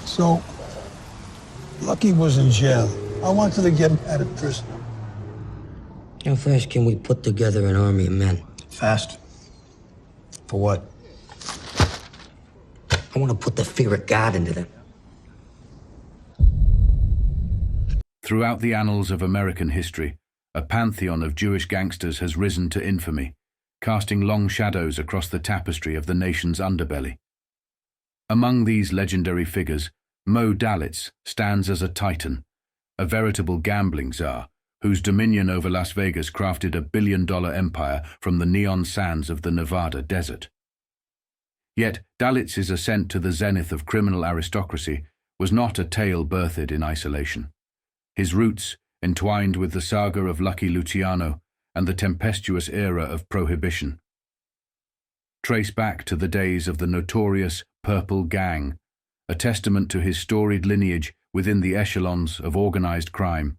So, Lucky was in jail. I wanted to get him out of prison. How fast can we put together an army of men? Fast? For what? I want to put the fear of God into them. Throughout the annals of American history, a pantheon of Jewish gangsters has risen to infamy, casting long shadows across the tapestry of the nation's underbelly. Among these legendary figures, Mo Dalitz stands as a titan, a veritable gambling czar, whose dominion over Las Vegas crafted a billion-dollar empire from the neon sands of the Nevada desert. Yet Dalitz's ascent to the zenith of criminal aristocracy was not a tale birthed in isolation. His roots, entwined with the saga of Lucky Luciano and the tempestuous era of Prohibition, trace back to the days of the notorious Purple Gang, a testament to his storied lineage within the echelons of organized crime.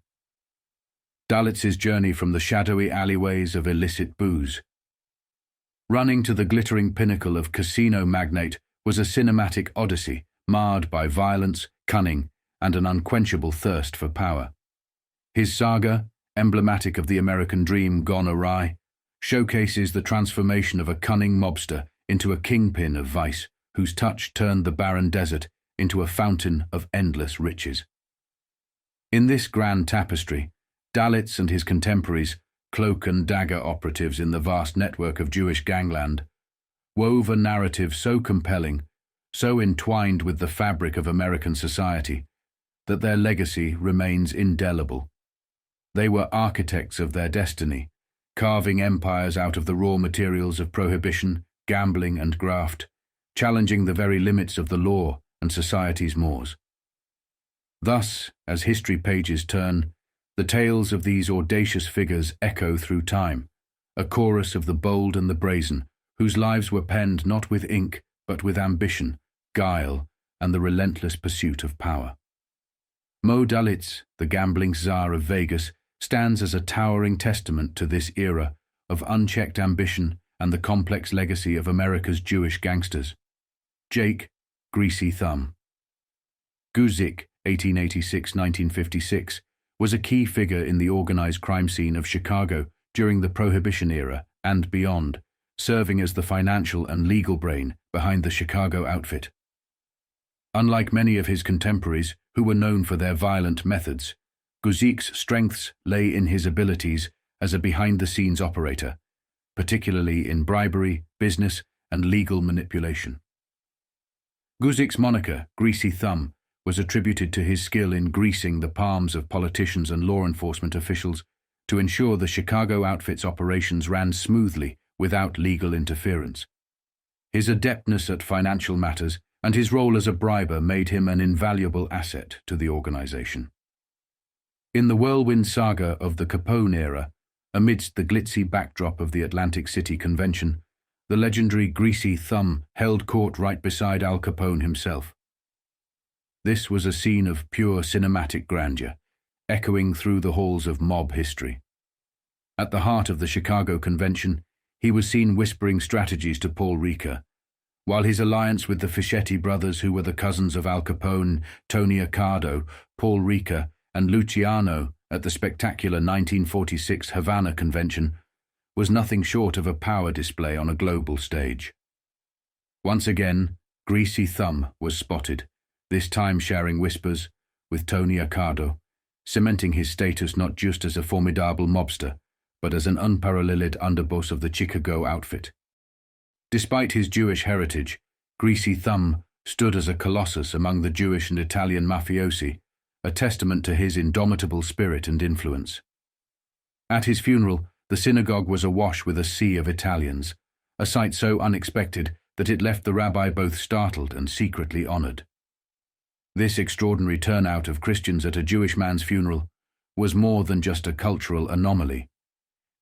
Dalitz's journey from the shadowy alleyways of illicit booze, running to the glittering pinnacle of casino magnate, was a cinematic odyssey marred by violence, cunning, and an unquenchable thirst for power. His saga, emblematic of the American dream gone awry, showcases the transformation of a cunning mobster into a kingpin of vice, whose touch turned the barren desert into a fountain of endless riches. In this grand tapestry, Dalitz and his contemporaries, cloak and dagger operatives in the vast network of Jewish gangland, wove a narrative so compelling, so entwined with the fabric of American society, that their legacy remains indelible. They were architects of their destiny, carving empires out of the raw materials of prohibition, gambling, and graft, challenging the very limits of the law and society's mores. Thus, as history pages turn, the tales of these audacious figures echo through time, a chorus of the bold and the brazen, whose lives were penned not with ink, but with ambition, guile, and the relentless pursuit of power. Mo Dalitz, the gambling czar of Vegas, stands as a towering testament to this era of unchecked ambition and the complex legacy of America's Jewish gangsters. Jake, Greasy Thumb. Guzik, 1886-1956, was a key figure in the organized crime scene of Chicago during the Prohibition era and beyond, serving as the financial and legal brain behind the Chicago outfit. Unlike many of his contemporaries, who were known for their violent methods, Guzik's strengths lay in his abilities as a behind-the-scenes operator, particularly in bribery, business, and legal manipulation. Guzik's moniker, Greasy Thumb, was attributed to his skill in greasing the palms of politicians and law enforcement officials to ensure the Chicago outfit's operations ran smoothly without legal interference. His adeptness at financial matters and his role as a briber made him an invaluable asset to the organization. In the whirlwind saga of the Capone era, amidst the glitzy backdrop of the Atlantic City Convention, the legendary Greasy Thumb held court right beside Al Capone himself. This was a scene of pure cinematic grandeur, echoing through the halls of mob history. At the heart of the Chicago Convention, he was seen whispering strategies to Paul Ricca, while his alliance with the Fischetti brothers, who were the cousins of Al Capone, Tony Accardo, Paul Ricca, and Luciano at the spectacular 1946 Havana Convention, was nothing short of a power display on a global stage. Once again, Greasy Thumb was spotted, this time sharing whispers with Tony Accardo, cementing his status not just as a formidable mobster, but as an unparalleled underboss of the Chicago outfit. Despite his Jewish heritage, Greasy Thumb stood as a colossus among the Jewish and Italian mafiosi, a testament to his indomitable spirit and influence. At his funeral, the synagogue was awash with a sea of Italians, a sight so unexpected that it left the rabbi both startled and secretly honored. This extraordinary turnout of Christians at a Jewish man's funeral was more than just a cultural anomaly.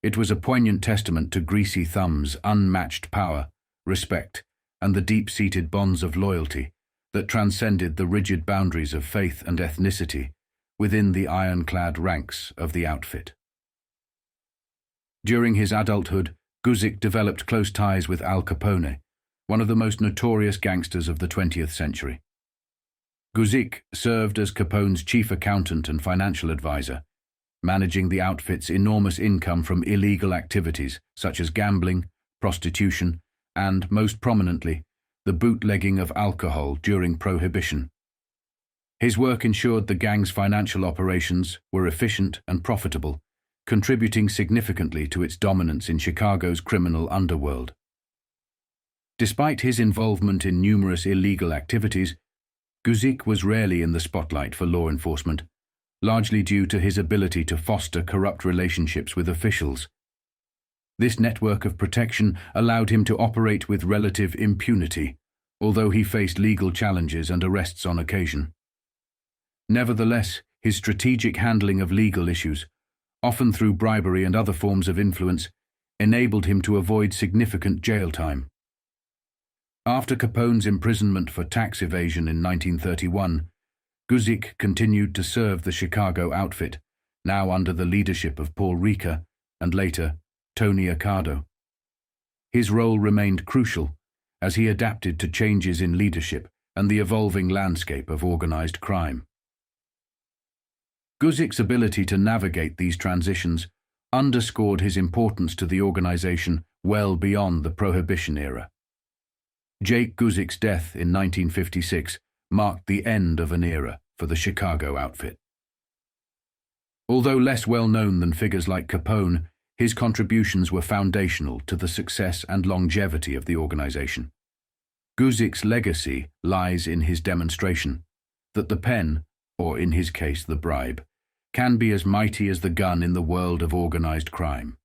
It was a poignant testament to Greasy Thumb's unmatched power, respect, and the deep-seated bonds of loyalty that transcended the rigid boundaries of faith and ethnicity within the ironclad ranks of the outfit. During his adulthood, Guzik developed close ties with Al Capone, one of the most notorious gangsters of the 20th century. Guzik served as Capone's chief accountant and financial advisor, managing the outfit's enormous income from illegal activities such as gambling, prostitution, and, most prominently, the bootlegging of alcohol during Prohibition. His work ensured the gang's financial operations were efficient and profitable, contributing significantly to its dominance in Chicago's criminal underworld. Despite his involvement in numerous illegal activities, Guzik was rarely in the spotlight for law enforcement, largely due to his ability to foster corrupt relationships with officials. This network of protection allowed him to operate with relative impunity, although he faced legal challenges and arrests on occasion. Nevertheless, his strategic handling of legal issues, often through bribery and other forms of influence, enabled him to avoid significant jail time. After Capone's imprisonment for tax evasion in 1931, Guzik continued to serve the Chicago outfit, now under the leadership of Paul Ricca and later Tony Accardo. His role remained crucial as he adapted to changes in leadership and the evolving landscape of organized crime. Guzik's ability to navigate these transitions underscored his importance to the organization well beyond the Prohibition era. Jake Guzik's death in 1956 marked the end of an era for the Chicago outfit. Although less well known than figures like Capone, his contributions were foundational to the success and longevity of the organization. Guzik's legacy lies in his demonstration that the pen, or in his case the bribe, can be as mighty as the gun in the world of organized crime.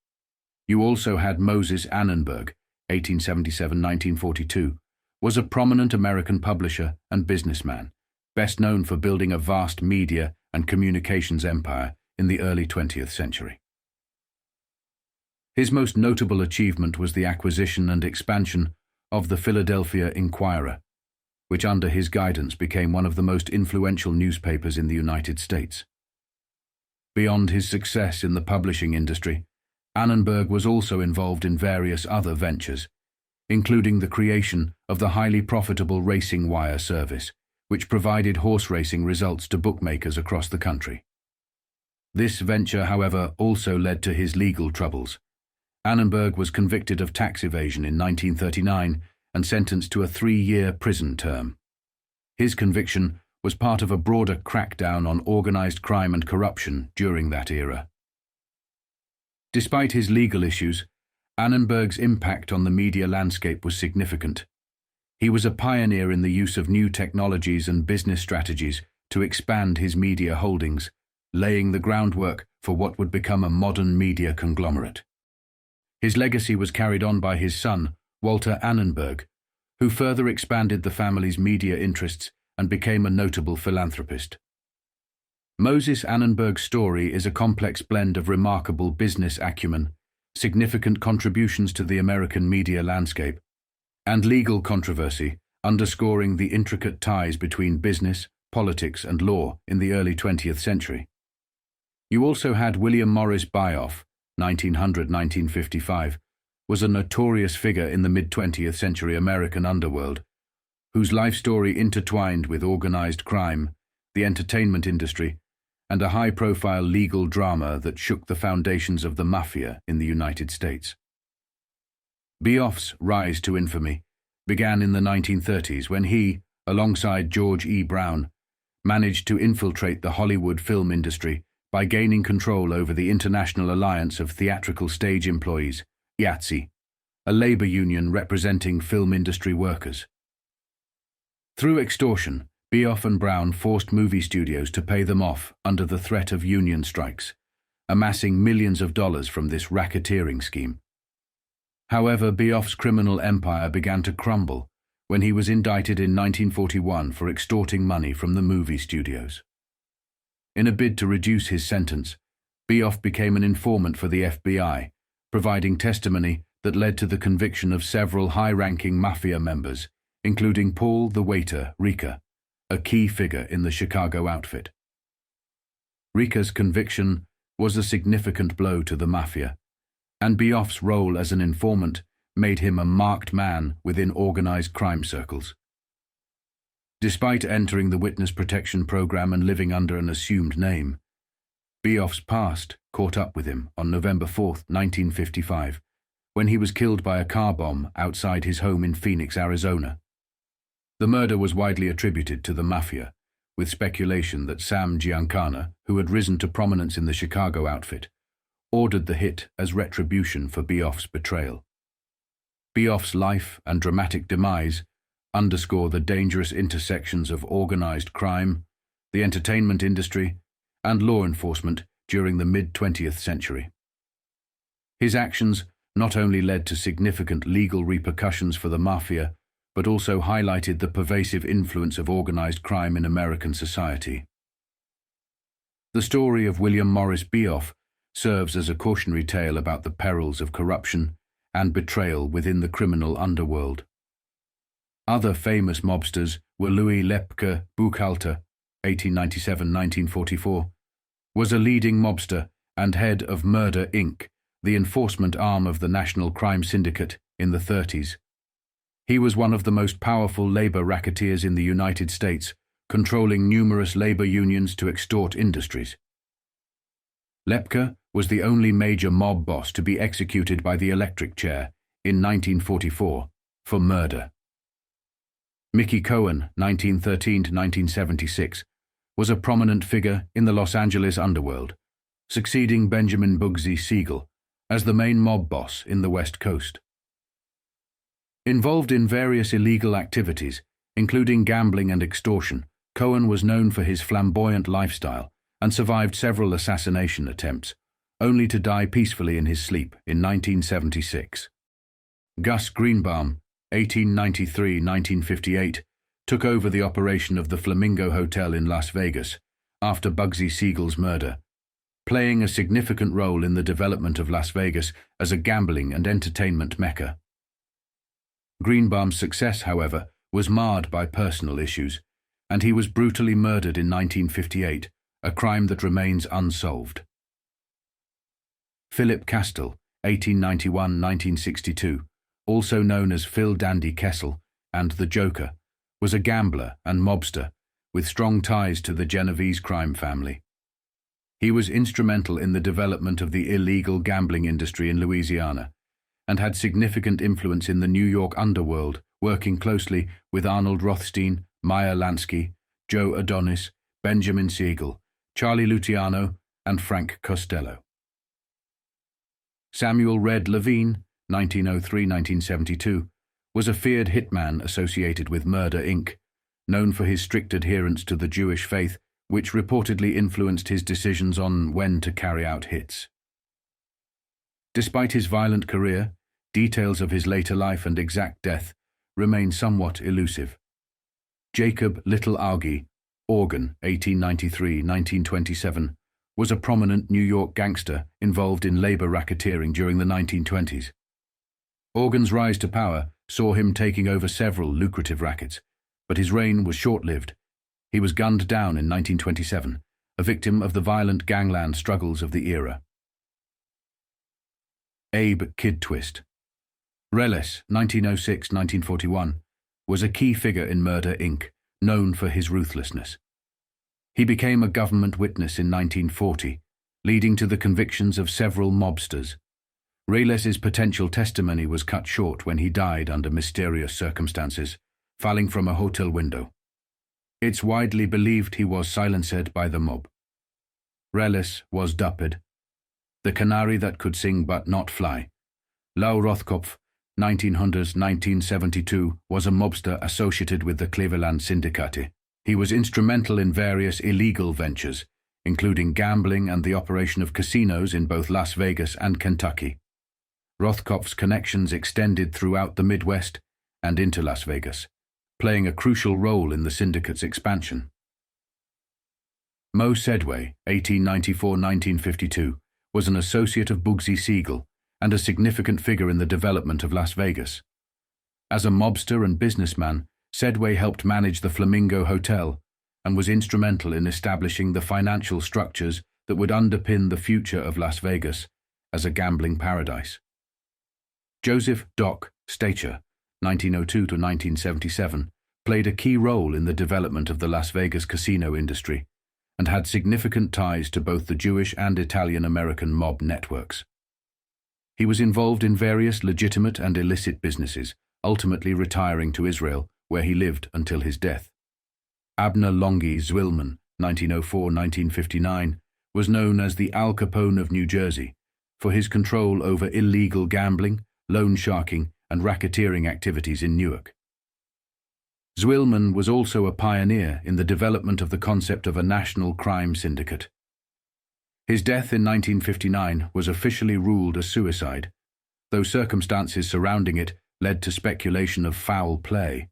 You also had Moses Annenberg, 1877–1942, was a prominent American publisher and businessman, best known for building a vast media and communications empire in the early 20th century. His most notable achievement was the acquisition and expansion of the Philadelphia Inquirer, which under his guidance became one of the most influential newspapers in the United States. Beyond his success in the publishing industry, Annenberg was also involved in various other ventures, including the creation of the highly profitable racing wire service, which provided horse racing results to bookmakers across the country. This venture, however, also led to his legal troubles. Annenberg was convicted of tax evasion in 1939 and sentenced to a 3-year prison term. His conviction was part of a broader crackdown on organized crime and corruption during that era. Despite his legal issues, Annenberg's impact on the media landscape was significant. He was a pioneer in the use of new technologies and business strategies to expand his media holdings, laying the groundwork for what would become a modern media conglomerate. His legacy was carried on by his son, Walter Annenberg, who further expanded the family's media interests and became a notable philanthropist. Moses Annenberg's story is a complex blend of remarkable business acumen, significant contributions to the American media landscape, and legal controversy, underscoring the intricate ties between business, politics, and law in the early 20th century. You also had William Morris Bioff, 1900–1955, was a notorious figure in the mid-20th century American underworld, whose life story intertwined with organized crime, the entertainment industry, and a high-profile legal drama that shook the foundations of the Mafia in the United States. Bioff's rise to infamy began in the 1930s when he, alongside George E. Brown, managed to infiltrate the Hollywood film industry by gaining control over the International Alliance of Theatrical Stage Employees, IATSE, a labor union representing film industry workers. Through extortion, Bioff and Brown forced movie studios to pay them off under the threat of union strikes, amassing millions of dollars from this racketeering scheme. However, Bioff's criminal empire began to crumble when he was indicted in 1941 for extorting money from the movie studios. In a bid to reduce his sentence, Bioff became an informant for the FBI, providing testimony that led to the conviction of several high-ranking Mafia members, including Paul the waiter Ricca, a key figure in the Chicago outfit. Ricca's conviction was a significant blow to the Mafia, and Bioff's role as an informant made him a marked man within organized crime circles. Despite entering the witness protection program and living under an assumed name, Bioff's past caught up with him on November 4, 1955, when he was killed by a car bomb outside his home in Phoenix, Arizona. The murder was widely attributed to the Mafia, with speculation that Sam Giancana, who had risen to prominence in the Chicago outfit, ordered the hit as retribution for Bioff's betrayal. Bioff's life and dramatic demise underscore the dangerous intersections of organized crime, the entertainment industry, and law enforcement during the mid-20th century. His actions not only led to significant legal repercussions for the Mafia, but also highlighted the pervasive influence of organized crime in American society. The story of William Morris Bioff serves as a cautionary tale about the perils of corruption and betrayal within the criminal underworld. Other famous mobsters were Louis Lepke Buchalter, 1897–1944, was a leading mobster and head of Murder, Inc., the enforcement arm of the National Crime Syndicate in the 30s. He was one of the most powerful labor racketeers in the United States, controlling numerous labor unions to extort industries. Lepke was the only major mob boss to be executed by the electric chair in 1944 for murder. Mickey Cohen, 1913–1976, was a prominent figure in the Los Angeles underworld, succeeding Benjamin Bugsy Siegel as the main mob boss in the West Coast. Involved in various illegal activities, including gambling and extortion, Cohen was known for his flamboyant lifestyle and survived several assassination attempts, only to die peacefully in his sleep in 1976. Gus Greenbaum, 1893–1958, took over the operation of the Flamingo Hotel in Las Vegas after Bugsy Siegel's murder, playing a significant role in the development of Las Vegas as a gambling and entertainment mecca. Greenbaum's success, however, was marred by personal issues, and he was brutally murdered in 1958, a crime that remains unsolved. Philip Castell, 1891–1962, also known as Phil Dandy Kessel and the Joker, was a gambler and mobster with strong ties to the Genovese crime family. He was instrumental in the development of the illegal gambling industry in Louisiana and had significant influence in the New York underworld, working closely with Arnold Rothstein, Meyer Lansky, Joe Adonis, Benjamin Siegel, Charlie Luciano, and Frank Costello. Samuel Red Levine, 1903–1972, was a feared hitman associated with Murder, Inc., known for his strict adherence to the Jewish faith, which reportedly influenced his decisions on when to carry out hits. Despite his violent career, details of his later life and exact death remain somewhat elusive. Jacob Little Augie, Organ, 1893–1927, was a prominent New York gangster involved in labor racketeering during the 1920s. Organ's rise to power saw him taking over several lucrative rackets, but his reign was short-lived. He was gunned down in 1927, a victim of the violent gangland struggles of the era. Abe Kid Twist. Reles, 1906–1941, was a key figure in Murder, Inc., known for his ruthlessness. He became a government witness in 1940, leading to the convictions of several mobsters. Reles's potential testimony was cut short when he died under mysterious circumstances, falling from a hotel window. It's widely believed he was silenced by the mob. Reles was dubbed the canary that could sing but not fly. Lau Rothkopf, 1900–1972, was a mobster associated with the Cleveland Syndicate. He was instrumental in various illegal ventures, including gambling and the operation of casinos in both Las Vegas and Kentucky. Rothkopf's connections extended throughout the Midwest and into Las Vegas, playing a crucial role in the syndicate's expansion. Mo Sedway, 1894–1952, was an associate of Bugsy Siegel and a significant figure in the development of Las Vegas. As a mobster and businessman, Sedway helped manage the Flamingo Hotel and was instrumental in establishing the financial structures that would underpin the future of Las Vegas as a gambling paradise. Joseph Doc Stacher, 1902–1977, played a key role in the development of the Las Vegas casino industry and had significant ties to both the Jewish and Italian-American mob networks. He was involved in various legitimate and illicit businesses, ultimately retiring to Israel, where he lived until his death. Abner Longy Zwilman, 1904–1959, was known as the Al Capone of New Jersey for his control over illegal gambling, loan sharking, and racketeering activities in Newark. Zwilman was also a pioneer in the development of the concept of a national crime syndicate. His death in 1959 was officially ruled a suicide, though circumstances surrounding it led to speculation of foul play.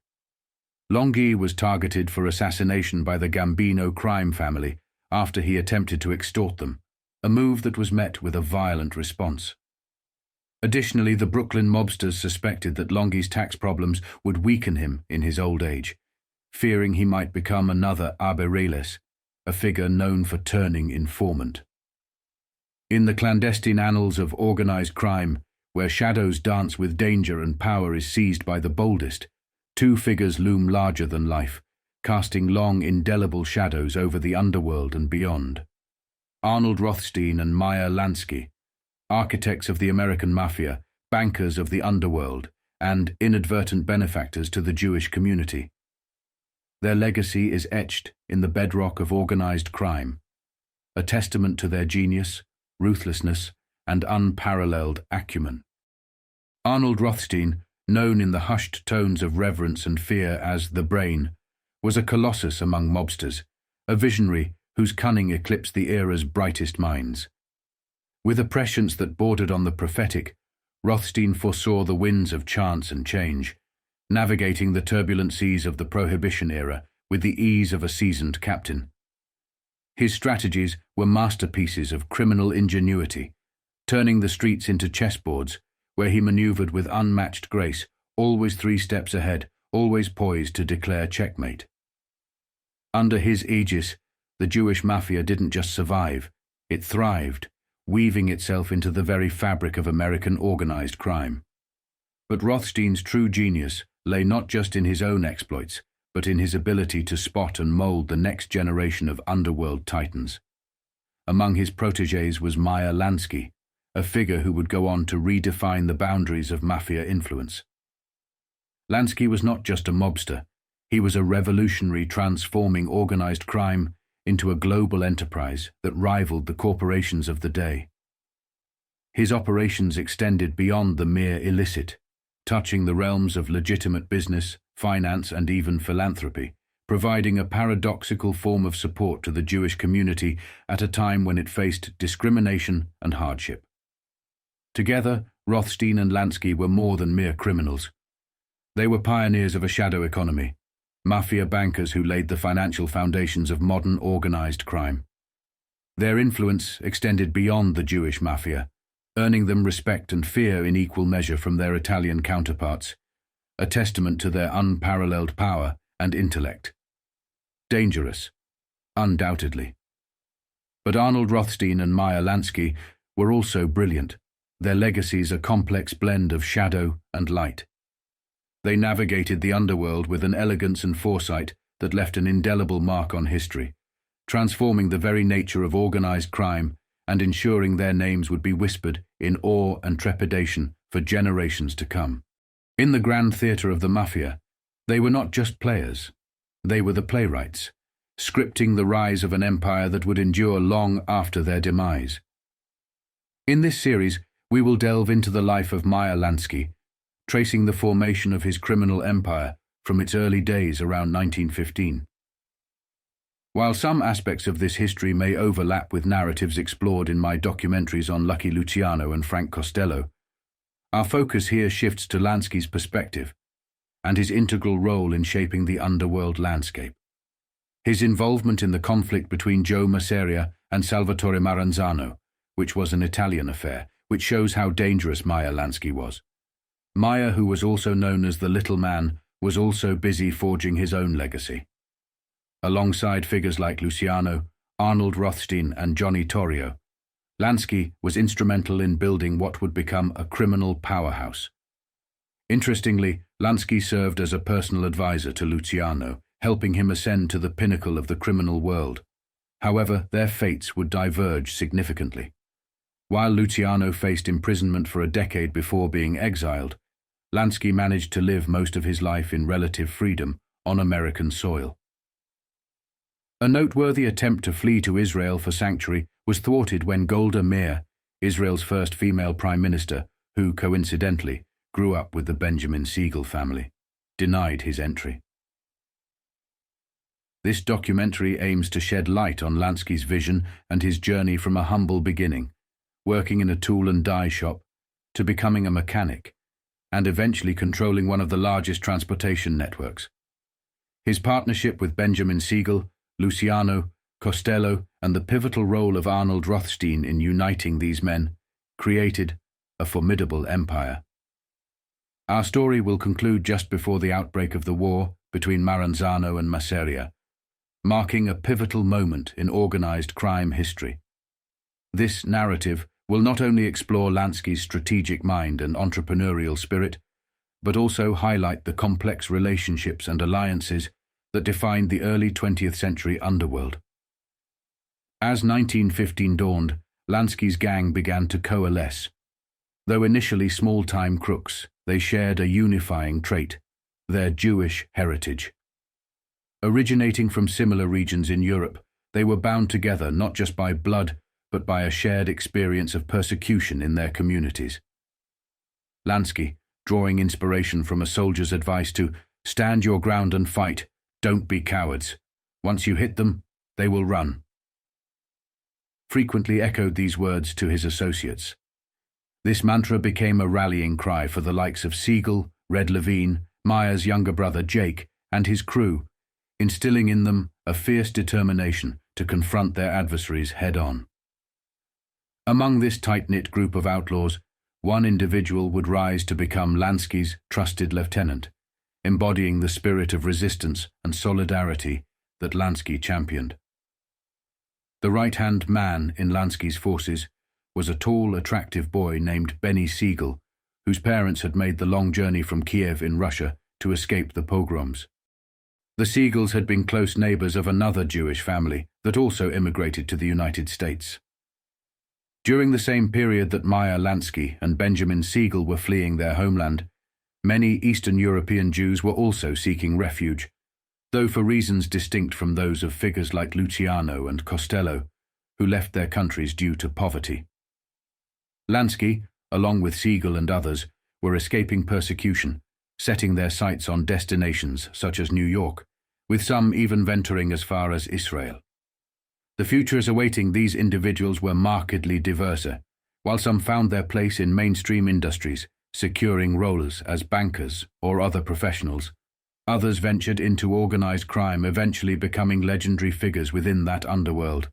Longy was targeted for assassination by the Gambino crime family after he attempted to extort them, a move that was met with a violent response. Additionally, the Brooklyn mobsters suspected that Longy's tax problems would weaken him in his old age, fearing he might become another Abe Reles, a figure known for turning informant. In the clandestine annals of organized crime, where shadows dance with danger and power is seized by the boldest, two figures loom larger than life, casting long, indelible shadows over the underworld and beyond. Arnold Rothstein and Meyer Lansky, architects of the American Mafia, bankers of the underworld, and inadvertent benefactors to the Jewish community. Their legacy is etched in the bedrock of organized crime, a testament to their genius, ruthlessness, and unparalleled acumen. Arnold Rothstein, known in the hushed tones of reverence and fear as the Brain, was a colossus among mobsters, a visionary whose cunning eclipsed the era's brightest minds. With a prescience that bordered on the prophetic, Rothstein foresaw the winds of chance and change, navigating the turbulent seas of the Prohibition era with the ease of a seasoned captain. His strategies were masterpieces of criminal ingenuity, turning the streets into chessboards, where he maneuvered with unmatched grace, always 3 steps ahead, always poised to declare checkmate. Under his aegis, the Jewish Mafia didn't just survive, it thrived, weaving itself into the very fabric of American organized crime. But Rothstein's true genius lay not just in his own exploits, but in his ability to spot and mold the next generation of underworld titans. Among his protégés was Meyer Lansky, a figure who would go on to redefine the boundaries of Mafia influence. Lansky was not just a mobster, he was a revolutionary transforming organized crime into a global enterprise that rivaled the corporations of the day. His operations extended beyond the mere illicit, touching the realms of legitimate business, finance, and even philanthropy, providing a paradoxical form of support to the Jewish community at a time when it faced discrimination and hardship. Together, Rothstein and Lansky were more than mere criminals. They were pioneers of a shadow economy, Mafia bankers who laid the financial foundations of modern organized crime. Their influence extended beyond the Jewish Mafia, earning them respect and fear in equal measure from their Italian counterparts, a testament to their unparalleled power and intellect. Dangerous, undoubtedly. But Arnold Rothstein and Meyer Lansky were also brilliant, their legacies a complex blend of shadow and light. They navigated the underworld with an elegance and foresight that left an indelible mark on history, transforming the very nature of organized crime and ensuring their names would be whispered in awe and trepidation for generations to come. In the grand theatre of the Mafia, they were not just players, they were the playwrights, scripting the rise of an empire that would endure long after their demise. In this series, we will delve into the life of Meyer Lansky, tracing the formation of his criminal empire from its early days around 1915. While some aspects of this history may overlap with narratives explored in my documentaries on Lucky Luciano and Frank Costello, our focus here shifts to Lansky's perspective and his integral role in shaping the underworld landscape. His involvement in the conflict between Joe Masseria and Salvatore Maranzano, which was an Italian affair, which shows how dangerous Meyer Lansky was. Meyer, who was also known as the Little Man, was also busy forging his own legacy. Alongside figures like Luciano, Arnold Rothstein, and Johnny Torrio, Lansky was instrumental in building what would become a criminal powerhouse. Interestingly, Lansky served as a personal advisor to Luciano, helping him ascend to the pinnacle of the criminal world. However, their fates would diverge significantly. While Luciano faced imprisonment for a decade before being exiled, Lansky managed to live most of his life in relative freedom on American soil. A noteworthy attempt to flee to Israel for sanctuary was thwarted when Golda Meir, Israel's first female prime minister, who, coincidentally, grew up with the Benjamin Siegel family, denied his entry. This documentary aims to shed light on Lansky's vision and his journey from a humble beginning, working in a tool and die shop, to becoming a mechanic, and eventually controlling one of the largest transportation networks. His partnership with Benjamin Siegel, Luciano, Costello, and the pivotal role of Arnold Rothstein in uniting these men created a formidable empire. Our story will conclude just before the outbreak of the war between Maranzano and Masseria, marking a pivotal moment in organized crime history. This narrative will not only explore Lansky's strategic mind and entrepreneurial spirit, but also highlight the complex relationships and alliances that defined the early 20th century underworld. As 1915 dawned, Lansky's gang began to coalesce. Though initially small-time crooks, they shared a unifying trait: their Jewish heritage. Originating from similar regions in Europe, they were bound together not just by blood, but by a shared experience of persecution in their communities. Lansky, drawing inspiration from a soldier's advice to stand your ground and fight, don't be cowards. Once you hit them, they will run, frequently echoed these words to his associates. This mantra became a rallying cry for the likes of Siegel, Red Levine, Meyer's younger brother Jake, and his crew, instilling in them a fierce determination to confront their adversaries head-on. Among this tight-knit group of outlaws, one individual would rise to become Lansky's trusted lieutenant, embodying the spirit of resistance and solidarity that Lansky championed. The right-hand man in Lansky's forces was a tall, attractive boy named Benny Siegel, whose parents had made the long journey from Kiev in Russia to escape the pogroms. The Siegels had been close neighbors of another Jewish family that also immigrated to the United States. During the same period that Meyer Lansky and Benjamin Siegel were fleeing their homeland, many Eastern European Jews were also seeking refuge, though for reasons distinct from those of figures like Luciano and Costello, who left their countries due to poverty. Lansky, along with Siegel and others, were escaping persecution, setting their sights on destinations such as New York, with some even venturing as far as Israel. The futures awaiting these individuals were markedly diverser, while some found their place in mainstream industries, securing roles as bankers or other professionals. Others ventured into organized crime, eventually becoming legendary figures within that underworld.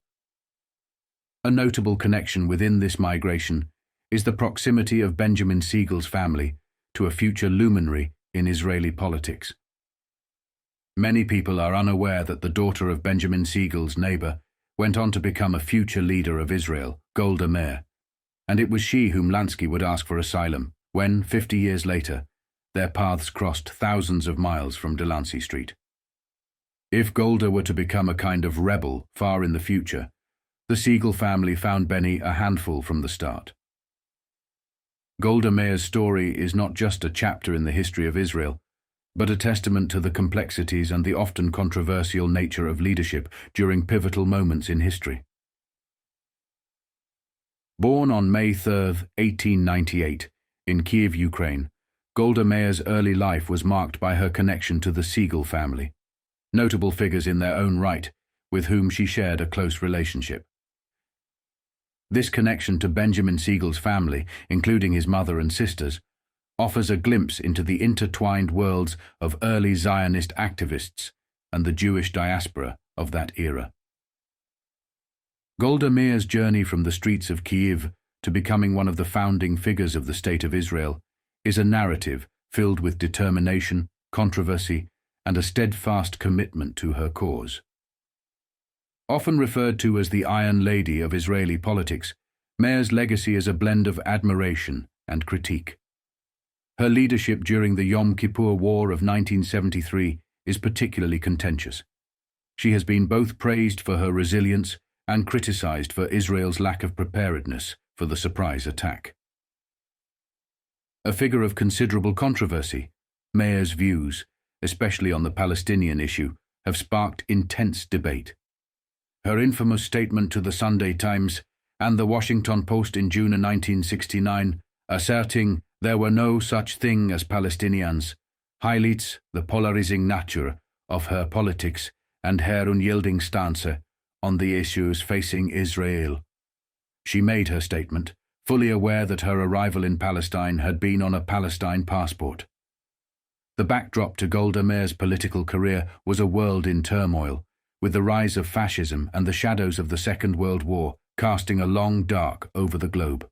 A notable connection within this migration is the proximity of Benjamin Siegel's family to a future luminary in Israeli politics. Many people are unaware that the daughter of Benjamin Siegel's neighbor went on to become a future leader of Israel, Golda Meir, and it was she whom Lansky would ask for asylum when, 50 years later, their paths crossed thousands of miles from Delancey Street. If Golda were to become a kind of rebel far in the future, the Siegel family found Benny a handful from the start. Golda Meir's story is not just a chapter in the history of Israel, but a testament to the complexities and the often controversial nature of leadership during pivotal moments in history. Born on May 3, 1898, in Kiev, Ukraine, Golda Meir's early life was marked by her connection to the Siegel family, notable figures in their own right, with whom she shared a close relationship. This connection to Benjamin Siegel's family, including his mother and sisters, offers a glimpse into the intertwined worlds of early Zionist activists and the Jewish diaspora of that era. Golda Meir's journey from the streets of Kiev to becoming one of the founding figures of the State of Israel is a narrative filled with determination, controversy, and a steadfast commitment to her cause. Often referred to as the Iron Lady of Israeli politics, Meir's legacy is a blend of admiration and critique. Her leadership during the Yom Kippur War of 1973 is particularly contentious. She has been both praised for her resilience and criticized for Israel's lack of preparedness for the surprise attack. A figure of considerable controversy, Meyer's views, especially on the Palestinian issue, have sparked intense debate. Her infamous statement to the Sunday Times and the Washington Post in June 1969, asserting there were no such thing as Palestinians, highlights the polarizing nature of her politics and her unyielding stance on the issues facing Israel. She made her statement, fully aware that her arrival in Palestine had been on a Palestine passport. The backdrop to Golda Meir's political career was a world in turmoil, with the rise of fascism and the shadows of the Second World War casting a long dark over the globe.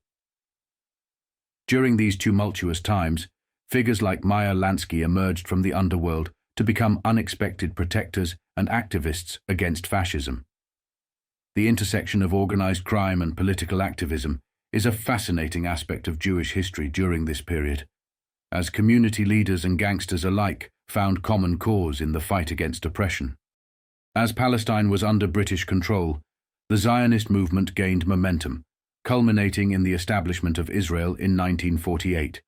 During these tumultuous times, figures like Meyer Lansky emerged from the underworld to become unexpected protectors and activists against fascism. The intersection of organized crime and political activism is a fascinating aspect of Jewish history during this period, as community leaders and gangsters alike found common cause in the fight against oppression. As Palestine was under British control, the Zionist movement gained momentum, culminating in the establishment of Israel in 1948.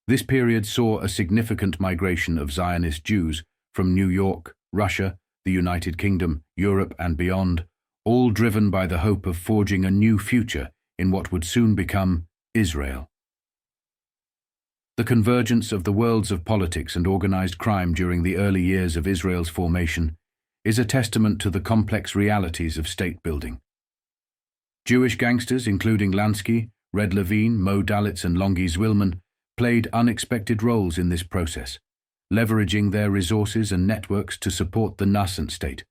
This period saw a significant migration of Zionist Jews from New York, Russia, the United Kingdom, Europe, and beyond, all driven by the hope of forging a new future in what would soon become Israel. The convergence of the worlds of politics and organized crime during the early years of Israel's formation is a testament to the complex realities of state building. Jewish gangsters, including Lansky, Red Levine, Mo Dalitz, and Longy Zwilman, played unexpected roles in this process, leveraging their resources and networks to support the nascent state,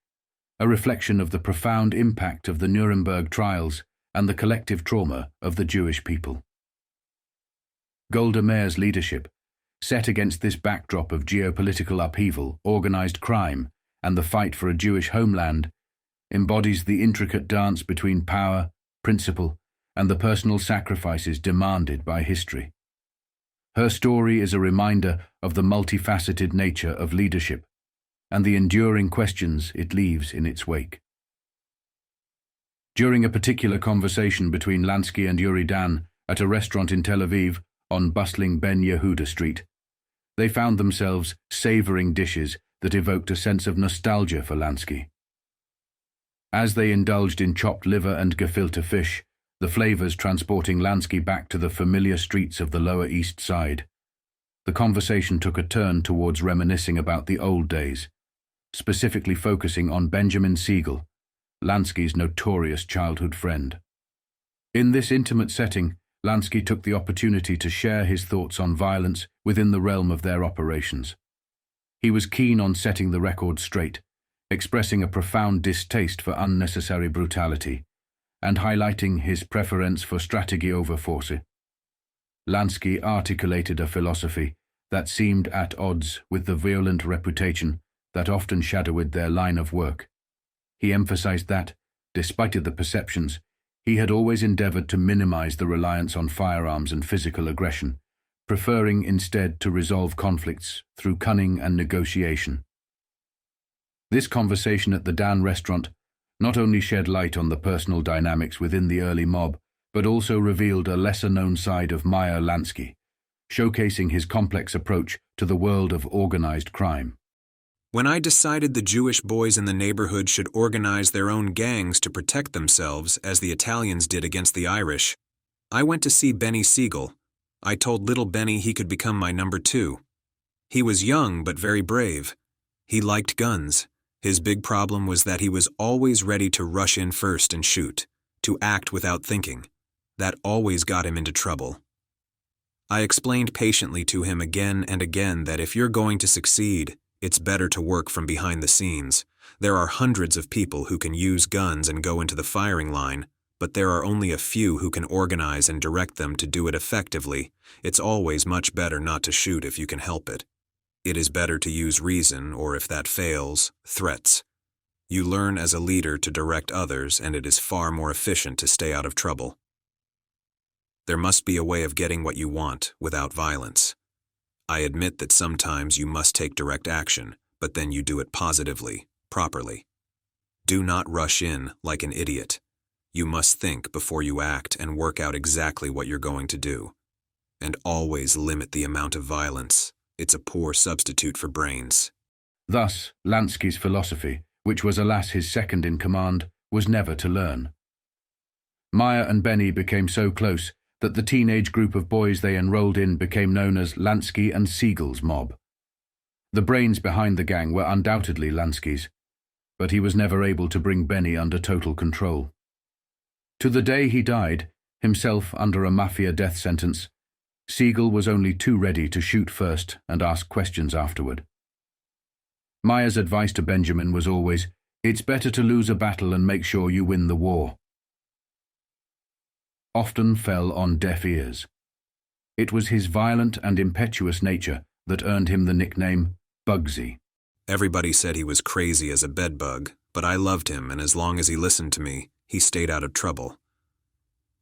a reflection of the profound impact of the Nuremberg trials and the collective trauma of the Jewish people. Golda Meir's leadership, set against this backdrop of geopolitical upheaval, organized crime, and the fight for a Jewish homeland, embodies the intricate dance between power, principle, and the personal sacrifices demanded by history. Her story is a reminder of the multifaceted nature of leadership and the enduring questions it leaves in its wake. During a particular conversation between Lansky and Yuri Dan at a restaurant in Tel Aviv on bustling Ben Yehuda Street, they found themselves savoring dishes that evoked a sense of nostalgia for Lansky. As they indulged in chopped liver and gefilte fish, the flavors transporting Lansky back to the familiar streets of the Lower East Side, the conversation took a turn towards reminiscing about the old days, specifically focusing on Benjamin Siegel, Lansky's notorious childhood friend. In this intimate setting, Lansky took the opportunity to share his thoughts on violence within the realm of their operations. He was keen on setting the record straight, expressing a profound distaste for unnecessary brutality, and highlighting his preference for strategy over force. Lansky articulated a philosophy that seemed at odds with the violent reputation that often shadowed their line of work. He emphasized that, despite the perceptions, he had always endeavored to minimize the reliance on firearms and physical aggression, preferring instead to resolve conflicts through cunning and negotiation. This conversation at the Dan restaurant not only shed light on the personal dynamics within the early mob, but also revealed a lesser-known side of Meyer Lansky, showcasing his complex approach to the world of organized crime. When I decided the Jewish boys in the neighborhood should organize their own gangs to protect themselves, as the Italians did against the Irish, I went to see Benny Siegel. I told little Benny he could become my number 2. He was young but very brave. He liked guns. His big problem was that he was always ready to rush in first and shoot, to act without thinking. That always got him into trouble. I explained patiently to him again and again that if you're going to succeed, it's better to work from behind the scenes. There are hundreds of people who can use guns and go into the firing line, but there are only a few who can organize and direct them to do it effectively. It's always much better not to shoot if you can help it. It is better to use reason, or if that fails, threats. You learn as a leader to direct others, and it is far more efficient to stay out of trouble. There must be a way of getting what you want without violence. I admit that sometimes you must take direct action, but then you do it positively, properly. Do not rush in like an idiot. You must think before you act and work out exactly what you're going to do. And always limit the amount of violence. It's a poor substitute for brains. Thus, Lansky's philosophy, which was alas his second in command, was never to learn. Meyer and Benny became so close that the teenage group of boys they enrolled in became known as Lansky and Siegel's mob. The brains behind the gang were undoubtedly Lansky's, but he was never able to bring Benny under total control. To the day he died, himself under a Mafia death sentence, Siegel was only too ready to shoot first and ask questions afterward. Meyer's advice to Benjamin was always, "It's better to lose a battle and make sure you win the war." Often fell on deaf ears. It was his violent and impetuous nature that earned him the nickname Bugsy. Everybody said he was crazy as a bedbug, but I loved him, and as long as he listened to me, he stayed out of trouble.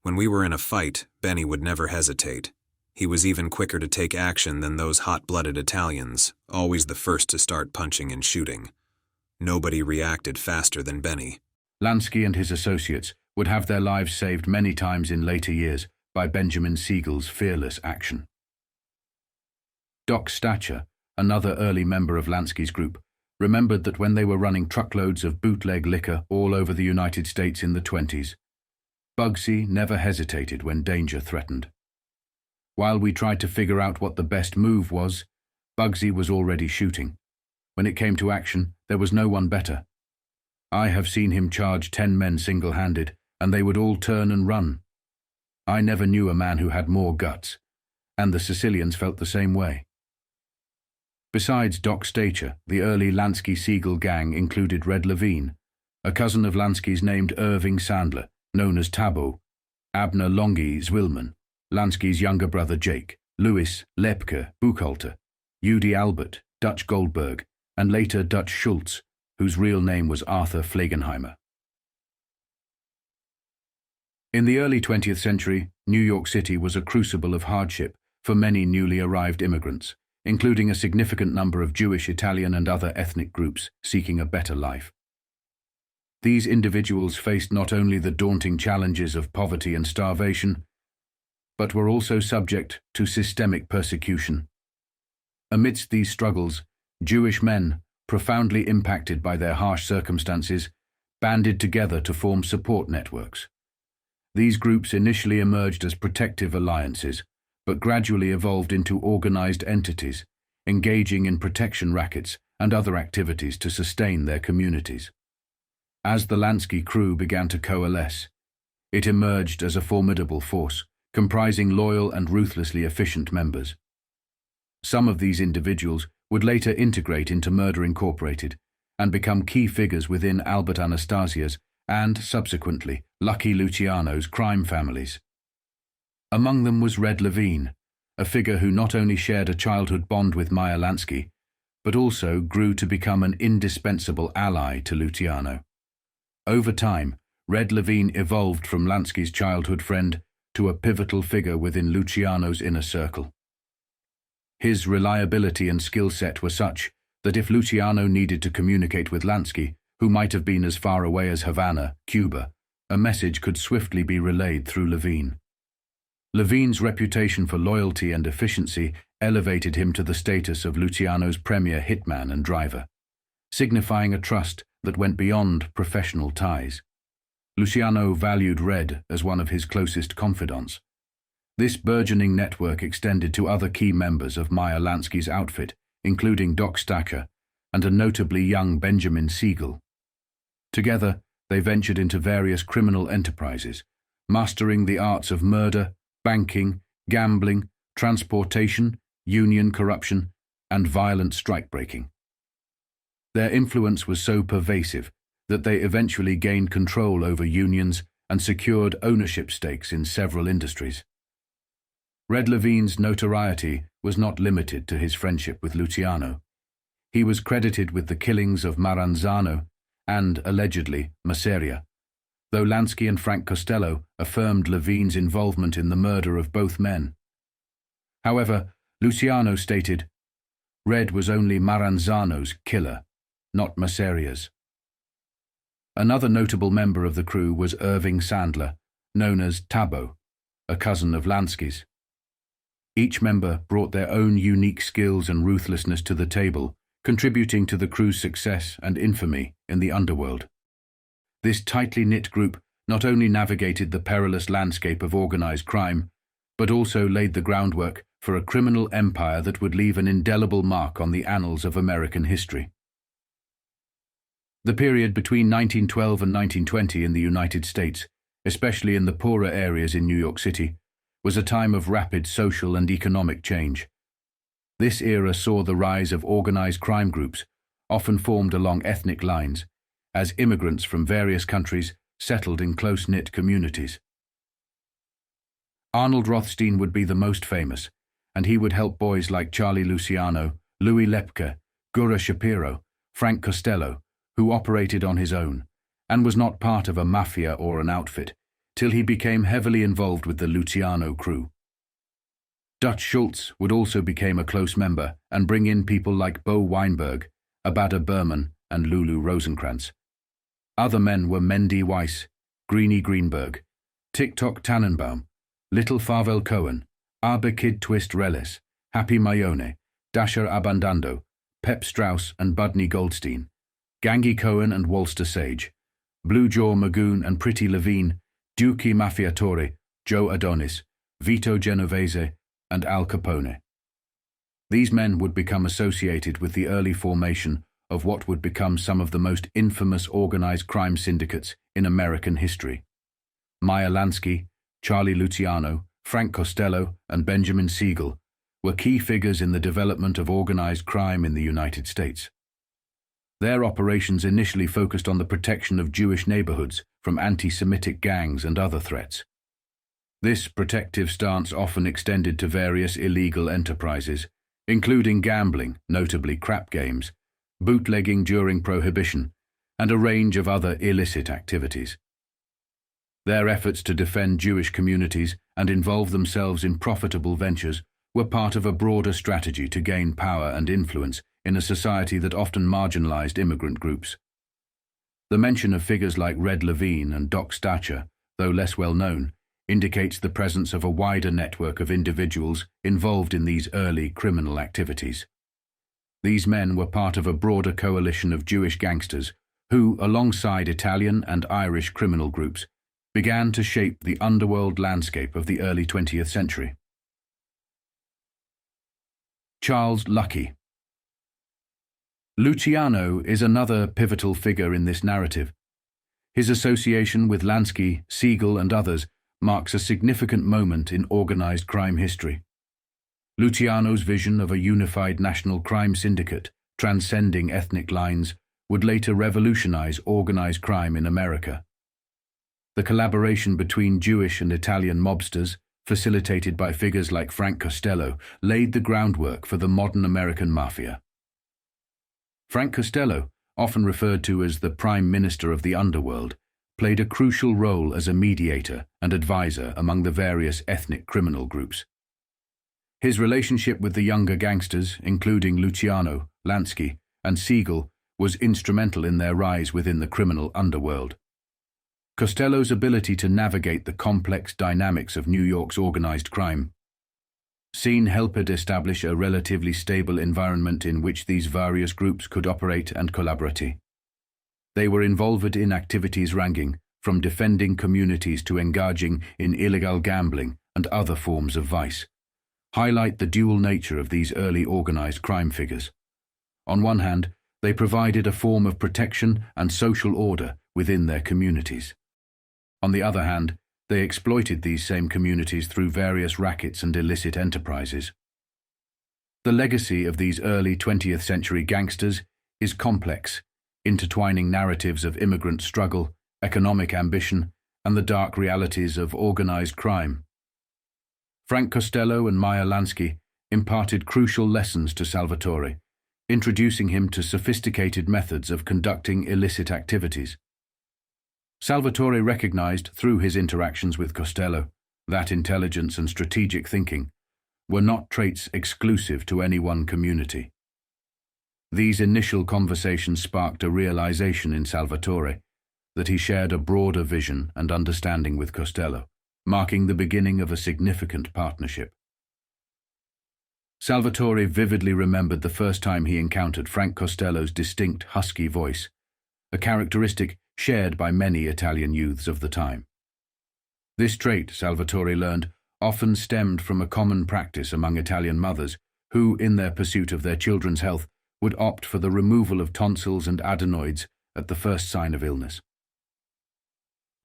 When we were in a fight, Benny would never hesitate. He was even quicker to take action than those hot-blooded Italians, always the first to start punching and shooting. Nobody reacted faster than Benny. Lansky and his associates would have their lives saved many times in later years by Benjamin Siegel's fearless action. Doc Stacher, another early member of Lansky's group, remembered that when they were running truckloads of bootleg liquor all over the United States in the 20s, Bugsy never hesitated when danger threatened. While we tried to figure out what the best move was, Bugsy was already shooting. When it came to action, there was no one better. I have seen him charge 10 men single-handed, and they would all turn and run. I never knew a man who had more guts, and the Sicilians felt the same way. Besides Doc Stacher, the early Lansky-Siegel gang included Red Levine, a cousin of Lansky's named Irving Sandler, known as Tabo, Abner Longy Zwilman, Lansky's younger brother Jake, Louis Lepke Buchholter, Udi Albert, Dutch Goldberg, and later Dutch Schultz, whose real name was Arthur Flegenheimer. In the early 20th century, New York City was a crucible of hardship for many newly arrived immigrants, including a significant number of Jewish, Italian, and other ethnic groups seeking a better life. These individuals faced not only the daunting challenges of poverty and starvation, but were also subject to systemic persecution. Amidst these struggles, Jewish men, profoundly impacted by their harsh circumstances, banded together to form support networks. These groups initially emerged as protective alliances, but gradually evolved into organized entities, engaging in protection rackets and other activities to sustain their communities. As the Lansky crew began to coalesce, it emerged as a formidable force, comprising loyal and ruthlessly efficient members. Some of these individuals would later integrate into Murder Incorporated and become key figures within Albert Anastasia's and, subsequently, Lucky Luciano's crime families. Among them was Red Levine, a figure who not only shared a childhood bond with Meyer Lansky, but also grew to become an indispensable ally to Luciano. Over time, Red Levine evolved from Lansky's childhood friend to a pivotal figure within Luciano's inner circle. His reliability and skill set were such that if Luciano needed to communicate with Lansky, who might have been as far away as Havana, Cuba, a message could swiftly be relayed through Levine. Levine's reputation for loyalty and efficiency elevated him to the status of Luciano's premier hitman and driver, signifying a trust that went beyond professional ties. Luciano valued Red as one of his closest confidants. This burgeoning network extended to other key members of Meyer Lansky's outfit, including Doc Stacher and a notably young Benjamin Siegel. Together, they ventured into various criminal enterprises, mastering the arts of murder, banking, gambling, transportation, union corruption, and violent strikebreaking. Their influence was so pervasive that they eventually gained control over unions and secured ownership stakes in several industries. Red Levine's notoriety was not limited to his friendship with Luciano. He was credited with the killings of Maranzano and, allegedly, Masseria, though Lansky and Frank Costello affirmed Levine's involvement in the murder of both men. However, Luciano stated, "Red was only Maranzano's killer, not Masseria's." Another notable member of the crew was Irving Sandler, known as Tabo, a cousin of Lansky's. Each member brought their own unique skills and ruthlessness to the table, contributing to the crew's success and infamy in the underworld. This tightly knit group not only navigated the perilous landscape of organized crime, but also laid the groundwork for a criminal empire that would leave an indelible mark on the annals of American history. The period between 1912 and 1920 in the United States, especially in the poorer areas in New York City, was a time of rapid social and economic change. This era saw the rise of organized crime groups, often formed along ethnic lines, as immigrants from various countries settled in close-knit communities. Arnold Rothstein would be the most famous, and he would help boys like Charlie Luciano, Louis Lepke, Gura Shapiro, Frank Costello, who operated on his own, and was not part of a mafia or an outfit, till he became heavily involved with the Luciano crew. Dutch Schultz would also become a close member and bring in people like Bo Weinberg, Abada Berman, and Lulu Rosenkrantz. Other men were Mendy Weiss, Greenie Greenberg, TikTok Tannenbaum, Little Farvel Cohen, Arbe Kid Twist Relis, Happy Mayone, Dasher Abandando, Pep Strauss and Budney Goldstein, Gangi Cohen and Walster Sage, Blue Jaw Magoon and Pretty Levine, Dukey Mafiatore, Joe Adonis, Vito Genovese, and Al Capone. These men would become associated with the early formation of what would become some of the most infamous organized crime syndicates in American history. Meyer Lansky, Charlie Luciano, Frank Costello, and Benjamin Siegel were key figures in the development of organized crime in the United States. Their operations initially focused on the protection of Jewish neighborhoods from anti-Semitic gangs and other threats. This protective stance often extended to various illegal enterprises, including gambling, notably crap games, bootlegging during Prohibition, and a range of other illicit activities. Their efforts to defend Jewish communities and involve themselves in profitable ventures were part of a broader strategy to gain power and influence in a society that often marginalized immigrant groups. The mention of figures like Red Levine and Doc Stacher, though less well known, indicates the presence of a wider network of individuals involved in these early criminal activities. These men were part of a broader coalition of Jewish gangsters who, alongside Italian and Irish criminal groups, began to shape the underworld landscape of the early 20th century. Charles Lucky. Luciano is another pivotal figure in this narrative. His association with Lansky, Siegel, and others marks a significant moment in organized crime history. Luciano's vision of a unified national crime syndicate, transcending ethnic lines, would later revolutionize organized crime in America. The collaboration between Jewish and Italian mobsters, facilitated by figures like Frank Costello, laid the groundwork for the modern American mafia. Frank Costello, often referred to as the Prime Minister of the Underworld, played a crucial role as a mediator and advisor among the various ethnic criminal groups. His relationship with the younger gangsters, including Luciano, Lansky, and Siegel, was instrumental in their rise within the criminal underworld. Costello's ability to navigate the complex dynamics of New York's organized crime scene helped establish a relatively stable environment in which these various groups could operate and collaborate. They were involved in activities ranging from defending communities to engaging in illegal gambling and other forms of vice, highlight the dual nature of these early organized crime figures. On one hand, they provided a form of protection and social order within their communities. On the other hand, they exploited these same communities through various rackets and illicit enterprises. The legacy of these early 20th century gangsters is complex, intertwining narratives of immigrant struggle, economic ambition, and the dark realities of organized crime. Frank Costello and Meyer Lansky imparted crucial lessons to Salvatore, introducing him to sophisticated methods of conducting illicit activities. Salvatore recognized through his interactions with Costello that intelligence and strategic thinking were not traits exclusive to any one community. These initial conversations sparked a realization in Salvatore that he shared a broader vision and understanding with Costello, marking the beginning of a significant partnership. Salvatore vividly remembered the first time he encountered Frank Costello's distinct, husky voice, a characteristic shared by many Italian youths of the time. This trait, Salvatore learned, often stemmed from a common practice among Italian mothers who, in their pursuit of their children's health, would opt for the removal of tonsils and adenoids at the first sign of illness.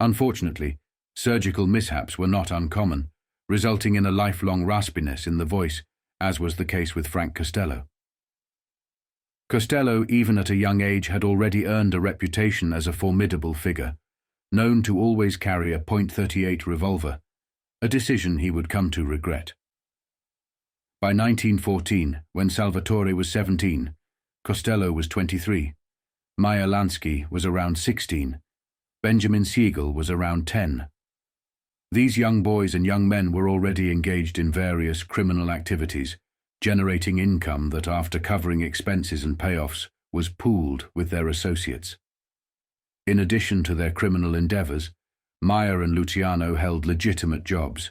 Unfortunately, surgical mishaps were not uncommon, resulting in a lifelong raspiness in the voice, as was the case with Frank Costello. Costello, even at a young age, had already earned a reputation as a formidable figure, known to always carry a .38 revolver, a decision he would come to regret. By 1914, when Salvatore was 17, Costello was 23, Meyer Lansky was around 16, Benjamin Siegel was around 10. These young boys and young men were already engaged in various criminal activities, generating income that, after covering expenses and payoffs, was pooled with their associates. In addition to their criminal endeavors, Meyer and Luciano held legitimate jobs.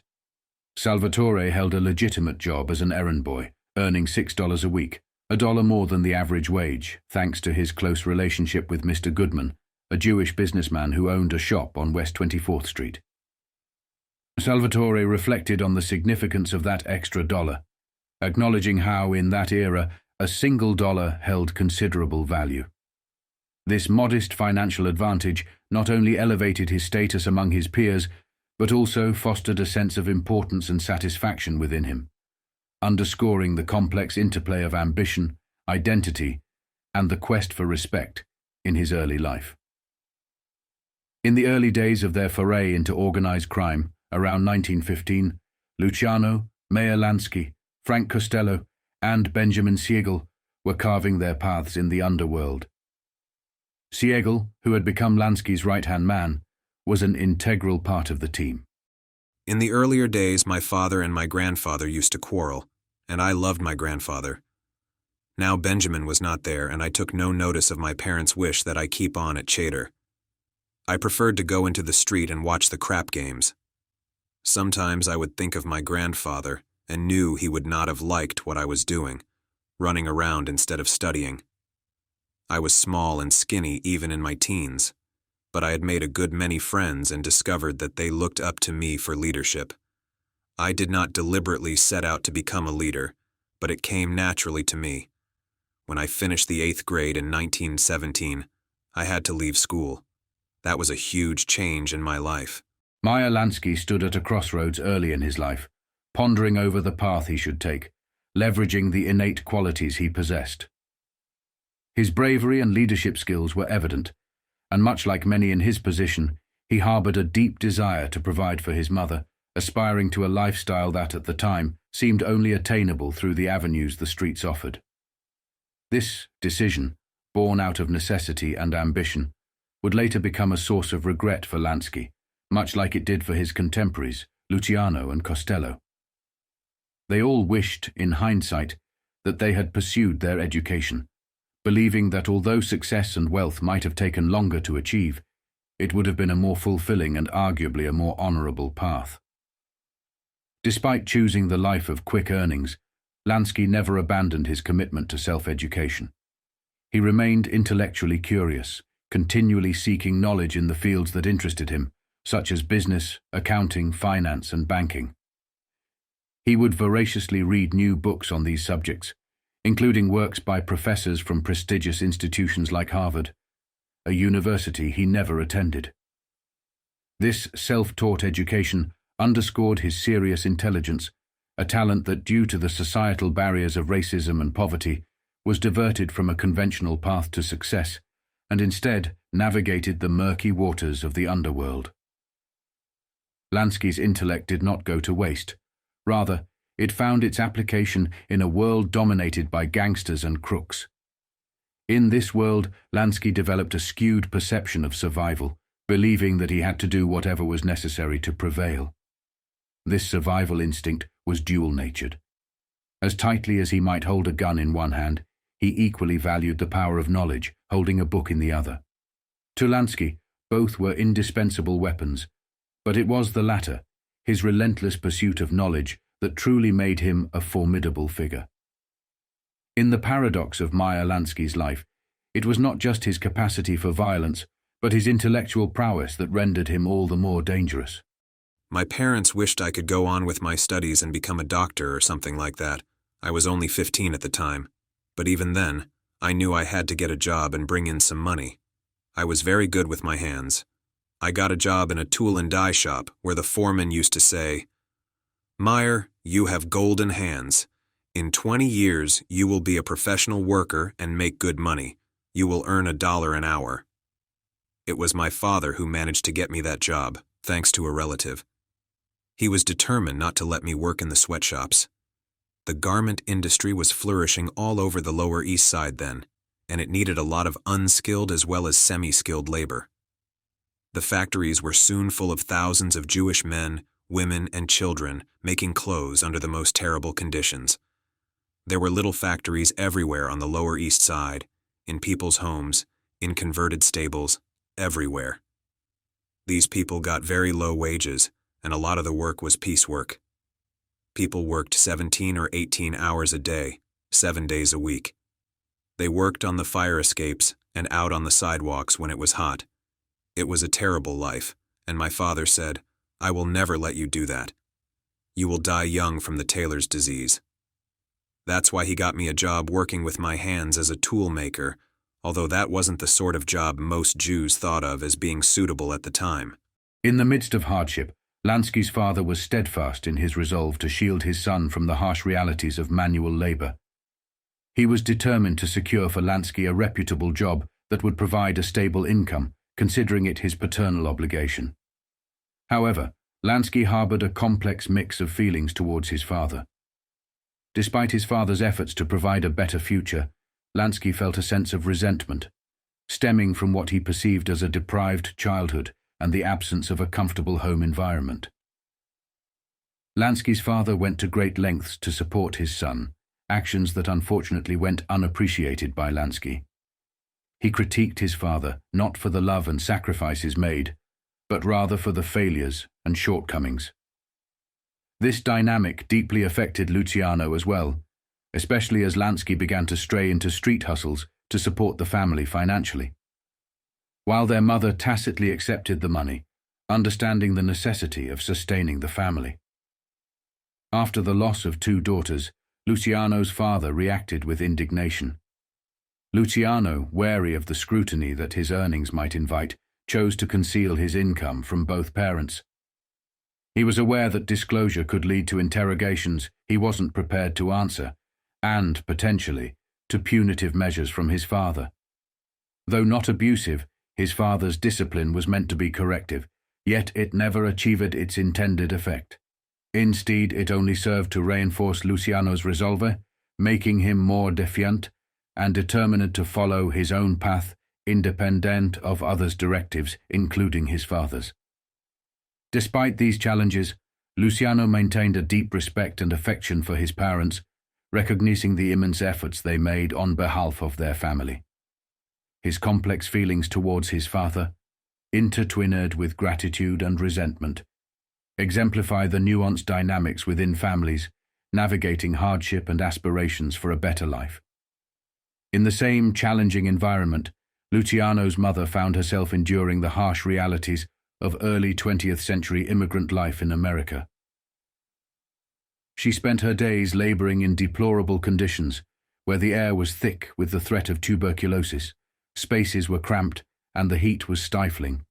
Salvatore held a legitimate job as an errand boy, earning $6 a week, $1 more than the average wage, thanks to his close relationship with Mr. Goodman, a Jewish businessman who owned a shop on West 24th Street. Salvatore reflected on the significance of that extra dollar, acknowledging how, in that era, a single dollar held considerable value. This modest financial advantage not only elevated his status among his peers, but also fostered a sense of importance and satisfaction within him, underscoring the complex interplay of ambition, identity, and the quest for respect in his early life. In the early days of their foray into organized crime, around 1915, Luciano, Meyer Lansky, Frank Costello, and Benjamin Siegel were carving their paths in the underworld. Siegel, who had become Lansky's right-hand man, was an integral part of the team. In the earlier days, my father and my grandfather used to quarrel, and I loved my grandfather. Now Benjamin was not there, and I took no notice of my parents' wish that I keep on at Chater. I preferred to go into the street and watch the crap games. Sometimes I would think of my grandfather and knew he would not have liked what I was doing, running around instead of studying. I was small and skinny even in my teens, but I had made a good many friends and discovered that they looked up to me for leadership. I did not deliberately set out to become a leader, but it came naturally to me. When I finished the 8th grade in 1917, I had to leave school. That was a huge change in my life. Meyer Lansky stood at a crossroads early in his life, pondering over the path he should take, leveraging the innate qualities he possessed. His bravery and leadership skills were evident, and much like many in his position, he harbored a deep desire to provide for his mother, aspiring to a lifestyle that, at the time, seemed only attainable through the avenues the streets offered. This decision, born out of necessity and ambition, would later become a source of regret for Lansky, much like it did for his contemporaries, Luciano and Costello. They all wished, in hindsight, that they had pursued their education, believing that although success and wealth might have taken longer to achieve, it would have been a more fulfilling and arguably a more honorable path. Despite choosing the life of quick earnings, Lansky never abandoned his commitment to self-education. He remained intellectually curious, continually seeking knowledge in the fields that interested him, such as business, accounting, finance, and banking. He would voraciously read new books on these subjects, including works by professors from prestigious institutions like Harvard, a university he never attended. This self-taught education underscored his serious intelligence, a talent that, due to the societal barriers of racism and poverty, was diverted from a conventional path to success and instead navigated the murky waters of the underworld. Lansky's intellect did not go to waste. Rather, it found its application in a world dominated by gangsters and crooks. In this world, Lansky developed a skewed perception of survival, believing that he had to do whatever was necessary to prevail. This survival instinct was dual-natured. As tightly as he might hold a gun in one hand, he equally valued the power of knowledge, holding a book in the other. To Lansky, both were indispensable weapons, but it was the latter, his relentless pursuit of knowledge, that truly made him a formidable figure. In the paradox of Meyer Lansky's life, it was not just his capacity for violence, but his intellectual prowess that rendered him all the more dangerous. My parents wished I could go on with my studies and become a doctor or something like that. I was only 15 at the time, but even then, I knew I had to get a job and bring in some money. I was very good with my hands. I got a job in a tool and die shop where the foreman used to say, "Meyer, you have golden hands. In 20 years, you will be a professional worker and make good money. You will earn $1 an hour." It was my father who managed to get me that job, thanks to a relative. He was determined not to let me work in the sweatshops. The garment industry was flourishing all over the Lower East Side then, and it needed a lot of unskilled as well as semi-skilled labor. The factories were soon full of thousands of Jewish men, women, and children making clothes under the most terrible conditions. There were little factories everywhere on the Lower East Side, in people's homes, in converted stables, everywhere. These people got very low wages, and a lot of the work was piecework. People worked 17 or 18 hours a day, 7 days a week. They worked on the fire escapes and out on the sidewalks when it was hot. It was a terrible life, and my father said, "I will never let you do that. You will die young from the tailor's disease." That's why he got me a job working with my hands as a tool maker, although that wasn't the sort of job most Jews thought of as being suitable at the time. In the midst of hardship, Lansky's father was steadfast in his resolve to shield his son from the harsh realities of manual labor. He was determined to secure for Lansky a reputable job that would provide a stable income, considering it his paternal obligation. However, Lansky harbored a complex mix of feelings towards his father. Despite his father's efforts to provide a better future, Lansky felt a sense of resentment, stemming from what he perceived as a deprived childhood and the absence of a comfortable home environment. Lansky's father went to great lengths to support his son, actions that unfortunately went unappreciated by Lansky. He critiqued his father not for the love and sacrifices made, but rather for the failures and shortcomings. This dynamic deeply affected Luciano as well, especially as Lansky began to stray into street hustles to support the family financially. While their mother tacitly accepted the money, understanding the necessity of sustaining the family. After the loss of 2 daughters, Luciano's father reacted with indignation. Luciano, wary of the scrutiny that his earnings might invite, chose to conceal his income from both parents. He was aware that disclosure could lead to interrogations he wasn't prepared to answer, and, potentially, to punitive measures from his father. Though not abusive, his father's discipline was meant to be corrective, yet it never achieved its intended effect. Instead, it only served to reinforce Luciano's resolve, making him more defiant and determined to follow his own path, independent of others' directives, including his father's. Despite these challenges, Luciano maintained a deep respect and affection for his parents, recognizing the immense efforts they made on behalf of their family. His complex feelings towards his father, intertwined with gratitude and resentment, exemplify the nuanced dynamics within families, navigating hardship and aspirations for a better life. In the same challenging environment, Luciano's mother found herself enduring the harsh realities of early 20th century immigrant life in America. She spent her days laboring in deplorable conditions, where the air was thick with the threat of tuberculosis, spaces were cramped, and the heat was stifling.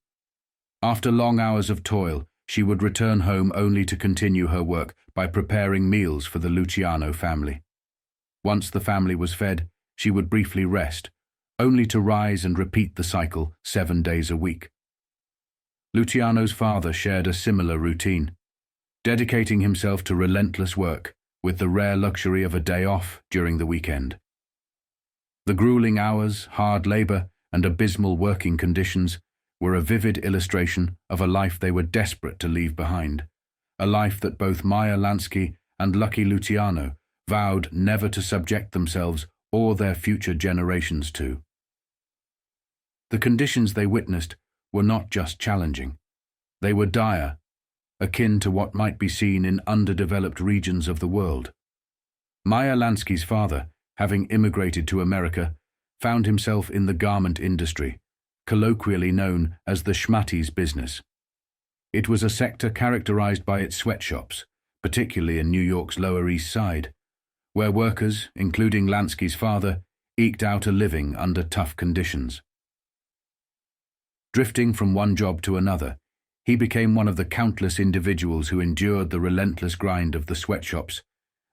After long hours of toil, she would return home only to continue her work by preparing meals for the Luciano family. Once the family was fed, she would briefly rest, only to rise and repeat the cycle 7 days a week. Luciano's father shared a similar routine, dedicating himself to relentless work, with the rare luxury of a day off during the weekend. The grueling hours, hard labor, and abysmal working conditions were a vivid illustration of a life they were desperate to leave behind, a life that both Meyer Lansky and Lucky Luciano vowed never to subject themselves or their future generations to. The conditions they witnessed were not just challenging. They were dire, akin to what might be seen in underdeveloped regions of the world. Meyer Lansky's father, having immigrated to America, found himself in the garment industry, colloquially known as the schmatties business. It was a sector characterized by its sweatshops, particularly in New York's Lower East Side, where workers, including Lansky's father, eked out a living under tough conditions. Drifting from one job to another, he became one of the countless individuals who endured the relentless grind of the sweatshops,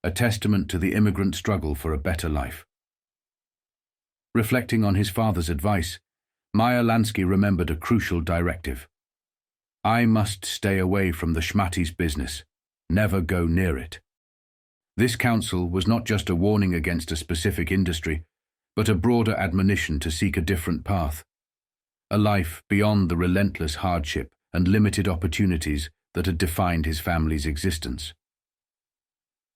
a testament to the immigrant struggle for a better life. Reflecting on his father's advice, Meyer Lansky remembered a crucial directive. "I must stay away from the schmatties business, never go near it." This counsel was not just a warning against a specific industry, but a broader admonition to seek a different path, a life beyond the relentless hardship and limited opportunities that had defined his family's existence.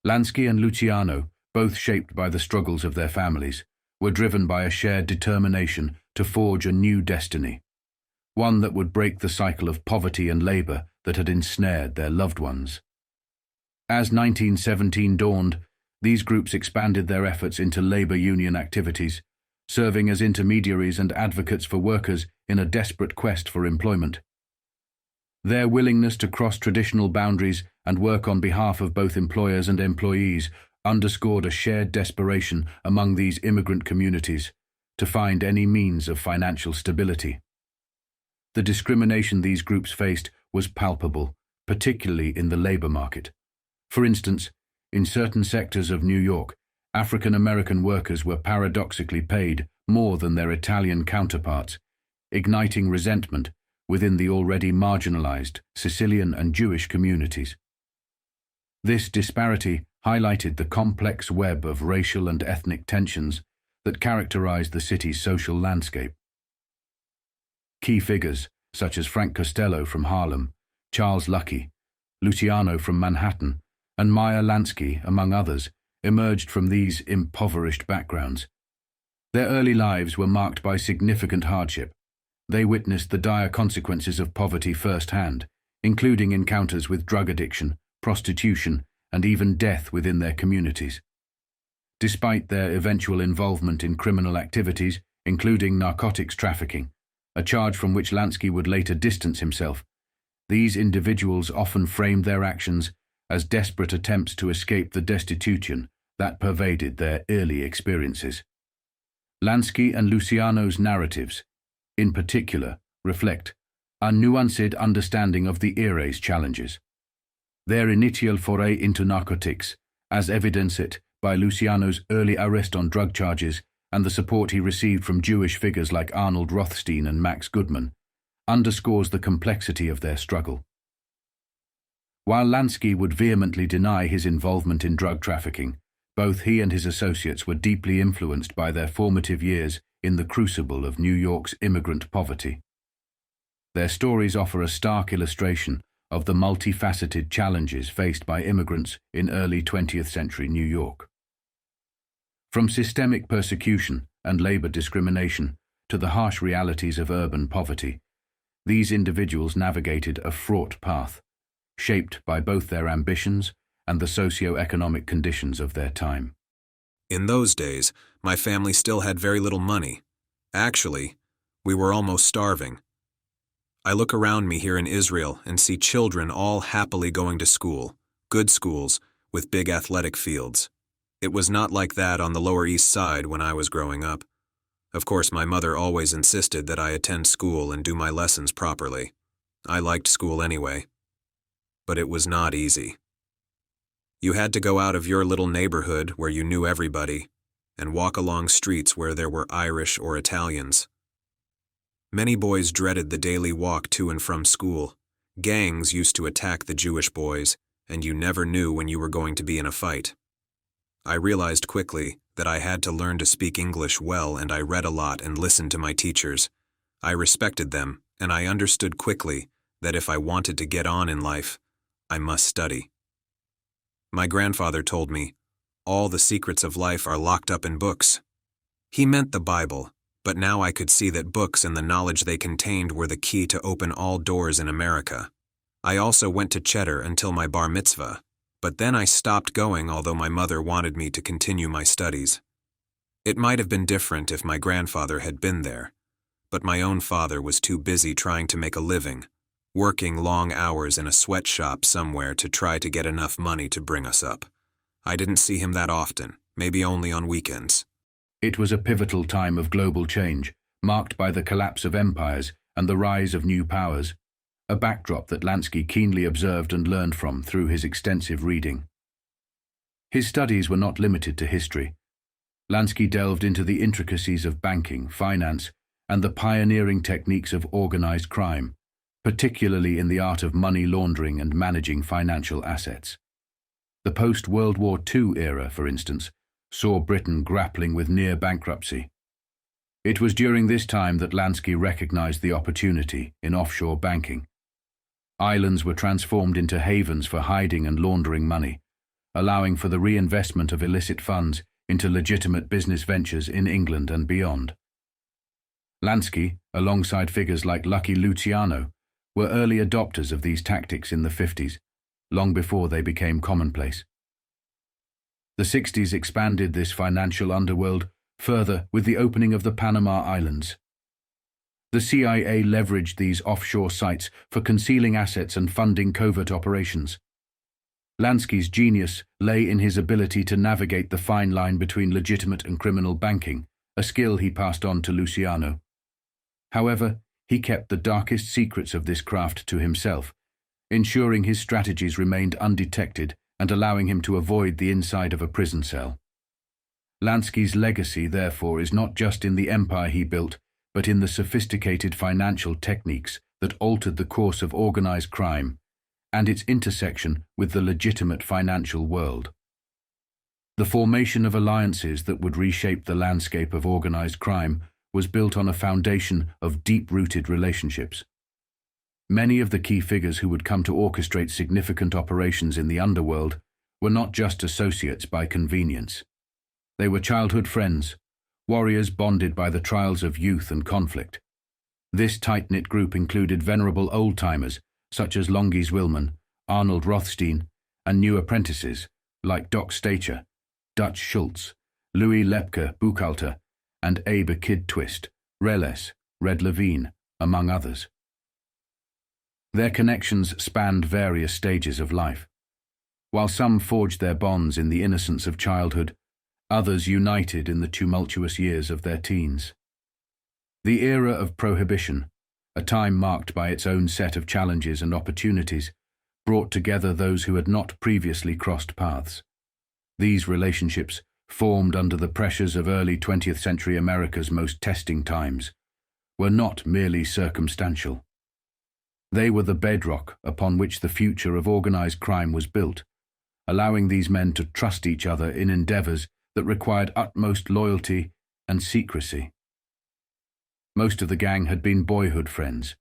Lansky and Luciano, both shaped by the struggles of their families, were driven by a shared determination to forge a new destiny, one that would break the cycle of poverty and labor that had ensnared their loved ones. As 1917 dawned, these groups expanded their efforts into labor union activities, serving as intermediaries and advocates for workers in a desperate quest for employment. Their willingness to cross traditional boundaries and work on behalf of both employers and employees underscored a shared desperation among these immigrant communities to find any means of financial stability. The discrimination these groups faced was palpable, particularly in the labor market. For instance, in certain sectors of New York, African American workers were paradoxically paid more than their Italian counterparts, igniting resentment within the already marginalized Sicilian and Jewish communities. This disparity highlighted the complex web of racial and ethnic tensions that characterized the city's social landscape. Key figures, such as Frank Costello from Harlem, Charles Lucky, Luciano from Manhattan, and Meyer Lansky, among others, emerged from these impoverished backgrounds. Their early lives were marked by significant hardship. They witnessed the dire consequences of poverty firsthand, including encounters with drug addiction, prostitution, and even death within their communities. Despite their eventual involvement in criminal activities, including narcotics trafficking, a charge from which Lansky would later distance himself, these individuals often framed their actions as desperate attempts to escape the destitution that pervaded their early experiences. Lansky and Luciano's narratives, in particular, reflect a nuanced understanding of the era's challenges. Their initial foray into narcotics, as evidenced by Luciano's early arrest on drug charges and the support he received from Jewish figures like Arnold Rothstein and Max Goodman, underscores the complexity of their struggle. While Lansky would vehemently deny his involvement in drug trafficking, both he and his associates were deeply influenced by their formative years in the crucible of New York's immigrant poverty. Their stories offer a stark illustration of the multifaceted challenges faced by immigrants in early 20th century New York. From systemic persecution and labor discrimination to the harsh realities of urban poverty, these individuals navigated a fraught path, shaped by both their ambitions and the socio-economic conditions of their time. In those days, my family still had very little money. Actually, we were almost starving. I look around me here in Israel and see children all happily going to school, good schools, with big athletic fields. It was not like that on the Lower East Side when I was growing up. Of course, my mother always insisted that I attend school and do my lessons properly. I liked school anyway. But it was not easy. You had to go out of your little neighborhood where you knew everybody and walk along streets where there were Irish or Italians. Many boys dreaded the daily walk to and from school. Gangs used to attack the Jewish boys, and you never knew when you were going to be in a fight. I realized quickly that I had to learn to speak English well, and I read a lot and listened to my teachers. I respected them, and I understood quickly that if I wanted to get on in life, I must study. My grandfather told me, all the secrets of life are locked up in books. He meant the Bible, but now I could see that books and the knowledge they contained were the key to open all doors in America. I also went to Cheddar until my bar mitzvah, but then I stopped going although my mother wanted me to continue my studies. It might have been different if my grandfather had been there, but my own father was too busy trying to make a living, working long hours in a sweatshop somewhere to try to get enough money to bring us up. I didn't see him that often, maybe only on weekends. It was a pivotal time of global change, marked by the collapse of empires and the rise of new powers, a backdrop that Lansky keenly observed and learned from through his extensive reading. His studies were not limited to history. Lansky delved into the intricacies of banking, finance, and the pioneering techniques of organized crime, particularly in the art of money laundering and managing financial assets. The post-World War II era, for instance, saw Britain grappling with near bankruptcy. It was during this time that Lansky recognized the opportunity in offshore banking. Islands were transformed into havens for hiding and laundering money, allowing for the reinvestment of illicit funds into legitimate business ventures in England and beyond. Lansky, alongside figures like Lucky Luciano, were early adopters of these tactics in the 50s, long before they became commonplace. The 60s expanded this financial underworld further with the opening of the Panama Islands. The CIA leveraged these offshore sites for concealing assets and funding covert operations. Lansky's genius lay in his ability to navigate the fine line between legitimate and criminal banking, a skill he passed on to Luciano. However, he kept the darkest secrets of this craft to himself, ensuring his strategies remained undetected and allowing him to avoid the inside of a prison cell. Lansky's legacy, therefore, is not just in the empire he built, but in the sophisticated financial techniques that altered the course of organized crime and its intersection with the legitimate financial world. The formation of alliances that would reshape the landscape of organized crime was built on a foundation of deep-rooted relationships. Many of the key figures who would come to orchestrate significant operations in the underworld were not just associates by convenience. They were childhood friends, warriors bonded by the trials of youth and conflict. This tight-knit group included venerable old-timers such as Longis Wilman, Arnold Rothstein, and new apprentices like Doc Stacher, Dutch Schultz, Louis Lepke Buchalter, and Abe Kid Twist, Reles, Red Levine, among others. Their connections spanned various stages of life. While some forged their bonds in the innocence of childhood, others united in the tumultuous years of their teens. The era of Prohibition, a time marked by its own set of challenges and opportunities, brought together those who had not previously crossed paths. These relationships, formed under the pressures of early 20th century America's most testing times, were not merely circumstantial. They were the bedrock upon which the future of organized crime was built, allowing these men to trust each other in endeavors that required utmost loyalty and secrecy. Most of the gang had been boyhood friends.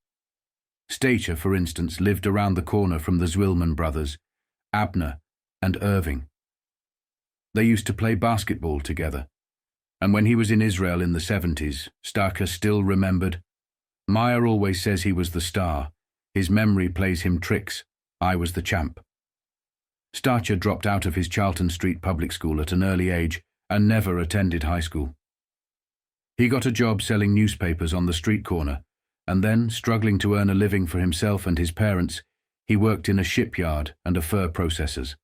Stacher, for instance, lived around the corner from the Zwilman brothers, Abner and Irving. They used to play basketball together, and when he was in Israel in the 70s, Stacher still remembered, "Meyer always says he was the star. His memory plays him tricks. I was the champ." Stacher dropped out of his Charlton Street public school at an early age and never attended high school. He got a job selling newspapers on the street corner, and then, struggling to earn a living for himself and his parents, he worked in a shipyard and a fur processor's.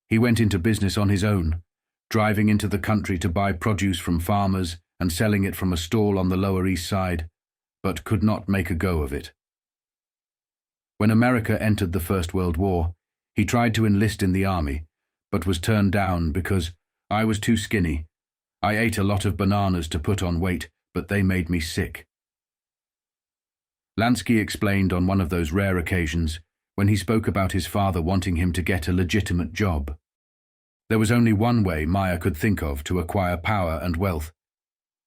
He went into business on his own, driving into the country to buy produce from farmers and selling it from a stall on the Lower East Side, but could not make a go of it. When America entered the First World War, he tried to enlist in the army, but was turned down because "I was too skinny. I ate a lot of bananas to put on weight, but they made me sick." Lansky explained on one of those rare occasions when he spoke about his father wanting him to get a legitimate job. There was only one way Meyer could think of to acquire power and wealth.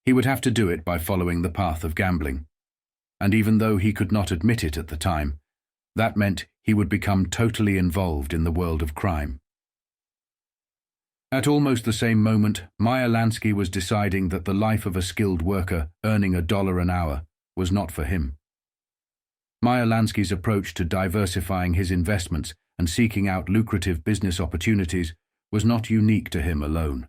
He would have to do it by following the path of gambling. and even though he could not admit it at the time, that meant he would become totally involved in the world of crime. At almost the same moment, Meyer Lansky was deciding that the life of a skilled worker earning $1 an hour was not for him. Meyer Lansky's approach to diversifying his investments and seeking out lucrative business opportunities was not unique to him alone.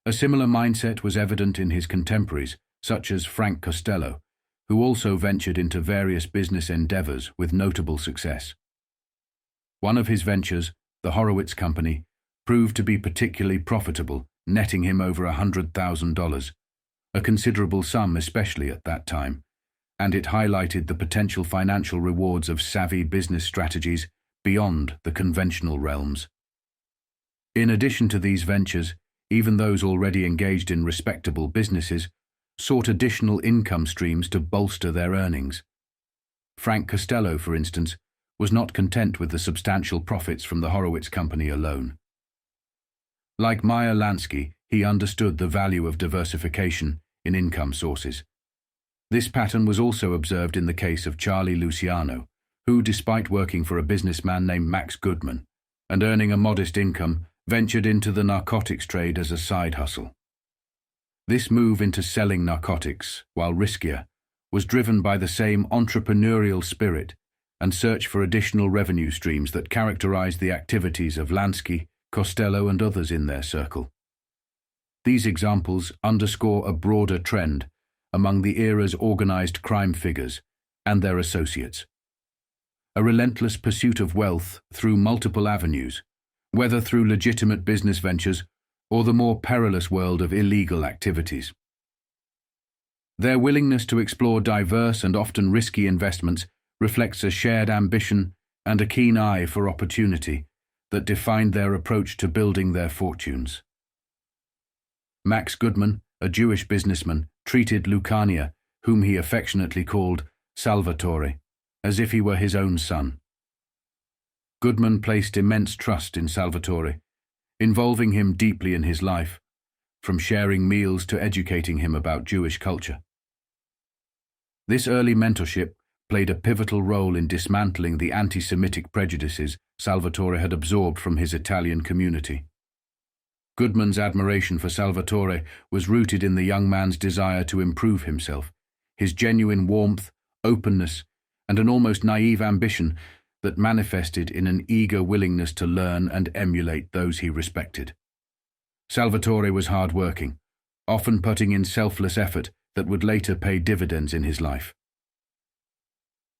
A similar mindset was evident in his contemporaries, such as Frank Costello, who also ventured into various business endeavors with notable success. One of his ventures, the Horowitz Company, proved to be particularly profitable, netting him over $100,000, a considerable sum especially at that time, and it highlighted the potential financial rewards of savvy business strategies beyond the conventional realms. In addition to these ventures, even those already engaged in respectable businesses sought additional income streams to bolster their earnings. Frank Costello, for instance, was not content with the substantial profits from the Horowitz Company alone. Like Meyer Lansky, he understood the value of diversification in income sources. This pattern was also observed in the case of Charlie Luciano, who, despite working for a businessman named Max Goodman and earning a modest income, ventured into the narcotics trade as a side hustle. This move into selling narcotics, while riskier, was driven by the same entrepreneurial spirit and search for additional revenue streams that characterized the activities of Lansky, Costello, and others in their circle. These examples underscore a broader trend among the era's organized crime figures and their associates. A relentless pursuit of wealth through multiple avenues, whether through legitimate business ventures or the more perilous world of illegal activities. Their willingness to explore diverse and often risky investments reflects a shared ambition and a keen eye for opportunity that defined their approach to building their fortunes. Max Goodman, a Jewish businessman, treated Lucania, whom he affectionately called Salvatore, as if he were his own son. Goodman placed immense trust in Salvatore, involving him deeply in his life, from sharing meals to educating him about Jewish culture. This early mentorship played a pivotal role in dismantling the anti-Semitic prejudices Salvatore had absorbed from his Italian community. Goodman's admiration for Salvatore was rooted in the young man's desire to improve himself, his genuine warmth, openness, and an almost naive ambition that manifested in an eager willingness to learn and emulate those he respected. Salvatore was hard-working, often putting in selfless effort that would later pay dividends in his life.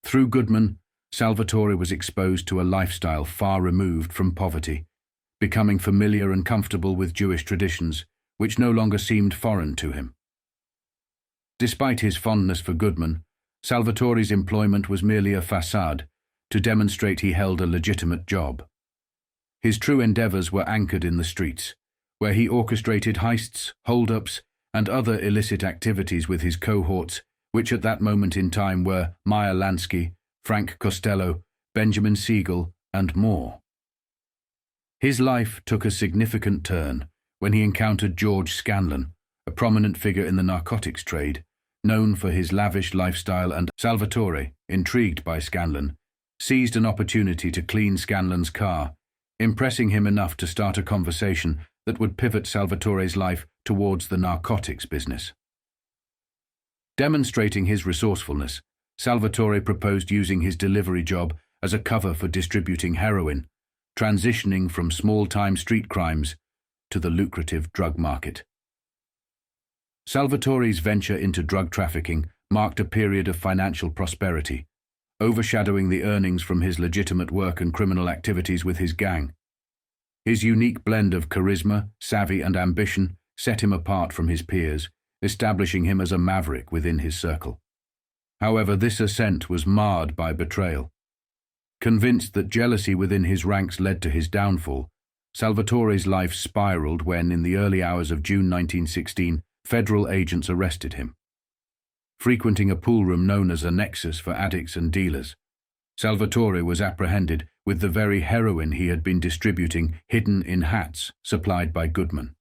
Through Goodman, Salvatore was exposed to a lifestyle far removed from poverty, becoming familiar and comfortable with Jewish traditions, which no longer seemed foreign to him. Despite his fondness for Goodman, Salvatore's employment was merely a facade to demonstrate he held a legitimate job. His true endeavors were anchored in the streets, where he orchestrated heists, hold-ups, and other illicit activities with his cohorts, which at that moment in time were Meyer Lansky, Frank Costello, Benjamin Siegel, and more. His life took a significant turn when he encountered George Scanlon, a prominent figure in the narcotics trade, known for his lavish lifestyle, and Salvatore, intrigued by Scanlon, seized an opportunity to clean Scanlon's car, impressing him enough to start a conversation that would pivot Salvatore's life towards the narcotics business. Demonstrating his resourcefulness, Salvatore proposed using his delivery job as a cover for distributing heroin, transitioning from small-time street crimes to the lucrative drug market. Salvatore's venture into drug trafficking marked a period of financial prosperity, overshadowing the earnings from his legitimate work and criminal activities with his gang. His unique blend of charisma, savvy, and ambition set him apart from his peers, establishing him as a maverick within his circle. However, this ascent was marred by betrayal. Convinced that jealousy within his ranks led to his downfall, Salvatore's life spiraled when, in the early hours of June 1916, federal agents arrested him. Frequenting a pool room known as a nexus for addicts and dealers, Salvatore was apprehended with the very heroin he had been distributing hidden in hats supplied by Goodman.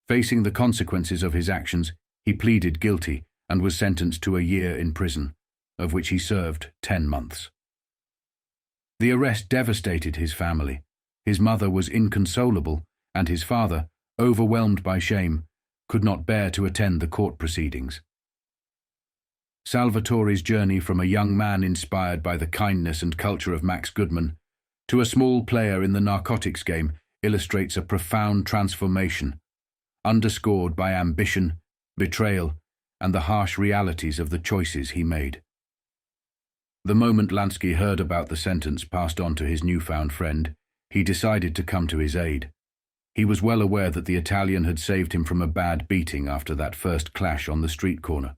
Facing the consequences of his actions, he pleaded guilty and was sentenced to a year in prison, of which he served 10 months. The arrest devastated his family. His mother was inconsolable, and his father, overwhelmed by shame, could not bear to attend the court proceedings. Salvatore's journey from a young man inspired by the kindness and culture of Max Goodman to a small player in the narcotics game illustrates a profound transformation, underscored by ambition, betrayal, and the harsh realities of the choices he made. The moment Lansky heard about the sentence passed on to his newfound friend, he decided to come to his aid. He was well aware that the Italian had saved him from a bad beating after that first clash on the street corner.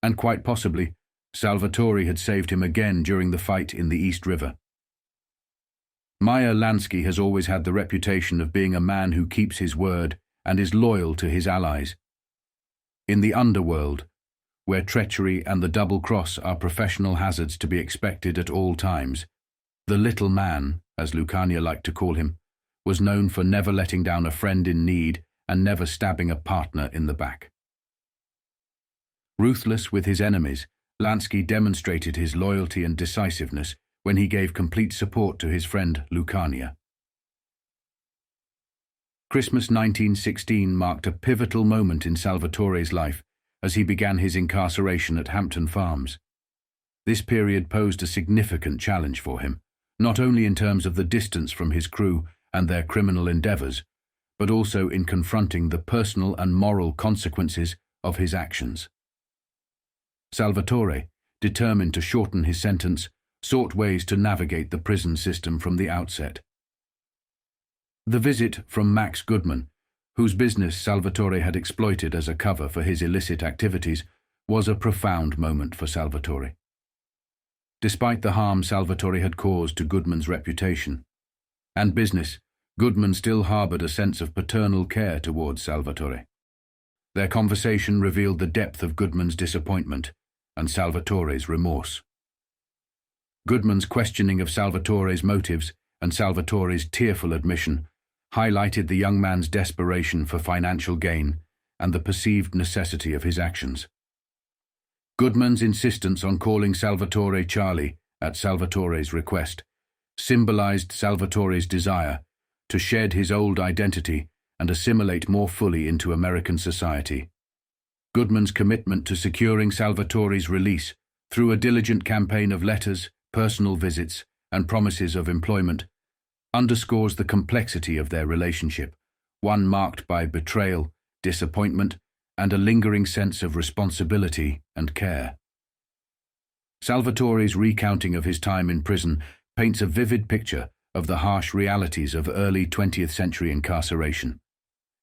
And quite possibly, Salvatore had saved him again during the fight in the East River. Meyer Lansky has always had the reputation of being a man who keeps his word and is loyal to his allies. In the Underworld, where treachery and the double cross are professional hazards to be expected at all times, the little man, as Lucania liked to call him, was known for never letting down a friend in need and never stabbing a partner in the back. Ruthless with his enemies, Lansky demonstrated his loyalty and decisiveness when he gave complete support to his friend Lucania. Christmas 1916 marked a pivotal moment in Salvatore's life as he began his incarceration at Hampton Farms. This period posed a significant challenge for him, not only in terms of the distance from his crew and their criminal endeavors, but also in confronting the personal and moral consequences of his actions. Salvatore, determined to shorten his sentence, sought ways to navigate the prison system from the outset. The visit from Max Goodman, whose business Salvatore had exploited as a cover for his illicit activities, was a profound moment for Salvatore. Despite the harm Salvatore had caused to Goodman's reputation and business, Goodman still harbored a sense of paternal care towards Salvatore. Their conversation revealed the depth of Goodman's disappointment and Salvatore's remorse. Goodman's questioning of Salvatore's motives and Salvatore's tearful admission highlighted the young man's desperation for financial gain and the perceived necessity of his actions. Goodman's insistence on calling Salvatore Charlie at Salvatore's request symbolized Salvatore's desire to shed his old identity and assimilate more fully into American society. Goodman's commitment to securing Salvatore's release through a diligent campaign of letters, personal visits, and promises of employment underscores the complexity of their relationship, one marked by betrayal, disappointment, and a lingering sense of responsibility and care. Salvatore's recounting of his time in prison paints a vivid picture of the harsh realities of early 20th century incarceration.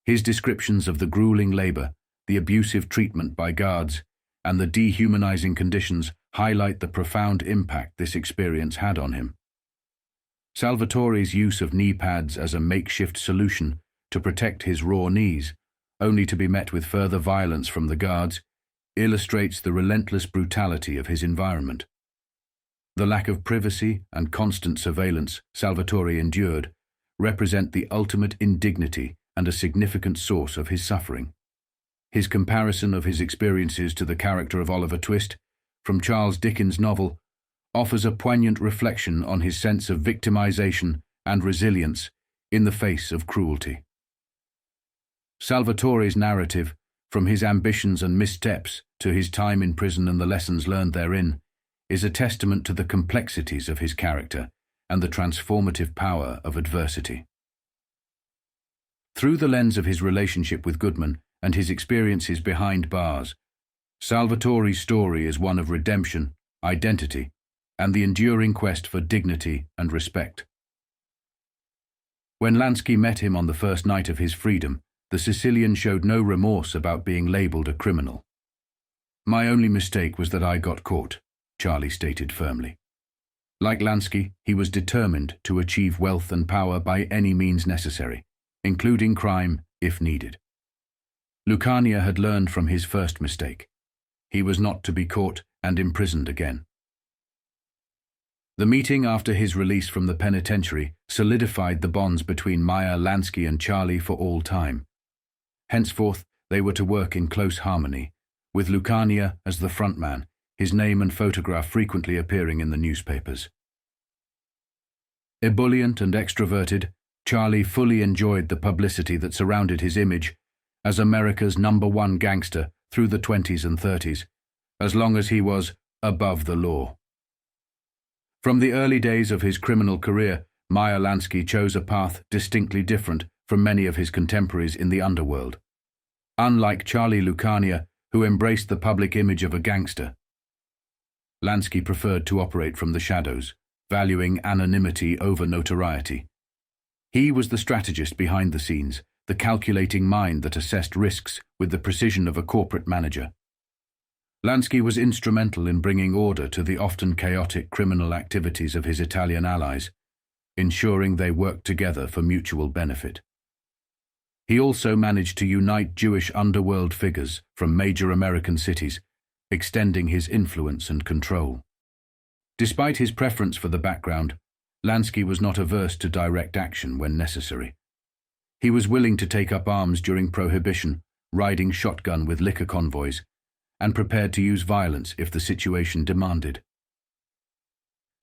His descriptions of the grueling labor, the abusive treatment by guards, and the dehumanizing conditions highlight the profound impact this experience had on him. Salvatore's use of knee pads as a makeshift solution to protect his raw knees, only to be met with further violence from the guards, illustrates the relentless brutality of his environment. The lack of privacy and constant surveillance Salvatore endured represent the ultimate indignity and a significant source of his suffering. His comparison of his experiences to the character of Oliver Twist from Charles Dickens' novel offers a poignant reflection on his sense of victimization and resilience in the face of cruelty. Salvatore's narrative, from his ambitions and missteps to his time in prison and the lessons learned therein, is a testament to the complexities of his character and the transformative power of adversity. Through the lens of his relationship with Goodman and his experiences behind bars, Salvatore's story is one of redemption, identity, and the enduring quest for dignity and respect. When Lansky met him on the first night of his freedom, the Sicilian showed no remorse about being labeled a criminal. "My only mistake was that I got caught," Charlie stated firmly. Like Lansky, he was determined to achieve wealth and power by any means necessary, including crime if needed. Lucania had learned from his first mistake. He was not to be caught and imprisoned again. The meeting after his release from the penitentiary solidified the bonds between Meyer Lansky and Charlie for all time. Henceforth, they were to work in close harmony, with Lucania as the frontman, his name and photograph frequently appearing in the newspapers. Ebullient and extroverted, Charlie fully enjoyed the publicity that surrounded his image as America's #1 gangster through the 20s and 30s, as long as he was above the law. From the early days of his criminal career, Meyer Lansky chose a path distinctly different from many of his contemporaries in the underworld. Unlike Charlie Lucania, who embraced the public image of a gangster, Lansky preferred to operate from the shadows, valuing anonymity over notoriety. He was the strategist behind the scenes, the calculating mind that assessed risks with the precision of a corporate manager. Lansky was instrumental in bringing order to the often chaotic criminal activities of his Italian allies, ensuring they worked together for mutual benefit. He also managed to unite Jewish underworld figures from major American cities, extending his influence and control. Despite his preference for the background, Lansky was not averse to direct action when necessary. He was willing to take up arms during Prohibition, riding shotgun with liquor convoys, and prepared to use violence if the situation demanded.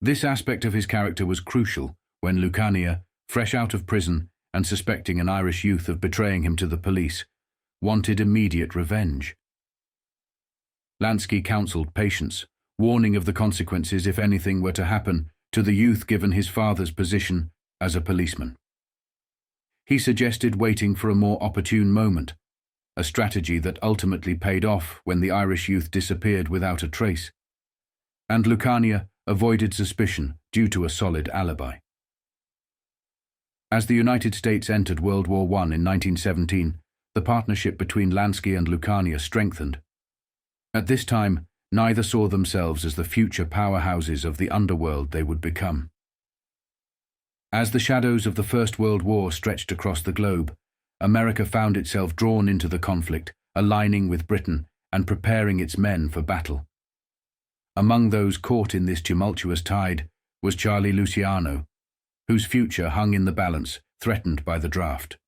This aspect of his character was crucial when Lucania, fresh out of prison and suspecting an Irish youth of betraying him to the police, wanted immediate revenge. Lansky counseled patience, warning of the consequences if anything were to happen to the youth given his father's position as a policeman. He suggested waiting for a more opportune moment, a strategy that ultimately paid off when the Irish youth disappeared without a trace, and Lucania avoided suspicion due to a solid alibi. As the United States entered World War I in 1917, the partnership between Lansky and Lucania strengthened. At this time, neither saw themselves as the future powerhouses of the underworld they would become. As the shadows of the First World War stretched across the globe, America found itself drawn into the conflict, aligning with Britain and preparing its men for battle. Among those caught in this tumultuous tide was Charlie Luciano, whose future hung in the balance, threatened by the draft.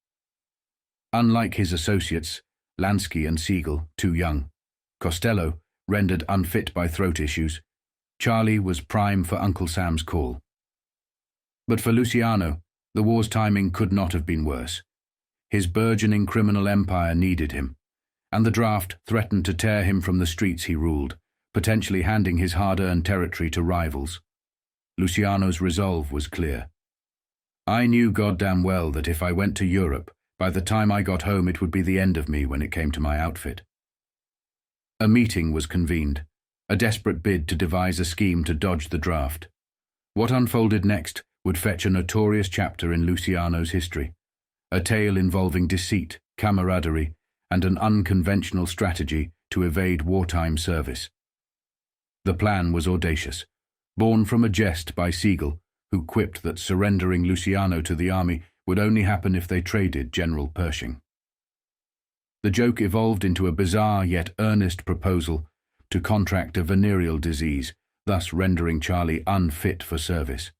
Unlike his associates, Lansky and Siegel, too young, Costello, rendered unfit by throat issues, Charlie was prime for Uncle Sam's call. But for Luciano, the war's timing could not have been worse. His burgeoning criminal empire needed him, and the draft threatened to tear him from the streets he ruled, potentially handing his hard-earned territory to rivals. Luciano's resolve was clear. I knew goddamn well that if I went to Europe, by the time I got home it would be the end of me when it came to my outfit. A meeting was convened, a desperate bid to devise a scheme to dodge the draft. What unfolded next would fetch a notorious chapter in Luciano's history, a tale involving deceit, camaraderie, and an unconventional strategy to evade wartime service. The plan was audacious, born from a jest by Siegel, who quipped that surrendering Luciano to the army would only happen if they traded General Pershing. The joke evolved into a bizarre yet earnest proposal to contract a venereal disease, thus rendering Charlie unfit for service.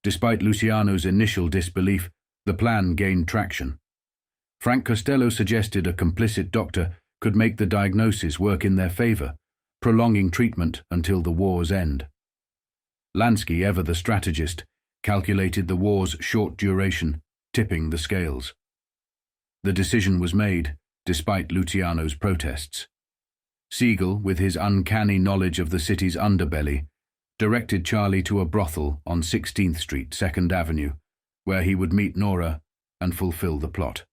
Despite Luciano's initial disbelief, the plan gained traction. Frank Costello suggested a complicit doctor could make the diagnosis work in their favor, prolonging treatment until the war's end. Lansky, ever the strategist, calculated the war's short duration, tipping the scales. The decision was made, despite Luciano's protests. Siegel, with his uncanny knowledge of the city's underbelly, directed Charlie to a brothel on 16th Street, 2nd Avenue, where he would meet Nora and fulfill the plot.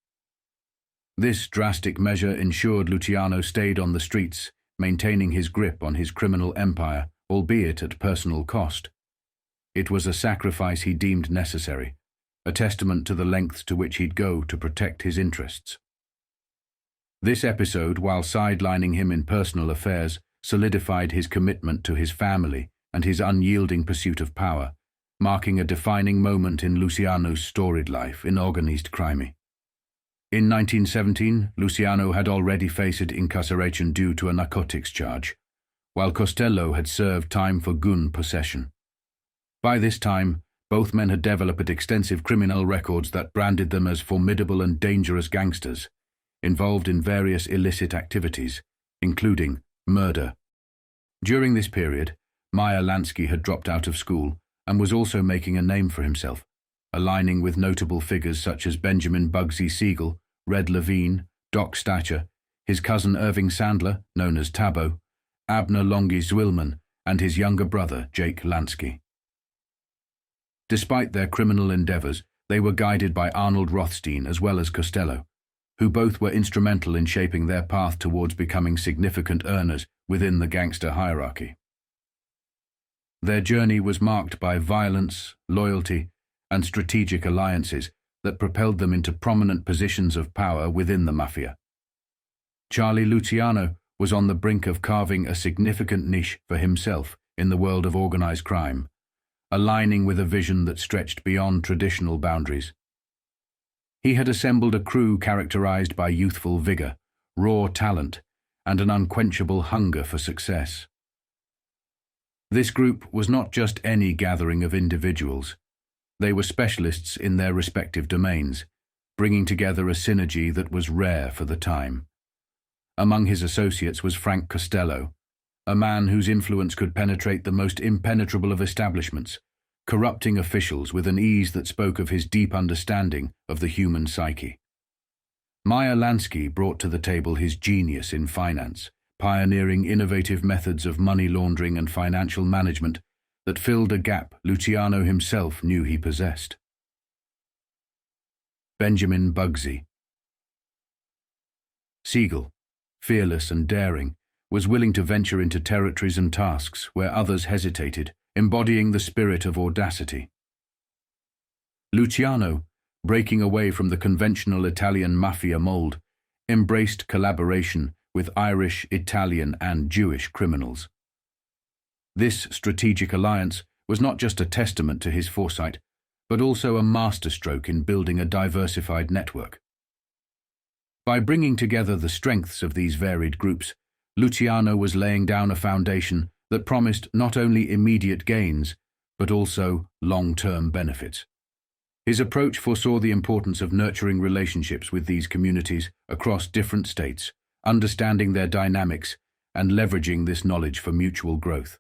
This drastic measure ensured Luciano stayed on the streets, maintaining his grip on his criminal empire, albeit at personal cost. It was a sacrifice he deemed necessary, a testament to the lengths to which he'd go to protect his interests. This episode, while sidelining him in personal affairs, solidified his commitment to his family and his unyielding pursuit of power, marking a defining moment in Luciano's storied life in organized crime. In 1917, Luciano had already faced incarceration due to a narcotics charge, while Costello had served time for gun possession. By this time, both men had developed extensive criminal records that branded them as formidable and dangerous gangsters, involved in various illicit activities, including murder. During this period, Meyer Lansky had dropped out of school and was also making a name for himself, aligning with notable figures such as Benjamin Bugsy Siegel, Red Levine, Doc Stacher, his cousin Irving Sandler, known as Tabo, Abner Longy Zwillman, and his younger brother Jake Lansky. Despite their criminal endeavors, they were guided by Arnold Rothstein as well as Costello, who both were instrumental in shaping their path towards becoming significant earners within the gangster hierarchy. Their journey was marked by violence, loyalty, and strategic alliances that propelled them into prominent positions of power within the Mafia. Charlie Luciano was on the brink of carving a significant niche for himself in the world of organized crime, aligning with a vision that stretched beyond traditional boundaries. He had assembled a crew characterized by youthful vigor, raw talent, and an unquenchable hunger for success. This group was not just any gathering of individuals. They were specialists in their respective domains, bringing together a synergy that was rare for the time. Among his associates was Frank Costello, a man whose influence could penetrate the most impenetrable of establishments, corrupting officials with an ease that spoke of his deep understanding of the human psyche. Meyer Lansky brought to the table his genius in finance, pioneering innovative methods of money laundering and financial management that filled a gap Luciano himself knew he possessed. Benjamin Bugsy Siegel, fearless and daring, was willing to venture into territories and tasks where others hesitated, embodying the spirit of audacity. Luciano, breaking away from the conventional Italian mafia mold, embraced collaboration with Irish, Italian, and Jewish criminals. This strategic alliance was not just a testament to his foresight, but also a masterstroke in building a diversified network. By bringing together the strengths of these varied groups, Luciano was laying down a foundation that promised not only immediate gains, but also long-term benefits. His approach foresaw the importance of nurturing relationships with these communities across different states, understanding their dynamics, and leveraging this knowledge for mutual growth.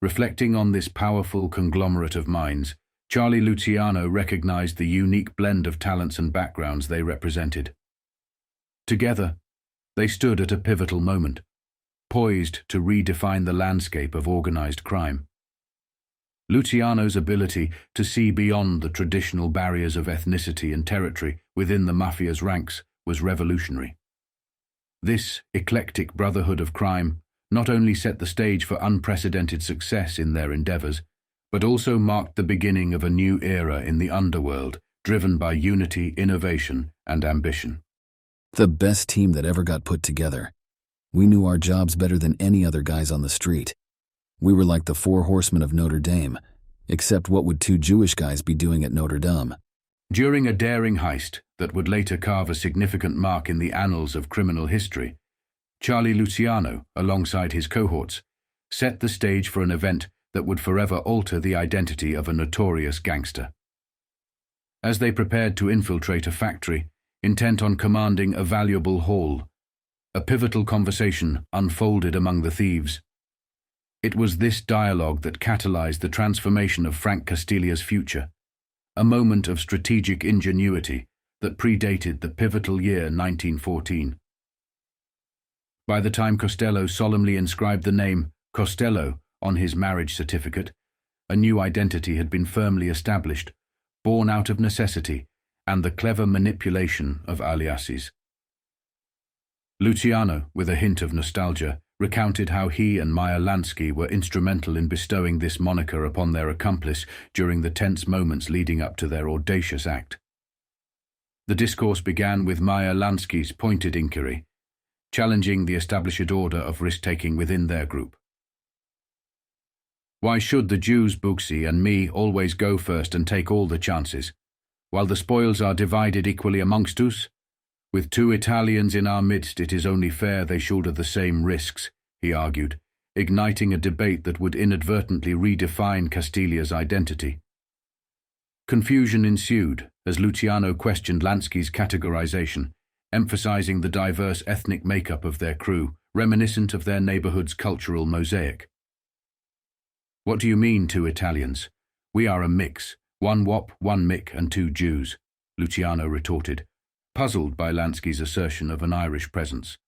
Reflecting on this powerful conglomerate of minds, Charlie Luciano recognized the unique blend of talents and backgrounds they represented. Together, they stood at a pivotal moment, poised to redefine the landscape of organized crime. Luciano's ability to see beyond the traditional barriers of ethnicity and territory within the mafia's ranks was revolutionary. This eclectic brotherhood of crime not only set the stage for unprecedented success in their endeavors, but also marked the beginning of a new era in the underworld, driven by unity, innovation, and ambition. The best team that ever got put together. We knew our jobs better than any other guys on the street. We were like the 4 horsemen of Notre Dame, except what would 2 Jewish guys be doing at Notre Dame? During a daring heist that would later carve a significant mark in the annals of criminal history, Charlie Luciano, alongside his cohorts, set the stage for an event that would forever alter the identity of a notorious gangster. As they prepared to infiltrate a factory, intent on commanding a valuable haul, a pivotal conversation unfolded among the thieves. It was this dialogue that catalyzed the transformation of Frank Castilia's future, a moment of strategic ingenuity that predated the pivotal year 1914. By the time Costello solemnly inscribed the name Costello on his marriage certificate, a new identity had been firmly established, born out of necessity and the clever manipulation of aliases. Luciano, with a hint of nostalgia, recounted how he and Meyer Lansky were instrumental in bestowing this moniker upon their accomplice during the tense moments leading up to their audacious act. The discourse began with Meyer Lansky's pointed inquiry, challenging the established order of risk-taking within their group. Why should the Jews, Bugsy, and me always go first and take all the chances, while the spoils are divided equally amongst us? With 2 Italians in our midst, it is only fair they shoulder the same risks, he argued, igniting a debate that would inadvertently redefine Castilia's identity. Confusion ensued as Luciano questioned Lansky's categorization, emphasizing the diverse ethnic makeup of their crew reminiscent of their neighborhood's cultural mosaic. "What do you mean, 2 Italians? We are a mix, 1 Wop, 1 Mick, and 2 Jews," Luciano retorted, puzzled by Lansky's assertion of an Irish presence.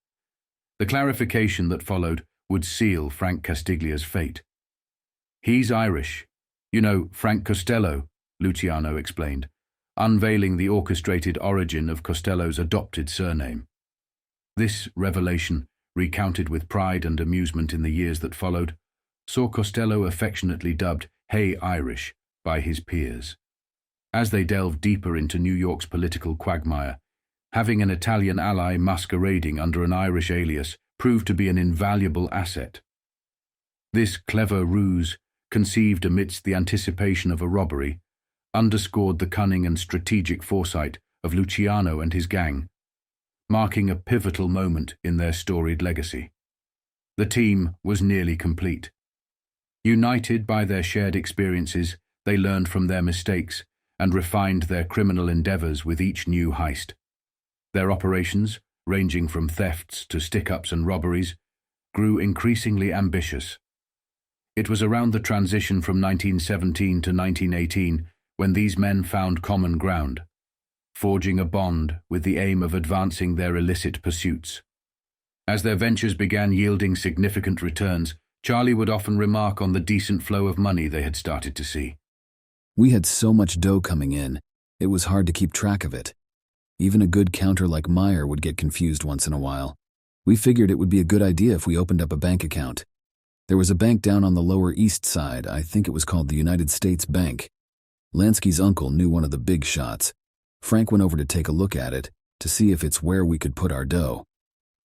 The clarification that followed would seal Frank Castiglia's fate. "He's Irish. You know, Frank Costello," Luciano explained, unveiling the orchestrated origin of Costello's adopted surname. This revelation, recounted with pride and amusement in the years that followed, saw Costello affectionately dubbed "Hey Irish" by his peers. As they delved deeper into New York's political quagmire, having an Italian ally masquerading under an Irish alias proved to be an invaluable asset. This clever ruse, conceived amidst the anticipation of a robbery, underscored the cunning and strategic foresight of Luciano and his gang, marking a pivotal moment in their storied legacy. The team was nearly complete. United by their shared experiences, they learned from their mistakes and refined their criminal endeavors with each new heist. Their operations, ranging from thefts to stick-ups and robberies, grew increasingly ambitious. It was around the transition from 1917 to 1918 when these men found common ground, forging a bond with the aim of advancing their illicit pursuits. As their ventures began yielding significant returns, Charlie would often remark on the decent flow of money they had started to see. We had so much dough coming in, it was hard to keep track of it. Even a good counter like Meyer would get confused once in a while. We figured it would be a good idea if we opened up a bank account. There was a bank down on the Lower East Side, I think it was called the United States Bank. Lansky's uncle knew one of the big shots. Frank went over to take a look at it, to see if it's where we could put our dough.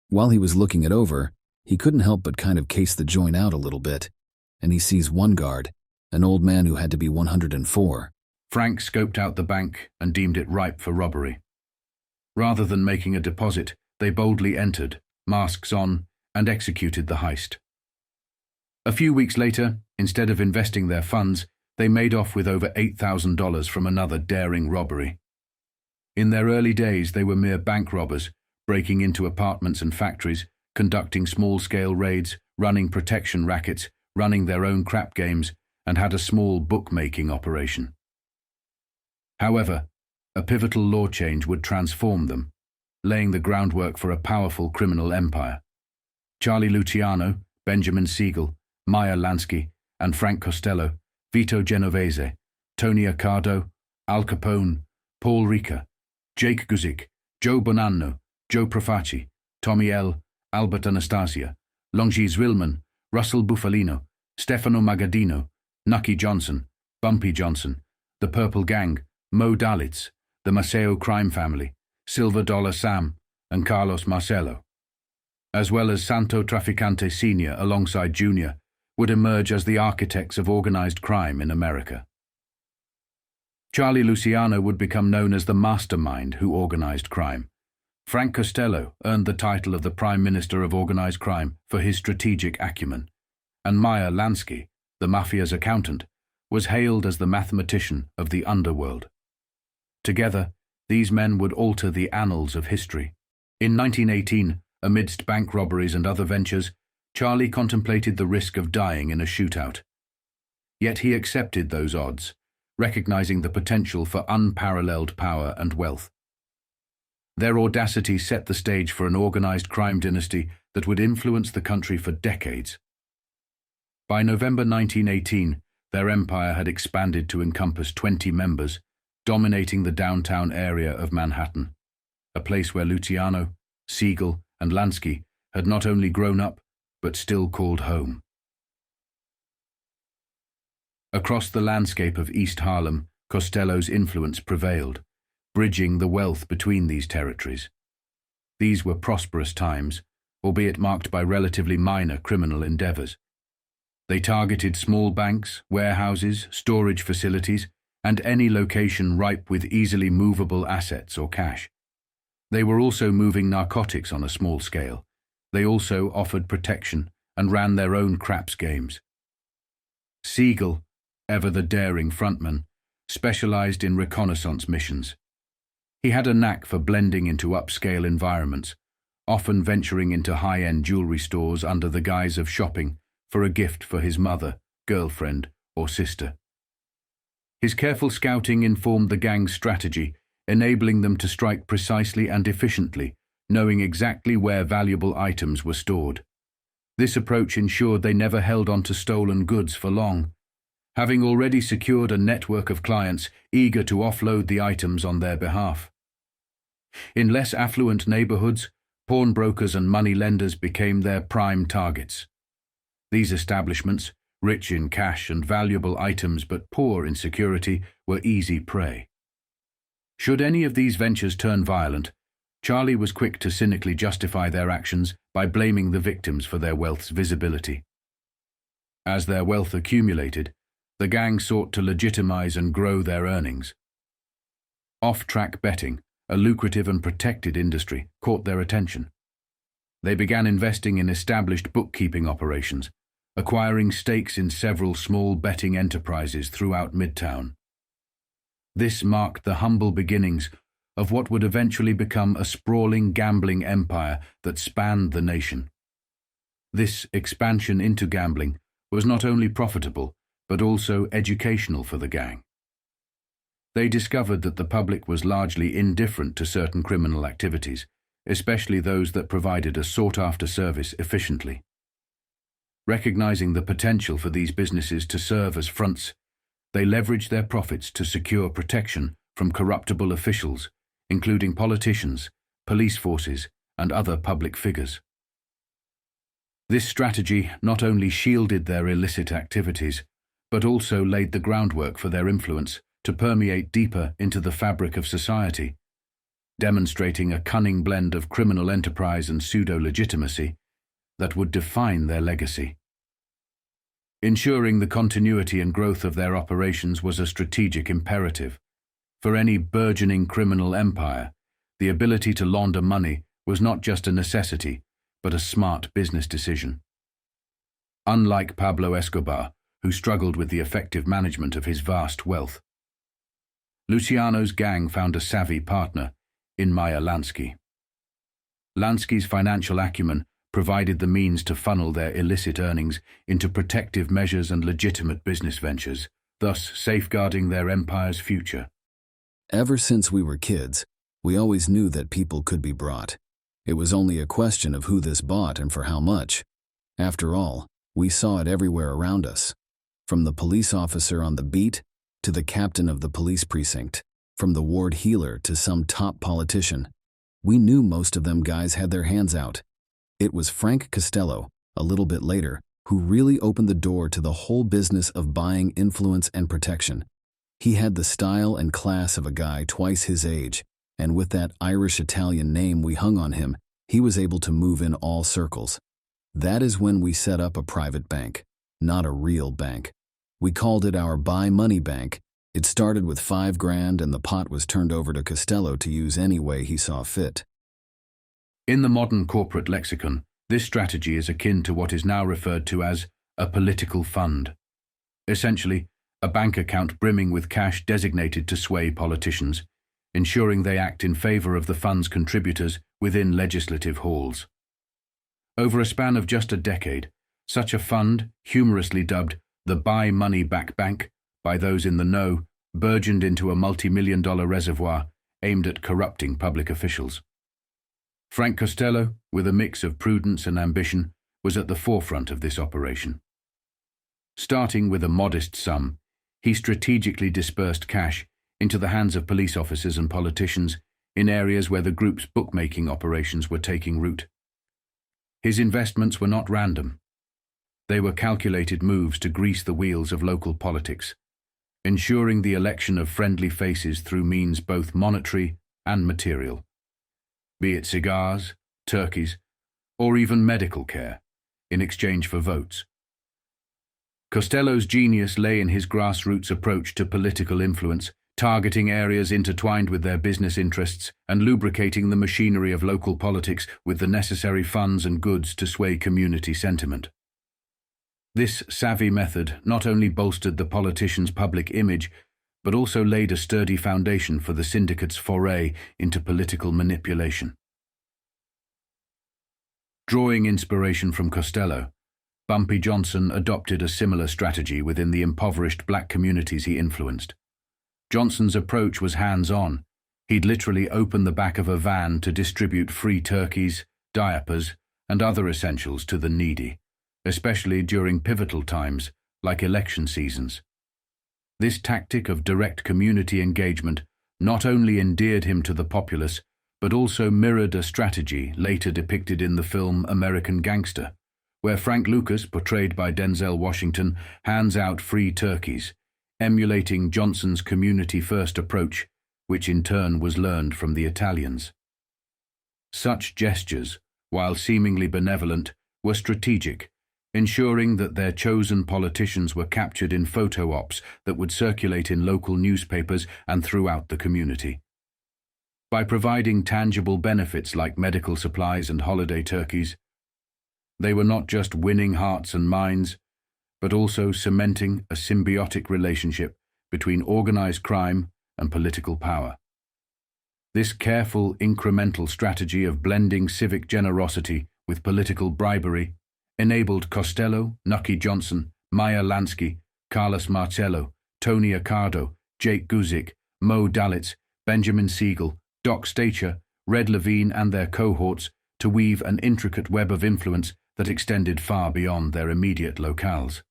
While he was looking it over, he couldn't help but kind of case the joint out a little bit, and he sees one guard, an old man who had to be 104. Frank scoped out the bank and deemed it ripe for robbery. Rather than making a deposit, they boldly entered, masks on, and executed the heist. A few weeks later, instead of investing their funds, they made off with over $8,000 from another daring robbery. In their early days, they were mere bank robbers, breaking into apartments and factories, conducting small-scale raids, running protection rackets, running their own crap games, and had a small bookmaking operation. However, a pivotal law change would transform them, laying the groundwork for a powerful criminal empire. Charlie Luciano, Benjamin Siegel, Meyer Lansky, and Frank Costello, Vito Genovese, Tony Accardo, Al Capone, Paul Ricca, Jake Guzik, Joe Bonanno, Joe Profaci, Tommy L., Albert Anastasia, Longji Zwilman, Russell Bufalino, Stefano Magadino, Nucky Johnson, Bumpy Johnson, The Purple Gang, Mo Dalitz, the Maceo crime family, Silver Dollar Sam, and Carlos Marcelo, as well as Santo Traficante Sr. alongside Junior, would emerge as the architects of organized crime in America. Charlie Luciano would become known as the mastermind who organized crime. Frank Costello earned the title of the Prime Minister of Organized Crime for his strategic acumen, and Meyer Lansky, the Mafia's accountant, was hailed as the mathematician of the Underworld. Together, these men would alter the annals of history. In 1918, amidst bank robberies and other ventures, Charlie contemplated the risk of dying in a shootout. Yet he accepted those odds, recognizing the potential for unparalleled power and wealth. Their audacity set the stage for an organized crime dynasty that would influence the country for decades. By November 1918, their empire had expanded to encompass 20 members, dominating the downtown area of Manhattan, a place where Luciano, Siegel, and Lansky had not only grown up, but still called home. Across the landscape of East Harlem, Costello's influence prevailed, bridging the wealth between these territories. These were prosperous times, albeit marked by relatively minor criminal endeavors. They targeted small banks, warehouses, storage facilities, and any location ripe with easily movable assets or cash. They were also moving narcotics on a small scale. They also offered protection and ran their own craps games. Siegel, ever the daring frontman, specialized in reconnaissance missions. He had a knack for blending into upscale environments, often venturing into high-end jewelry stores under the guise of shopping for a gift for his mother, girlfriend, or sister. His careful scouting informed the gang's strategy, enabling them to strike precisely and efficiently, knowing exactly where valuable items were stored. This approach ensured they never held on to stolen goods for long, having already secured a network of clients eager to offload the items on their behalf. In less affluent neighborhoods, pawnbrokers and moneylenders became their prime targets. These establishments, rich in cash and valuable items but poor in security, were easy prey. Should any of these ventures turn violent, Charlie was quick to cynically justify their actions by blaming the victims for their wealth's visibility. As their wealth accumulated, the gang sought to legitimize and grow their earnings. Off-track betting, a lucrative and protected industry, caught their attention. They began investing in established bookkeeping operations, acquiring stakes in several small betting enterprises throughout Midtown. This marked the humble beginnings of what would eventually become a sprawling gambling empire that spanned the nation. This expansion into gambling was not only profitable, but also educational for the gang. They discovered that the public was largely indifferent to certain criminal activities, especially those that provided a sought-after service efficiently. Recognizing the potential for these businesses to serve as fronts, they leveraged their profits to secure protection from corruptible officials, including politicians, police forces, and other public figures. This strategy not only shielded their illicit activities, but also laid the groundwork for their influence to permeate deeper into the fabric of society, demonstrating a cunning blend of criminal enterprise and pseudo-legitimacy that would define their legacy. Ensuring the continuity and growth of their operations was a strategic imperative. For any burgeoning criminal empire, the ability to launder money was not just a necessity, but a smart business decision. Unlike Pablo Escobar, who struggled with the effective management of his vast wealth, Luciano's gang found a savvy partner in Meyer Lansky. Lansky's financial acumen provided the means to funnel their illicit earnings into protective measures and legitimate business ventures, thus safeguarding their empire's future. Ever since we were kids, we always knew that people could be brought. It was only a question of who this bought and for how much. After all, we saw it everywhere around us. From the police officer on the beat to the captain of the police precinct, from the ward healer to some top politician. We knew most of them guys had their hands out. It was Frank Costello, a little bit later, who really opened the door to the whole business of buying influence and protection. He had the style and class of a guy twice his age, and with that Irish-Italian name we hung on him, he was able to move in all circles. That is when we set up a private bank, not a real bank. We called it our Buy Money Bank. It started with $5,000 and the pot was turned over to Costello to use any way he saw fit. In the modern corporate lexicon, this strategy is akin to what is now referred to as a political fund. Essentially, a bank account brimming with cash designated to sway politicians, ensuring they act in favor of the fund's contributors within legislative halls. Over a span of just a decade, such a fund, humorously dubbed the Buy Money Back Bank by those in the know, burgeoned into a multi-million-dollar reservoir aimed at corrupting public officials. Frank Costello, with a mix of prudence and ambition, was at the forefront of this operation. Starting with a modest sum, he strategically dispersed cash into the hands of police officers and politicians in areas where the group's bookmaking operations were taking root. His investments were not random. They were calculated moves to grease the wheels of local politics, ensuring the election of friendly faces through means both monetary and material, be it cigars, turkeys, or even medical care, in exchange for votes. Costello's genius lay in his grassroots approach to political influence, targeting areas intertwined with their business interests and lubricating the machinery of local politics with the necessary funds and goods to sway community sentiment. This savvy method not only bolstered the politician's public image, but also laid a sturdy foundation for the syndicate's foray into political manipulation. Drawing inspiration from Costello, Bumpy Johnson adopted a similar strategy within the impoverished black communities he influenced. Johnson's approach was hands-on. He'd literally open the back of a van to distribute free turkeys, diapers, and other essentials to the needy, especially during pivotal times like election seasons. This tactic of direct community engagement not only endeared him to the populace, but also mirrored a strategy later depicted in the film American Gangster, where Frank Lucas, portrayed by Denzel Washington, hands out free turkeys, emulating Johnson's community-first approach, which in turn was learned from the Italians. Such gestures, while seemingly benevolent, were strategic, ensuring that their chosen politicians were captured in photo ops that would circulate in local newspapers and throughout the community. By providing tangible benefits like medical supplies and holiday turkeys, they were not just winning hearts and minds, but also cementing a symbiotic relationship between organized crime and political power. This careful, incremental strategy of blending civic generosity with political bribery enabled Costello, Nucky Johnson, Meyer Lansky, Carlos Marcello, Tony Accardo, Jake Guzik, Mo Dalitz, Benjamin Siegel, Doc Stacher, Red Levine and their cohorts to weave an intricate web of influence that extended far beyond their immediate locales.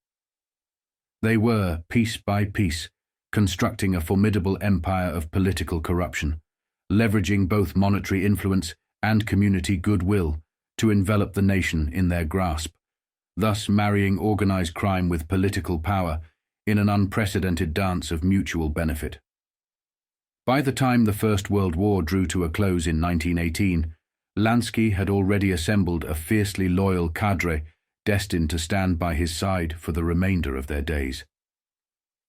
They were, piece by piece, constructing a formidable empire of political corruption, leveraging both monetary influence and community goodwill to envelop the nation in their grasp, thus marrying organized crime with political power in an unprecedented dance of mutual benefit. By the time the First World War drew to a close in 1918, Lansky had already assembled a fiercely loyal cadre destined to stand by his side for the remainder of their days.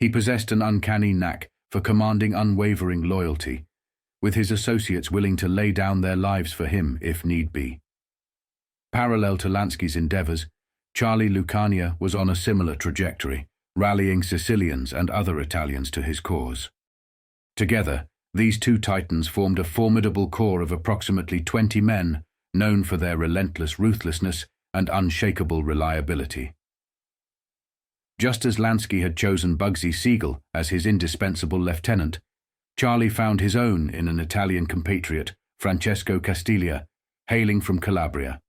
He possessed an uncanny knack for commanding unwavering loyalty, with his associates willing to lay down their lives for him if need be. Parallel to Lansky's endeavors, Charlie Lucania was on a similar trajectory, rallying Sicilians and other Italians to his cause. Together, these two titans formed a formidable core of approximately 20 men, known for their relentless ruthlessness and unshakable reliability. Just as Lansky had chosen Bugsy Siegel as his indispensable lieutenant, Charlie found his own in an Italian compatriot, Francesco Castiglia, hailing from Calabria.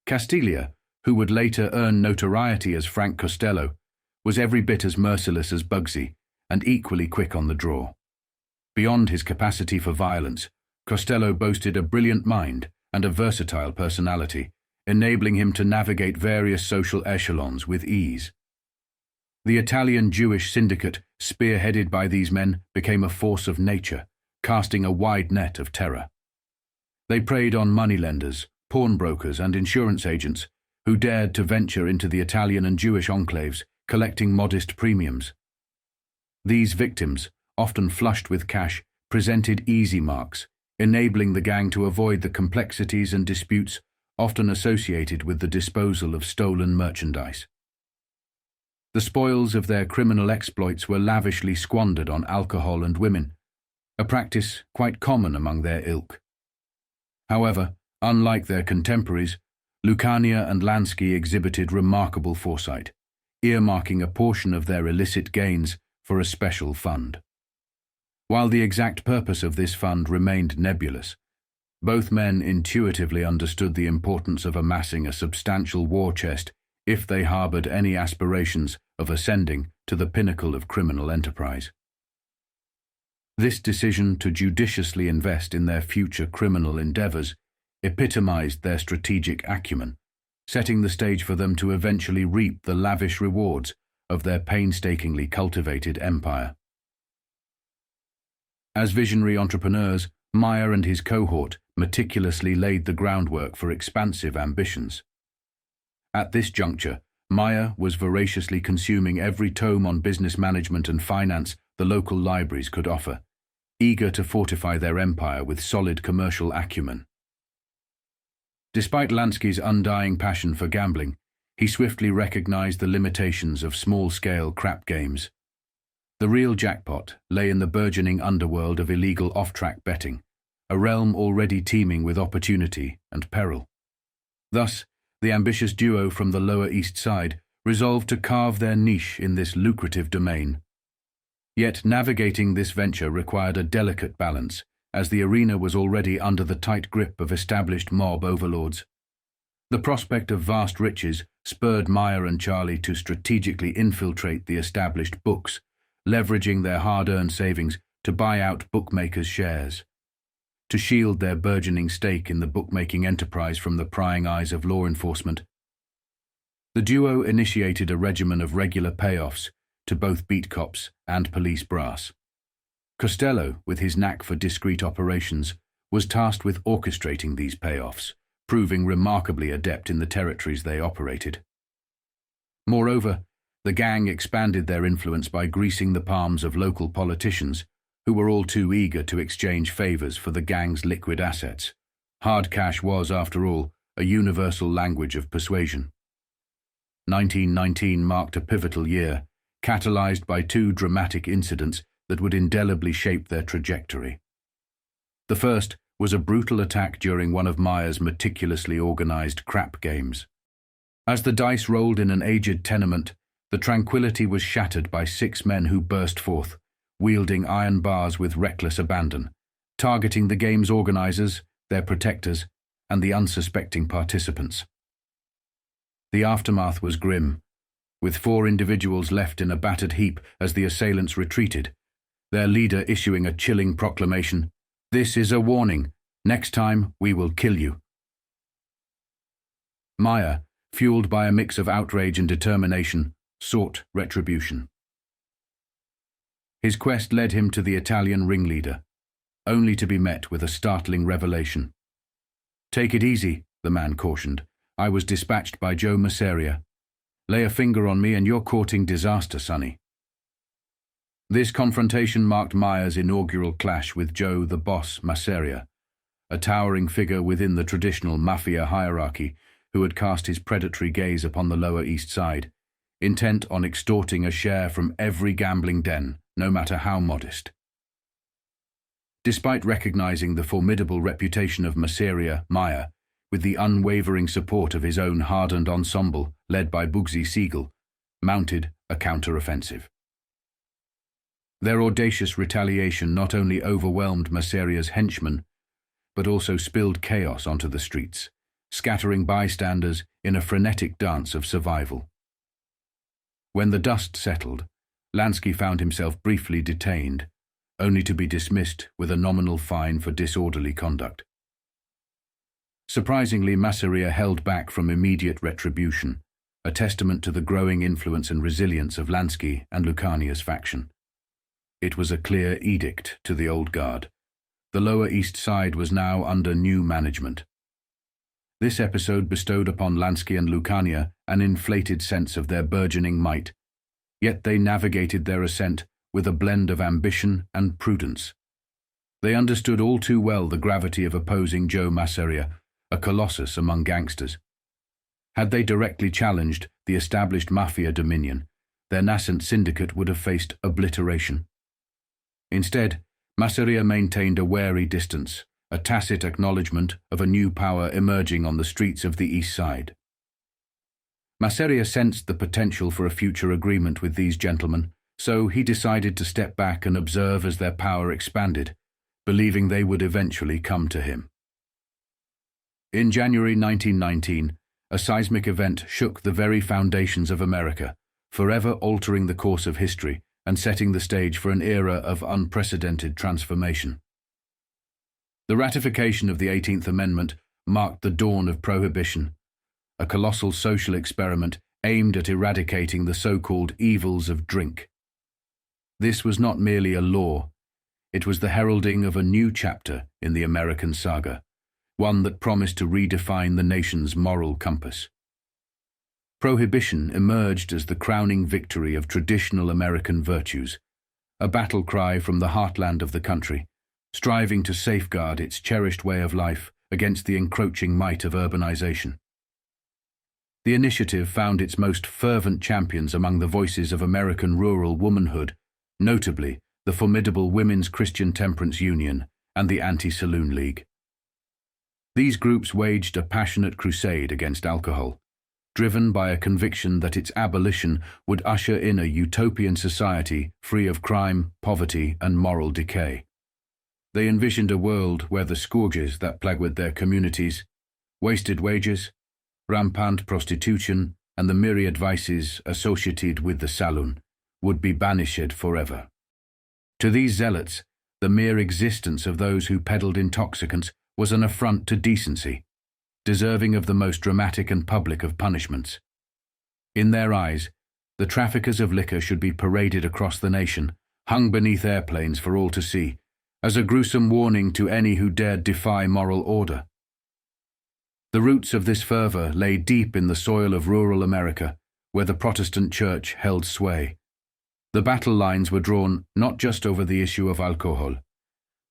Castiglia, who would later earn notoriety as Frank Costello, was every bit as merciless as Bugsy and equally quick on the draw. Beyond his capacity for violence, Costello boasted a brilliant mind and a versatile personality, enabling him to navigate various social echelons with ease. The Italian Jewish syndicate, spearheaded by these men, became a force of nature, casting a wide net of terror. They preyed on moneylenders, pawnbrokers, and insurance agents who dared to venture into the Italian and Jewish enclaves, collecting modest premiums. These victims, often flushed with cash, presented easy marks, enabling the gang to avoid the complexities and disputes often associated with the disposal of stolen merchandise. The spoils of their criminal exploits were lavishly squandered on alcohol and women, a practice quite common among their ilk. However, unlike their contemporaries, Lucania and Lansky exhibited remarkable foresight, earmarking a portion of their illicit gains for a special fund. While the exact purpose of this fund remained nebulous, both men intuitively understood the importance of amassing a substantial war chest if they harbored any aspirations of ascending to the pinnacle of criminal enterprise. This decision to judiciously invest in their future criminal endeavors epitomized their strategic acumen, setting the stage for them to eventually reap the lavish rewards of their painstakingly cultivated empire. As visionary entrepreneurs, Meyer and his cohort meticulously laid the groundwork for expansive ambitions. At this juncture, Meyer was voraciously consuming every tome on business management and finance the local libraries could offer, eager to fortify their empire with solid commercial acumen. Despite Lansky's undying passion for gambling, he swiftly recognized the limitations of small-scale crap games. The real jackpot lay in the burgeoning underworld of illegal off-track betting, a realm already teeming with opportunity and peril. Thus, the ambitious duo from the Lower East Side resolved to carve their niche in this lucrative domain. Yet navigating this venture required a delicate balance, as the arena was already under the tight grip of established mob overlords. The prospect of vast riches spurred Meyer and Charlie to strategically infiltrate the established books, leveraging their hard-earned savings to buy out bookmakers' shares. To shield their burgeoning stake in the bookmaking enterprise from the prying eyes of law enforcement, the duo initiated a regimen of regular payoffs to both beat cops and police brass. Costello, with his knack for discreet operations, was tasked with orchestrating these payoffs, proving remarkably adept in the territories they operated. Moreover, the gang expanded their influence by greasing the palms of local politicians, who were all too eager to exchange favors for the gang's liquid assets. Hard cash was, after all, a universal language of persuasion. 1919 marked a pivotal year, catalyzed by two dramatic incidents that would indelibly shape their trajectory. The first was a brutal attack during one of Meyer's meticulously organized crap games. As the dice rolled in an aged tenement, the tranquility was shattered by 6 men who burst forth, wielding iron bars with reckless abandon, targeting the game's organizers, their protectors, and the unsuspecting participants. The aftermath was grim, with 4 individuals left in a battered heap as the assailants retreated, their leader issuing a chilling proclamation, "This is a warning. Next time, we will kill you." Meyer, fueled by a mix of outrage and determination, sought retribution. His quest led him to the Italian ringleader, only to be met with a startling revelation. "Take it easy," the man cautioned. "I was dispatched by Joe Masseria. Lay a finger on me and you're courting disaster, sonny." This confrontation marked Meyer's inaugural clash with Joe the Boss Masseria, a towering figure within the traditional Mafia hierarchy who had cast his predatory gaze upon the Lower East Side, intent on extorting a share from every gambling den, no matter how modest. Despite recognizing the formidable reputation of Masseria, Meyer, with the unwavering support of his own hardened ensemble, led by Bugsy Siegel, mounted a counter-offensive. Their audacious retaliation not only overwhelmed Masseria's henchmen, but also spilled chaos onto the streets, scattering bystanders in a frenetic dance of survival. When the dust settled, Lansky found himself briefly detained, only to be dismissed with a nominal fine for disorderly conduct. Surprisingly, Masseria held back from immediate retribution, a testament to the growing influence and resilience of Lansky and Lucania's faction. It was a clear edict to the old guard. The Lower East Side was now under new management. This episode bestowed upon Lansky and Lucania an inflated sense of their burgeoning might, yet they navigated their ascent with a blend of ambition and prudence. They understood all too well the gravity of opposing Joe Masseria, a colossus among gangsters. Had they directly challenged the established Mafia dominion, their nascent syndicate would have faced obliteration. Instead, Masseria maintained a wary distance, a tacit acknowledgement of a new power emerging on the streets of the East Side. Masseria sensed the potential for a future agreement with these gentlemen, so he decided to step back and observe as their power expanded, believing they would eventually come to him. In January 1919, a seismic event shook the very foundations of America, forever altering the course of history and setting the stage for an era of unprecedented transformation. The ratification of the 18th Amendment marked the dawn of Prohibition, a colossal social experiment aimed at eradicating the so-called evils of drink. This was not merely a law, it was the heralding of a new chapter in the American saga, one that promised to redefine the nation's moral compass. Prohibition emerged as the crowning victory of traditional American virtues, a battle cry from the heartland of the country, striving to safeguard its cherished way of life against the encroaching might of urbanization. The initiative found its most fervent champions among the voices of American rural womanhood, notably the formidable Women's Christian Temperance Union and the Anti-Saloon League. These groups waged a passionate crusade against alcohol, driven by a conviction that its abolition would usher in a utopian society free of crime, poverty, and moral decay. They envisioned a world where the scourges that plagued their communities, wasted wages, rampant prostitution, and the myriad vices associated with the saloon, would be banished forever. To these zealots, the mere existence of those who peddled intoxicants was an affront to decency, deserving of the most dramatic and public of punishments. In their eyes, the traffickers of liquor should be paraded across the nation, hung beneath airplanes for all to see, as a gruesome warning to any who dared defy moral order. The roots of this fervor lay deep in the soil of rural America, where the Protestant Church held sway. The battle lines were drawn not just over the issue of alcohol,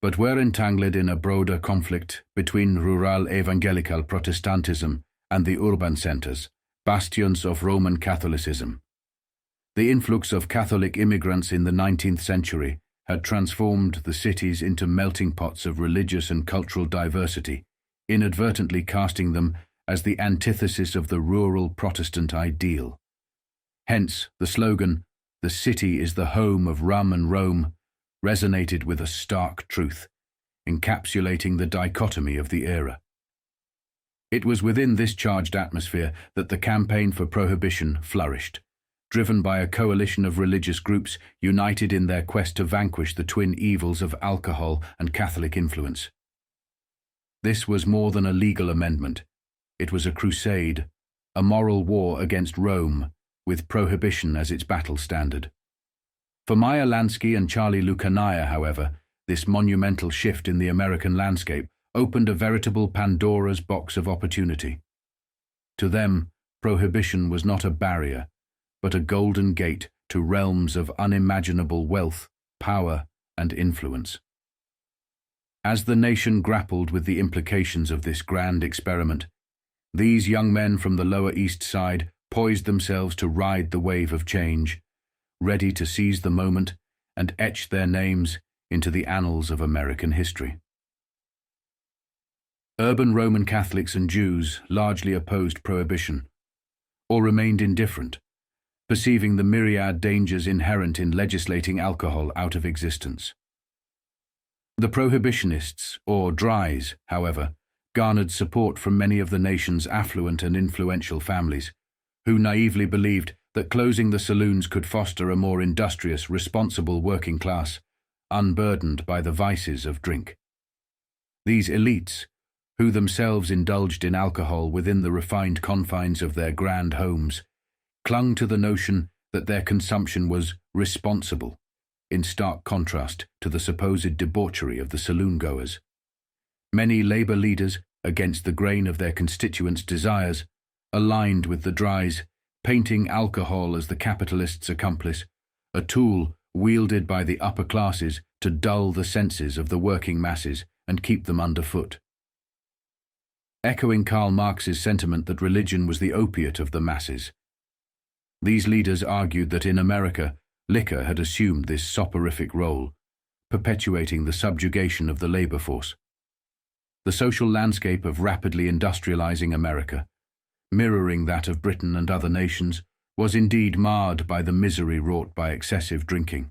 but were entangled in a broader conflict between rural evangelical Protestantism and the urban centers, bastions of Roman Catholicism. The influx of Catholic immigrants in the 19th century had transformed the cities into melting pots of religious and cultural diversity, inadvertently casting them as the antithesis of the rural Protestant ideal. Hence, the slogan, "The city is the home of rum and Rome," resonated with a stark truth, encapsulating the dichotomy of the era. It was within this charged atmosphere that the campaign for prohibition flourished, driven by a coalition of religious groups united in their quest to vanquish the twin evils of alcohol and Catholic influence. This was more than a legal amendment. It was a crusade, a moral war against Rome, with prohibition as its battle standard. For Meyer Lansky and Charlie Lucanaya, however, this monumental shift in the American landscape opened a veritable Pandora's box of opportunity. To them, prohibition was not a barrier, but a golden gate to realms of unimaginable wealth, power, and influence. As the nation grappled with the implications of this grand experiment, these young men from the Lower East Side poised themselves to ride the wave of change, ready to seize the moment and etch their names into the annals of American history. Urban Roman Catholics and Jews largely opposed prohibition, or remained indifferent, perceiving the myriad dangers inherent in legislating alcohol out of existence. The prohibitionists, or dries, however, garnered support from many of the nation's affluent and influential families, who naively believed that closing the saloons could foster a more industrious, responsible working class, unburdened by the vices of drink. These elites, who themselves indulged in alcohol within the refined confines of their grand homes, clung to the notion that their consumption was responsible, in stark contrast to the supposed debauchery of the saloon-goers. Many labor leaders, against the grain of their constituents' desires, aligned with the dries, painting alcohol as the capitalists' accomplice, a tool wielded by the upper classes to dull the senses of the working masses and keep them underfoot. Echoing Karl Marx's sentiment that religion was the opiate of the masses, these leaders argued that in America, liquor had assumed this soporific role, perpetuating the subjugation of the labor force. The social landscape of rapidly industrializing America, mirroring that of Britain and other nations, was indeed marred by the misery wrought by excessive drinking.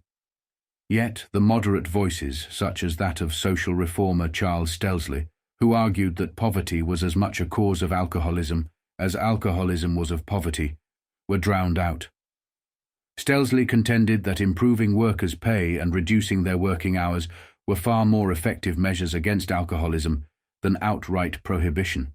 Yet the moderate voices, such as that of social reformer Charles Stelzley, who argued that poverty was as much a cause of alcoholism as alcoholism was of poverty, were drowned out. Stelzley contended that improving workers' pay and reducing their working hours were far more effective measures against alcoholism than outright prohibition.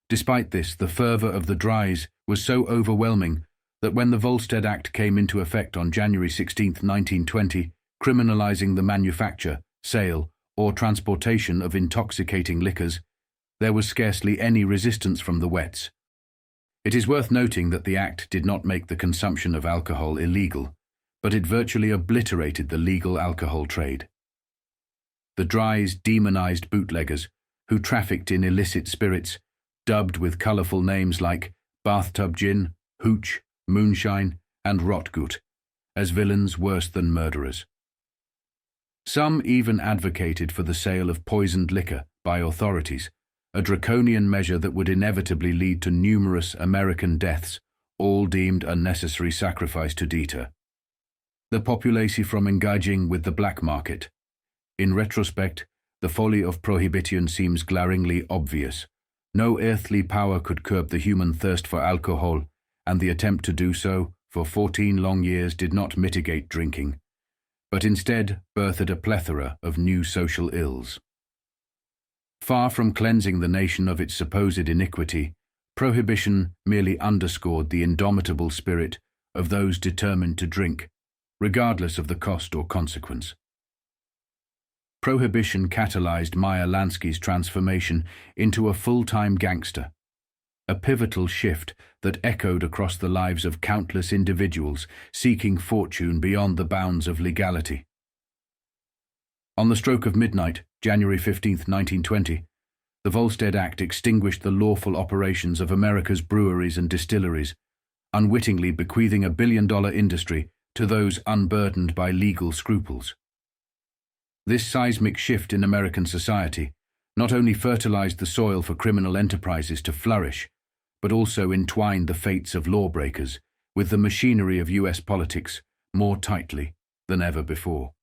Despite this, the fervor of the dries was so overwhelming that when the Volstead Act came into effect on January 16, 1920, criminalizing the manufacture, sale, or transportation of intoxicating liquors, there was scarcely any resistance from the wets. It is worth noting that the Act did not make the consumption of alcohol illegal, but it virtually obliterated the legal alcohol trade. The dries demonized bootleggers, who trafficked in illicit spirits, dubbed with colorful names like bathtub gin, hooch, moonshine, and rotgut, as villains worse than murderers. Some even advocated for the sale of poisoned liquor by authorities, a draconian measure that would inevitably lead to numerous American deaths, all deemed a necessary sacrifice to deter the populace from engaging with the black market. In retrospect, the folly of prohibition seems glaringly obvious. No earthly power could curb the human thirst for alcohol, and the attempt to do so for 14 long years did not mitigate drinking, but instead birthed a plethora of new social ills. Far from cleansing the nation of its supposed iniquity, prohibition merely underscored the indomitable spirit of those determined to drink, regardless of the cost or consequence. Prohibition catalyzed Meyer Lansky's transformation into a full-time gangster, a pivotal shift that echoed across the lives of countless individuals seeking fortune beyond the bounds of legality. On the stroke of midnight, January 15, 1920, the Volstead Act extinguished the lawful operations of America's breweries and distilleries, unwittingly bequeathing a billion-dollar industry to those unburdened by legal scruples. This seismic shift in American society not only fertilized the soil for criminal enterprises to flourish, but also entwined the fates of lawbreakers with the machinery of U.S. politics more tightly than ever before.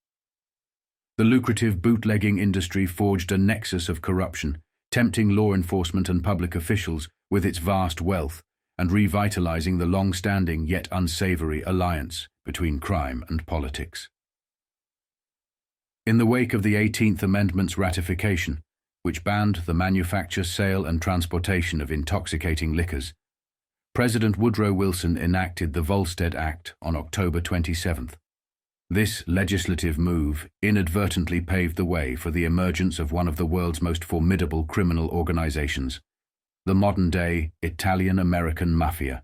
The lucrative bootlegging industry forged a nexus of corruption, tempting law enforcement and public officials with its vast wealth and revitalizing the long-standing yet unsavory alliance between crime and politics. In the wake of the 18th Amendment's ratification, which banned the manufacture, sale, and transportation of intoxicating liquors, President Woodrow Wilson enacted the Volstead Act on October 27th. This legislative move inadvertently paved the way for the emergence of one of the world's most formidable criminal organizations, the modern-day Italian-American Mafia.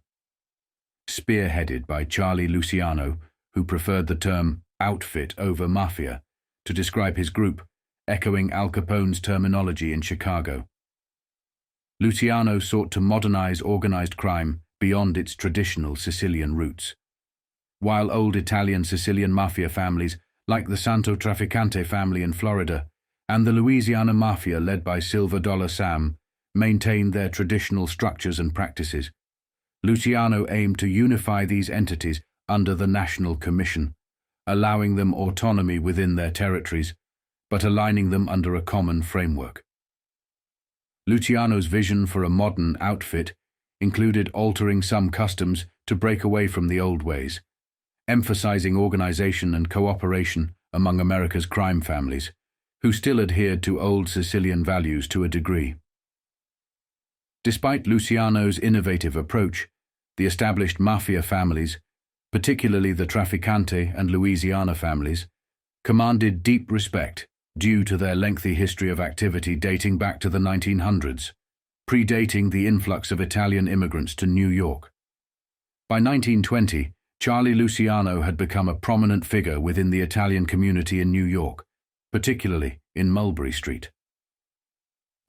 Spearheaded by Charlie Luciano, who preferred the term outfit over mafia to describe his group, echoing Al Capone's terminology in Chicago. Luciano sought to modernize organized crime beyond its traditional Sicilian roots. While old Italian-Sicilian mafia families, like the Santo Trafficante family in Florida and the Louisiana Mafia led by Silver Dollar Sam, maintained their traditional structures and practices, Luciano aimed to unify these entities under the National Commission, allowing them autonomy within their territories, but aligning them under a common framework. Luciano's vision for a modern outfit included altering some customs to break away from the old ways, emphasizing organization and cooperation among America's crime families, who still adhered to old Sicilian values to a degree. Despite Luciano's innovative approach, the established mafia families, particularly the Trafficante and Louisiana families, commanded deep respect due to their lengthy history of activity dating back to the 1900s, predating the influx of Italian immigrants to New York. By 1920, Charlie Luciano had become a prominent figure within the Italian community in New York, particularly in Mulberry Street.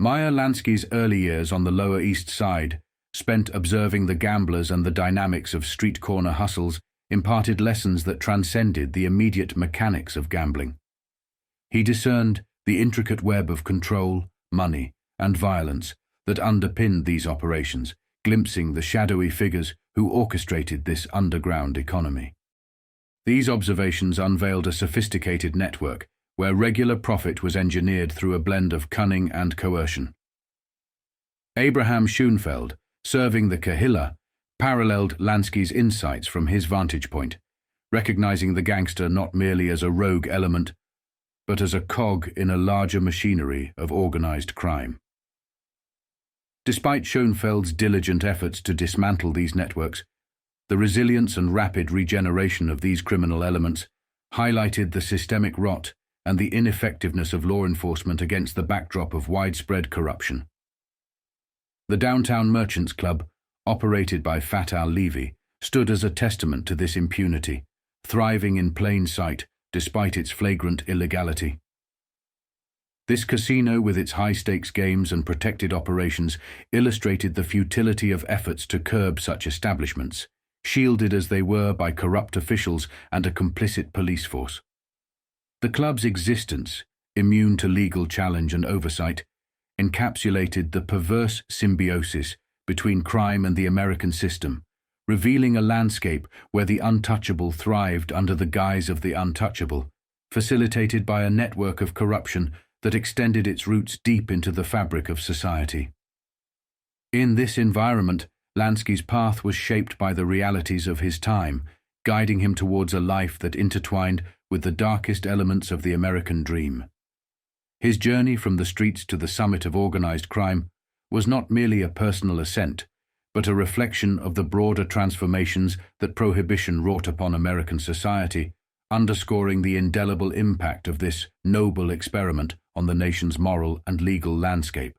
Meyer Lansky's early years on the Lower East Side, spent observing the gamblers and the dynamics of street corner hustles, imparted lessons that transcended the immediate mechanics of gambling. He discerned the intricate web of control, money, and violence that underpinned these operations, glimpsing the shadowy figures who orchestrated this underground economy. These observations unveiled a sophisticated network where regular profit was engineered through a blend of cunning and coercion. Abraham Schoenfeld, serving the Kahila, paralleled Lansky's insights from his vantage point, recognizing the gangster not merely as a rogue element, but as a cog in a larger machinery of organized crime. Despite Schoenfeld's diligent efforts to dismantle these networks, the resilience and rapid regeneration of these criminal elements highlighted the systemic rot and the ineffectiveness of law enforcement against the backdrop of widespread corruption. The Downtown Merchants Club, operated by Fat Al Levy, stood as a testament to this impunity, thriving in plain sight despite its flagrant illegality. This casino, with its high-stakes games and protected operations, illustrated the futility of efforts to curb such establishments, shielded as they were by corrupt officials and a complicit police force. The club's existence, immune to legal challenge and oversight, encapsulated the perverse symbiosis between crime and the American system, revealing a landscape where the untouchable thrived under the guise of the untouchable, facilitated by a network of corruption that extended its roots deep into the fabric of society. In this environment, Lansky's path was shaped by the realities of his time, guiding him towards a life that intertwined with the darkest elements of the American dream. His journey from the streets to the summit of organized crime was not merely a personal ascent, but a reflection of the broader transformations that Prohibition wrought upon American society, underscoring the indelible impact of this noble experiment on the nation's moral and legal landscape.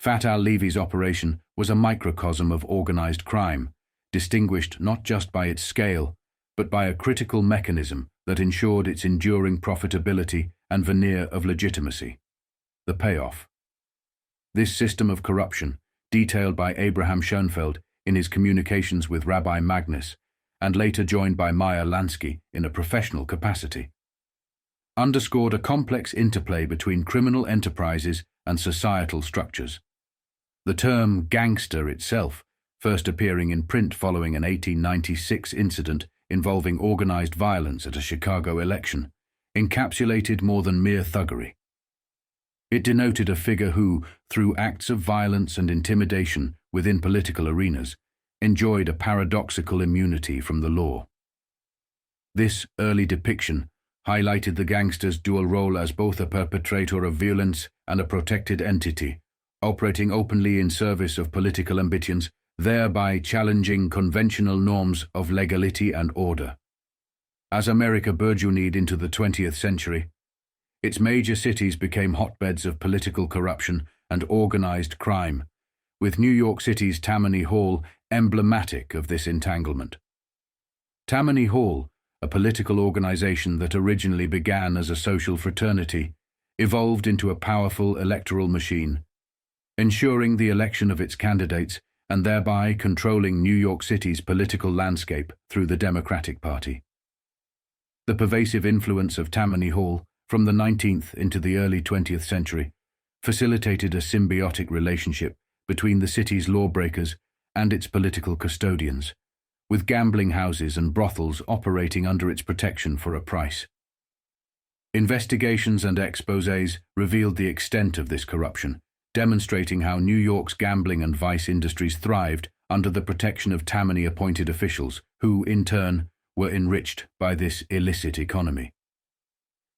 Fat Al-Levy's operation was a microcosm of organized crime, distinguished not just by its scale, but by a critical mechanism that ensured its enduring profitability and veneer of legitimacy: the payoff. This system of corruption, detailed by Abraham Schoenfeld in his Communications with Rabbi Magnus, and later joined by Meyer Lansky in a professional capacity, underscored a complex interplay between criminal enterprises and societal structures. The term gangster itself, first appearing in print following an 1896 incident involving organized violence at a Chicago election, encapsulated more than mere thuggery. It denoted a figure who, through acts of violence and intimidation within political arenas, enjoyed a paradoxical immunity from the law. This early depiction highlighted the gangster's dual role as both a perpetrator of violence and a protected entity, operating openly in service of political ambitions, thereby challenging conventional norms of legality and order. As America burgeoned into the 20th century, its major cities became hotbeds of political corruption and organized crime, with New York City's Tammany Hall emblematic of this entanglement. Tammany Hall, a political organization that originally began as a social fraternity, evolved into a powerful electoral machine, ensuring the election of its candidates and thereby controlling New York City's political landscape through the Democratic Party. The pervasive influence of Tammany Hall from the 19th into the early 20th century facilitated a symbiotic relationship between the city's lawbreakers and its political custodians, with gambling houses and brothels operating under its protection for a price. Investigations and exposés revealed the extent of this corruption, demonstrating how New York's gambling and vice industries thrived under the protection of Tammany-appointed officials, who, in turn, were enriched by this illicit economy.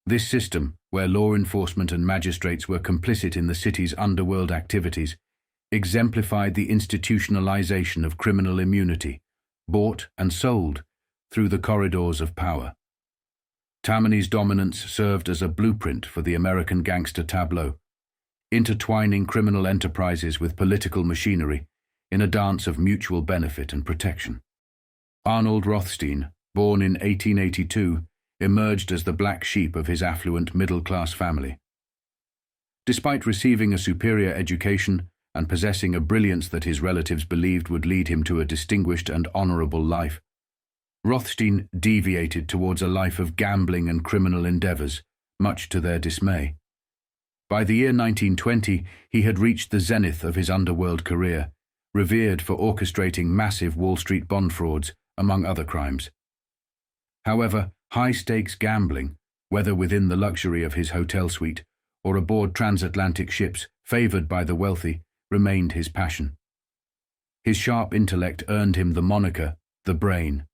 This system, where law enforcement and magistrates were complicit in the city's underworld activities, exemplified the institutionalization of criminal immunity, bought and sold through the corridors of power. Tammany's dominance served as a blueprint for the American gangster tableau, intertwining criminal enterprises with political machinery in a dance of mutual benefit and protection. Arnold Rothstein, born in 1882, emerged as the black sheep of his affluent middle-class family. Despite receiving a superior education and possessing a brilliance that his relatives believed would lead him to a distinguished and honorable life, Rothstein deviated towards a life of gambling and criminal endeavors, much to their dismay. By the year 1920, he had reached the zenith of his underworld career, revered for orchestrating massive Wall Street bond frauds, among other crimes. However, high-stakes gambling, whether within the luxury of his hotel suite or aboard transatlantic ships favored by the wealthy, remained his passion. His sharp intellect earned him the moniker, the Brain.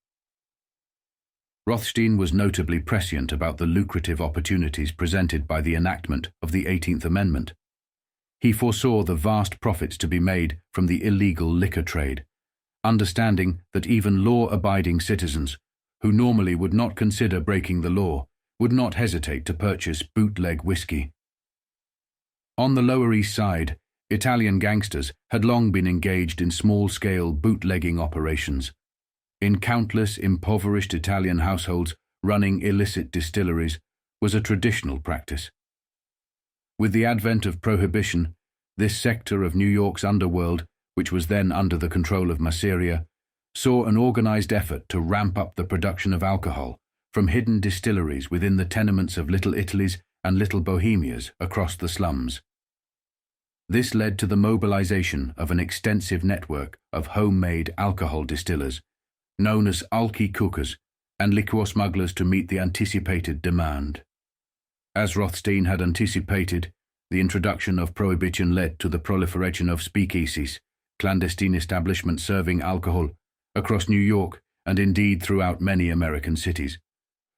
Rothstein was notably prescient about the lucrative opportunities presented by the enactment of the 18th Amendment. He foresaw the vast profits to be made from the illegal liquor trade, understanding that even law-abiding citizens, who normally would not consider breaking the law, would not hesitate to purchase bootleg whiskey. On the Lower East Side, Italian gangsters had long been engaged in small-scale bootlegging operations. In countless impoverished Italian households, running illicit distilleries was a traditional practice. With the advent of Prohibition, this sector of New York's underworld, which was then under the control of Mafia, saw an organized effort to ramp up the production of alcohol from hidden distilleries within the tenements of Little Italies and Little Bohemias across the slums. This led to the mobilization of an extensive network of homemade alcohol distillers, known as alky cookers, and liquor smugglers to meet the anticipated demand. As Rothstein had anticipated, the introduction of prohibition led to the proliferation of speakeasies, clandestine establishments serving alcohol, across New York and indeed throughout many American cities,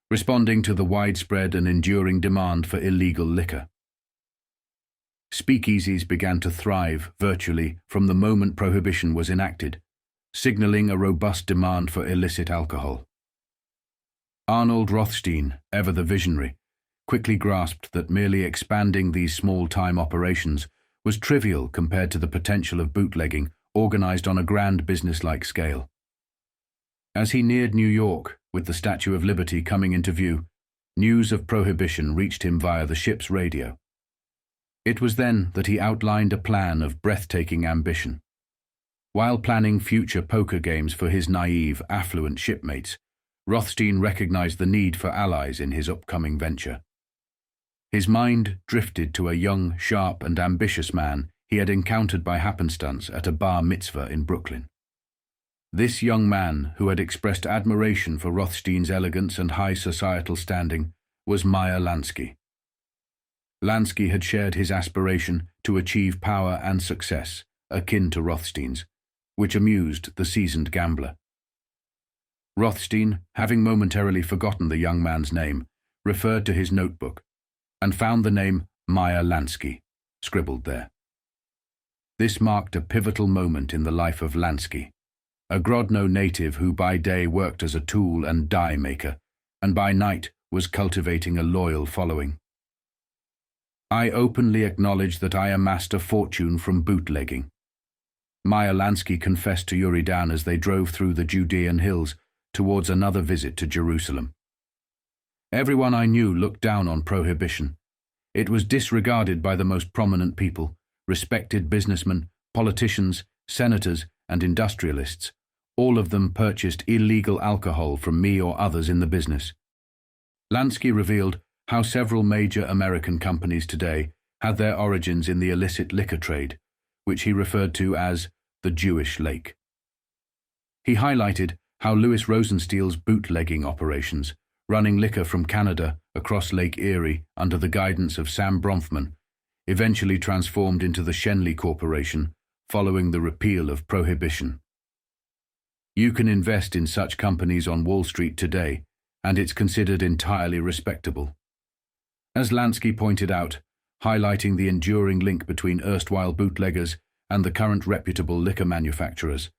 responding to the widespread and enduring demand for illegal liquor. Speakeasies began to thrive virtually from the moment prohibition was enacted, signaling a robust demand for illicit alcohol. Arnold Rothstein, ever the visionary, quickly grasped that merely expanding these small-time operations was trivial compared to the potential of bootlegging organized on a grand business-like scale. As he neared New York, with the Statue of Liberty coming into view, news of prohibition reached him via the ship's radio. It was then that he outlined a plan of breathtaking ambition. While planning future poker games for his naive, affluent shipmates, Rothstein recognized the need for allies in his upcoming venture. His mind drifted to a young, sharp, and ambitious man he had encountered by happenstance at a bar mitzvah in Brooklyn. This young man, who had expressed admiration for Rothstein's elegance and high societal standing, was Meyer Lansky. Lansky had shared his aspiration to achieve power and success, akin to Rothstein's, which amused the seasoned gambler. Rothstein, having momentarily forgotten the young man's name, referred to his notebook and found the name Meyer Lansky scribbled there. This marked a pivotal moment in the life of Lansky, a Grodno native who by day worked as a tool and die maker, and by night was cultivating a loyal following. "I openly acknowledge that I amassed a fortune from bootlegging," Meyer Lansky confessed to Yuridan as they drove through the Judean hills towards another visit to Jerusalem. "Everyone I knew looked down on prohibition. It was disregarded by the most prominent people, respected businessmen, politicians, senators, and industrialists. All of them purchased illegal alcohol from me or others in the business." Lansky revealed how several major American companies today had their origins in the illicit liquor trade, which he referred to as the Jewish Lake. He highlighted how Louis Rosensteel's bootlegging operations, running liquor from Canada across Lake Erie under the guidance of Sam Bronfman, eventually transformed into the Schenley Corporation following the repeal of prohibition. You can invest in such companies on Wall Street today, and it's considered entirely respectable. As Lansky pointed out, highlighting the enduring link between erstwhile bootleggers and the current reputable liquor manufacturers,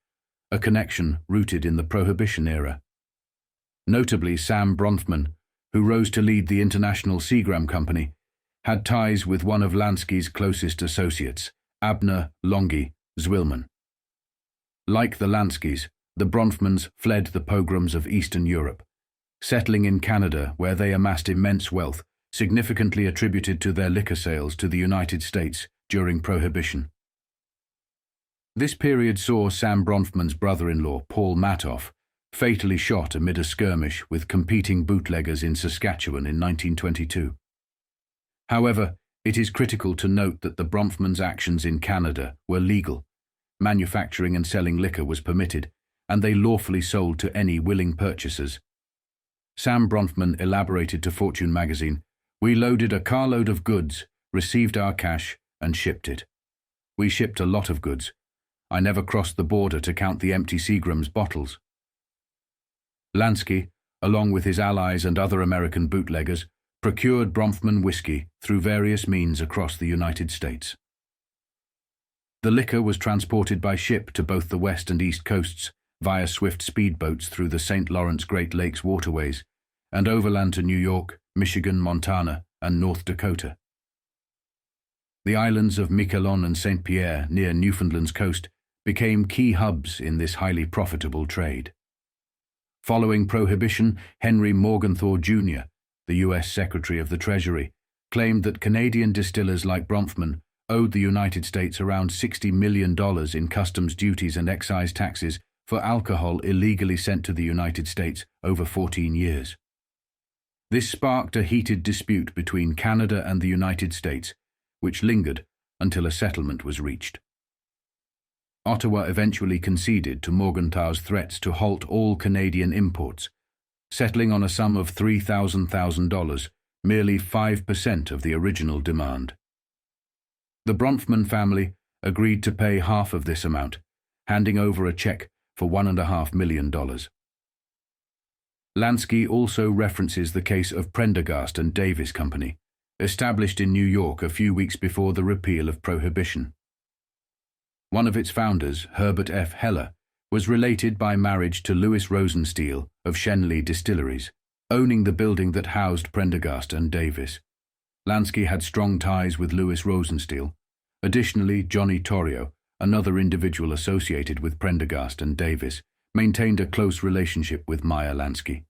a connection rooted in the Prohibition era. Notably, Sam Bronfman, who rose to lead the International Seagram Company, had ties with one of Lansky's closest associates, Abner Longy Zwilman. Like the Lanskys, the Bronfmans fled the pogroms of Eastern Europe, settling in Canada where they amassed immense wealth, significantly attributed to their liquor sales to the United States during Prohibition. This period saw Sam Bronfman's brother-in-law, Paul Matoff, fatally shot amid a skirmish with competing bootleggers in Saskatchewan in 1922. However, it is critical to note that the Bronfmans' actions in Canada were legal. Manufacturing and selling liquor was permitted, and they lawfully sold to any willing purchasers. Sam Bronfman elaborated to Fortune magazine, "We loaded a carload of goods, received our cash, and shipped it. We shipped a lot of goods. I never crossed the border to count the empty Seagram's bottles." Lansky, along with his allies and other American bootleggers, procured Bronfman whiskey through various means across the United States. The liquor was transported by ship to both the west and east coasts via swift speedboats through the St. Lawrence Great Lakes waterways and overland to New York, Michigan, Montana, and North Dakota. The islands of Miquelon and St. Pierre near Newfoundland's coast became key hubs in this highly profitable trade. Following Prohibition, Henry Morgenthau Jr., the U.S. Secretary of the Treasury, claimed that Canadian distillers like Bronfman owed the United States around $60 million in customs duties and excise taxes for alcohol illegally sent to the United States over 14 years. This sparked a heated dispute between Canada and the United States, which lingered until a settlement was reached. Ottawa eventually conceded to Morgenthau's threats to halt all Canadian imports, settling on a sum of $3,000, merely 5% of the original demand. The Bronfman family agreed to pay half of this amount, handing over a check for $1.5 million. Lansky also references the case of Prendergast and Davis Company, established in New York a few weeks before the repeal of Prohibition. One of its founders, Herbert F. Heller, was related by marriage to Louis Rosenstiel of Schenley Distilleries, owning the building that housed Prendergast and Davis. Lansky had strong ties with Louis Rosenstiel. Additionally, Johnny Torrio, another individual associated with Prendergast and Davis, maintained a close relationship with Meyer Lansky.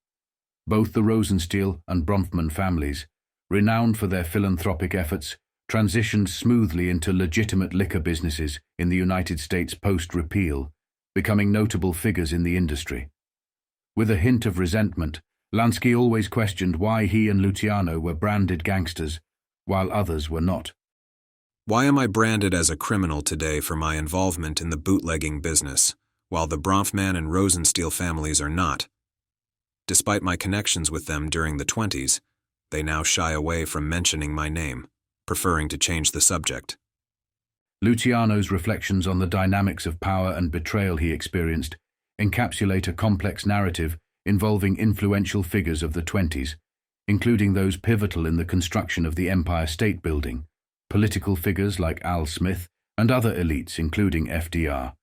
Both the Rosenstiel and Bronfman families, renowned for their philanthropic efforts, transitioned smoothly into legitimate liquor businesses in the United States post-repeal, becoming notable figures in the industry. With a hint of resentment, Lansky always questioned why he and Luciano were branded gangsters, while others were not. Why am I branded as a criminal today for my involvement in the bootlegging business, while the Bronfman and Rosenstiel families are not? Despite my connections with them during the 20s, they now shy away from mentioning my name, preferring to change the subject. Luciano's reflections on the dynamics of power and betrayal he experienced encapsulate a complex narrative involving influential figures of the 20s, including those pivotal in the construction of the Empire State Building, political figures like Al Smith, and other elites including FDR.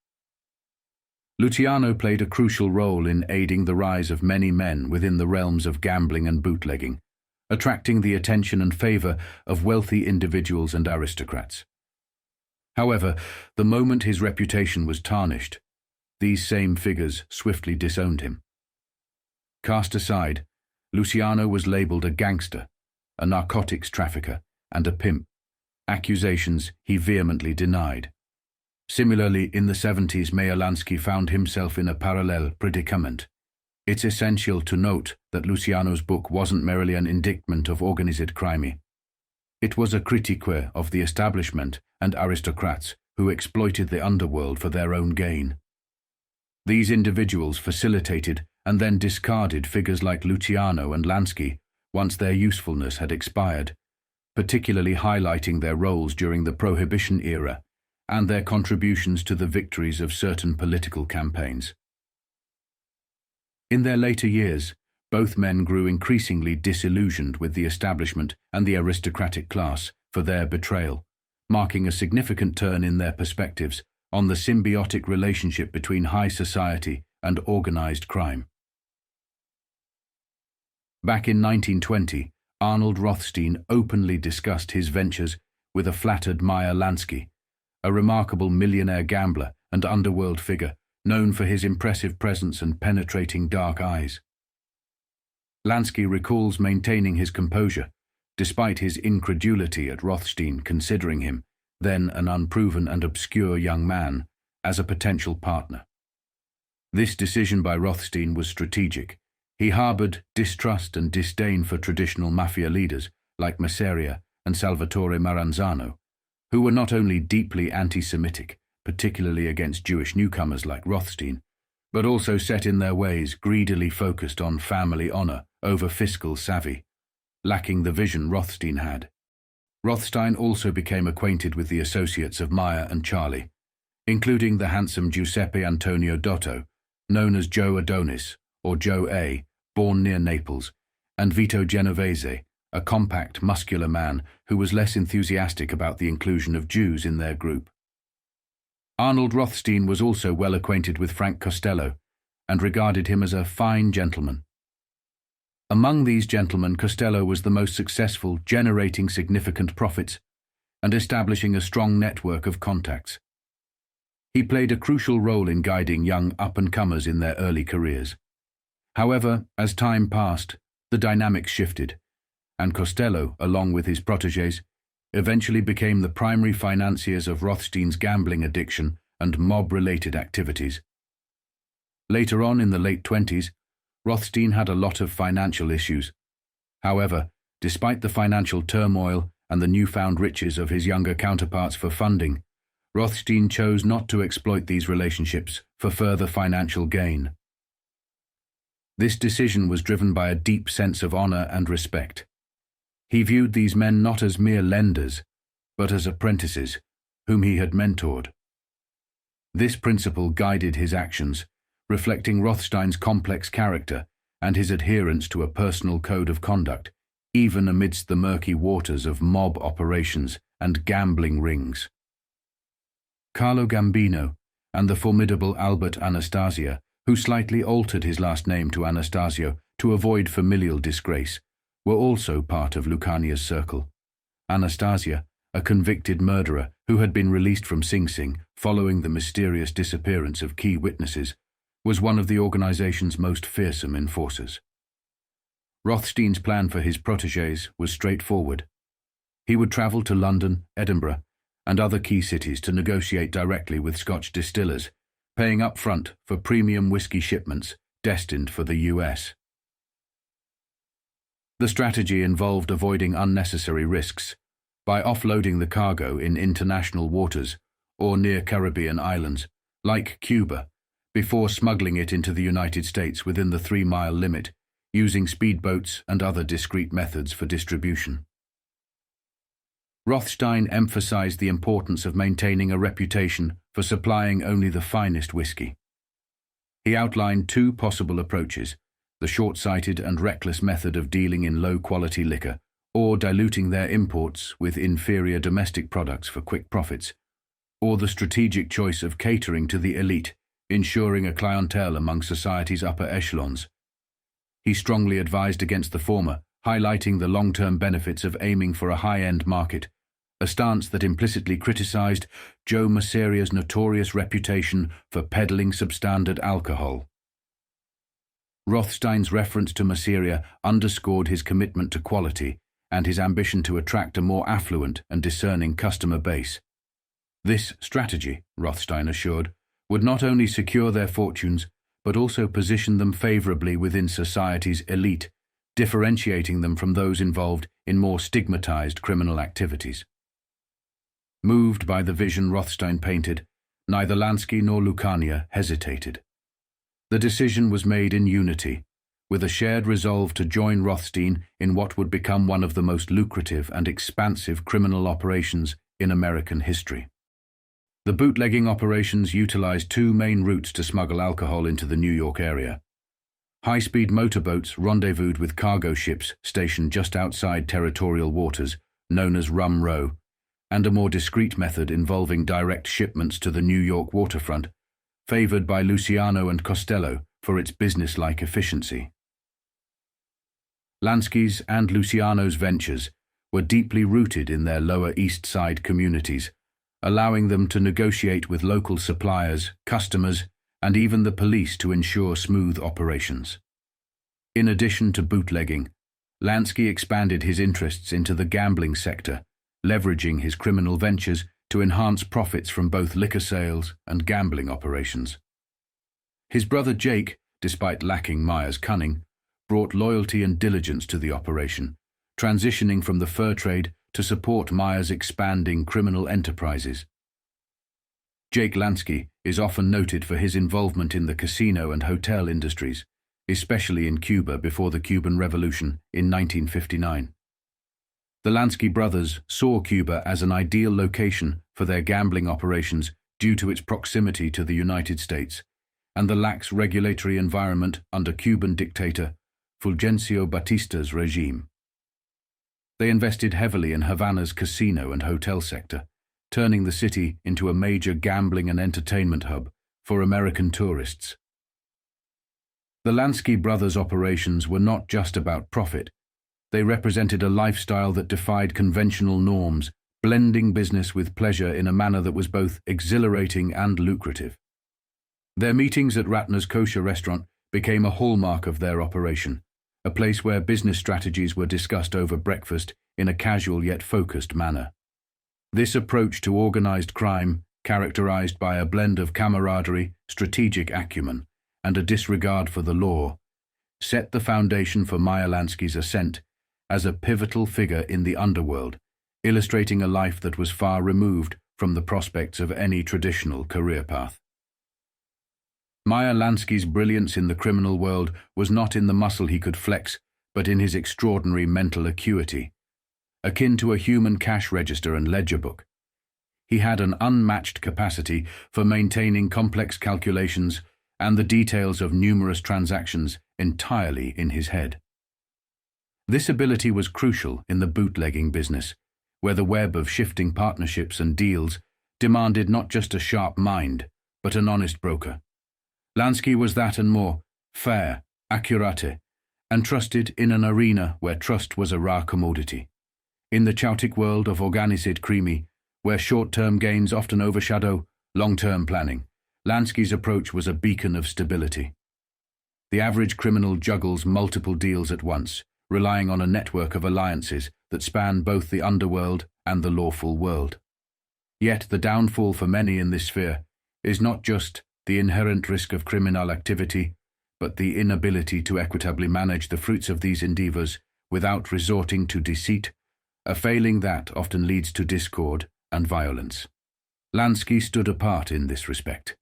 Luciano played a crucial role in aiding the rise of many men within the realms of gambling and bootlegging, attracting the attention and favor of wealthy individuals and aristocrats. However, the moment his reputation was tarnished, these same figures swiftly disowned him. Cast aside, Luciano was labeled a gangster, a narcotics trafficker, and a pimp, accusations he vehemently denied. Similarly, in the 70s, Meyer Lansky found himself in a parallel predicament. It's essential to note that Luciano's book wasn't merely an indictment of organized crime. It was a critique of the establishment and aristocrats who exploited the underworld for their own gain. These individuals facilitated and then discarded figures like Luciano and Lansky once their usefulness had expired, particularly highlighting their roles during the Prohibition era and their contributions to the victories of certain political campaigns. In their later years, both men grew increasingly disillusioned with the establishment and the aristocratic class for their betrayal, marking a significant turn in their perspectives on the symbiotic relationship between high society and organized crime. Back in 1920, Arnold Rothstein openly discussed his ventures with a flattered Meyer Lansky, a remarkable millionaire gambler and underworld figure known for his impressive presence and penetrating dark eyes. Lansky recalls maintaining his composure, despite his incredulity at Rothstein considering him, then an unproven and obscure young man, as a potential partner. This decision by Rothstein was strategic. He harbored distrust and disdain for traditional mafia leaders like Masseria and Salvatore Maranzano, who were not only deeply anti-Semitic, particularly against Jewish newcomers like Rothstein, but also set in their ways greedily focused on family honor over fiscal savvy, lacking the vision Rothstein had. Rothstein also became acquainted with the associates of Meyer and Charlie, including the handsome Giuseppe Antonio Dotto, known as Joe Adonis, or Joe A., born near Naples, and Vito Genovese, a compact, muscular man who was less enthusiastic about the inclusion of Jews in their group. Arnold Rothstein was also well acquainted with Frank Costello and regarded him as a fine gentleman. Among these gentlemen, Costello was the most successful, generating significant profits and establishing a strong network of contacts. He played a crucial role in guiding young up-and-comers in their early careers. However, as time passed, the dynamics shifted, and Costello, along with his protégés, eventually became the primary financiers of Rothstein's gambling addiction and mob-related activities. Later on in the late 20s, Rothstein had a lot of financial issues. However, despite the financial turmoil and the newfound riches of his younger counterparts for funding, Rothstein chose not to exploit these relationships for further financial gain. This decision was driven by a deep sense of honor and respect. He viewed these men not as mere lenders, but as apprentices, whom he had mentored. This principle guided his actions, reflecting Rothstein's complex character and his adherence to a personal code of conduct, even amidst the murky waters of mob operations and gambling rings. Carlo Gambino and the formidable Albert Anastasia, who slightly altered his last name to Anastasio to avoid familial disgrace, were also part of Lucania's circle. Anastasia, a convicted murderer who had been released from Sing Sing following the mysterious disappearance of key witnesses, was one of the organization's most fearsome enforcers. Rothstein's plan for his protégés was straightforward. He would travel to London, Edinburgh, and other key cities to negotiate directly with Scotch distillers, paying up front for premium whiskey shipments destined for the US. The strategy involved avoiding unnecessary risks by offloading the cargo in international waters or near Caribbean islands, like Cuba, before smuggling it into the United States within the 3-mile limit, using speedboats and other discreet methods for distribution. Rothstein emphasized the importance of maintaining a reputation for supplying only the finest whiskey. He outlined 2 possible approaches: the short-sighted and reckless method of dealing in low-quality liquor, or diluting their imports with inferior domestic products for quick profits, or the strategic choice of catering to the elite, ensuring a clientele among society's upper echelons. He strongly advised against the former, highlighting the long-term benefits of aiming for a high-end market, a stance that implicitly criticized Joe Masseria's notorious reputation for peddling substandard alcohol. Rothstein's reference to Masseria underscored his commitment to quality and his ambition to attract a more affluent and discerning customer base. This strategy, Rothstein assured, would not only secure their fortunes, but also position them favorably within society's elite, differentiating them from those involved in more stigmatized criminal activities. Moved by the vision Rothstein painted, neither Lansky nor Lucania hesitated. The decision was made in unity, with a shared resolve to join Rothstein in what would become one of the most lucrative and expansive criminal operations in American history. The bootlegging operations utilized 2 main routes to smuggle alcohol into the New York area. High-speed motorboats rendezvoused with cargo ships stationed just outside territorial waters, known as Rum Row, and a more discreet method involving direct shipments to the New York waterfront, favored by Luciano and Costello for its business-like efficiency. Lansky's and Luciano's ventures were deeply rooted in their Lower East Side communities, allowing them to negotiate with local suppliers, customers, and even the police to ensure smooth operations. In addition to bootlegging, Lansky expanded his interests into the gambling sector, leveraging his criminal ventures to enhance profits from both liquor sales and gambling operations. His brother Jake, despite lacking Meyer's cunning, brought loyalty and diligence to the operation, transitioning from the fur trade to support Meyer's expanding criminal enterprises. Jake Lansky is often noted for his involvement in the casino and hotel industries, especially in Cuba before the Cuban Revolution in 1959. The Lansky brothers saw Cuba as an ideal location for their gambling operations due to its proximity to the United States and the lax regulatory environment under Cuban dictator Fulgencio Batista's regime. They invested heavily in Havana's casino and hotel sector, turning the city into a major gambling and entertainment hub for American tourists. The Lansky brothers' operations were not just about profit. They represented a lifestyle that defied conventional norms, blending business with pleasure in a manner that was both exhilarating and lucrative. Their meetings at Ratner's Kosher restaurant became a hallmark of their operation, a place where business strategies were discussed over breakfast in a casual yet focused manner. This approach to organized crime, characterized by a blend of camaraderie, strategic acumen, and a disregard for the law, set the foundation for Meyer Lansky's ascent as a pivotal figure in the underworld, illustrating a life that was far removed from the prospects of any traditional career path. Meyer Lansky's brilliance in the criminal world was not in the muscle he could flex, but in his extraordinary mental acuity. Akin to a human cash register and ledger book, he had an unmatched capacity for maintaining complex calculations and the details of numerous transactions entirely in his head. This ability was crucial in the bootlegging business, where the web of shifting partnerships and deals demanded not just a sharp mind, but an honest broker. Lansky was that and more, fair, accurate, and trusted in an arena where trust was a rare commodity. In the chaotic world of organized crime, where short-term gains often overshadow long-term planning, Lansky's approach was a beacon of stability. The average criminal juggles multiple deals at once, relying on a network of alliances that span both the underworld and the lawful world. Yet the downfall for many in this sphere is not just the inherent risk of criminal activity, but the inability to equitably manage the fruits of these endeavors without resorting to deceit, a failing that often leads to discord and violence. Lansky stood apart in this respect.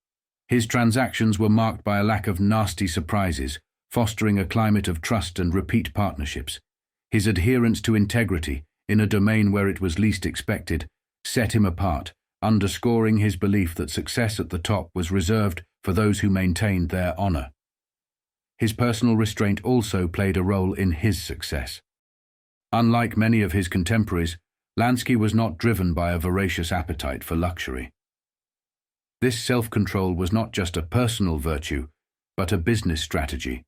His transactions were marked by a lack of nasty surprises, fostering a climate of trust and repeat partnerships. His adherence to integrity, in a domain where it was least expected, set him apart, underscoring his belief that success at the top was reserved for those who maintained their honor. His personal restraint also played a role in his success. Unlike many of his contemporaries, Lansky was not driven by a voracious appetite for luxury. This self-control was not just a personal virtue, but a business strategy,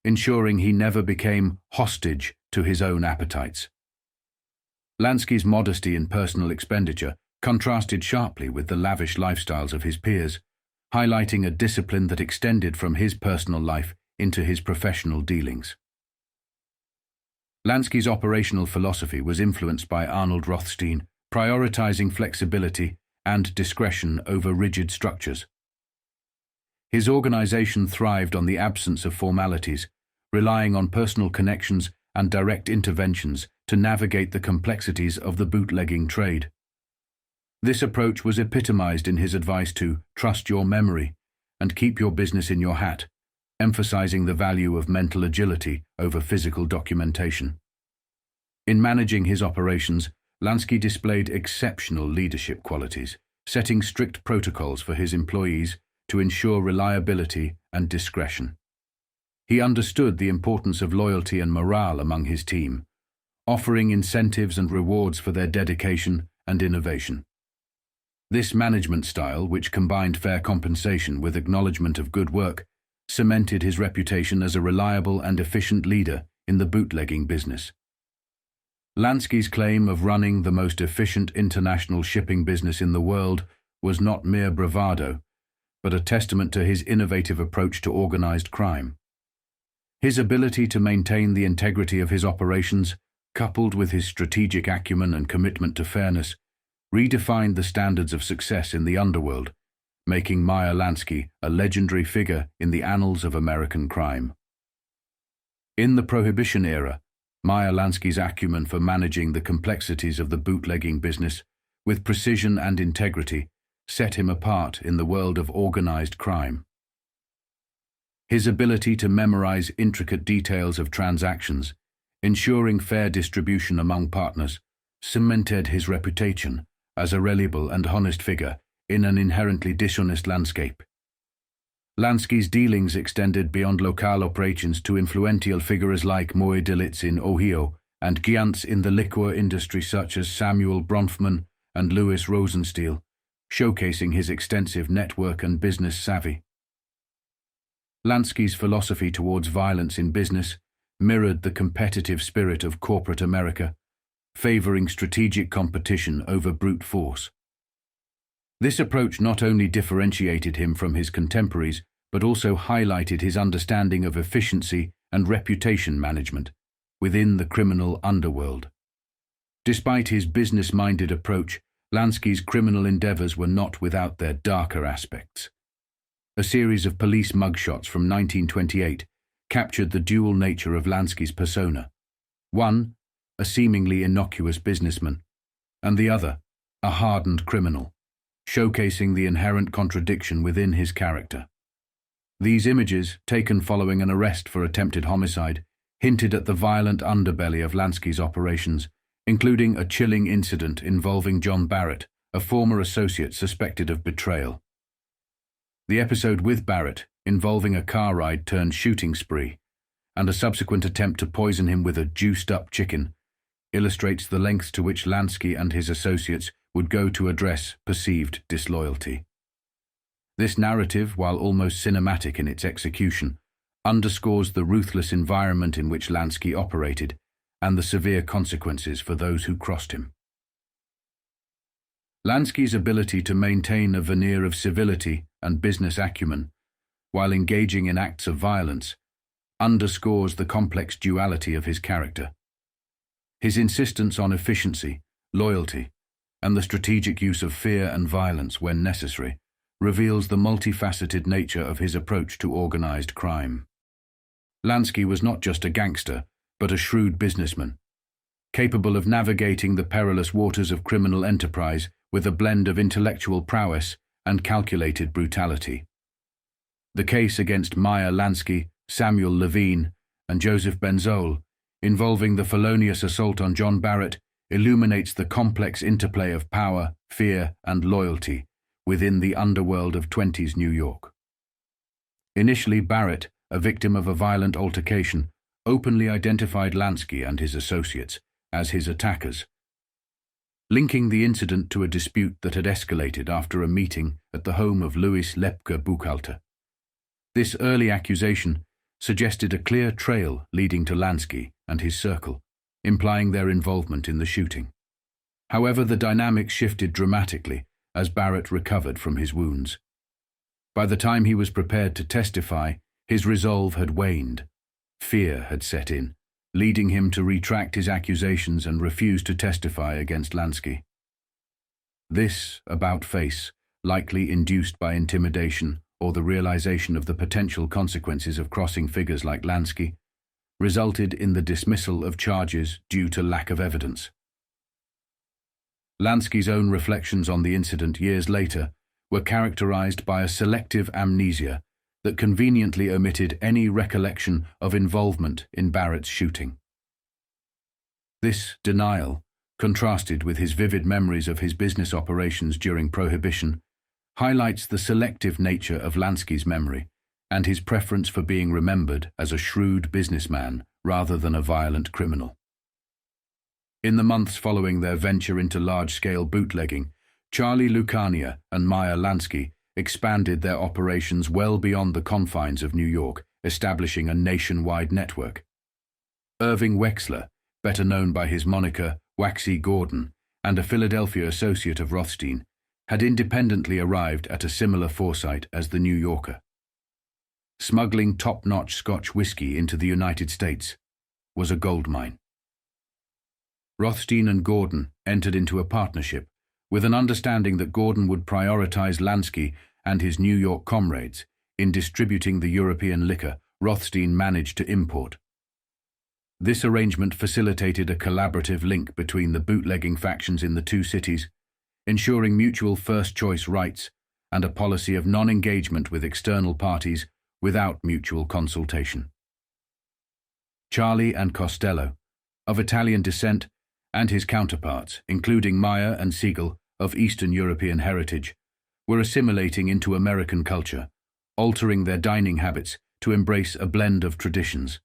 ensuring he never became hostage to his own appetites. Lansky's modesty in personal expenditure contrasted sharply with the lavish lifestyles of his peers, highlighting a discipline that extended from his personal life into his professional dealings. Lansky's operational philosophy was influenced by Arnold Rothstein, prioritizing flexibility and discretion over rigid structures. His organization thrived on the absence of formalities, relying on personal connections and direct interventions to navigate the complexities of the bootlegging trade. This approach was epitomized in his advice to trust your memory and keep your business in your hat, emphasizing the value of mental agility over physical documentation. In managing his operations, Lansky displayed exceptional leadership qualities, setting strict protocols for his employees to ensure reliability and discretion. He understood the importance of loyalty and morale among his team, offering incentives and rewards for their dedication and innovation. This management style, which combined fair compensation with acknowledgement of good work, cemented his reputation as a reliable and efficient leader in the bootlegging business. Lansky's claim of running the most efficient international shipping business in the world was not mere bravado, but a testament to his innovative approach to organized crime. His ability to maintain the integrity of his operations, coupled with his strategic acumen and commitment to fairness, redefined the standards of success in the underworld, making Meyer Lansky a legendary figure in the annals of American crime. In the Prohibition era, Meyer Lansky's acumen for managing the complexities of the bootlegging business with precision and integrity set him apart in the world of organized crime. His ability to memorize intricate details of transactions, ensuring fair distribution among partners, cemented his reputation as a reliable and honest figure in an inherently dishonest landscape. Lansky's dealings extended beyond local operations to influential figures like Moe Delitzsch in Ohio and giants in the liquor industry such as Samuel Bronfman and Louis Rosenstiel, showcasing his extensive network and business savvy. Lansky's philosophy towards violence in business mirrored the competitive spirit of corporate America, favoring strategic competition over brute force. This approach not only differentiated him from his contemporaries, but also highlighted his understanding of efficiency and reputation management within the criminal underworld. Despite his business-minded approach, Lansky's criminal endeavors were not without their darker aspects. A series of police mugshots from 1928 captured the dual nature of Lansky's persona. One, a seemingly innocuous businessman, and the other, a hardened criminal, showcasing the inherent contradiction within his character. These images, taken following an arrest for attempted homicide, hinted at the violent underbelly of Lansky's operations, including a chilling incident involving John Barrett, a former associate suspected of betrayal. The episode with Barrett, involving a car ride turned shooting spree, and a subsequent attempt to poison him with a juiced-up chicken, illustrates the lengths to which Lansky and his associates would go to address perceived disloyalty. This narrative, while almost cinematic in its execution, underscores the ruthless environment in which Lansky operated and the severe consequences for those who crossed him. Lansky's ability to maintain a veneer of civility and business acumen, while engaging in acts of violence, underscores the complex duality of his character. His insistence on efficiency, loyalty, and the strategic use of fear and violence when necessary reveals the multifaceted nature of his approach to organized crime. Lansky was not just a gangster, but a shrewd businessman, capable of navigating the perilous waters of criminal enterprise with a blend of intellectual prowess and calculated brutality. The case against Meyer Lansky, Samuel Levine, and Joseph Benzol, involving the felonious assault on John Barrett, illuminates the complex interplay of power, fear, and loyalty within the underworld of 20s New York. Initially, Barrett, a victim of a violent altercation, openly identified Lansky and his associates as his attackers, linking the incident to a dispute that had escalated after a meeting at the home of Louis Lepke Buchhalter. This early accusation suggested a clear trail leading to Lansky and his circle, implying their involvement in the shooting. However, the dynamics shifted dramatically as Barrett recovered from his wounds. By the time he was prepared to testify, his resolve had waned. Fear had set in, leading him to retract his accusations and refuse to testify against Lansky. This about-face, likely induced by intimidation or the realization of the potential consequences of crossing figures like Lansky, resulted in the dismissal of charges due to lack of evidence. Lansky's own reflections on the incident years later were characterized by a selective amnesia that conveniently omitted any recollection of involvement in Barrett's shooting. This denial, contrasted with his vivid memories of his business operations during Prohibition, highlights the selective nature of Lansky's memory and his preference for being remembered as a shrewd businessman rather than a violent criminal. In the months following their venture into large-scale bootlegging, Charlie Lucania and Meyer Lansky expanded their operations well beyond the confines of New York, establishing a nationwide network. Irving Wexler, better known by his moniker Waxy Gordon, and a Philadelphia associate of Rothstein, had independently arrived at a similar foresight as the New Yorker. Smuggling top-notch Scotch whiskey into the United States was a goldmine. Rothstein and Gordon entered into a partnership, with an understanding that Gordon would prioritize Lansky and his New York comrades in distributing the European liquor Rothstein managed to import. This arrangement facilitated a collaborative link between the bootlegging factions in the two cities, ensuring mutual first-choice rights and a policy of non-engagement with external parties without mutual consultation. Charlie and Costello, of Italian descent, and his counterparts, including Meyer and Siegel, of Eastern European heritage, were assimilating into American culture, altering their dining habits to embrace a blend of traditions.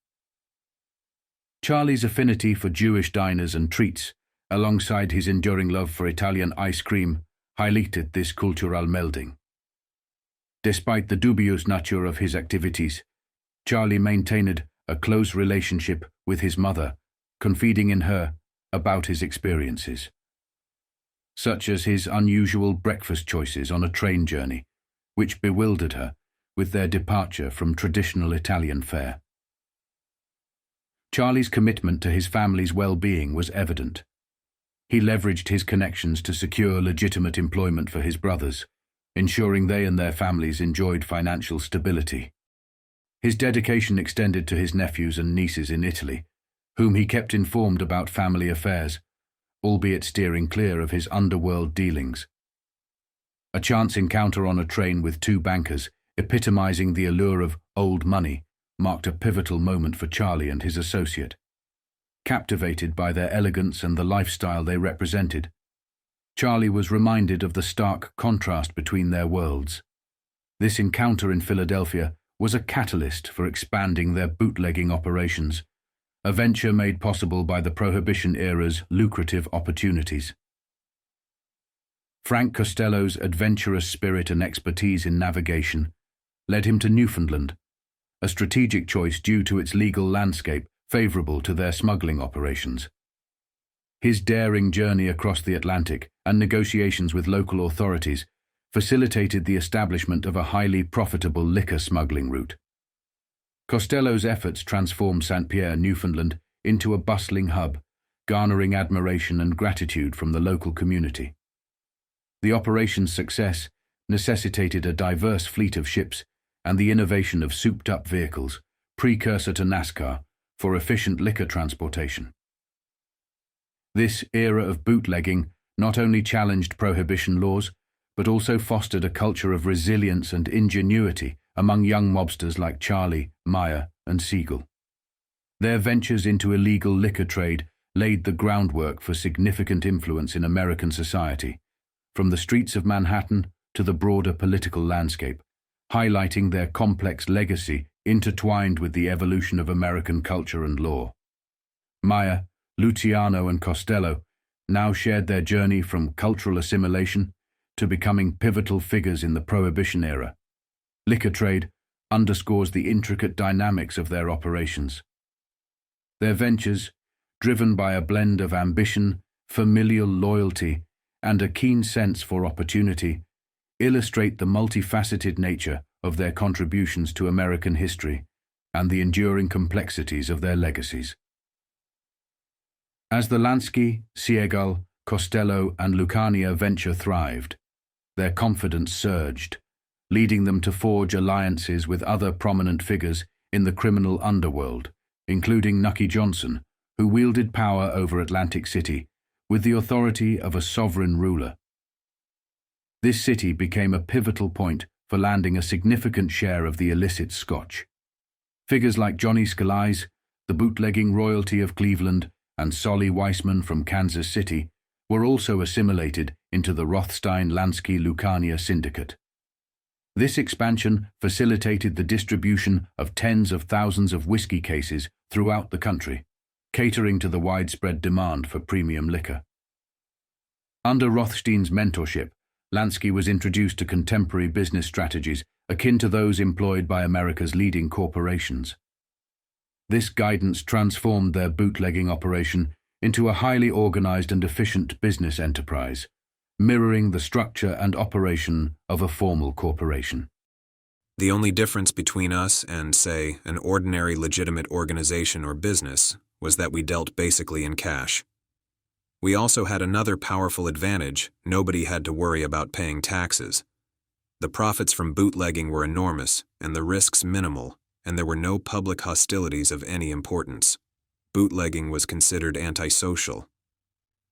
Charlie's affinity for Jewish diners and treats, alongside his enduring love for Italian ice cream, highlighted this cultural melding. Despite the dubious nature of his activities, Charlie maintained a close relationship with his mother, confiding in her about his experiences, such as his unusual breakfast choices on a train journey, which bewildered her with their departure from traditional Italian fare. Charlie's commitment to his family's well-being was evident. He leveraged his connections to secure legitimate employment for his brothers, ensuring they and their families enjoyed financial stability. His dedication extended to his nephews and nieces in Italy, whom he kept informed about family affairs, albeit steering clear of his underworld dealings. A chance encounter on a train with two bankers, epitomizing the allure of old money, marked a pivotal moment for Charlie and his associate. Captivated by their elegance and the lifestyle they represented, Charlie was reminded of the stark contrast between their worlds. This encounter in Philadelphia was a catalyst for expanding their bootlegging operations, a venture made possible by the Prohibition era's lucrative opportunities. Frank Costello's adventurous spirit and expertise in navigation led him to Newfoundland, a strategic choice due to its legal landscape favorable to their smuggling operations. His daring journey across the Atlantic and negotiations with local authorities facilitated the establishment of a highly profitable liquor smuggling route. Costello's efforts transformed St. Pierre, Newfoundland, into a bustling hub, garnering admiration and gratitude from the local community. The operation's success necessitated a diverse fleet of ships and the innovation of souped-up vehicles, precursor to NASCAR, for efficient liquor transportation. This era of bootlegging not only challenged prohibition laws, but also fostered a culture of resilience and ingenuity among young mobsters like Charlie, Meyer, and Siegel. Their ventures into illegal liquor trade laid the groundwork for significant influence in American society, from the streets of Manhattan to the broader political landscape, highlighting their complex legacy intertwined with the evolution of American culture and law. Meyer, Luciano, and Costello now shared their journey from cultural assimilation to becoming pivotal figures in the Prohibition era. Liquor trade underscores the intricate dynamics of their operations. Their ventures, driven by a blend of ambition, familial loyalty, and a keen sense for opportunity, illustrate the multifaceted nature of their contributions to American history and the enduring complexities of their legacies. As the Lansky, Siegel, Costello, and Lucania venture thrived, their confidence surged, leading them to forge alliances with other prominent figures in the criminal underworld, including Nucky Johnson, who wielded power over Atlantic City with the authority of a sovereign ruler. This city became a pivotal point for landing a significant share of the illicit scotch. Figures like Johnny Scalise, the bootlegging royalty of Cleveland, and Solly Weissman from Kansas City were also assimilated into the Rothstein-Lansky-Lucania syndicate. This expansion facilitated the distribution of tens of thousands of whiskey cases throughout the country, catering to the widespread demand for premium liquor. Under Rothstein's mentorship, Lansky was introduced to contemporary business strategies akin to those employed by America's leading corporations. This guidance transformed their bootlegging operation into a highly organized and efficient business enterprise, mirroring the structure and operation of a formal corporation. The only difference between us and, say, an ordinary legitimate organization or business was that we dealt basically in cash. We also had another powerful advantage: nobody had to worry about paying taxes. The profits from bootlegging were enormous and the risks minimal, and there were no public hostilities of any importance. Bootlegging was considered antisocial.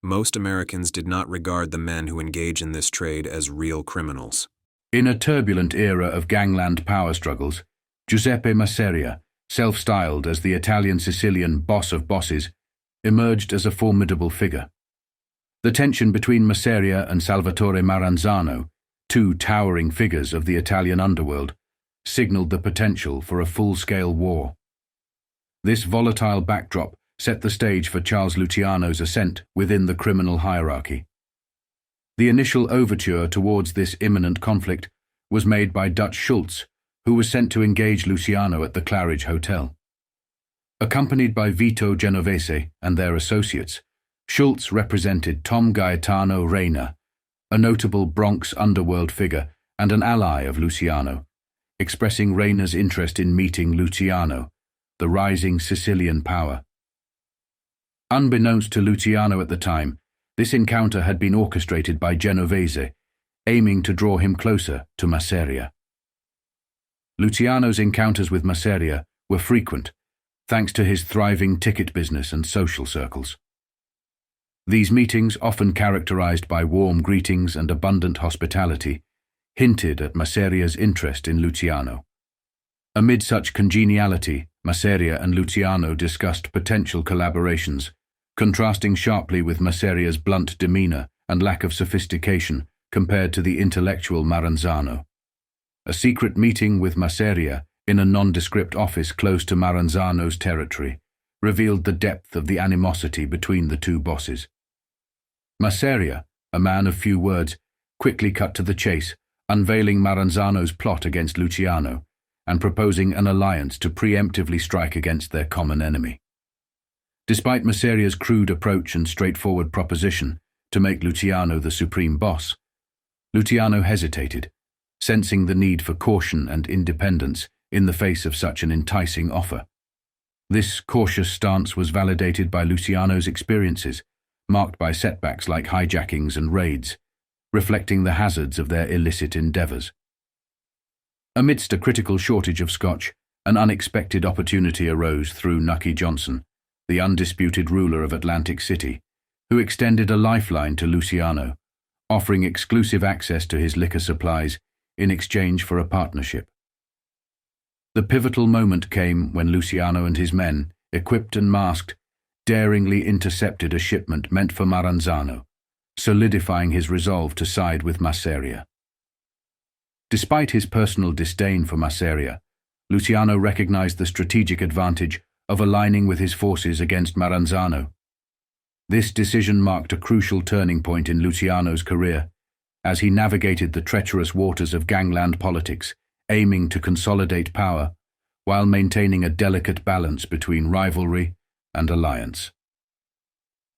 Most Americans did not regard the men who engage in this trade as real criminals. In a turbulent era of gangland power struggles, Giuseppe Masseria, self-styled as the Italian-Sicilian boss of bosses, emerged as a formidable figure. The tension between Masseria and Salvatore Maranzano, two towering figures of the Italian underworld, signaled the potential for a full-scale war. This volatile backdrop set the stage for Charles Luciano's ascent within the criminal hierarchy. The initial overture towards this imminent conflict was made by Dutch Schultz, who was sent to engage Luciano at the Claridge Hotel. Accompanied by Vito Genovese and their associates, Schultz represented Tom Gaetano Reina, a notable Bronx underworld figure and an ally of Luciano, expressing Reina's interest in meeting Luciano, the rising Sicilian power. Unbeknownst to Luciano at the time, this encounter had been orchestrated by Genovese, aiming to draw him closer to Masseria. Luciano's encounters with Masseria were frequent, thanks to his thriving ticket business and social circles. The These meetings, often characterized by warm greetings and abundant hospitality, hinted at Masseria's interest in Luciano. Amid such congeniality, Masseria and Luciano discussed potential collaborations, contrasting sharply with Masseria's blunt demeanor and lack of sophistication compared to the intellectual Maranzano. A secret meeting with Masseria in a nondescript office close to Maranzano's territory revealed the depth of the animosity between the two bosses. Masseria, a man of few words, quickly cut to the chase, unveiling Maranzano's plot against Luciano and proposing an alliance to preemptively strike against their common enemy. Despite Masseria's crude approach and straightforward proposition to make Luciano the supreme boss, Luciano hesitated, sensing the need for caution and independence in the face of such an enticing offer. This cautious stance was validated by Luciano's experiences, marked by setbacks like hijackings and raids, reflecting the hazards of their illicit endeavors. Amidst a critical shortage of scotch, an unexpected opportunity arose through Nucky Johnson, the undisputed ruler of Atlantic City, who extended a lifeline to Luciano, offering exclusive access to his liquor supplies in exchange for a partnership. The pivotal moment came when Luciano and his men, equipped and masked, daringly intercepted a shipment meant for Maranzano, solidifying his resolve to side with Masseria. Despite his personal disdain for Masseria, Luciano recognized the strategic advantage of aligning with his forces against Maranzano. This decision marked a crucial turning point in Luciano's career, as he navigated the treacherous waters of gangland politics, aiming to consolidate power while maintaining a delicate balance between rivalry and alliance.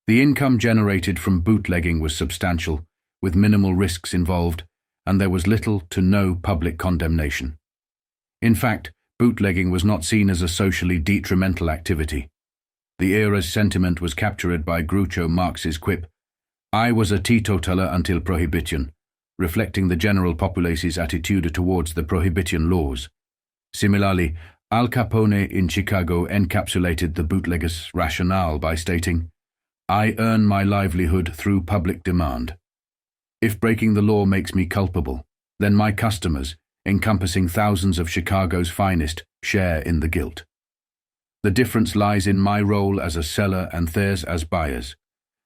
The income generated from bootlegging was substantial, with minimal risks involved, and there was little to no public condemnation. In fact, bootlegging was not seen as a socially detrimental activity. The era's sentiment was captured by Groucho Marx's quip, "I was a teetotaler until prohibition," reflecting the general populace's attitude towards the prohibition laws. Similarly, Al Capone in Chicago encapsulated the bootlegger's rationale by stating, "I earn my livelihood through public demand. If breaking the law makes me culpable, then my customers, encompassing thousands of Chicago's finest, share in the guilt. The difference lies in my role as a seller and theirs as buyers.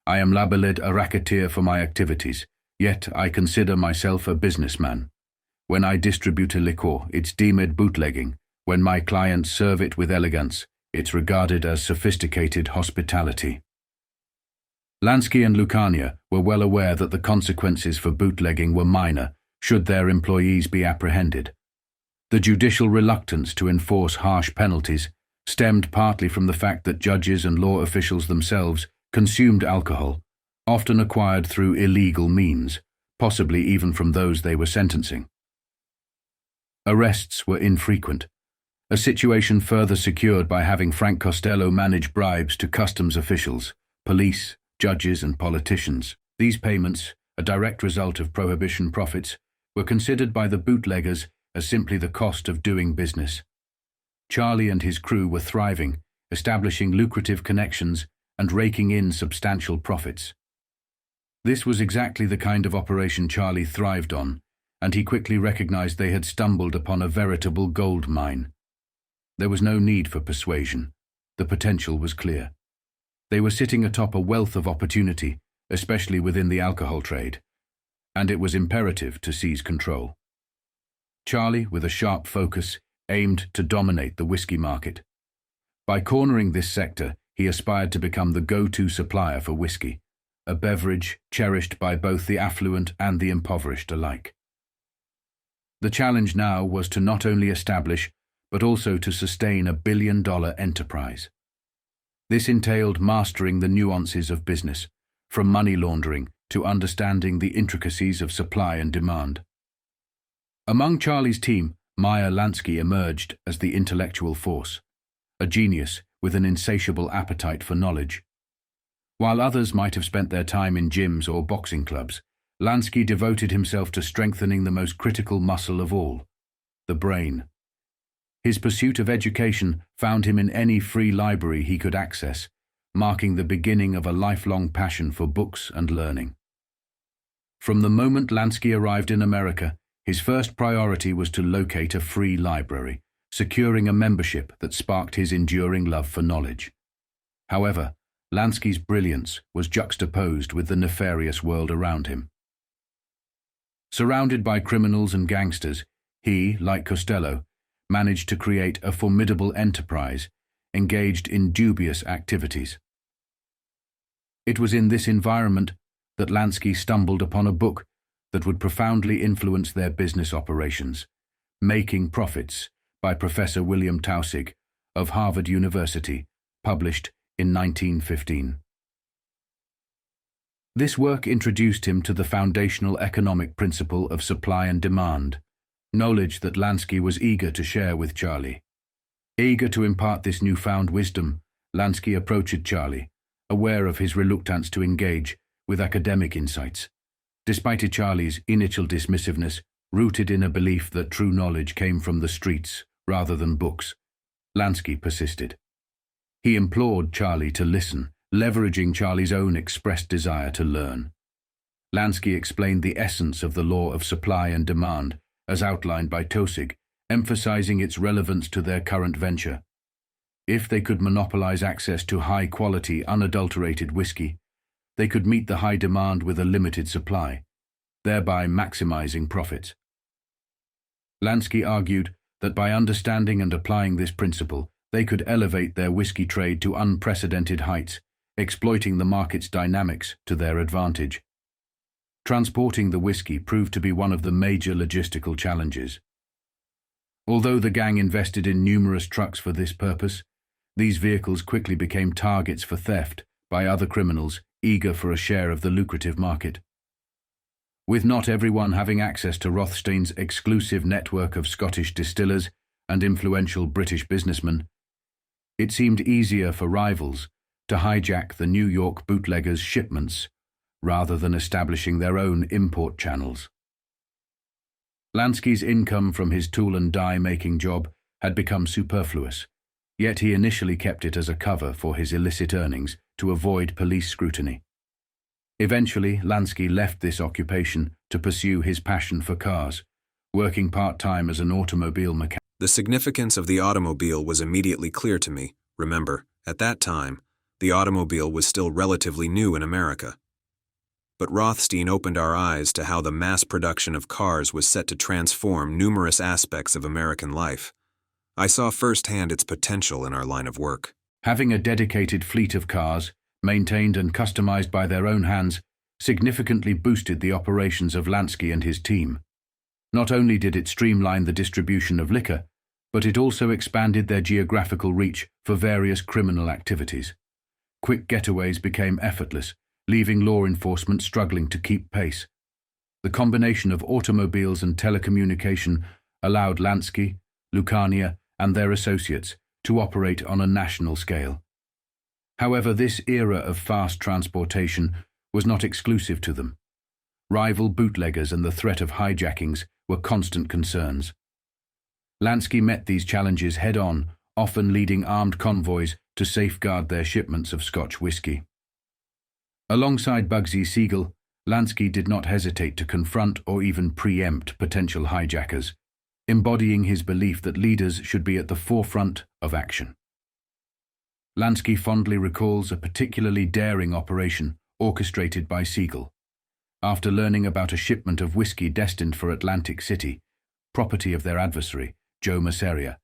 I am labeled a racketeer for my activities, yet I consider myself a businessman. When I distribute a liquor, it's deemed bootlegging. When my clients serve it with elegance, it's regarded as sophisticated hospitality." Lansky and Lucania were well aware that the consequences for bootlegging were minor should their employees be apprehended. The judicial reluctance to enforce harsh penalties stemmed partly from the fact that judges and law officials themselves consumed alcohol, often acquired through illegal means, possibly even from those they were sentencing. Arrests were infrequent, a situation further secured by having Frank Costello manage bribes to customs officials, police, judges and politicians. These payments, a direct result of prohibition profits, were considered by the bootleggers as simply the cost of doing business. Charlie and his crew were thriving, establishing lucrative connections and raking in substantial profits. This was exactly the kind of operation Charlie thrived on, and he quickly recognized they had stumbled upon a veritable gold mine. There was no need for persuasion. The potential was clear. They were sitting atop a wealth of opportunity, especially within the alcohol trade, and it was imperative to seize control. Charlie, with a sharp focus, aimed to dominate the whiskey market. By cornering this sector, he aspired to become the go-to supplier for whiskey, a beverage cherished by both the affluent and the impoverished alike. The challenge now was to not only establish, but also to sustain a billion-dollar enterprise. This entailed mastering the nuances of business, from money laundering to understanding the intricacies of supply and demand. Among Charlie's team, Meyer Lansky emerged as the intellectual force, a genius with an insatiable appetite for knowledge. While others might have spent their time in gyms or boxing clubs, Lansky devoted himself to strengthening the most critical muscle of all, the brain. His pursuit of education found him in any free library he could access, marking the beginning of a lifelong passion for books and learning. From the moment Lansky arrived in America, his first priority was to locate a free library, securing a membership that sparked his enduring love for knowledge. However, Lansky's brilliance was juxtaposed with the nefarious world around him. Surrounded by criminals and gangsters, he, like Costello, managed to create a formidable enterprise engaged in dubious activities. It was in this environment that Lansky stumbled upon a book that would profoundly influence their business operations, Making Profits, by Professor William Taussig of Harvard University, published in 1915. This work introduced him to the foundational economic principle of supply and demand, knowledge that Lansky was eager to share with Charlie. Eager to impart this newfound wisdom, Lansky approached Charlie, aware of his reluctance to engage with academic insights. Despite Charlie's initial dismissiveness, rooted in a belief that true knowledge came from the streets rather than books, Lansky persisted. He implored Charlie to listen, leveraging Charlie's own expressed desire to learn. Lansky explained the essence of the law of supply and demand, as outlined by Taussig, emphasizing its relevance to their current venture. If they could monopolize access to high-quality, unadulterated whiskey, they could meet the high demand with a limited supply, thereby maximizing profits. Lansky argued that by understanding and applying this principle, they could elevate their whiskey trade to unprecedented heights, exploiting the market's dynamics to their advantage. Transporting the whiskey proved to be one of the major logistical challenges. Although the gang invested in numerous trucks for this purpose, these vehicles quickly became targets for theft by other criminals eager for a share of the lucrative market. With not everyone having access to Rothstein's exclusive network of Scottish distillers and influential British businessmen, it seemed easier for rivals to hijack the New York bootleggers' shipments rather than establishing their own import channels. Lansky's income from his tool and die making job had become superfluous, yet he initially kept it as a cover for his illicit earnings to avoid police scrutiny. Eventually, Lansky left this occupation to pursue his passion for cars, working part-time as an automobile mechanic. The significance of the automobile was immediately clear to me. Remember, at that time, the automobile was still relatively new in America. But Rothstein opened our eyes to how the mass production of cars was set to transform numerous aspects of American life. I saw firsthand its potential in our line of work. Having a dedicated fleet of cars, maintained and customized by their own hands, significantly boosted the operations of Lansky and his team. Not only did it streamline the distribution of liquor, but it also expanded their geographical reach for various criminal activities. Quick getaways became effortless, leaving law enforcement struggling to keep pace. The combination of automobiles and telecommunication allowed Lansky, Lucania, and their associates to operate on a national scale. However, this era of fast transportation was not exclusive to them. Rival bootleggers and the threat of hijackings were constant concerns. Lansky met these challenges head-on, often leading armed convoys to safeguard their shipments of Scotch whiskey. Alongside Bugsy Siegel, Lansky did not hesitate to confront or even preempt potential hijackers, embodying his belief that leaders should be at the forefront of action. Lansky fondly recalls a particularly daring operation orchestrated by Siegel. After learning about a shipment of whiskey destined for Atlantic City, property of their adversary, Joe Masseria,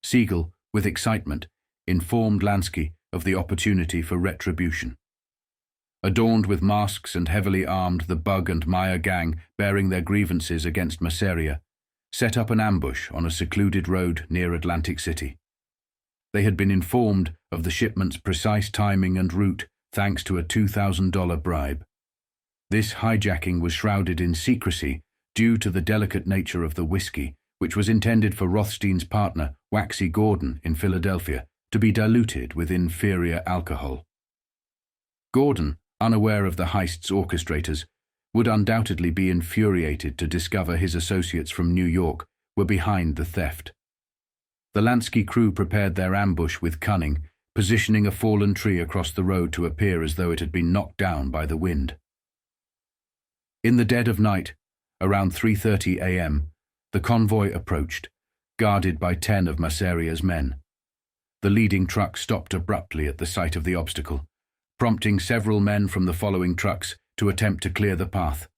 Siegel, with excitement, informed Lansky of the opportunity for retribution. Adorned with masks and heavily armed, the Bug and Meyer gang, bearing their grievances against Masseria, set up an ambush on a secluded road near Atlantic City. They had been informed of the shipment's precise timing and route thanks to a $2,000 bribe. This hijacking was shrouded in secrecy due to the delicate nature of the whiskey, which was intended for Rothstein's partner, Waxy Gordon, in Philadelphia, to be diluted with inferior alcohol. Gordon, unaware of the heist's orchestrators, would undoubtedly be infuriated to discover his associates from New York were behind the theft. The Lansky crew prepared their ambush with cunning, positioning a fallen tree across the road to appear as though it had been knocked down by the wind. In the dead of night, around 3:30 a.m., the convoy approached, guarded by 10 of Masseria's men. The leading truck stopped abruptly at the sight of the obstacle, prompting several men from the following trucks to attempt to clear the path.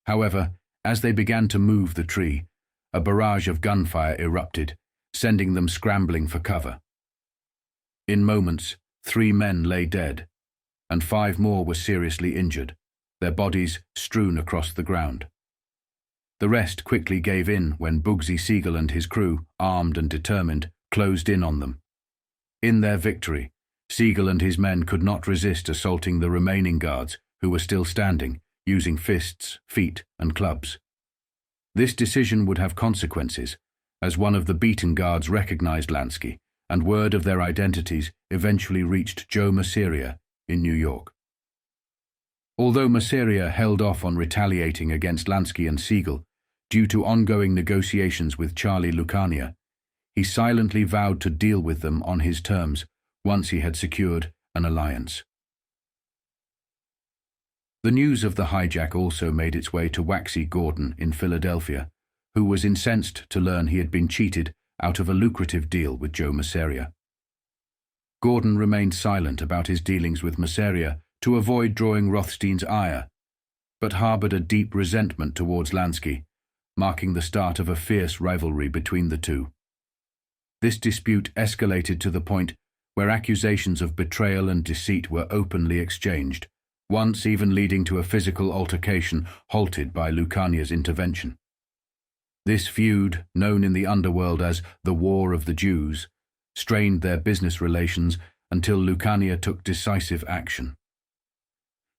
However, as they began to move the tree, a barrage of gunfire erupted, sending them scrambling for cover. In moments, 3 men lay dead, and 5 more were seriously injured, their bodies strewn across the ground. The rest quickly gave in when Bugsy Siegel and his crew, armed and determined, closed in on them. In their victory, Siegel and his men could not resist assaulting the remaining guards, who were still standing, using fists, feet, and clubs. This decision would have consequences, as one of the beaten guards recognized Lansky, and word of their identities eventually reached Joe Masseria in New York. Although Masseria held off on retaliating against Lansky and Siegel due to ongoing negotiations with Charlie Lucania, he silently vowed to deal with them on his terms once he had secured an alliance. The news of the hijack also made its way to Waxy Gordon in Philadelphia, who was incensed to learn he had been cheated out of a lucrative deal with Joe Masseria. Gordon remained silent about his dealings with Masseria to avoid drawing Rothstein's ire, but harbored a deep resentment towards Lansky, marking the start of a fierce rivalry between the two. This dispute escalated to the point where accusations of betrayal and deceit were openly exchanged, once even leading to a physical altercation halted by Lucania's intervention. This feud, known in the underworld as the War of the Jews, strained their business relations until Lucania took decisive action.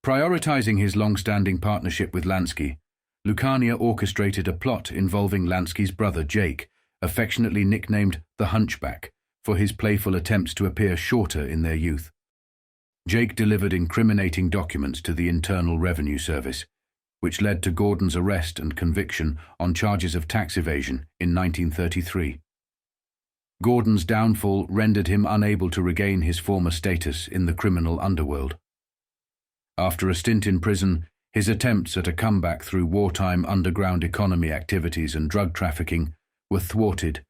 Prioritizing his long-standing partnership with Lansky, Lucania orchestrated a plot involving Lansky's brother Jake, affectionately nicknamed the Hunchback, for his playful attempts to appear shorter in their youth. Jake delivered incriminating documents to the Internal Revenue Service, which led to Gordon's arrest and conviction on charges of tax evasion in 1933. Gordon's downfall rendered him unable to regain his former status in the criminal underworld. After a stint in prison, his attempts at a comeback through wartime underground economy activities and drug trafficking were thwarted,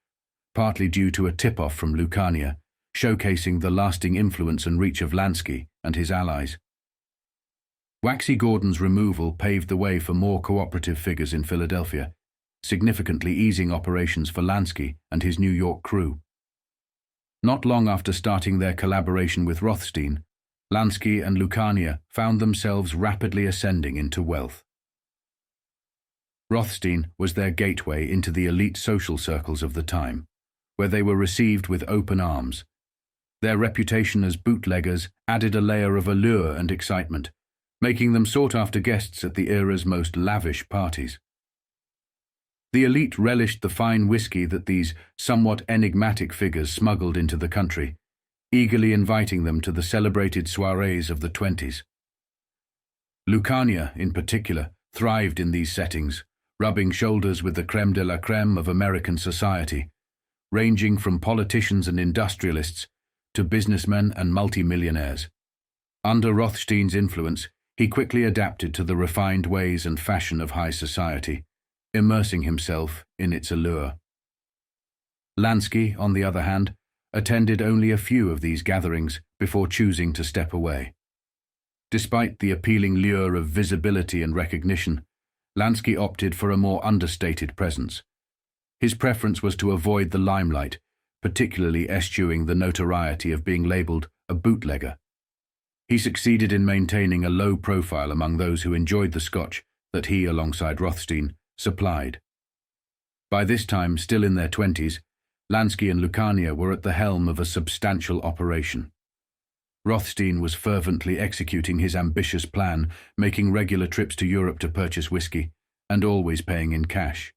partly due to a tip-off from Lucania, showcasing the lasting influence and reach of Lansky and his allies. Waxy Gordon's removal paved the way for more cooperative figures in Philadelphia, significantly easing operations for Lansky and his New York crew. Not long after starting their collaboration with Rothstein, Lansky and Lucania found themselves rapidly ascending into wealth. Rothstein was their gateway into the elite social circles of the time, where they were received with open arms. Their reputation as bootleggers added a layer of allure and excitement, making them sought-after guests at the era's most lavish parties. The elite relished the fine whiskey that these somewhat enigmatic figures smuggled into the country, eagerly inviting them to the celebrated soirees of the 20s. Lucania, in particular, thrived in these settings, rubbing shoulders with the crème de la crème of American society, ranging from politicians and industrialists to businessmen and multimillionaires. Under Rothstein's influence, he quickly adapted to the refined ways and fashion of high society, immersing himself in its allure. Lansky, on the other hand, attended only a few of these gatherings before choosing to step away. Despite the appealing lure of visibility and recognition, Lansky opted for a more understated presence. His preference was to avoid the limelight, particularly eschewing the notoriety of being labelled a bootlegger. He succeeded in maintaining a low profile among those who enjoyed the scotch that he, alongside Rothstein, supplied. By this time, still in their 20s, Lansky and Lucania were at the helm of a substantial operation. Rothstein was fervently executing his ambitious plan, making regular trips to Europe to purchase whiskey, and always paying in cash.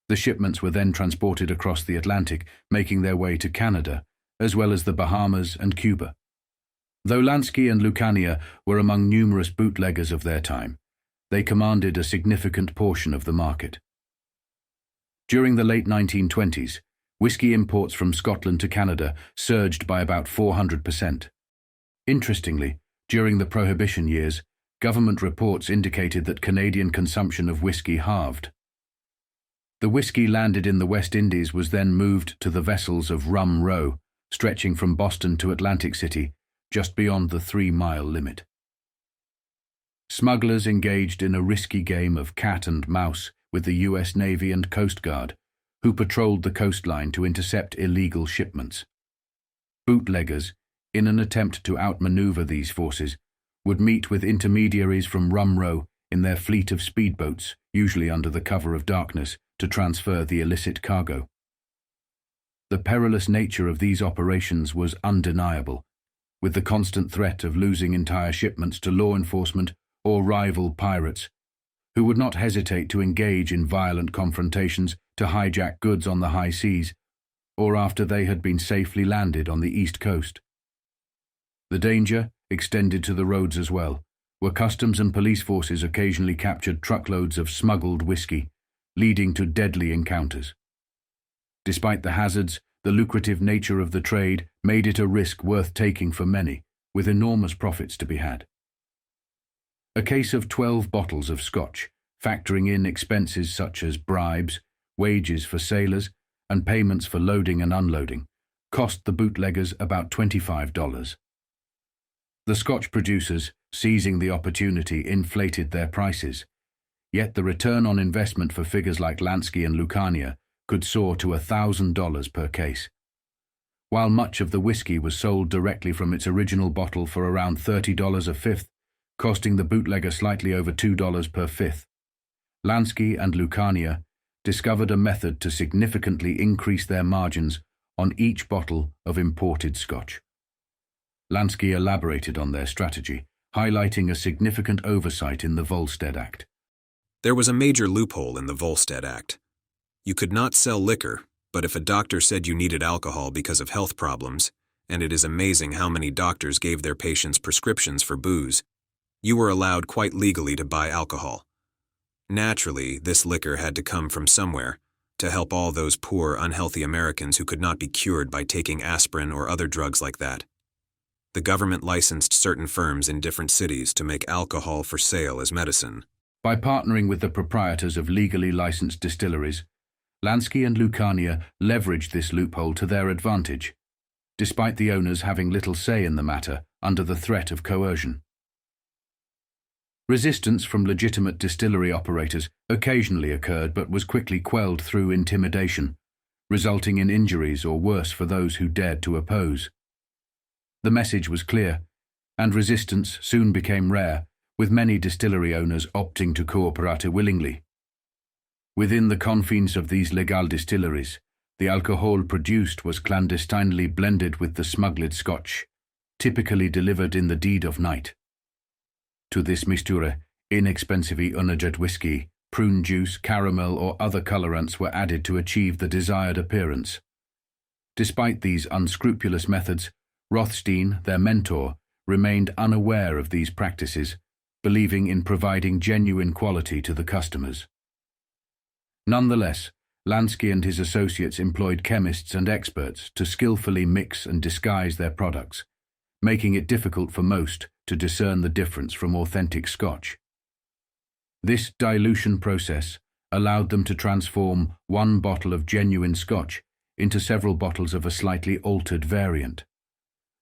The shipments were then transported across the Atlantic, making their way to Canada, as well as the Bahamas and Cuba. Though Lansky and Lucania were among numerous bootleggers of their time, they commanded a significant portion of the market. During the late 1920s, Whiskey imports from Scotland to Canada surged by about 400%. Interestingly, during the Prohibition years, government reports indicated that Canadian consumption of whiskey halved. The whiskey landed in the West Indies was then moved to the vessels of Rum Row, stretching from Boston to Atlantic City, just beyond the 3-mile limit. Smugglers engaged in a risky game of cat and mouse with the U.S. Navy and Coast Guard, who patrolled the coastline to intercept illegal shipments. Bootleggers, in an attempt to outmaneuver these forces, would meet with intermediaries from Rum Row in their fleet of speedboats, usually under the cover of darkness, to transfer the illicit cargo. The perilous nature of these operations was undeniable, with the constant threat of losing entire shipments to law enforcement or rival pirates, who would not hesitate to engage in violent confrontations to hijack goods on the high seas, or after they had been safely landed on the East Coast. The danger extended to the roads as well, where customs and police forces occasionally captured truckloads of smuggled whiskey, leading to deadly encounters. Despite the hazards, the lucrative nature of the trade made it a risk worth taking for many, with enormous profits to be had. A case of 12 bottles of Scotch, factoring in expenses such as bribes, wages for sailors, and payments for loading and unloading, cost the bootleggers about $25. The Scotch producers, seizing the opportunity, inflated their prices, yet the return on investment for figures like Lansky and Lucania could soar to $1,000 per case. While much of the whiskey was sold directly from its original bottle for around $30 a fifth, costing the bootlegger slightly over $2 per fifth, Lansky and Lucania discovered a method to significantly increase their margins on each bottle of imported Scotch. Lansky elaborated on their strategy, highlighting a significant oversight in the Volstead Act. There was a major loophole in the Volstead Act. You could not sell liquor, but if a doctor said you needed alcohol because of health problems, and it is amazing how many doctors gave their patients prescriptions for booze, you were allowed quite legally to buy alcohol. Naturally, this liquor had to come from somewhere, to help all those poor, unhealthy Americans who could not be cured by taking aspirin or other drugs like that. The government licensed certain firms in different cities to make alcohol for sale as medicine. By partnering with the proprietors of legally licensed distilleries, Lansky and Lucania leveraged this loophole to their advantage, despite the owners having little say in the matter under the threat of coercion. Resistance from legitimate distillery operators occasionally occurred but was quickly quelled through intimidation, resulting in injuries or worse for those who dared to oppose. The message was clear, and resistance soon became rare, with many distillery owners opting to cooperate willingly. Within the confines of these legal distilleries, the alcohol produced was clandestinely blended with the smuggled Scotch, typically delivered in the dead of night. To this mixture, inexpensively unaged whiskey, prune juice, caramel, or other colorants were added to achieve the desired appearance. Despite these unscrupulous methods, Rothstein, their mentor, remained unaware of these practices, believing in providing genuine quality to the customers. Nonetheless, Lansky and his associates employed chemists and experts to skillfully mix and disguise their products, making it difficult for most to discern the difference from authentic Scotch. This dilution process allowed them to transform one bottle of genuine Scotch into several bottles of a slightly altered variant.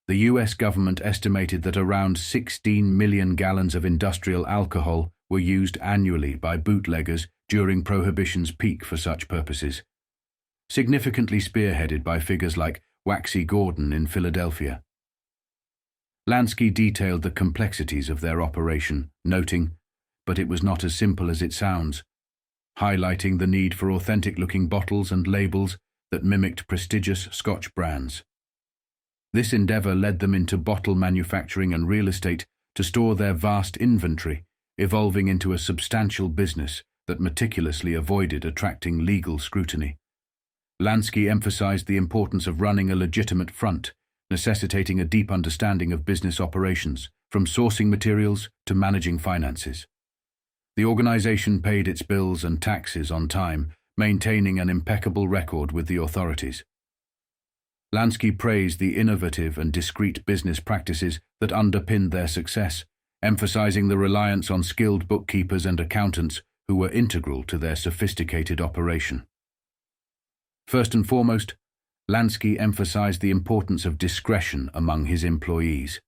The US government estimated that around 16 million gallons of industrial alcohol were used annually by bootleggers during Prohibition's peak for such purposes, significantly spearheaded by figures like Waxy Gordon in Philadelphia. Lansky detailed the complexities of their operation, noting, "But it was not as simple as it sounds," highlighting the need for authentic-looking bottles and labels that mimicked prestigious Scotch brands. This endeavor led them into bottle manufacturing and real estate to store their vast inventory, evolving into a substantial business that meticulously avoided attracting legal scrutiny. Lansky emphasized the importance of running a legitimate front, necessitating a deep understanding of business operations, from sourcing materials to managing finances. The organization paid its bills and taxes on time, maintaining an impeccable record with the authorities. Lansky praised the innovative and discreet business practices that underpinned their success, emphasizing the reliance on skilled bookkeepers and accountants who were integral to their sophisticated operation. First and foremost, Lansky emphasized the importance of discretion among his employees.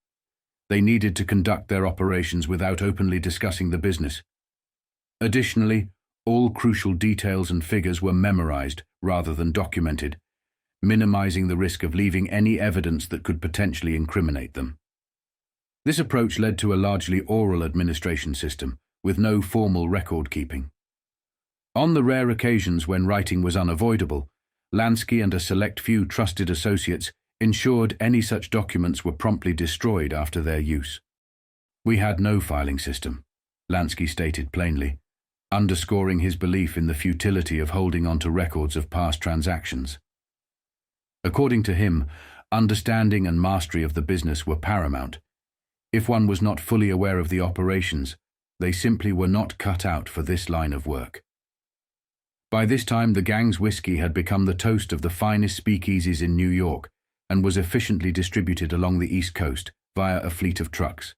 They needed to conduct their operations without openly discussing the business. Additionally, all crucial details and figures were memorized rather than documented, minimizing the risk of leaving any evidence that could potentially incriminate them. This approach led to a largely oral administration system, with no formal record-keeping. On the rare occasions when writing was unavoidable, Lansky and a select few trusted associates ensured any such documents were promptly destroyed after their use. "We had no filing system," Lansky stated plainly, underscoring his belief in the futility of holding on to records of past transactions. According to him, understanding and mastery of the business were paramount. If one was not fully aware of the operations, they simply were not cut out for this line of work. By this time, the gang's whiskey had become the toast of the finest speakeasies in New York and was efficiently distributed along the East Coast via a fleet of trucks.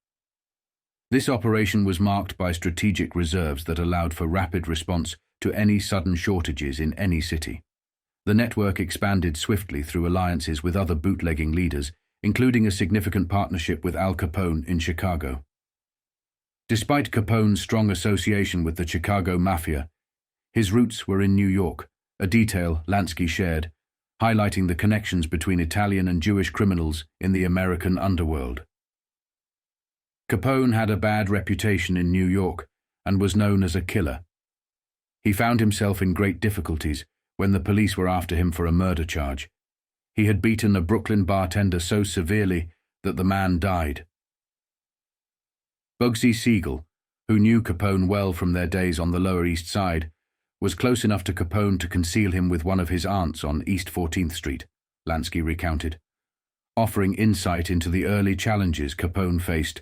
This operation was marked by strategic reserves that allowed for rapid response to any sudden shortages in any city. The network expanded swiftly through alliances with other bootlegging leaders, including a significant partnership with Al Capone in Chicago. Despite Capone's strong association with the Chicago Mafia, his roots were in New York, a detail Lansky shared, highlighting the connections between Italian and Jewish criminals in the American underworld. Capone had a bad reputation in New York and was known as a killer. He found himself in great difficulties when the police were after him for a murder charge. He had beaten a Brooklyn bartender so severely that the man died. Bugsy Siegel, who knew Capone well from their days on the Lower East Side, was close enough to Capone to conceal him with one of his aunts on East 14th Street, Lansky recounted, offering insight into the early challenges Capone faced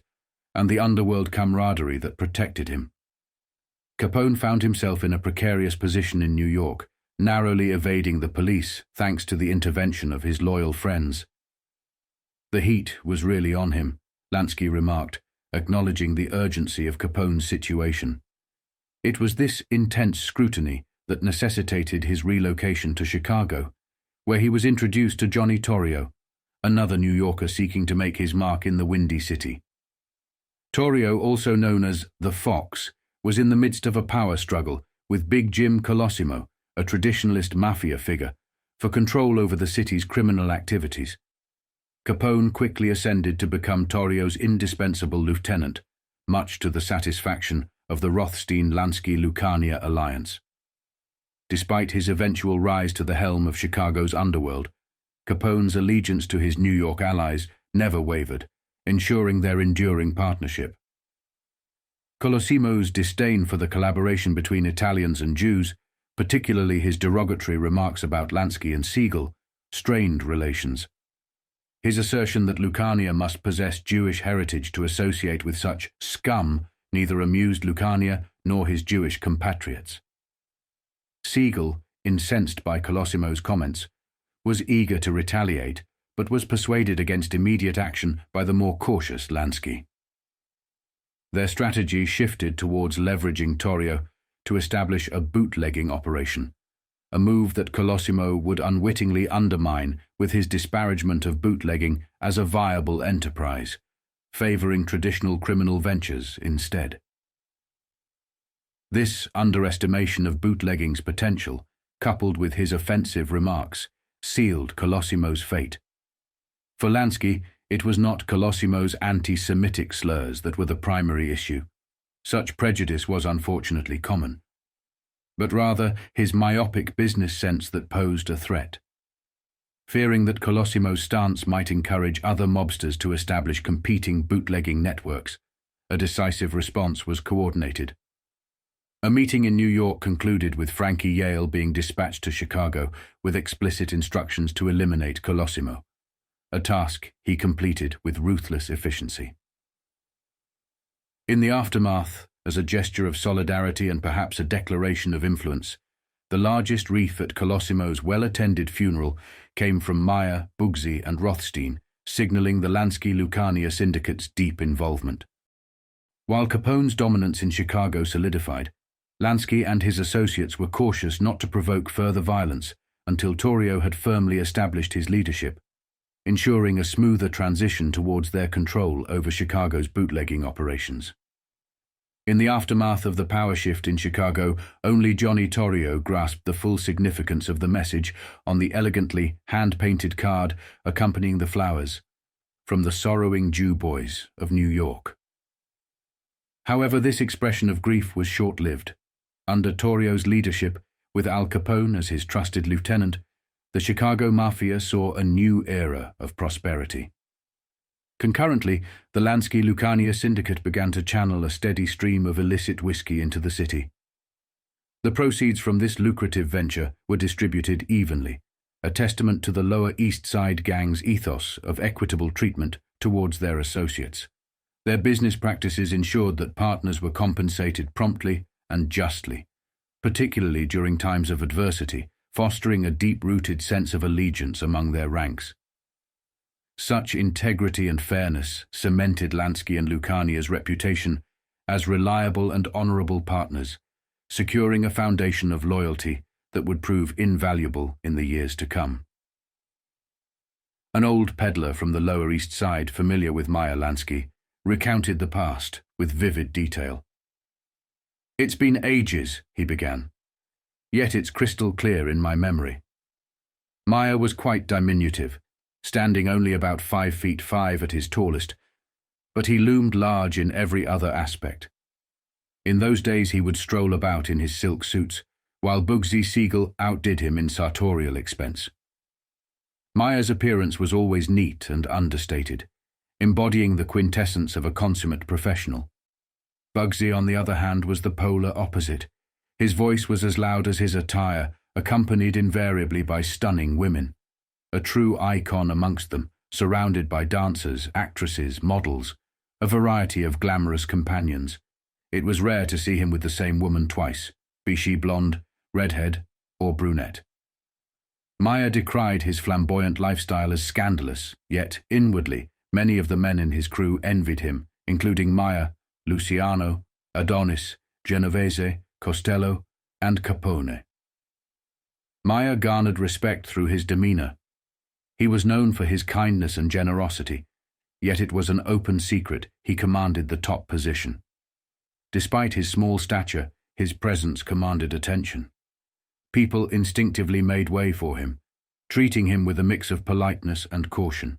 and the underworld camaraderie that protected him. Capone found himself in a precarious position in New York, narrowly evading the police thanks to the intervention of his loyal friends. "The heat was really on him," Lansky remarked, acknowledging the urgency of Capone's situation. It was this intense scrutiny that necessitated his relocation to Chicago, where he was introduced to Johnny Torrio, another New Yorker seeking to make his mark in the Windy City. Torrio, also known as the Fox, was in the midst of a power struggle with Big Jim Colosimo, a traditionalist mafia figure, for control over the city's criminal activities. Capone quickly ascended to become Torrio's indispensable lieutenant, much to the satisfaction of the Rothstein-Lansky-Lucania alliance. Despite his eventual rise to the helm of Chicago's underworld, Capone's allegiance to his New York allies never wavered, ensuring their enduring partnership. Colosimo's disdain for the collaboration between Italians and Jews, particularly his derogatory remarks about Lansky and Siegel, strained relations. His assertion that Lucania must possess Jewish heritage to associate with such scum neither amused Lucania nor his Jewish compatriots. Siegel, incensed by Colosimo's comments, was eager to retaliate, but was persuaded against immediate action by the more cautious Lansky. Their strategy shifted towards leveraging Torrio to establish a bootlegging operation, a move that Colosimo would unwittingly undermine with his disparagement of bootlegging as a viable enterprise, favoring traditional criminal ventures instead. This underestimation of bootlegging's potential, coupled with his offensive remarks, sealed Colosimo's fate. For Lansky, it was not Colosimo's anti-Semitic slurs that were the primary issue. Such prejudice was unfortunately common, but rather his myopic business sense that posed a threat. Fearing that Colosimo's stance might encourage other mobsters to establish competing bootlegging networks, a decisive response was coordinated. A meeting in New York concluded with Frankie Yale being dispatched to Chicago with explicit instructions to eliminate Colosimo, a task he completed with ruthless efficiency. In the aftermath, as a gesture of solidarity and perhaps a declaration of influence, The largest wreath at Colosimo's well-attended funeral came from Meyer, Bugsy, and Rothstein, signaling the Lansky-Lucania syndicate's deep involvement. While Capone's dominance in Chicago solidified, Lansky and his associates were cautious not to provoke further violence until Torrio had firmly established his leadership, ensuring a smoother transition towards their control over Chicago's bootlegging operations. In the aftermath of the power shift in Chicago, only Johnny Torrio grasped the full significance of the message on the elegantly hand-painted card accompanying the flowers, "From the sorrowing Jew boys of New York." However, this expression of grief was short-lived. Under Torrio's leadership, with Al Capone as his trusted lieutenant, the Chicago Mafia saw a new era of prosperity. Concurrently, the Lansky-Lucania syndicate began to channel a steady stream of illicit whiskey into the city. The proceeds from this lucrative venture were distributed evenly, a testament to the Lower East Side gang's ethos of equitable treatment towards their associates. Their business practices ensured that partners were compensated promptly and justly, particularly during times of adversity, fostering a deep-rooted sense of allegiance among their ranks. Such integrity and fairness cemented Lansky and Lucania's reputation as reliable and honorable partners, securing a foundation of loyalty that would prove invaluable in the years to come. An old peddler from the Lower East Side, familiar with Meyer Lansky, recounted the past with vivid detail. "It's been ages," he began, "yet it's crystal clear in my memory. Meyer was quite diminutive, standing only about 5'5" at his tallest, but he loomed large in every other aspect. In those days he would stroll about in his silk suits, while Bugsy Siegel outdid him in sartorial expense. Meyer's appearance was always neat and understated, embodying the quintessence of a consummate professional. Bugsy, on the other hand, was the polar opposite. His voice was as loud as his attire, accompanied invariably by stunning women. A true icon amongst them, surrounded by dancers, actresses, models, a variety of glamorous companions. It was rare to see him with the same woman twice, be she blonde, redhead, or brunette. Meyer decried his flamboyant lifestyle as scandalous, yet, inwardly, many of the men in his crew envied him, including Meyer, Luciano, Adonis, Genovese, Costello, and Capone. Meyer garnered respect through his demeanor. He was known for his kindness and generosity, yet it was an open secret he commanded the top position. Despite his small stature, his presence commanded attention. People instinctively made way for him, treating him with a mix of politeness and caution.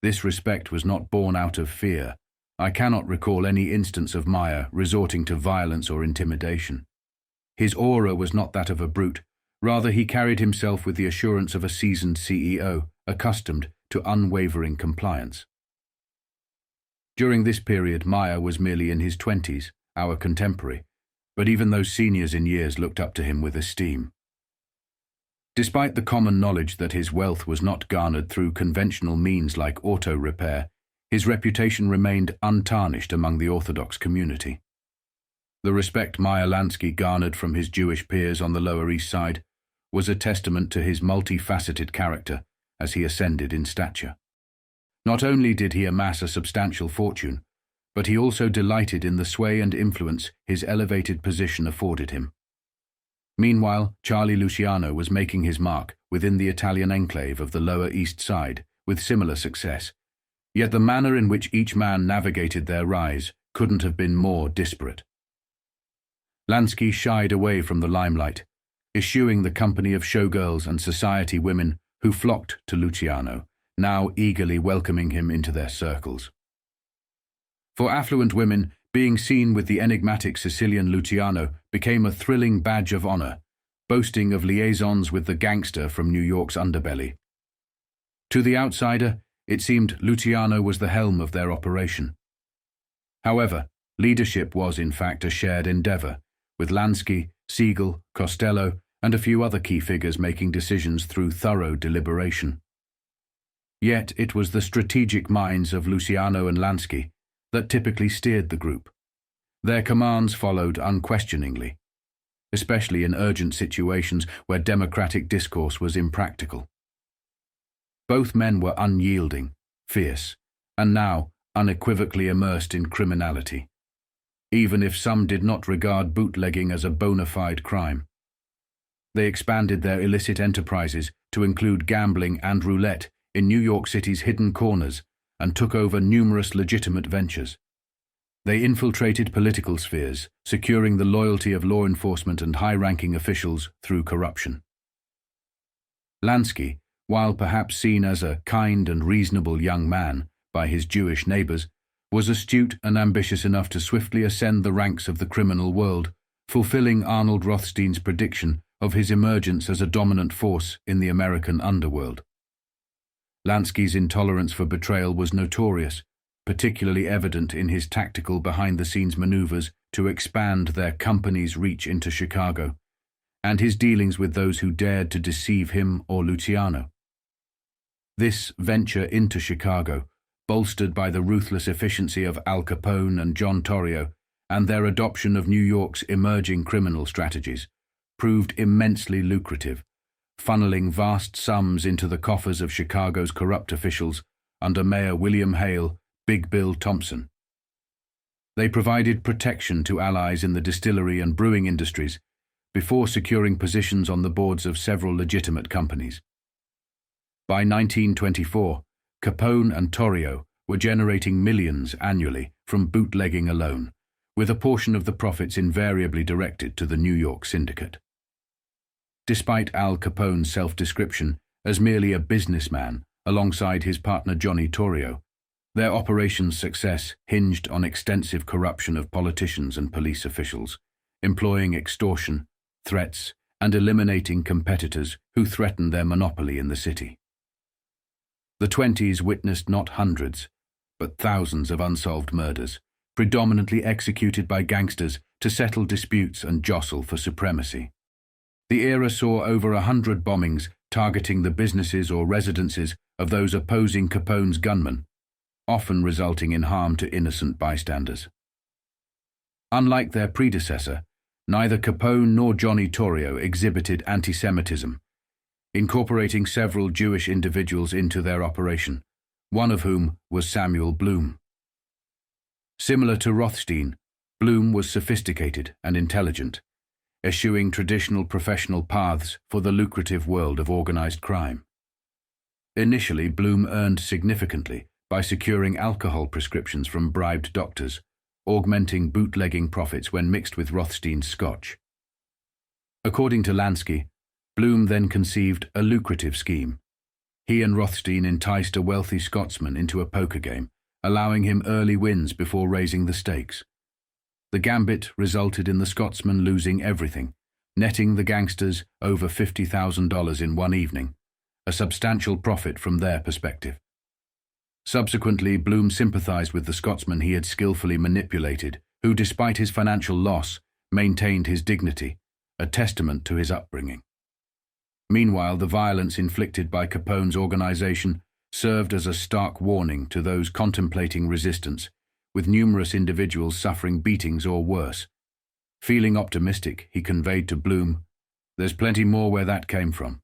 This respect was not born out of fear. I cannot recall any instance of Meyer resorting to violence or intimidation. His aura was not that of a brute. Rather, he carried himself with the assurance of a seasoned CEO, accustomed to unwavering compliance. During this period, Meyer was merely in his 20s, our contemporary, but even those seniors in years looked up to him with esteem. Despite the common knowledge that his wealth was not garnered through conventional means like auto repair, his reputation remained untarnished among the Orthodox community. The respect Meyer Lansky garnered from his Jewish peers on the Lower East Side was a testament to his multifaceted character as he ascended in stature. Not only did he amass a substantial fortune, but he also delighted in the sway and influence his elevated position afforded him. Meanwhile, Charlie Luciano was making his mark within the Italian enclave of the Lower East Side with similar success, yet the manner in which each man navigated their rise couldn't have been more disparate. Lansky shied away from the limelight, eschewing the company of showgirls and society women who flocked to Luciano, now eagerly welcoming him into their circles. For affluent women, being seen with the enigmatic Sicilian Luciano became a thrilling badge of honor, boasting of liaisons with the gangster from New York's underbelly. To the outsider, it seemed Luciano was the helm of their operation. However, leadership was in fact a shared endeavor, with Lansky, Siegel, Costello, and a few other key figures making decisions through thorough deliberation. Yet it was the strategic minds of Luciano and Lansky that typically steered the group. Their commands followed unquestioningly. especially in urgent situations where democratic discourse was impractical. Both men were unyielding, fierce, and now unequivocally immersed in criminality, even if some did not regard bootlegging as a bona fide crime. They expanded their illicit enterprises to include gambling and roulette in New York City's hidden corners and took over numerous legitimate ventures. They infiltrated political spheres, securing the loyalty of law enforcement and high-ranking officials through corruption. Lansky, while perhaps seen as a kind and reasonable young man by his Jewish neighbors, was astute and ambitious enough to swiftly ascend the ranks of the criminal world, fulfilling Arnold Rothstein's prediction of his emergence as a dominant force in the American underworld. Lansky's intolerance for betrayal was notorious, particularly evident in his tactical behind-the-scenes maneuvers to expand their company's reach into Chicago, and his dealings with those who dared to deceive him or Luciano. This venture into Chicago, bolstered by the ruthless efficiency of Al Capone and John Torrio and their adoption of New York's emerging criminal strategies, proved immensely lucrative, funneling vast sums into the coffers of Chicago's corrupt officials under Mayor William Hale, Big Bill Thompson. They provided protection to allies in the distillery and brewing industries before securing positions on the boards of several legitimate companies. By 1924, Capone and Torrio were generating millions annually from bootlegging alone, with a portion of the profits invariably directed to the New York syndicate. Despite Al Capone's self-description as merely a businessman alongside his partner Johnny Torrio, their operation's success hinged on extensive corruption of politicians and police officials, employing extortion, threats, and eliminating competitors who threatened their monopoly in the city. The 20s witnessed not hundreds, but thousands of unsolved murders, predominantly executed by gangsters to settle disputes and jostle for supremacy. The era saw over 100 bombings targeting the businesses or residences of those opposing Capone's gunmen, often resulting in harm to innocent bystanders. Unlike their predecessor, neither Capone nor Johnny Torrio exhibited anti-Semitism, incorporating several Jewish individuals into their operation, one of whom was Samuel Bloom. Similar to Rothstein, Bloom was sophisticated and intelligent, eschewing traditional professional paths for the lucrative world of organized crime. Initially, Bloom earned significantly by securing alcohol prescriptions from bribed doctors, augmenting bootlegging profits when mixed with Rothstein's scotch. According to Lansky, Bloom then conceived a lucrative scheme. He and Rothstein enticed a wealthy Scotsman into a poker game, allowing him early wins before raising the stakes. The gambit resulted in the Scotsman losing everything, netting the gangsters over $50,000 in one evening, a substantial profit from their perspective. Subsequently, Bloom sympathized with the Scotsman he had skillfully manipulated, who, despite his financial loss, maintained his dignity, a testament to his upbringing. Meanwhile, the violence inflicted by Capone's organization served as a stark warning to those contemplating resistance, with numerous individuals suffering beatings or worse. Feeling optimistic, he conveyed to Bloom, "There's plenty more where that came from."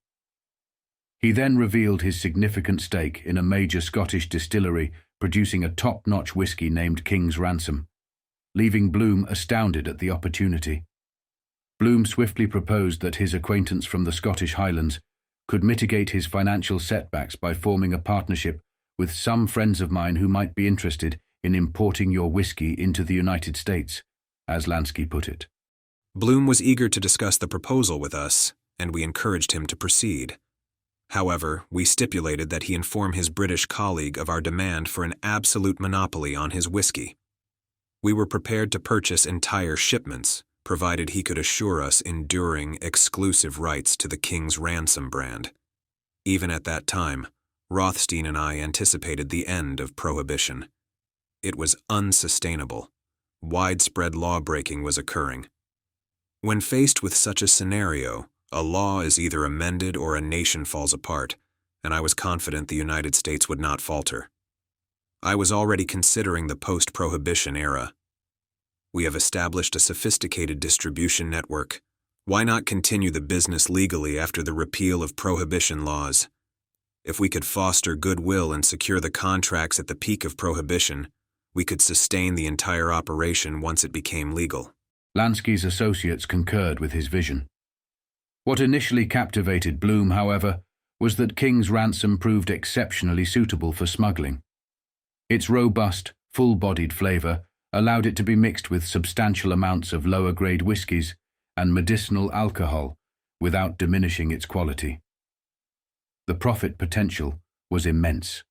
He then revealed his significant stake in a major Scottish distillery producing a top-notch whiskey named King's Ransom, leaving Bloom astounded at the opportunity. Bloom swiftly proposed that his acquaintance from the Scottish Highlands could mitigate his financial setbacks by forming a partnership with some friends of mine who might be interested in importing your whiskey into the United States, as Lansky put it. Bloom was eager to discuss the proposal with us, and we encouraged him to proceed. However, we stipulated that he inform his British colleague of our demand for an absolute monopoly on his whiskey. We were prepared to purchase entire shipments, provided he could assure us enduring, exclusive rights to the King's Ransom brand. Even at that time, Rothstein and I anticipated the end of prohibition. It was unsustainable. Widespread law-breaking was occurring. When faced with such a scenario, a law is either amended or a nation falls apart, and I was confident the United States would not falter. I was already considering the post-prohibition era. We have established a sophisticated distribution network, Why not continue the business legally after the repeal of prohibition laws? If we could foster goodwill and secure the contracts at the peak of prohibition, we could sustain the entire operation once it became legal. Lansky's associates concurred with his vision. What initially captivated Bloom, however, was that King's Ransom proved exceptionally suitable for smuggling. Its robust, full-bodied flavor allowed it to be mixed with substantial amounts of lower-grade whiskies and medicinal alcohol without diminishing its quality. The profit potential was immense.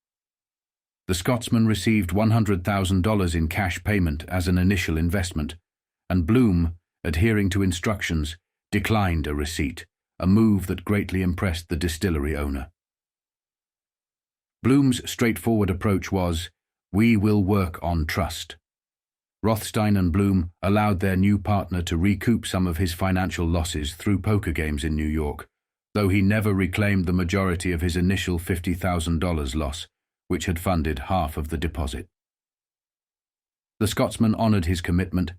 The Scotsman received $100,000 in cash payment as an initial investment, and Bloom, adhering to instructions, declined a receipt, a move that greatly impressed the distillery owner. Bloom's straightforward approach was, "We will work on trust." Rothstein and Bloom allowed their new partner to recoup some of his financial losses through poker games in New York, though he never reclaimed the majority of his initial $50,000 loss, which had funded half of the deposit. The Scotsman honored his commitment,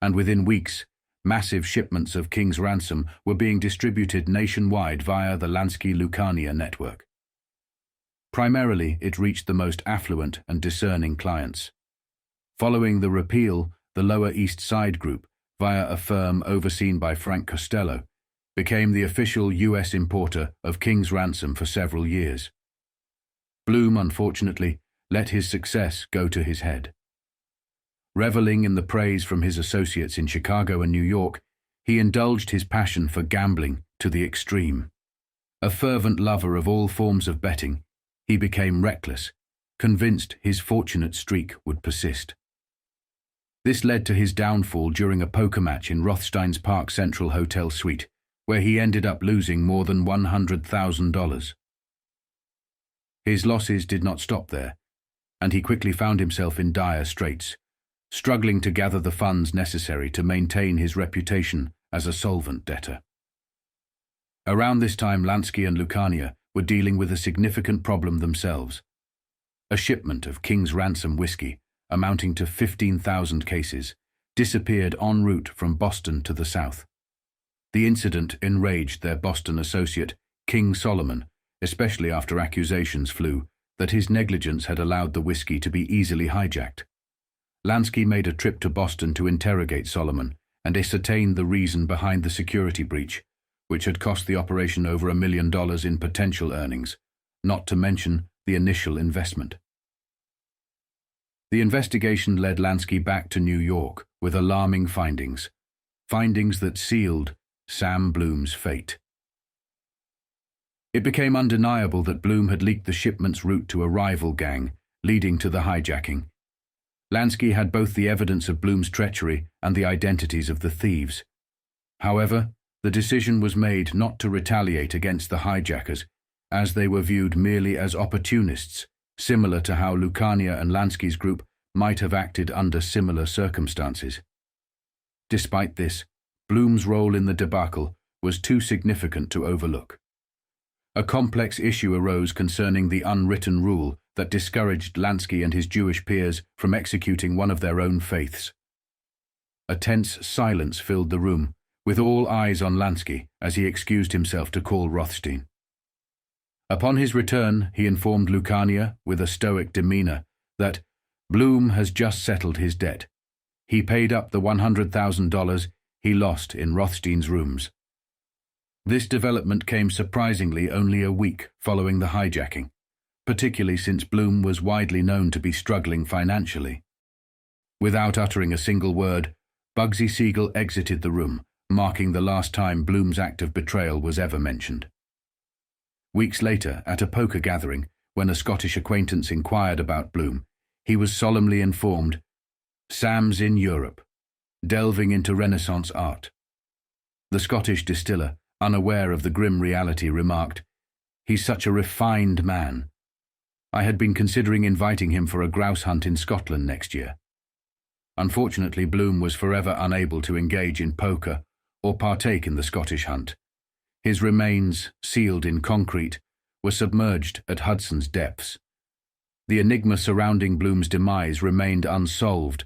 and within weeks, massive shipments of King's Ransom were being distributed nationwide via the Lansky-Lucania network. Primarily, it reached the most affluent and discerning clients. Following the repeal, the Lower East Side Group, via a firm overseen by Frank Costello, became the official U.S. importer of King's Ransom for several years. Bloom, unfortunately, let his success go to his head. Reveling in the praise from his associates in Chicago and New York, he indulged his passion for gambling to the extreme. A fervent lover of all forms of betting, he became reckless, convinced his fortunate streak would persist. This led to his downfall during a poker match in Rothstein's Park Central Hotel suite, where he ended up losing more than $100,000. His losses did not stop there, and he quickly found himself in dire straits, struggling to gather the funds necessary to maintain his reputation as a solvent debtor. Around this time, Lansky and Lucania were dealing with a significant problem themselves. A shipment of King's Ransom whiskey, amounting to 15,000 cases, disappeared en route from Boston to the south. The incident enraged their Boston associate, King Solomon, especially after accusations flew that his negligence had allowed the whiskey to be easily hijacked. Lansky made a trip to Boston to interrogate Solomon and ascertain the reason behind the security breach, which had cost the operation over $1 million in potential earnings, not to mention the initial investment. The investigation led Lansky back to New York with alarming findings that sealed Sam Bloom's fate. It became undeniable that Bloom had leaked the shipment's route to a rival gang, leading to the hijacking. Lansky had both the evidence of Bloom's treachery and the identities of the thieves. However, the decision was made not to retaliate against the hijackers, as they were viewed merely as opportunists, similar to how Lucania and Lansky's group might have acted under similar circumstances. Despite this, Bloom's role in the debacle was too significant to overlook. A complex issue arose concerning the unwritten rule that discouraged Lansky and his Jewish peers from executing one of their own faiths. A tense silence filled the room, with all eyes on Lansky as he excused himself to call Rothstein. Upon his return, he informed Lucania, with a stoic demeanor, that Bloom has just settled his debt. He paid up the $100,000 he lost in Rothstein's rooms. This development came surprisingly only a week following the hijacking, particularly since Bloom was widely known to be struggling financially. Without uttering a single word, Bugsy Siegel exited the room, marking the last time Bloom's act of betrayal was ever mentioned. Weeks later, at a poker gathering, when a Scottish acquaintance inquired about Bloom, he was solemnly informed, "Sam's in Europe, delving into Renaissance art." The Scottish distiller, unaware of the grim reality, remarked, "He's such a refined man. I had been considering inviting him for a grouse hunt in Scotland next year." Unfortunately, Bloom was forever unable to engage in poker or partake in the Scottish hunt. His remains, sealed in concrete, were submerged at Hudson's depths. The enigma surrounding Bloom's demise remained unsolved,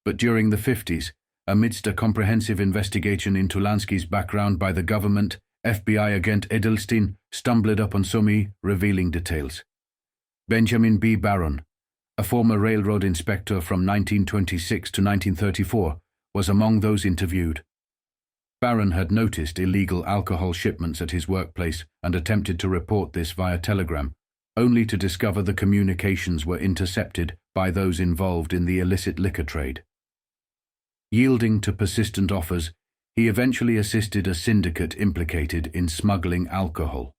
but during the 50s, Amidst a comprehensive investigation into Lansky's background by the government, FBI agent Edelstein stumbled upon some revealing details. Benjamin B. Barron, a former railroad inspector from 1926 to 1934, was among those interviewed. Barron had noticed illegal alcohol shipments at his workplace and attempted to report this via telegram, only to discover the communications were intercepted by those involved in the illicit liquor trade. Yielding to persistent offers, he eventually assisted a syndicate implicated in smuggling alcohol.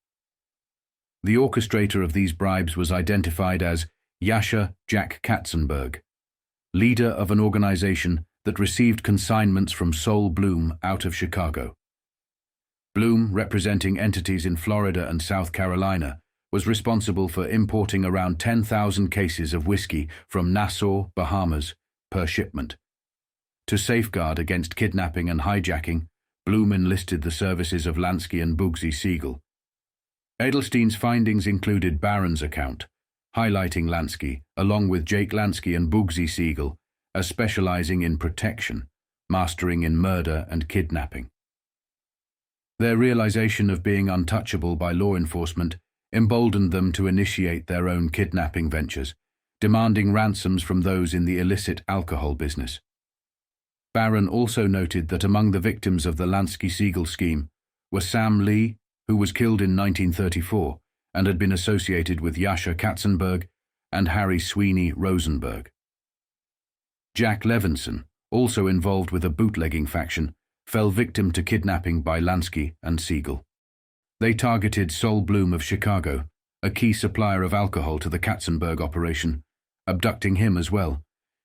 The orchestrator of these bribes was identified as Yasha Jack Katzenberg, leader of an organization that received consignments from Sol Bloom out of Chicago. Bloom, representing entities in Florida and South Carolina, was responsible for importing around 10,000 cases of whiskey from Nassau, Bahamas, per shipment. To safeguard against kidnapping and hijacking, Bloom enlisted the services of Lansky and Bugsy Siegel. Edelstein's findings included Barron's account, highlighting Lansky, along with Jake Lansky and Bugsy Siegel, as specializing in protection, mastering in murder and kidnapping. Their realization of being untouchable by law enforcement emboldened them to initiate their own kidnapping ventures, demanding ransoms from those in the illicit alcohol business. Barron also noted that among the victims of the Lansky-Siegel scheme were Sam Lee, who was killed in 1934 and had been associated with Yasha Katzenberg, and Harry Sweeney Rosenberg. Jack Levinson, also involved with a bootlegging faction, fell victim to kidnapping by Lansky and Siegel. They targeted Sol Bloom of Chicago, a key supplier of alcohol to the Katzenberg operation, abducting him as well,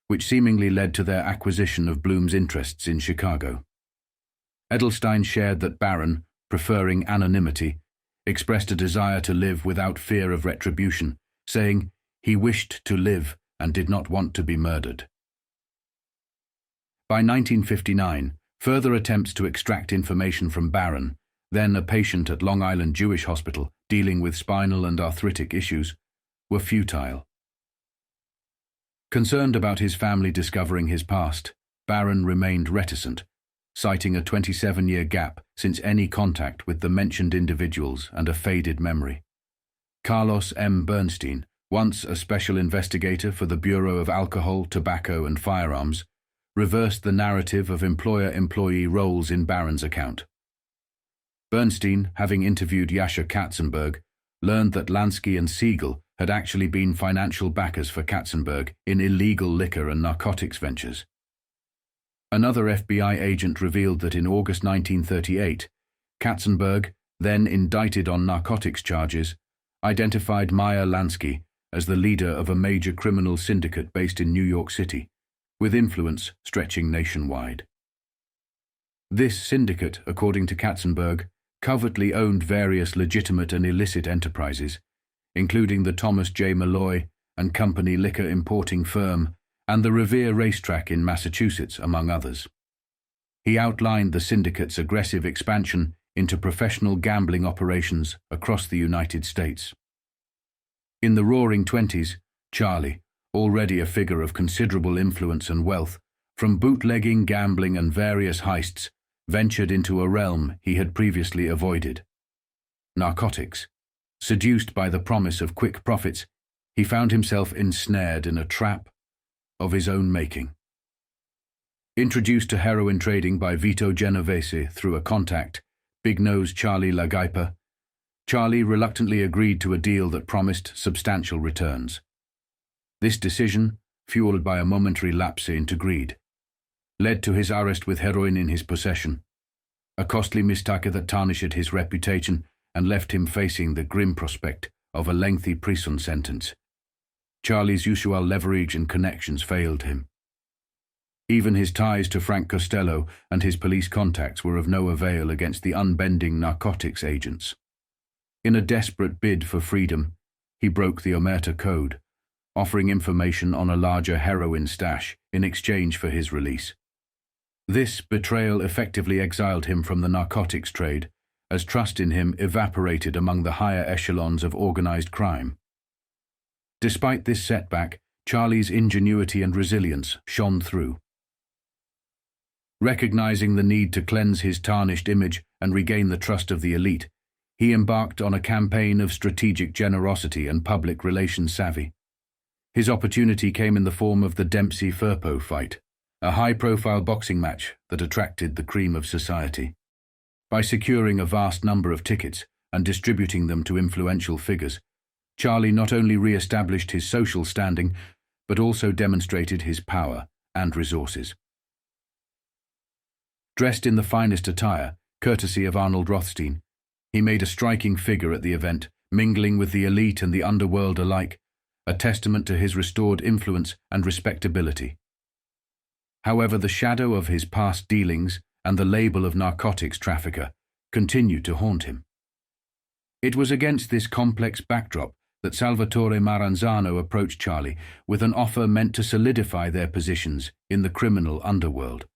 which seemingly led to their acquisition of Bloom's interests in Chicago. Edelstein shared that Barron, preferring anonymity, expressed a desire to live without fear of retribution, saying he wished to live and did not want to be murdered. By 1959, further attempts to extract information from Barron, then a patient at Long Island Jewish Hospital dealing with spinal and arthritic issues, were futile. Concerned about his family discovering his past, Barron remained reticent, citing a 27-year gap since any contact with the mentioned individuals and a faded memory. Carlos M. Bernstein, once a special investigator for the Bureau of Alcohol, Tobacco and Firearms, reversed the narrative of employer-employee roles in Barron's account. Bernstein, having interviewed Yasha Katzenberg, learned that Lansky and Siegel had actually been financial backers for Katzenberg in illegal liquor and narcotics ventures. Another FBI agent revealed that in August 1938, Katzenberg, then indicted on narcotics charges, identified Meyer Lansky as the leader of a major criminal syndicate based in New York City, with influence stretching nationwide. This syndicate, according to Katzenberg, covertly owned various legitimate and illicit enterprises, including the Thomas J. Malloy and Company liquor importing firm and the Revere racetrack in Massachusetts, among others. He outlined the syndicate's aggressive expansion into professional gambling operations across the United States. In the Roaring Twenties, Charlie, already a figure of considerable influence and wealth, from bootlegging, gambling and various heists, ventured into a realm he had previously avoided: narcotics. Seduced by the promise of quick profits, he found himself ensnared in a trap of his own making. Introduced to heroin trading by Vito Genovese through a contact, Big Nose Charlie Lagaipa, Charlie reluctantly agreed to a deal that promised substantial returns. This decision, fueled by a momentary lapse into greed, led to his arrest with heroin in his possession, a costly mistake that tarnished his reputation and left him facing the grim prospect of a lengthy prison sentence. Charlie's usual leverage and connections failed him. Even his ties to Frank Costello and his police contacts were of no avail against the unbending narcotics agents. In a desperate bid for freedom, he broke the Omerta Code, offering information on a larger heroin stash in exchange for his release. This betrayal effectively exiled him from the narcotics trade, as trust in him evaporated among the higher echelons of organized crime. Despite this setback, Charlie's ingenuity and resilience shone through. Recognizing the need to cleanse his tarnished image and regain the trust of the elite, he embarked on a campaign of strategic generosity and public relations savvy. His opportunity came in the form of the Dempsey-Firpo fight, a high-profile boxing match that attracted the cream of society. By securing a vast number of tickets and distributing them to influential figures, Charlie not only re-established his social standing, but also demonstrated his power and resources. Dressed in the finest attire, courtesy of Arnold Rothstein, he made a striking figure at the event, mingling with the elite and the underworld alike, a testament to his restored influence and respectability. However, the shadow of his past dealings and the label of narcotics trafficker continued to haunt him. It was against this complex backdrop that Salvatore Maranzano approached Charlie with an offer meant to solidify their positions in the criminal underworld.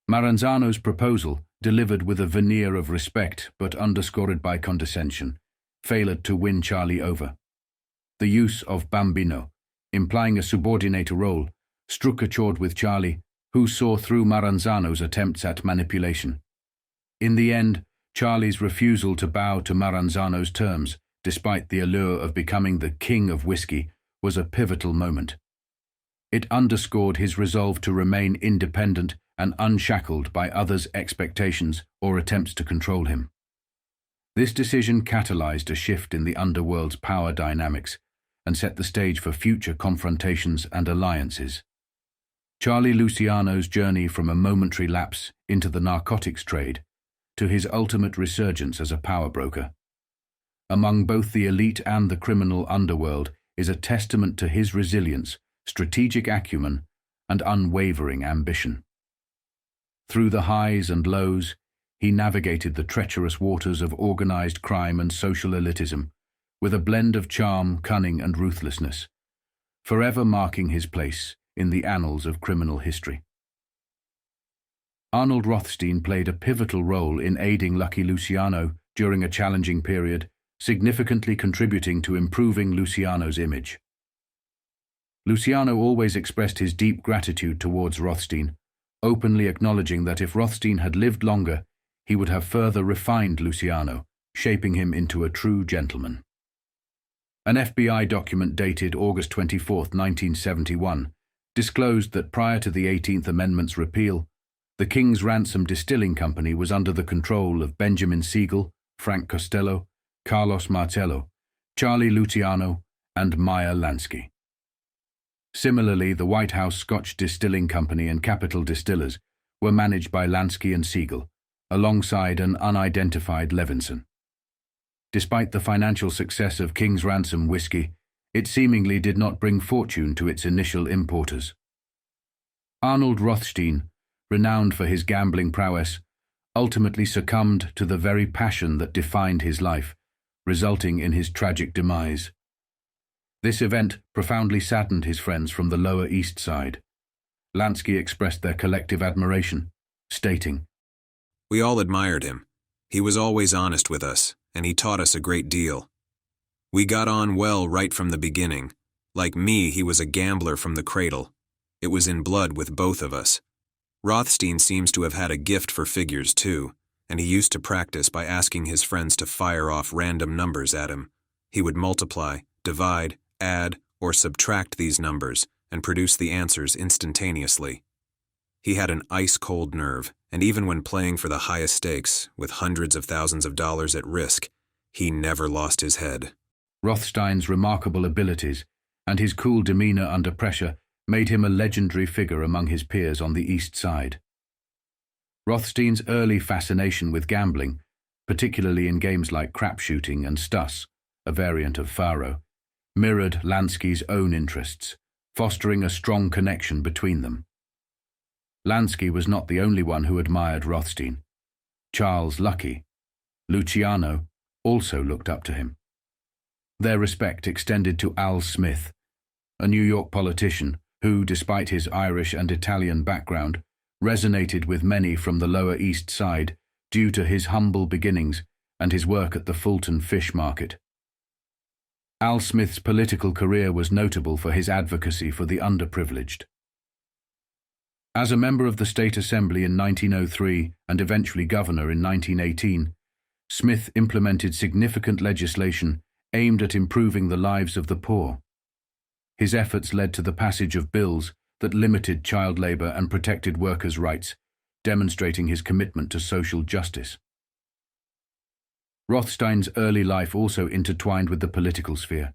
Maranzano's proposal, delivered with a veneer of respect but underscored by condescension, failed to win Charlie over. The use of bambino, implying a subordinate role, struck a chord with Charlie, who saw through Maranzano's attempts at manipulation. In the end, Charlie's refusal to bow to Maranzano's terms, despite the allure of becoming the king of whiskey, was a pivotal moment. It underscored his resolve to remain independent and unshackled by others' expectations or attempts to control him. This decision catalyzed a shift in the underworld's power dynamics and set the stage for future confrontations and alliances. Charlie Luciano's journey from a momentary lapse into the narcotics trade to his ultimate resurgence as a power broker among both the elite and the criminal underworld is a testament to his resilience, strategic acumen, and unwavering ambition. Through the highs and lows, he navigated the treacherous waters of organized crime and social elitism with a blend of charm, cunning, and ruthlessness, forever marking his place in the annals of criminal history. Arnold Rothstein played a pivotal role in aiding Lucky Luciano during a challenging period, significantly contributing to improving Luciano's image. Luciano always expressed his deep gratitude towards Rothstein, openly acknowledging that if Rothstein had lived longer, he would have further refined Luciano, shaping him into a true gentleman. An FBI document dated August 24, 1971, disclosed that prior to the 18th Amendment's repeal, the King's Ransom Distilling Company was under the control of Benjamin Siegel, Frank Costello, Carlos Martello, Charlie Luciano, and Meyer Lansky. Similarly, the White House Scotch Distilling Company and Capital Distillers were managed by Lansky and Siegel, alongside an unidentified Levinson. Despite the financial success of King's Ransom whiskey, it seemingly did not bring fortune to its initial importers. Arnold Rothstein, renowned for his gambling prowess, ultimately succumbed to the very passion that defined his life, resulting in his tragic demise. This event profoundly saddened his friends from the Lower East Side. Lansky expressed their collective admiration, stating, "We all admired him. He was always honest with us, and he taught us a great deal. We got on well right from the beginning. Like me, he was a gambler from the cradle. It was in blood with both of us. Rothstein seems to have had a gift for figures too, and he used to practice by asking his friends to fire off random numbers at him. He would multiply, divide, add, or subtract these numbers and produce the answers instantaneously. He had an ice-cold nerve, and even when playing for the highest stakes, with hundreds of thousands of dollars at risk, he never lost his head." Rothstein's remarkable abilities and his cool demeanor under pressure made him a legendary figure among his peers on the East Side. Rothstein's early fascination with gambling, particularly in games like crap shooting and stuss, a variant of faro, mirrored Lansky's own interests, fostering a strong connection between them. Lansky was not the only one who admired Rothstein. Charles Lucky, Luciano, also looked up to him. Their respect extended to Al Smith, a New York politician who, despite his Irish and Italian background, resonated with many from the Lower East Side due to his humble beginnings and his work at the Fulton Fish Market. Al Smith's political career was notable for his advocacy for the underprivileged. As a member of the State Assembly in 1903 and eventually governor in 1918, Smith implemented significant legislation aimed at improving the lives of the poor. His efforts led to the passage of bills that limited child labor and protected workers' rights, demonstrating his commitment to social justice. Rothstein's early life also intertwined with the political sphere.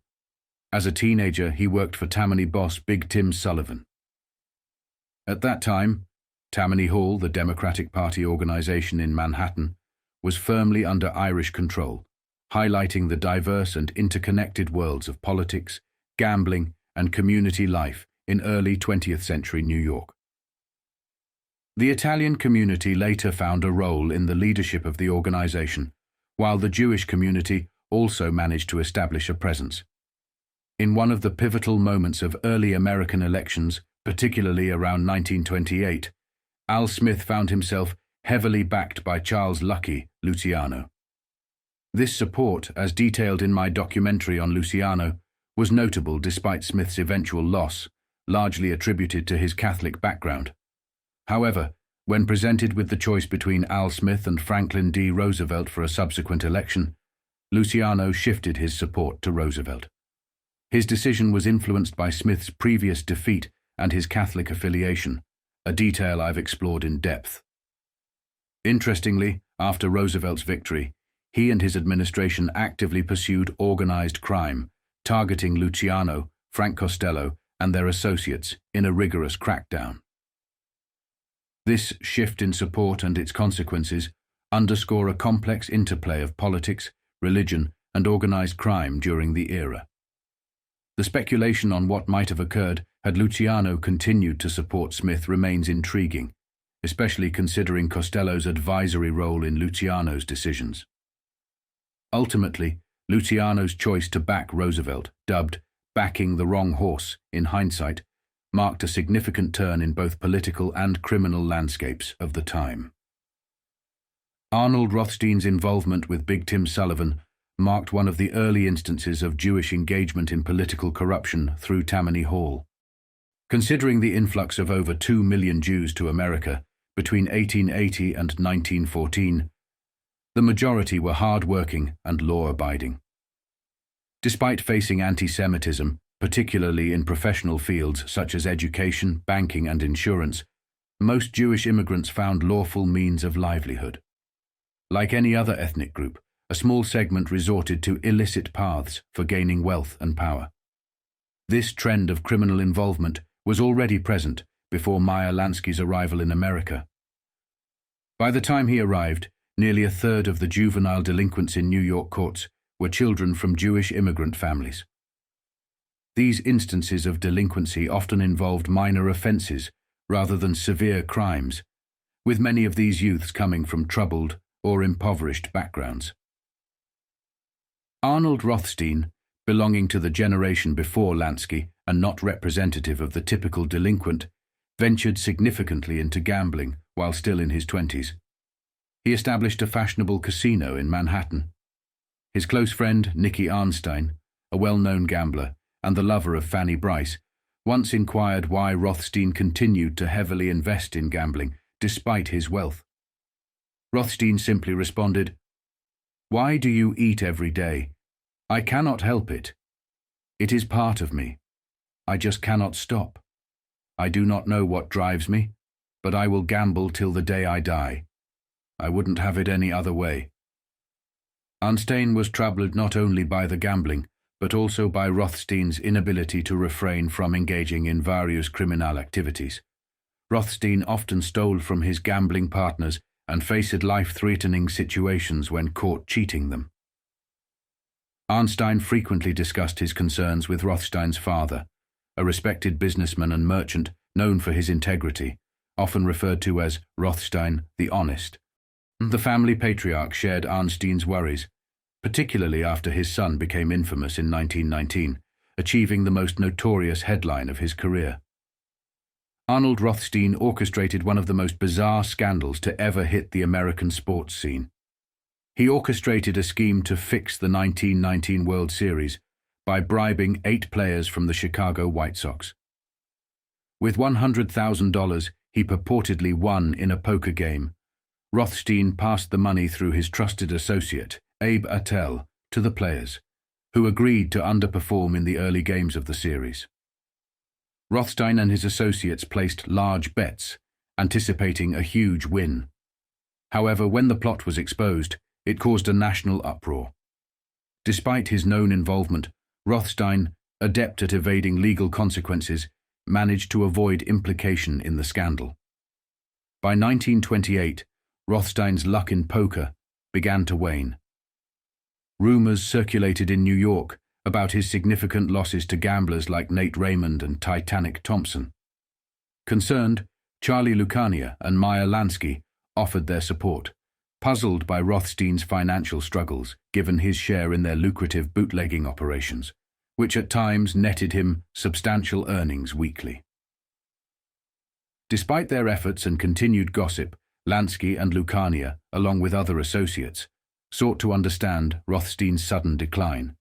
As a teenager, he worked for Tammany boss Big Tim Sullivan. At that time, Tammany Hall, the Democratic Party organization in Manhattan, was firmly under Irish control, highlighting the diverse and interconnected worlds of politics, gambling, and community life in early 20th century New York. The Italian community later found a role in the leadership of the organization, while the Jewish community also managed to establish a presence. In one of the pivotal moments of early American elections, particularly around 1928, Al Smith found himself heavily backed by Charles "Lucky" Luciano. This support, as detailed in my documentary on Luciano, was notable despite Smith's eventual loss, largely attributed to his Catholic background. However, when presented with the choice between Al Smith and Franklin D. Roosevelt for a subsequent election, Luciano shifted his support to Roosevelt. His decision was influenced by Smith's previous defeat and his Catholic affiliation, a detail I've explored in depth. Interestingly, after Roosevelt's victory, he and his administration actively pursued organized crime, targeting Luciano, Frank Costello, and their associates in a rigorous crackdown. This shift in support and its consequences underscore a complex interplay of politics, religion, and organized crime during the era. The speculation on what might have occurred had Luciano continued to support Smith remains intriguing, especially considering Costello's advisory role in Luciano's decisions. Ultimately, Luciano's choice to back Roosevelt, dubbed "backing the wrong horse" in hindsight, marked a significant turn in both political and criminal landscapes of the time. Arnold Rothstein's involvement with Big Tim Sullivan marked one of the early instances of Jewish engagement in political corruption through Tammany Hall. Considering the influx of over 2 million Jews to America between 1880 and 1914, the majority were hard-working and law-abiding. Despite facing anti-Semitism, particularly in professional fields such as education, banking, and insurance, most Jewish immigrants found lawful means of livelihood. Like any other ethnic group, a small segment resorted to illicit paths for gaining wealth and power. This trend of criminal involvement was already present before Meyer Lansky's arrival in America. By the time he arrived, nearly a third of the juvenile delinquents in New York courts were children from Jewish immigrant families. These instances of delinquency often involved minor offenses rather than severe crimes, with many of these youths coming from troubled or impoverished backgrounds. Arnold Rothstein, belonging to the generation before Lansky and not representative of the typical delinquent, ventured significantly into gambling while still in his 20s. He established a fashionable casino in Manhattan. His close friend, Nicky Arnstein, a well-known gambler and the lover of Fanny Brice, once inquired why Rothstein continued to heavily invest in gambling despite his wealth. Rothstein simply responded, "Why do you eat every day? I cannot help it. It is part of me. I just cannot stop. I do not know what drives me, but I will gamble till the day I die. I wouldn't have it any other way." Arnstein was troubled not only by the gambling, but also by Rothstein's inability to refrain from engaging in various criminal activities. Rothstein often stole from his gambling partners and faced life-threatening situations when caught cheating them. Arnstein frequently discussed his concerns with Rothstein's father, a respected businessman and merchant known for his integrity, often referred to as Rothstein the Honest. The family patriarch shared Arnstein's worries, particularly after his son became infamous in 1919, achieving the most notorious headline of his career. Arnold Rothstein orchestrated one of the most bizarre scandals to ever hit the American sports scene. He orchestrated a scheme to fix the 1919 World Series by bribing 8 players from the Chicago White Sox. With $100,000, he purportedly won in a poker game, Rothstein passed the money through his trusted associate, Abe Attell, to the players, who agreed to underperform in the early games of the series. Rothstein and his associates placed large bets, anticipating a huge win. However, when the plot was exposed, it caused a national uproar. Despite his known involvement, Rothstein, adept at evading legal consequences, managed to avoid implication in the scandal. By 1928, Rothstein's luck in poker began to wane. Rumors circulated in New York about his significant losses to gamblers like Nate Raymond and Titanic Thompson. Concerned, Charlie Lucania and Meyer Lansky offered their support, puzzled by Rothstein's financial struggles given his share in their lucrative bootlegging operations, which at times netted him substantial earnings weekly. Despite their efforts and continued gossip, Lansky and Lucania, along with other associates, sought to understand Rothstein's sudden decline.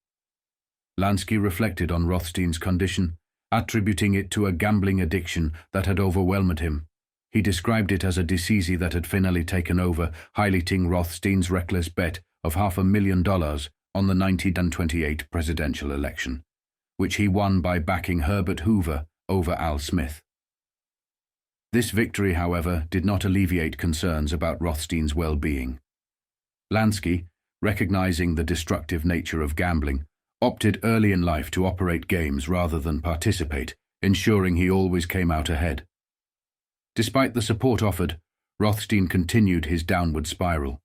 Lansky reflected on Rothstein's condition, attributing it to a gambling addiction that had overwhelmed him. He described it as a disease that had finally taken over, highlighting Rothstein's reckless bet of $500,000 on the 1928 presidential election, which he won by backing Herbert Hoover over Al Smith. This victory, however, did not alleviate concerns about Rothstein's well-being. Lansky, recognizing the destructive nature of gambling, opted early in life to operate games rather than participate, ensuring he always came out ahead. Despite the support offered, Rothstein continued his downward spiral.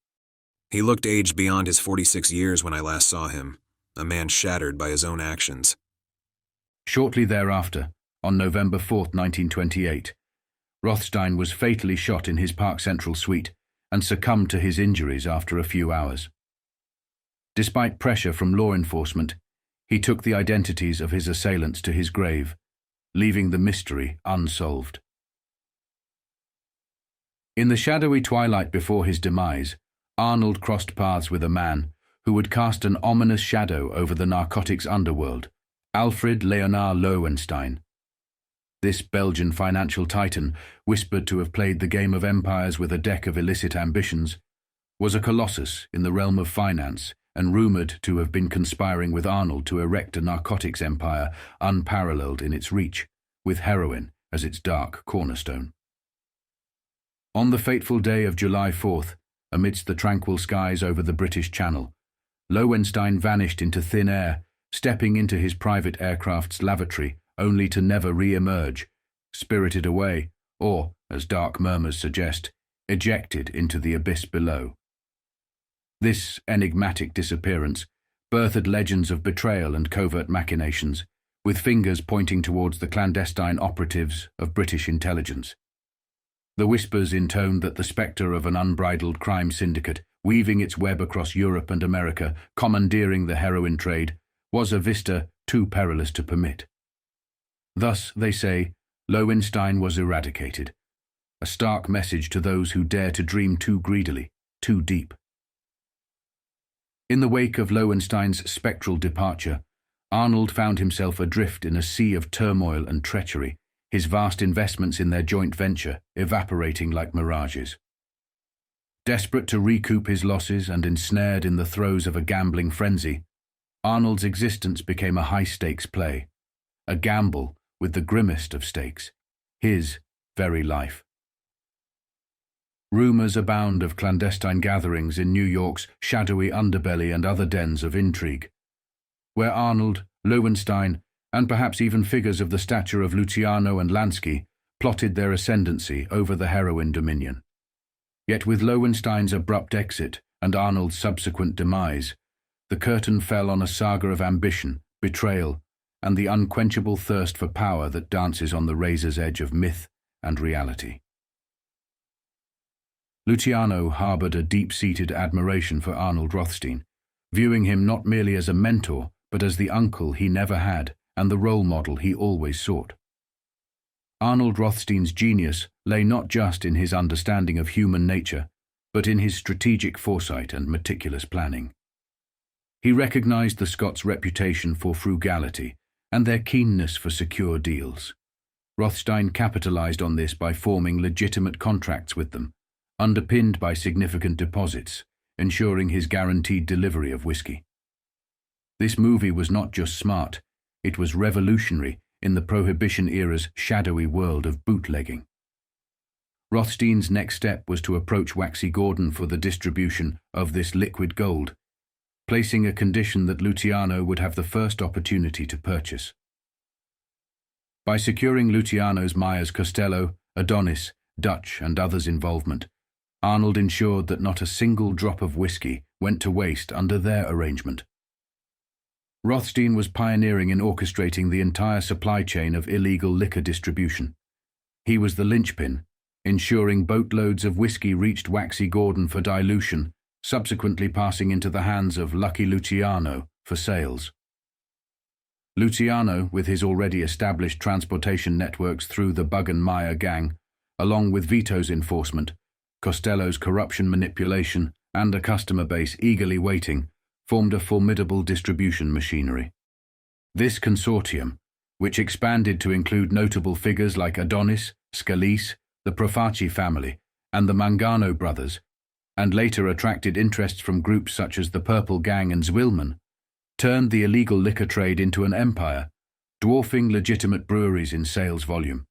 He looked aged beyond his 46 years when I last saw him, a man shattered by his own actions. Shortly thereafter, on November 4, 1928, Rothstein was fatally shot in his Park Central suite and succumbed to his injuries after a few hours. Despite pressure from law enforcement, he took the identities of his assailants to his grave, leaving the mystery unsolved. In the shadowy twilight before his demise, Arnold crossed paths with a man who would cast an ominous shadow over the narcotics underworld, Alfred Leonard Lowenstein. This Belgian financial titan, whispered to have played the game of empires with a deck of illicit ambitions, was a colossus in the realm of finance and rumored to have been conspiring with Arnold to erect a narcotics empire unparalleled in its reach, with heroin as its dark cornerstone. On the fateful day of July 4th, amidst the tranquil skies over the British Channel, Lowenstein vanished into thin air, stepping into his private aircraft's lavatory only to never re-emerge, spirited away, or, as dark murmurs suggest, ejected into the abyss below. This enigmatic disappearance birthed legends of betrayal and covert machinations, with fingers pointing towards the clandestine operatives of British intelligence. The whispers intoned that the spectre of an unbridled crime syndicate, weaving its web across Europe and America, commandeering the heroin trade, was a vista too perilous to permit. Thus, they say, Lowenstein was eradicated, a stark message to those who dare to dream too greedily, too deep. In the wake of Lowenstein's spectral departure, Arnold found himself adrift in a sea of turmoil and treachery, his vast investments in their joint venture evaporating like mirages. Desperate to recoup his losses and ensnared in the throes of a gambling frenzy, Arnold's existence became a high-stakes play, a gamble with the grimmest of stakes, his very life. Rumors abound of clandestine gatherings in New York's shadowy underbelly and other dens of intrigue, where Arnold, Lowenstein, and perhaps even figures of the stature of Luciano and Lansky plotted their ascendancy over the heroin dominion. Yet with Lowenstein's abrupt exit and Arnold's subsequent demise, the curtain fell on a saga of ambition, betrayal, and the unquenchable thirst for power that dances on the razor's edge of myth and reality. Luciano harbored a deep-seated admiration for Arnold Rothstein, viewing him not merely as a mentor, but as the uncle he never had and the role model he always sought. Arnold Rothstein's genius lay not just in his understanding of human nature, but in his strategic foresight and meticulous planning. He recognized the Scots' reputation for frugality and their keenness for secure deals. Rothstein capitalized on this by forming legitimate contracts with them, underpinned by significant deposits, ensuring his guaranteed delivery of whiskey. This movie was not just smart, it was revolutionary in the Prohibition era's shadowy world of bootlegging. Rothstein's next step was to approach Waxy Gordon for the distribution of this liquid gold, placing a condition that Luciano would have the first opportunity to purchase. By securing Luciano's Myers Costello, Adonis, Dutch and others' involvement, Arnold ensured that not a single drop of whiskey went to waste under their arrangement. Rothstein was pioneering in orchestrating the entire supply chain of illegal liquor distribution. He was the linchpin, ensuring boatloads of whiskey reached Waxy Gordon for dilution, subsequently passing into the hands of Lucky Luciano for sales. Luciano, with his already established transportation networks through the Bug and Meyer gang, along with Vito's enforcement, Costello's corruption manipulation, and a customer base eagerly waiting, formed a formidable distribution machinery. This consortium, which expanded to include notable figures like Adonis, Scalise, the Profaci family, and the Mangano brothers, and later attracted interests from groups such as the Purple Gang and Zwilman, turned the illegal liquor trade into an empire, dwarfing legitimate breweries in sales volume.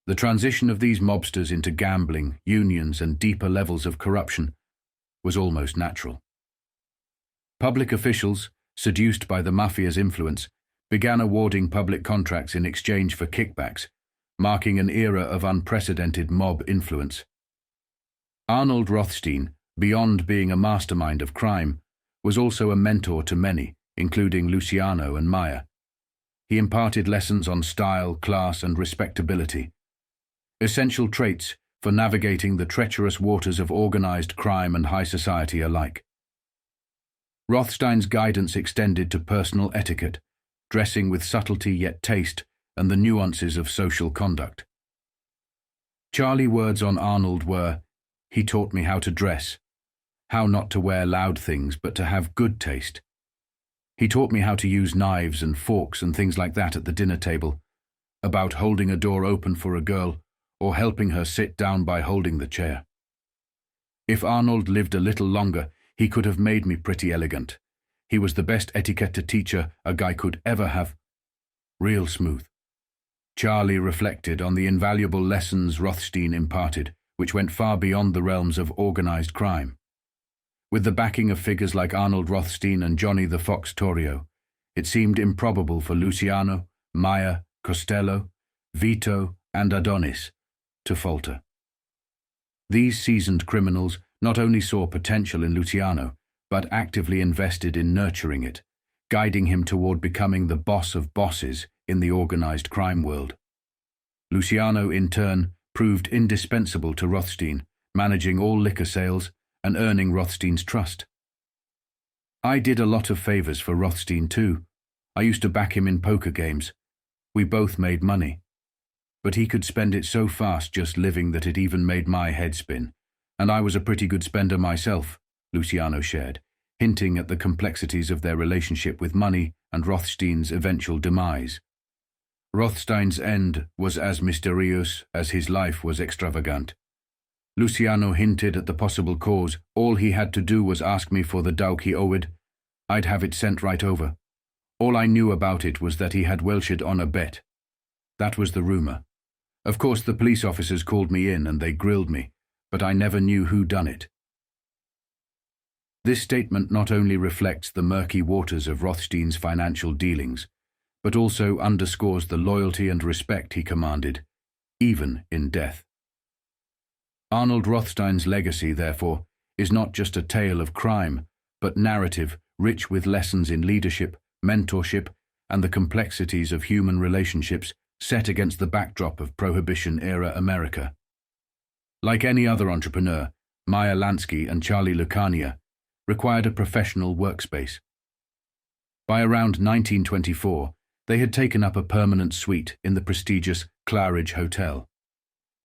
The transition of these mobsters into gambling, unions, and deeper levels of corruption was almost natural. Public officials, seduced by the Mafia's influence, began awarding public contracts in exchange for kickbacks, marking an era of unprecedented mob influence. Arnold Rothstein, beyond being a mastermind of crime, was also a mentor to many, including Luciano and Meyer. He imparted lessons on style, class, and respectability, essential traits for navigating the treacherous waters of organized crime and high society alike. Rothstein's guidance extended to personal etiquette, dressing with subtlety yet taste, and the nuances of social conduct. Charlie words on Arnold were, "He taught me how to dress, how not to wear loud things but to have good taste. He taught me how to use knives and forks and things like that at the dinner table, about holding a door open for a girl or helping her sit down by holding the chair. If Arnold lived a little longer, he could have made me pretty elegant. He was the best etiquette teacher a guy could ever have. Real smooth." Charlie reflected on the invaluable lessons Rothstein imparted, which went far beyond the realms of organized crime. With the backing of figures like Arnold Rothstein and Johnny the Fox Torrio, it seemed improbable for Luciano, Meyer, Costello, Vito, and Adonis to falter. These seasoned criminals not only saw potential in Luciano, but actively invested in nurturing it, guiding him toward becoming the boss of bosses in the organized crime world. Luciano, in turn, proved indispensable to Rothstein, managing all liquor sales and earning Rothstein's trust. I did a lot of favors for Rothstein too. I used to back him in poker games. We both made money. But he could spend it so fast just living that it even made my head spin. And I was a pretty good spender myself, Luciano shared, hinting at the complexities of their relationship with money and Rothstein's eventual demise. Rothstein's end was as mysterious as his life was extravagant. Luciano hinted at the possible cause. All he had to do was ask me for the dowk he owed. I'd have it sent right over. All I knew about it was that he had welched on a bet. That was the rumor. Of course, the police officers called me in and they grilled me, but I never knew who done it. This statement not only reflects the murky waters of Rothstein's financial dealings, but also underscores the loyalty and respect he commanded, even in death. Arnold Rothstein's legacy, therefore, is not just a tale of crime, but narrative rich with lessons in leadership, mentorship, and the complexities of human relationships set against the backdrop of Prohibition-era America. Like any other entrepreneur, Meyer Lansky and Charlie Lucania required a professional workspace. By around 1924, they had taken up a permanent suite in the prestigious Claridge Hotel.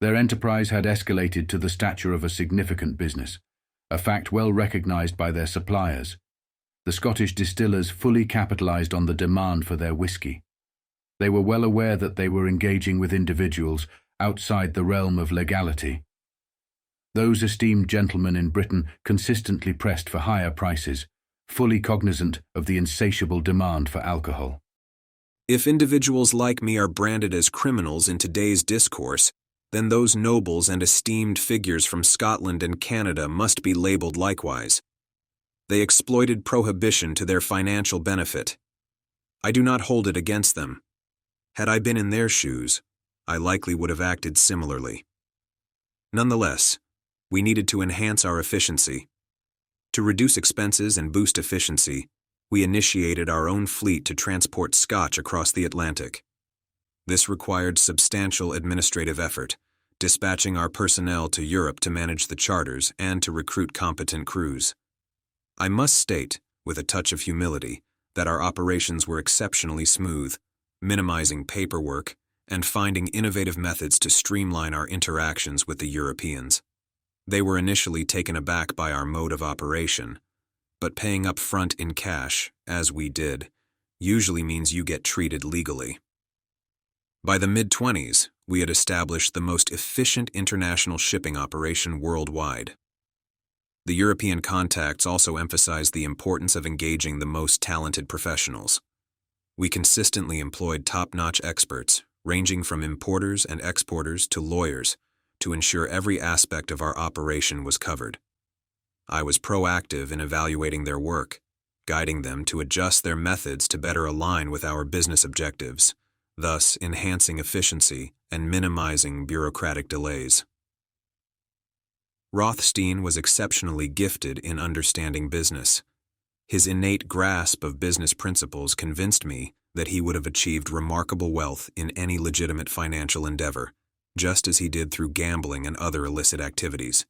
Their enterprise had escalated to the stature of a significant business, a fact well recognized by their suppliers. The Scottish distillers fully capitalized on the demand for their whiskey. They were well aware that they were engaging with individuals outside the realm of legality. Those esteemed gentlemen in Britain consistently pressed for higher prices, fully cognizant of the insatiable demand for alcohol. If individuals like me are branded as criminals in today's discourse, then those nobles and esteemed figures from Scotland and Canada must be labeled likewise. They exploited prohibition to their financial benefit. I do not hold it against them. Had I been in their shoes, I likely would have acted similarly. Nonetheless, we needed to enhance our efficiency. To reduce expenses and boost efficiency, we initiated our own fleet to transport Scotch across the Atlantic. This required substantial administrative effort, dispatching our personnel to Europe to manage the charters and to recruit competent crews. I must state, with a touch of humility, that our operations were exceptionally smooth, minimizing paperwork and finding innovative methods to streamline our interactions with the Europeans. They were initially taken aback by our mode of operation, but paying up front in cash, as we did, usually means you get treated legally. By the mid-20s, we had established the most efficient international shipping operation worldwide. The European contacts also emphasized the importance of engaging the most talented professionals. We consistently employed top-notch experts, ranging from importers and exporters to lawyers, to ensure every aspect of our operation was covered. I was proactive in evaluating their work, guiding them to adjust their methods to better align with our business objectives, thus enhancing efficiency and minimizing bureaucratic delays. Rothstein was exceptionally gifted in understanding business. His innate grasp of business principles convinced me that he would have achieved remarkable wealth in any legitimate financial endeavor, just as he did through gambling and other illicit activities.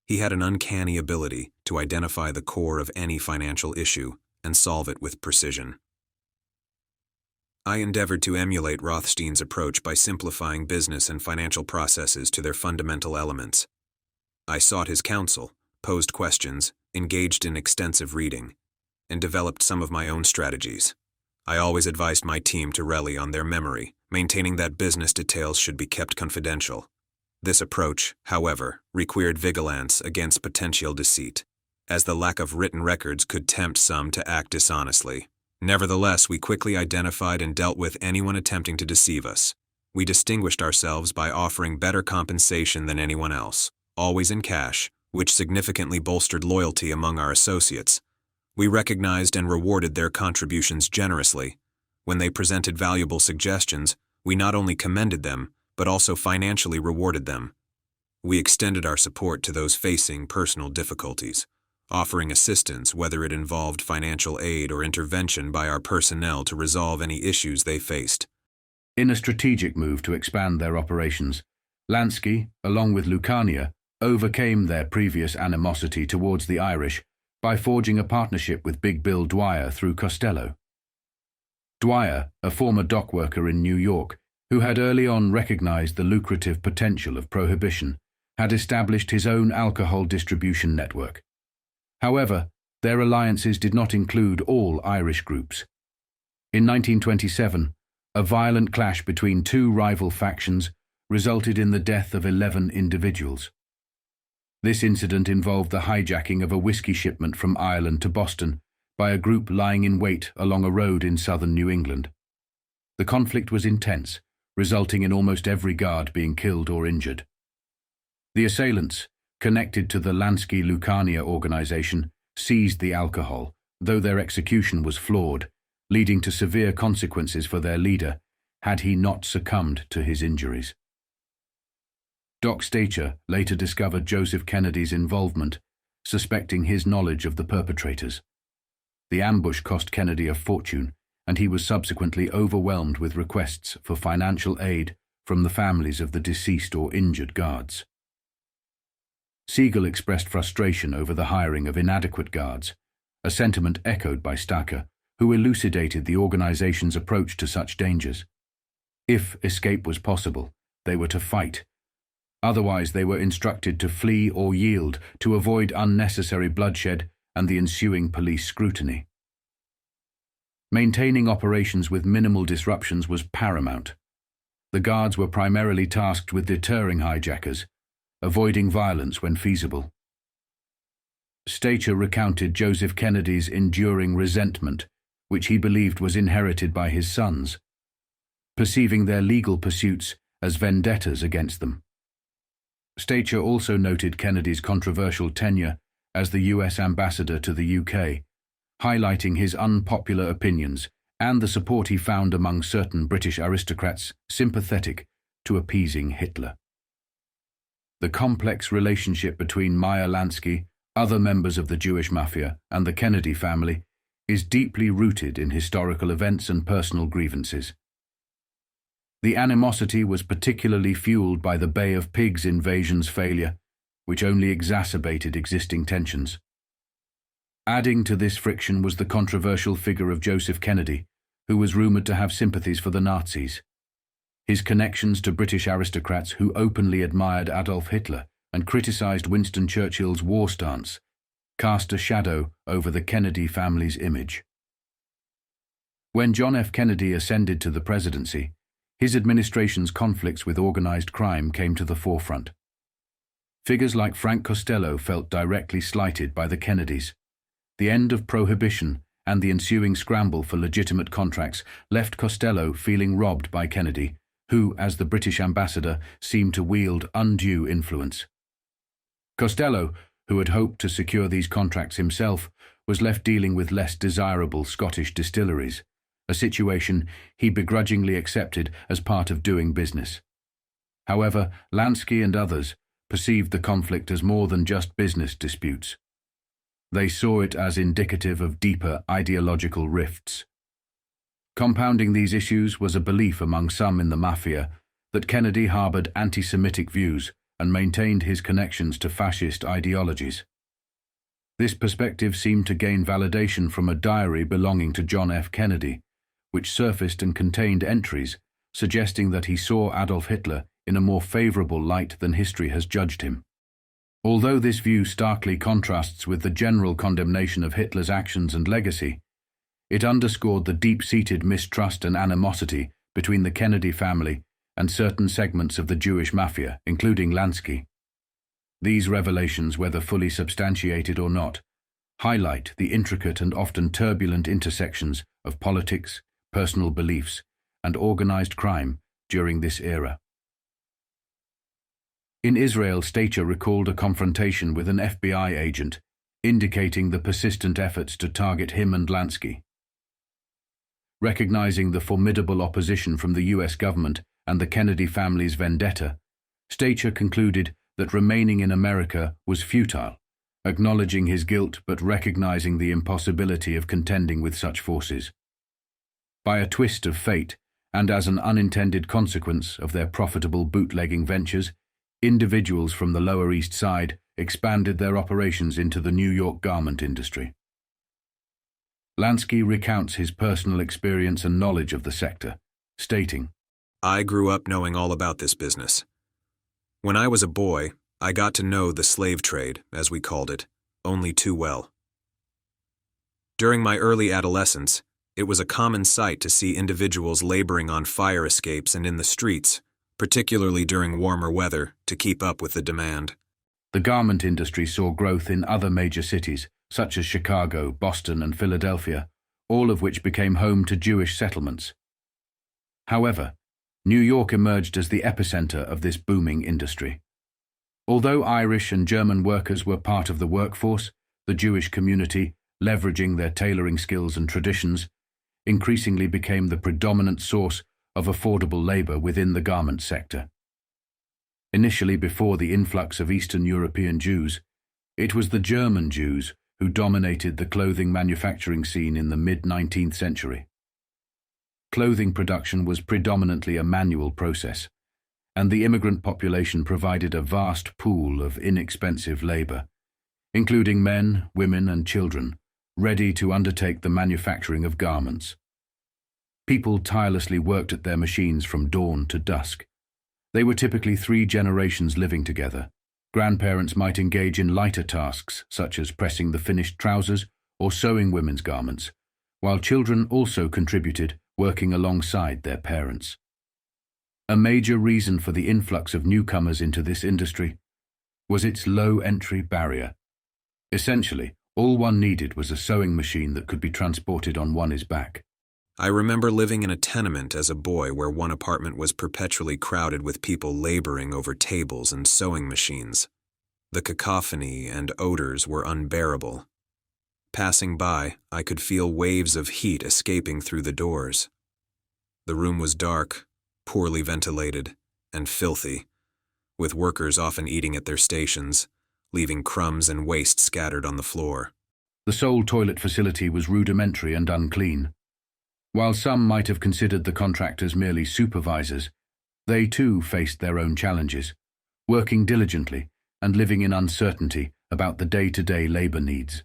He had an uncanny ability to identify the core of any financial issue and solve it with precision. I endeavored to emulate Rothstein's approach by simplifying business and financial processes to their fundamental elements. I sought his counsel, posed questions, engaged in extensive reading, and developed some of my own strategies. I always advised my team to rely on their memory, maintaining that business details should be kept confidential. This approach, however, required vigilance against potential deceit, as the lack of written records could tempt some to act dishonestly. Nevertheless, we quickly identified and dealt with anyone attempting to deceive us. We distinguished ourselves by offering better compensation than anyone else, always in cash, which significantly bolstered loyalty among our associates. We recognized and rewarded their contributions generously. When they presented valuable suggestions, we not only commended them, but also financially rewarded them. We extended our support to those facing personal difficulties, offering assistance whether it involved financial aid or intervention by our personnel to resolve any issues they faced. In a strategic move to expand their operations, Lansky, along with Lucania, overcame their previous animosity towards the Irish by forging a partnership with Big Bill Dwyer through Costello. Dwyer, a former dock worker in New York, who had early on recognized the lucrative potential of prohibition, had established his own alcohol distribution network. However, their alliances did not include all Irish groups. In 1927, a violent clash between two rival factions resulted in the death of 11 individuals. This incident involved the hijacking of a whiskey shipment from Ireland to Boston by a group lying in wait along a road in southern New England. The conflict was intense, resulting in almost every guard being killed or injured. The assailants, connected to the Lansky-Lucania organization, seized the alcohol, though their execution was flawed, leading to severe consequences for their leader had he not succumbed to his injuries. Doc Stacher later discovered Joseph Kennedy's involvement, suspecting his knowledge of the perpetrators. The ambush cost Kennedy a fortune, and he was subsequently overwhelmed with requests for financial aid from the families of the deceased or injured guards. Siegel expressed frustration over the hiring of inadequate guards, a sentiment echoed by Stacher, who elucidated the organization's approach to such dangers. If escape was possible, they were to fight. Otherwise, they were instructed to flee or yield to avoid unnecessary bloodshed and the ensuing police scrutiny. Maintaining operations with minimal disruptions was paramount. The guards were primarily tasked with deterring hijackers, avoiding violence when feasible. Stacher recounted Joseph Kennedy's enduring resentment, which he believed was inherited by his sons, perceiving their legal pursuits as vendettas against them. Stacher also noted Kennedy's controversial tenure as the U.S. ambassador to the UK, highlighting his unpopular opinions and the support he found among certain British aristocrats sympathetic to appeasing Hitler. The complex relationship between Meyer Lansky, other members of the Jewish Mafia, and the Kennedy family is deeply rooted in historical events and personal grievances. The animosity was particularly fueled by the Bay of Pigs invasion's failure, which only exacerbated existing tensions. Adding to this friction was the controversial figure of Joseph Kennedy, who was rumored to have sympathies for the Nazis. His connections to British aristocrats who openly admired Adolf Hitler and criticized Winston Churchill's war stance cast a shadow over the Kennedy family's image. When John F. Kennedy ascended to the presidency, his administration's conflicts with organized crime came to the forefront. Figures like Frank Costello felt directly slighted by the Kennedys. The end of Prohibition and the ensuing scramble for legitimate contracts left Costello feeling robbed by Kennedy, who, as the British ambassador, seemed to wield undue influence. Costello, who had hoped to secure these contracts himself, was left dealing with less desirable Scottish distilleries, a situation he begrudgingly accepted as part of doing business. However, Lansky and others perceived the conflict as more than just business disputes. They saw it as indicative of deeper ideological rifts. Compounding these issues was a belief among some in the Mafia that Kennedy harbored anti-Semitic views and maintained his connections to fascist ideologies. This perspective seemed to gain validation from a diary belonging to John F. Kennedy, which surfaced and contained entries suggesting that he saw Adolf Hitler in a more favorable light than history has judged him. Although this view starkly contrasts with the general condemnation of Hitler's actions and legacy, it underscored the deep-seated mistrust and animosity between the Kennedy family and certain segments of the Jewish Mafia, including Lansky. These revelations, whether fully substantiated or not, highlight the intricate and often turbulent intersections of politics, personal beliefs, and organized crime during this era. In Israel, Stacher recalled a confrontation with an FBI agent, indicating the persistent efforts to target him and Lansky. Recognizing the formidable opposition from the U.S. government and the Kennedy family's vendetta, Stacher concluded that remaining in America was futile, acknowledging his guilt but recognizing the impossibility of contending with such forces. By a twist of fate, and as an unintended consequence of their profitable bootlegging ventures, individuals from the Lower East Side expanded their operations into the New York garment industry. Lansky recounts his personal experience and knowledge of the sector, stating, I grew up knowing all about this business. When I was a boy, I got to know the slave trade, as we called it, only too well. During my early adolescence, it was a common sight to see individuals laboring on fire escapes and in the streets, particularly during warmer weather, to keep up with the demand. The garment industry saw growth in other major cities, such as Chicago, Boston, and Philadelphia, all of which became home to Jewish settlements. However, New York emerged as the epicenter of this booming industry. Although Irish and German workers were part of the workforce, the Jewish community, leveraging their tailoring skills and traditions, increasingly became the predominant source of affordable labor within the garment sector. Initially, before the influx of Eastern European Jews, it was the German Jews who dominated the clothing manufacturing scene in the mid-19th century. Clothing production was predominantly a manual process, and the immigrant population provided a vast pool of inexpensive labor, including men, women, and children, ready to undertake the manufacturing of garments. People tirelessly worked at their machines from dawn to dusk. They were typically 3 generations living together. Grandparents might engage in lighter tasks, such as pressing the finished trousers or sewing women's garments, while children also contributed, working alongside their parents. A major reason for the influx of newcomers into this industry was its low entry barrier. Essentially, all one needed was a sewing machine that could be transported on one's back. I remember living in a tenement as a boy where one apartment was perpetually crowded with people laboring over tables and sewing machines. The cacophony and odors were unbearable. Passing by, I could feel waves of heat escaping through the doors. The room was dark, poorly ventilated, and filthy, with workers often eating at their stations, leaving crumbs and waste scattered on the floor. The sole toilet facility was rudimentary and unclean. While some might have considered the contractors merely supervisors, they too faced their own challenges, working diligently and living in uncertainty about the day-to-day labor needs.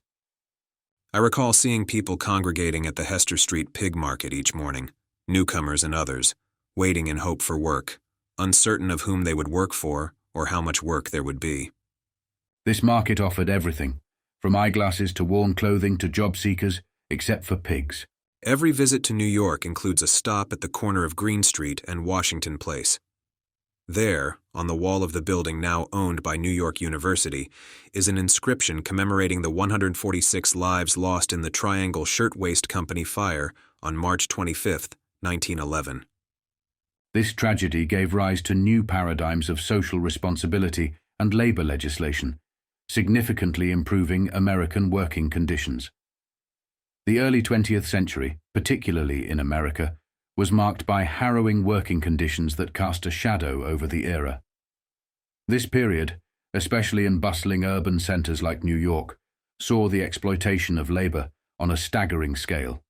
I recall seeing people congregating at the Hester Street Pig Market each morning, newcomers and others, waiting in hope for work, uncertain of whom they would work for or how much work there would be. This market offered everything, from eyeglasses to worn clothing to job seekers, except for pigs. Every visit to New York includes a stop at the corner of Green Street and Washington Place. There, on the wall of the building now owned by New York University, is an inscription commemorating the 146 lives lost in the Triangle Shirtwaist Company fire on March 25, 1911. This tragedy gave rise to new paradigms of social responsibility and labor legislation, significantly improving American working conditions. The early 20th century, particularly in America, was marked by harrowing working conditions that cast a shadow over the era. This period, especially in bustling urban centers like New York, saw the exploitation of labor on a staggering scale.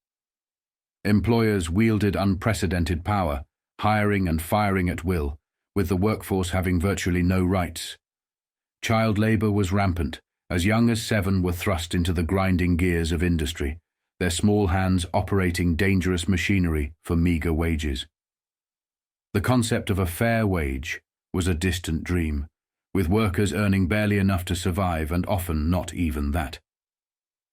Employers wielded unprecedented power, hiring and firing at will, with the workforce having virtually no rights. Child labor was rampant. As young as 7 were thrust into the grinding gears of industry, their small hands operating dangerous machinery for meager wages. The concept of a fair wage was a distant dream, with workers earning barely enough to survive and often not even that.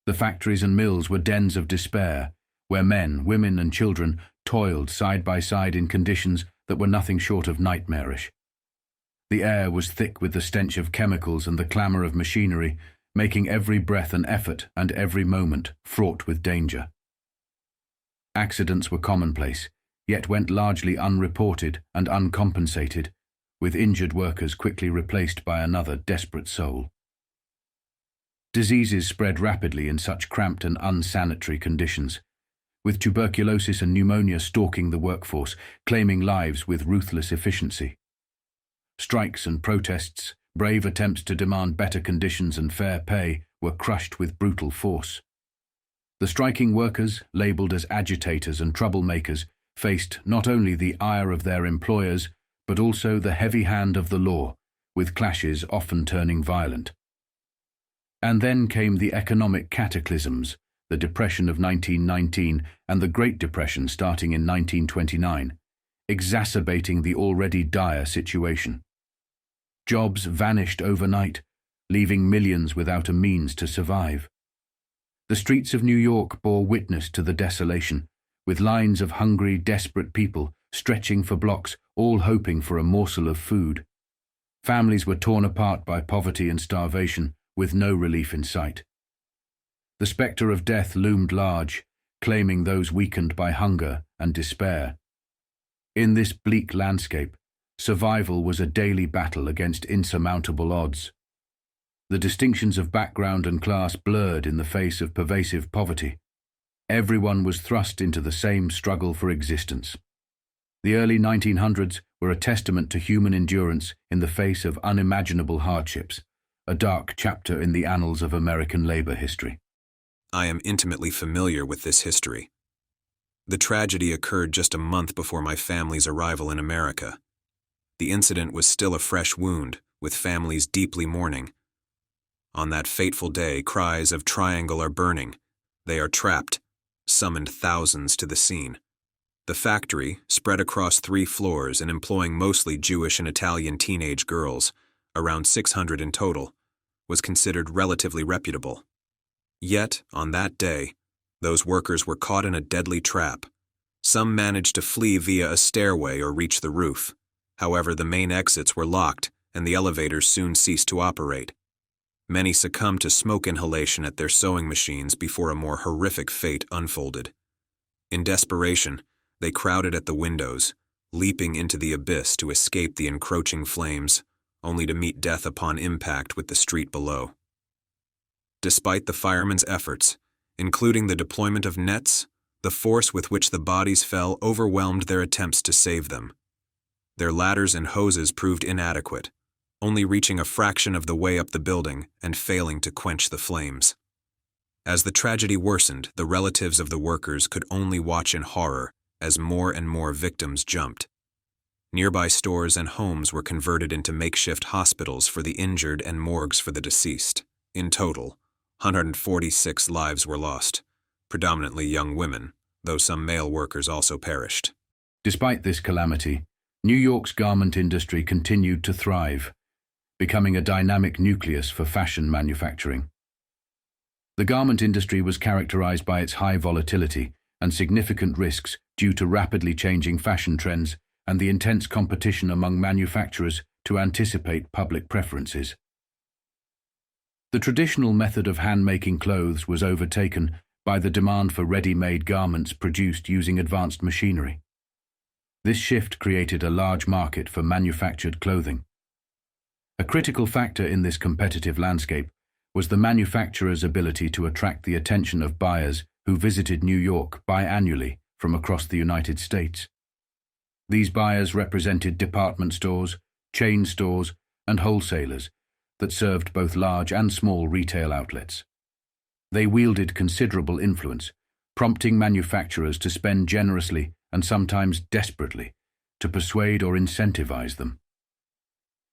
The factories and mills were dens of despair, where men, women and children toiled side by side in conditions that were nothing short of nightmarish. The air was thick with the stench of chemicals and the clamor of machinery, making every breath an effort and every moment fraught with danger. Accidents were commonplace, yet went largely unreported and uncompensated, with injured workers quickly replaced by another desperate soul. Diseases spread rapidly in such cramped and unsanitary conditions, with tuberculosis and pneumonia stalking the workforce, claiming lives with ruthless efficiency. Strikes and protests, brave attempts to demand better conditions and fair pay, were crushed with brutal force. The striking workers, labeled as agitators and troublemakers, faced not only the ire of their employers, but also the heavy hand of the law, with clashes often turning violent. And then came the economic cataclysms, the Depression of 1919 and the Great Depression starting in 1929, exacerbating the already dire situation. Jobs vanished overnight, leaving millions without a means to survive. The streets of New York bore witness to the desolation, with lines of hungry, desperate people stretching for blocks, all hoping for a morsel of food. Families were torn apart by poverty and starvation, with no relief in sight. The spectre of death loomed large, claiming those weakened by hunger and despair. In this bleak landscape, survival was a daily battle against insurmountable odds. The distinctions of background and class blurred in the face of pervasive poverty. Everyone was thrust into the same struggle for existence. The early 1900s were a testament to human endurance in the face of unimaginable hardships, a dark chapter in the annals of American labor history. I am intimately familiar with this history. The tragedy occurred just a month before my family's arrival in America. The incident was still a fresh wound, with families deeply mourning. On that fateful day, cries of "Triangle are burning, they are trapped," summoned thousands to the scene. The factory, spread across 3 floors and employing mostly Jewish and Italian teenage girls, around 600 in total, was considered relatively reputable. Yet, on that day, Those workers were caught in a deadly trap. Some managed to flee via a stairway or reach the roof. However, the main exits were locked, and the elevators soon ceased to operate. Many succumbed to smoke inhalation at their sewing machines before a more horrific fate unfolded. In desperation, they crowded at the windows, leaping into the abyss to escape the encroaching flames, only to meet death upon impact with the street below. Despite the firemen's efforts, including the deployment of nets, the force with which the bodies fell overwhelmed their attempts to save them. Their ladders and hoses proved inadequate, only reaching a fraction of the way up the building and failing to quench the flames. As the tragedy worsened, the relatives of the workers could only watch in horror as more and more victims jumped. Nearby stores and homes were converted into makeshift hospitals for the injured and morgues for the deceased. In total, 146 lives were lost, predominantly young women, though some male workers also perished. Despite this calamity, New York's garment industry continued to thrive, becoming a dynamic nucleus for fashion manufacturing. The garment industry was characterized by its high volatility and significant risks due to rapidly changing fashion trends and the intense competition among manufacturers to anticipate public preferences. The traditional method of hand-making clothes was overtaken by the demand for ready-made garments produced using advanced machinery. This shift created a large market for manufactured clothing. A critical factor in this competitive landscape was the manufacturer's ability to attract the attention of buyers who visited New York biannually from across the United States. These buyers represented department stores, chain stores, and wholesalers that served both large and small retail outlets. They wielded considerable influence, prompting manufacturers to spend generously and sometimes desperately to persuade or incentivize them.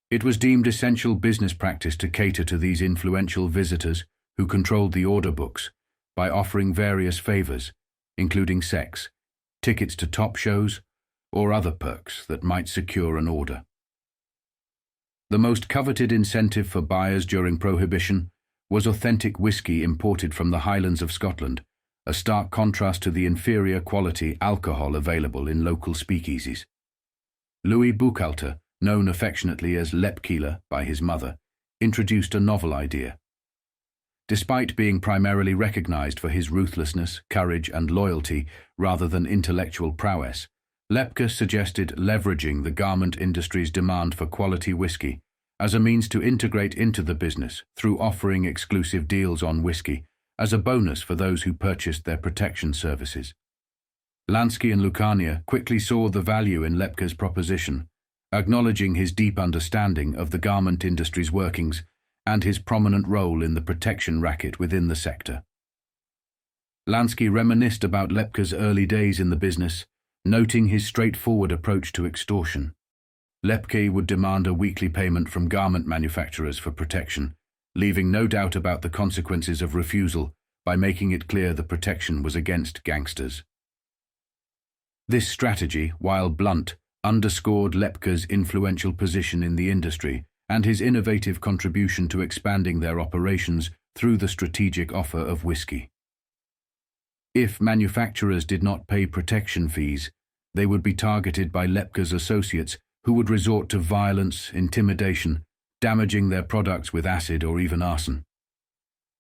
It was deemed essential business practice to cater to these influential visitors who controlled the order books by offering various favors, including sex, tickets to top shows, or other perks that might secure an order. The most coveted incentive for buyers during Prohibition was authentic whiskey imported from the Highlands of Scotland, a stark contrast to the inferior quality alcohol available in local speakeasies. Louis Buchalter, known affectionately as Lepkeeler by his mother, introduced a novel idea. Despite being primarily recognized for his ruthlessness, courage, and loyalty rather than intellectual prowess, Lepke suggested leveraging the garment industry's demand for quality whiskey as a means to integrate into the business through offering exclusive deals on whiskey as a bonus for those who purchased their protection services. Lansky and Lucania quickly saw the value in Lepke's proposition, acknowledging his deep understanding of the garment industry's workings and his prominent role in the protection racket within the sector. Lansky reminisced about Lepke's early days in the business, noting his straightforward approach to extortion. Lepke would demand a weekly payment from garment manufacturers for protection, leaving no doubt about the consequences of refusal by making it clear the protection was against gangsters. This strategy, while blunt, underscored Lepke's influential position in the industry and his innovative contribution to expanding their operations through the strategic offer of whiskey. If manufacturers did not pay protection fees, they would be targeted by Lepke's associates who would resort to violence, intimidation, damaging their products with acid or even arson.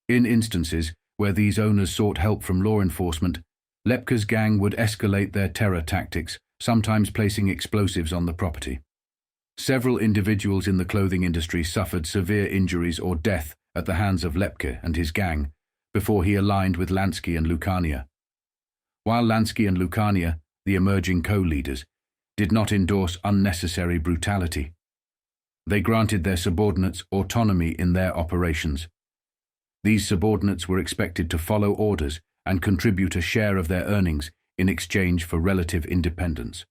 In instances where these owners sought help from law enforcement, Lepke's gang would escalate their terror tactics, sometimes placing explosives on the property. Several individuals in the clothing industry suffered severe injuries or death at the hands of Lepke and his gang before he aligned with Lansky and Lucania. While Lansky and Lucania, the emerging co-leaders, did not endorse unnecessary brutality, they granted their subordinates autonomy in their operations. These subordinates were expected to follow orders and contribute a share of their earnings in exchange for relative independence.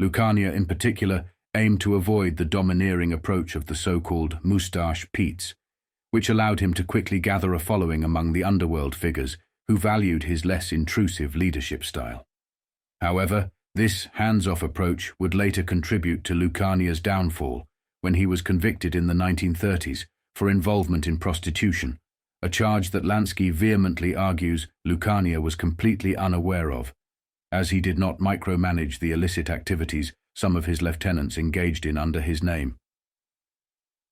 Lucania, in particular, aimed to avoid the domineering approach of the so-called moustache Petes, which allowed him to quickly gather a following among the underworld figures who valued his less intrusive leadership style. However, this hands-off approach would later contribute to Lucania's downfall when he was convicted in the 1930s for involvement in prostitution, a charge that Lansky vehemently argues Lucania was completely unaware of, as he did not micromanage the illicit activities some of his lieutenants engaged in under his name.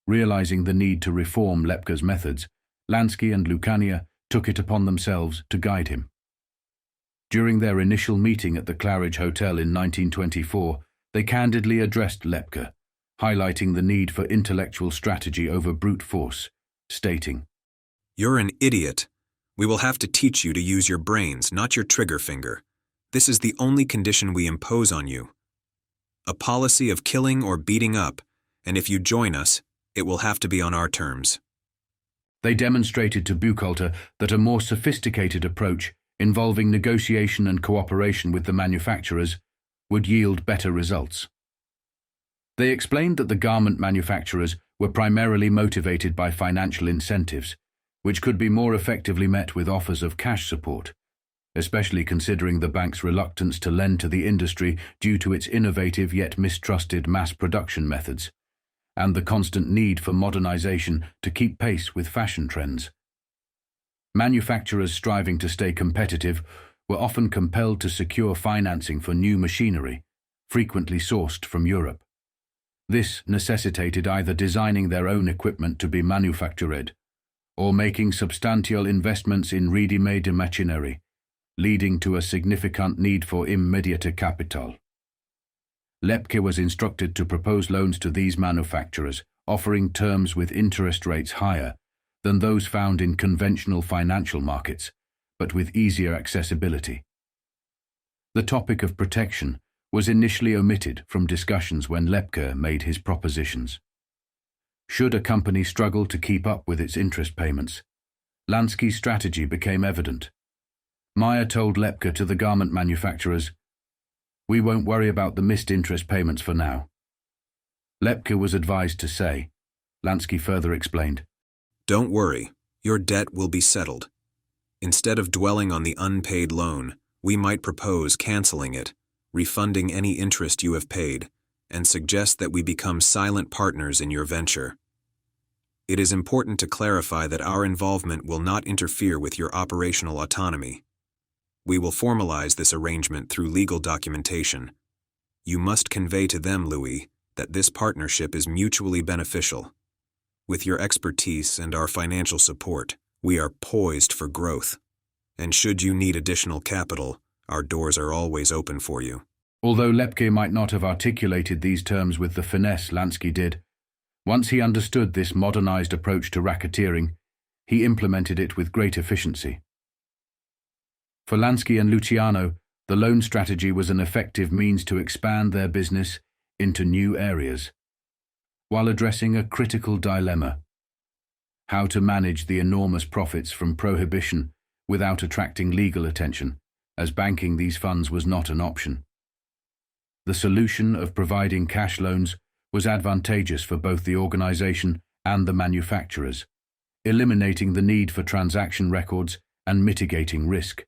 Realizing the need to reform Lepka's methods, Lansky and Lucania took it upon themselves to guide him. During their initial meeting at the Claridge Hotel in 1924, they candidly addressed Lepka, highlighting the need for intellectual strategy over brute force, stating, "You're an idiot. We will have to teach you to use your brains, not your trigger finger. This is the only condition we impose on you. A policy of killing or beating up, and if you join us, it will have to be on our terms." They demonstrated to Buchalter that a more sophisticated approach involving negotiation and cooperation with the manufacturers would yield better results. They explained that the garment manufacturers were primarily motivated by financial incentives, which could be more effectively met with offers of cash support, especially considering the bank's reluctance to lend to the industry due to its innovative yet mistrusted mass production methods, and the constant need for modernization to keep pace with fashion trends. Manufacturers striving to stay competitive were often compelled to secure financing for new machinery, frequently sourced from Europe. This necessitated either designing their own equipment to be manufactured, or making substantial investments in ready-made machinery, leading to a significant need for immediate capital. Lepke was instructed to propose loans to these manufacturers, offering terms with interest rates higher than those found in conventional financial markets, but with easier accessibility. The topic of protection was initially omitted from discussions when Lepke made his propositions. Should a company struggle to keep up with its interest payments, Lansky's strategy became evident. Meyer told Lepke to the garment manufacturers, "We won't worry about the missed interest payments for now." Lepke was advised to say, Lansky further explained, "Don't worry, your debt will be settled. Instead of dwelling on the unpaid loan, we might propose canceling it, refunding any interest you have paid, and suggest that we become silent partners in your venture. It is important to clarify that our involvement will not interfere with your operational autonomy. We will formalize this arrangement through legal documentation. You must convey to them, Louis, that this partnership is mutually beneficial. With your expertise and our financial support, we are poised for growth. And should you need additional capital, our doors are always open for you." Although Lepke might not have articulated these terms with the finesse Lansky did, once he understood this modernized approach to racketeering, he implemented it with great efficiency. For Lansky and Luciano, the loan strategy was an effective means to expand their business into new areas, while addressing a critical dilemma: how to manage the enormous profits from prohibition without attracting legal attention, as banking these funds was not an option. The solution of providing cash loans was advantageous for both the organization and the manufacturers, eliminating the need for transaction records and mitigating risk.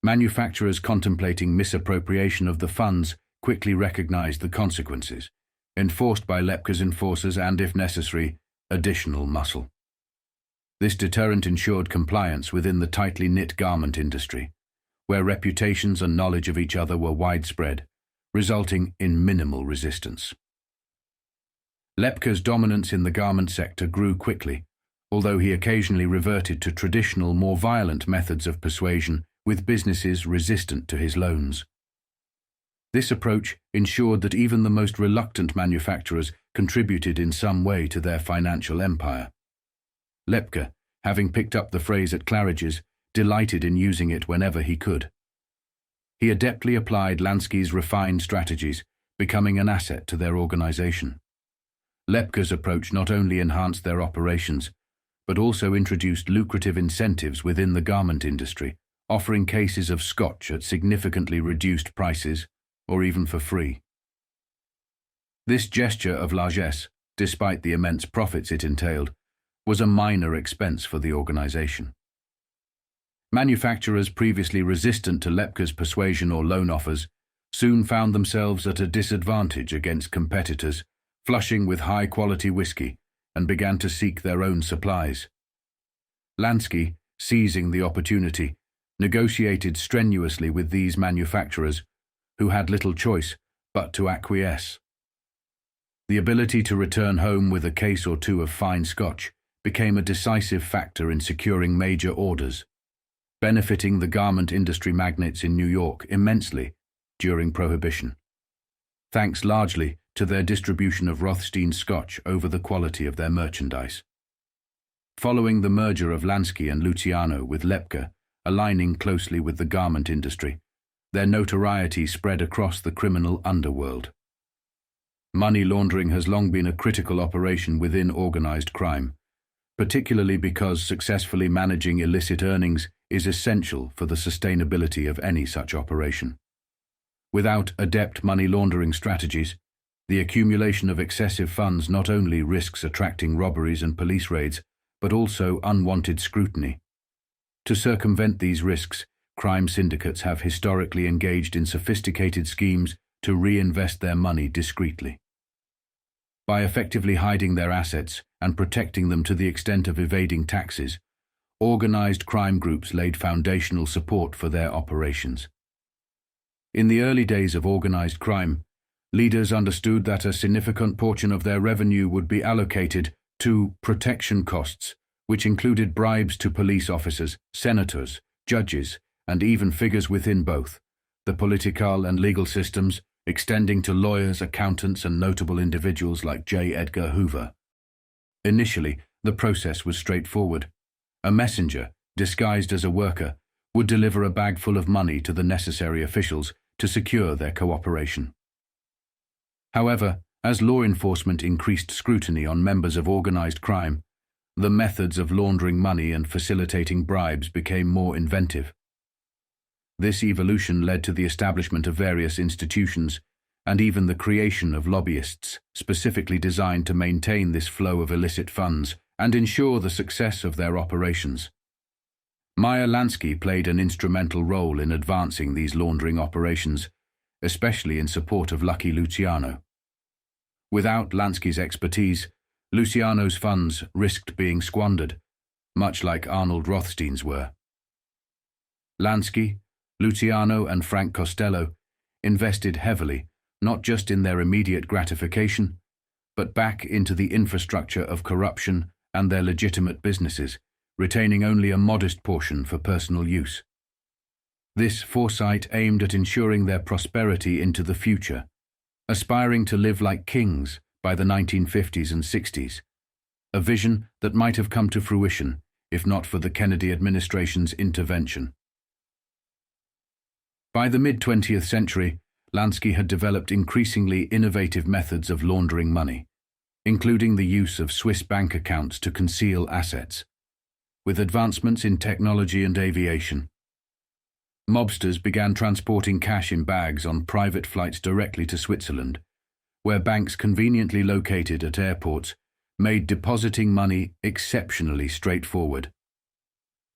Manufacturers contemplating misappropriation of the funds quickly recognized the consequences, enforced by Lepke's enforcers and, if necessary, additional muscle. This deterrent ensured compliance within the tightly knit garment industry, where reputations and knowledge of each other were widespread, resulting in minimal resistance. Lepke's dominance in the garment sector grew quickly, although he occasionally reverted to traditional, more violent methods of persuasion with businesses resistant to his loans. This approach ensured that even the most reluctant manufacturers contributed in some way to their financial empire. Lepke, having picked up the phrase at Claridge's, delighted in using it whenever he could. He adeptly applied Lansky's refined strategies, becoming an asset to their organization. Lepke's approach not only enhanced their operations, but also introduced lucrative incentives within the garment industry, offering cases of scotch at significantly reduced prices, or even for free. This gesture of largesse, despite the immense profits it entailed, was a minor expense for the organization. Manufacturers previously resistant to Lepke's persuasion or loan offers soon found themselves at a disadvantage against competitors flushing with high-quality whiskey and began to seek their own supplies. Lansky, seizing the opportunity, negotiated strenuously with these manufacturers, who had little choice but to acquiesce. The ability to return home with a case or two of fine Scotch became a decisive factor in securing major orders, benefiting the garment industry magnates in New York immensely during Prohibition, thanks largely to their distribution of Rothstein Scotch over the quality of their merchandise. Following the merger of Lansky and Luciano with Lepke, aligning closely with the garment industry, their notoriety spread across the criminal underworld. Money laundering has long been a critical operation within organized crime, particularly because successfully managing illicit earnings is essential for the sustainability of any such operation. Without adept money laundering strategies, the accumulation of excessive funds not only risks attracting robberies and police raids, but also unwanted scrutiny. To circumvent these risks, crime syndicates have historically engaged in sophisticated schemes to reinvest their money discreetly. By effectively hiding their assets and protecting them to the extent of evading taxes, organized crime groups laid foundational support for their operations. In the early days of organized crime, leaders understood that a significant portion of their revenue would be allocated to protection costs, which included bribes to police officers, senators, judges, and even figures within both the political and legal systems, extending to lawyers, accountants, and notable individuals like J. Edgar Hoover. Initially, the process was straightforward. A messenger, disguised as a worker, would deliver a bag full of money to the necessary officials to secure their cooperation. However, as law enforcement increased scrutiny on members of organized crime, the methods of laundering money and facilitating bribes became more inventive. This evolution led to the establishment of various institutions and even the creation of lobbyists specifically designed to maintain this flow of illicit funds and ensure the success of their operations. Meyer Lansky played an instrumental role in advancing these laundering operations, especially in support of Lucky Luciano. Without Lansky's expertise, Luciano's funds risked being squandered, much like Arnold Rothstein's were. Lansky, Luciano, and Frank Costello invested heavily, not just in their immediate gratification, but back into the infrastructure of corruption and their legitimate businesses, retaining only a modest portion for personal use. This foresight aimed at ensuring their prosperity into the future, aspiring to live like kings by the 1950s and 60s, a vision that might have come to fruition if not for the Kennedy administration's intervention. By the mid-20th century, Lansky had developed increasingly innovative methods of laundering money, including the use of Swiss bank accounts to conceal assets. With advancements in technology and aviation, mobsters began transporting cash in bags on private flights directly to Switzerland, where banks conveniently located at airports made depositing money exceptionally straightforward.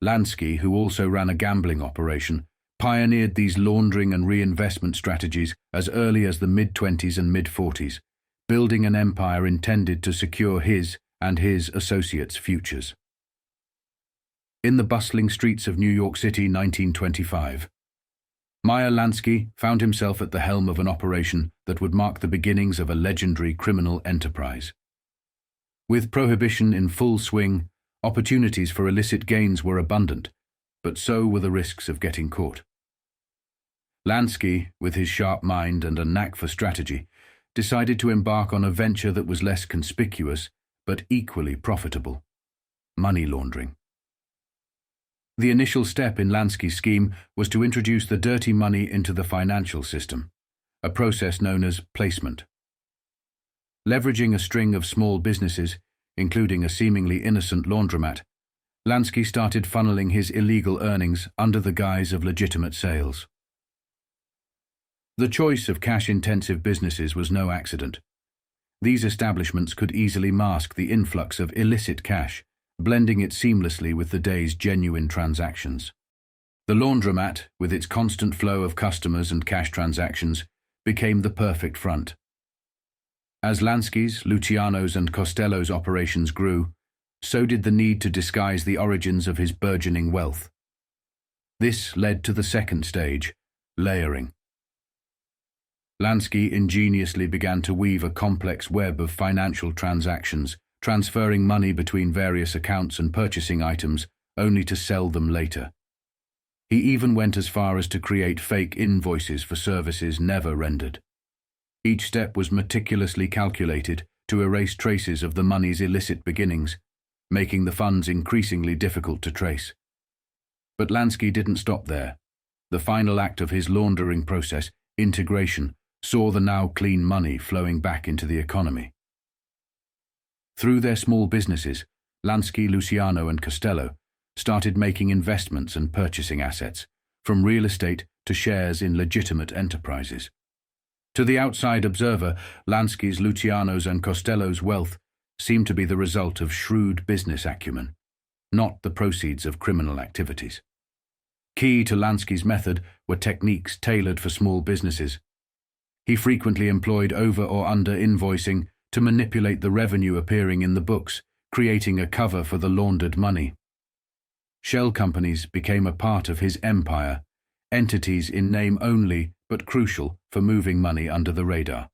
Lansky, who also ran a gambling operation, pioneered these laundering and reinvestment strategies as early as the mid-20s and mid-40s, building an empire intended to secure his and his associates' futures. In the bustling streets of New York City, 1925, Meyer Lansky found himself at the helm of an operation that would mark the beginnings of a legendary criminal enterprise. With Prohibition in full swing, opportunities for illicit gains were abundant, but so were the risks of getting caught. Lansky, with his sharp mind and a knack for strategy, decided to embark on a venture that was less conspicuous but equally profitable: money laundering. The initial step in Lansky's scheme was to introduce the dirty money into the financial system, a process known as placement. Leveraging a string of small businesses, including a seemingly innocent laundromat, Lansky started funneling his illegal earnings under the guise of legitimate sales. The choice of cash-intensive businesses was no accident. These establishments could easily mask the influx of illicit cash, blending it seamlessly with the day's genuine transactions. The laundromat, with its constant flow of customers and cash transactions, became the perfect front. As Lansky's, Luciano's, and Costello's operations grew, so did the need to disguise the origins of his burgeoning wealth. This led to the second stage, layering. Lansky ingeniously began to weave a complex web of financial transactions, transferring money between various accounts and purchasing items, only to sell them later. He even went as far as to create fake invoices for services never rendered. Each step was meticulously calculated to erase traces of the money's illicit beginnings, making the funds increasingly difficult to trace. But Lansky didn't stop there. The final act of his laundering process, integration, saw the now clean money flowing back into the economy. Through their small businesses, Lansky, Luciano and Costello started making investments and purchasing assets, from real estate to shares in legitimate enterprises. To the outside observer, Lansky's, Luciano's and Costello's wealth seemed to be the result of shrewd business acumen, not the proceeds of criminal activities. Key to Lansky's method were techniques tailored for small businesses. He frequently employed over or under invoicing to manipulate the revenue appearing in the books, creating a cover for the laundered money. Shell companies became a part of his empire, entities in name only but crucial for moving money under the radar.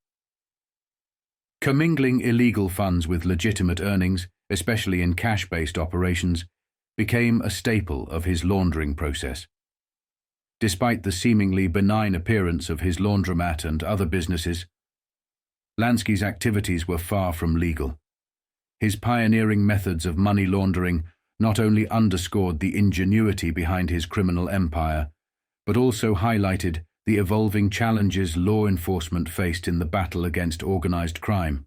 Commingling illegal funds with legitimate earnings, especially in cash-based operations, became a staple of his laundering process. Despite the seemingly benign appearance of his laundromat and other businesses, Lansky's activities were far from legal. His pioneering methods of money laundering not only underscored the ingenuity behind his criminal empire, but also highlighted the evolving challenges law enforcement faced in the battle against organized crime.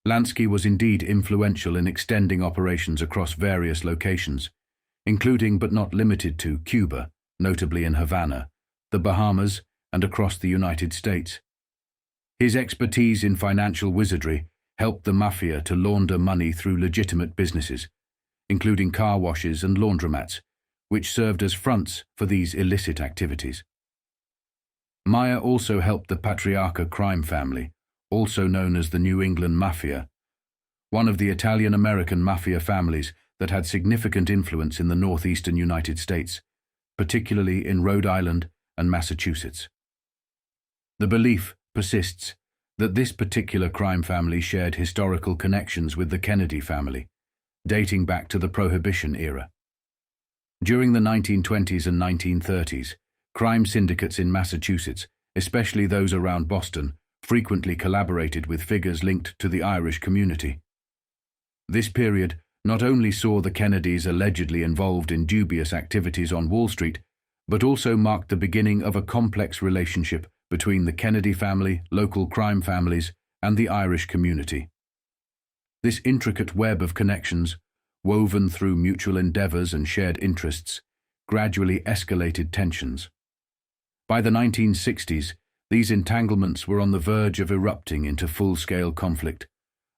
Lansky was indeed influential in extending operations across various locations, including but not limited to Cuba, notably in Havana, the Bahamas, and across the United States. His expertise in financial wizardry helped the Mafia to launder money through legitimate businesses, including car washes and laundromats, which served as fronts for these illicit activities. Meyer also helped the Patriarca crime family, also known as the New England Mafia, one of the Italian-American mafia families that had significant influence in the northeastern United States, particularly in Rhode Island and Massachusetts. The belief persists that this particular crime family shared historical connections with the Kennedy family, dating back to the Prohibition era. During the 1920s and 1930s, crime syndicates in Massachusetts, especially those around Boston, frequently collaborated with figures linked to the Irish community. This period not only saw the Kennedys allegedly involved in dubious activities on Wall Street, but also marked the beginning of a complex relationship between the Kennedy family, local crime families, and the Irish community. This intricate web of connections, woven through mutual endeavors and shared interests, gradually escalated tensions. By the 1960s, these entanglements were on the verge of erupting into full-scale conflict,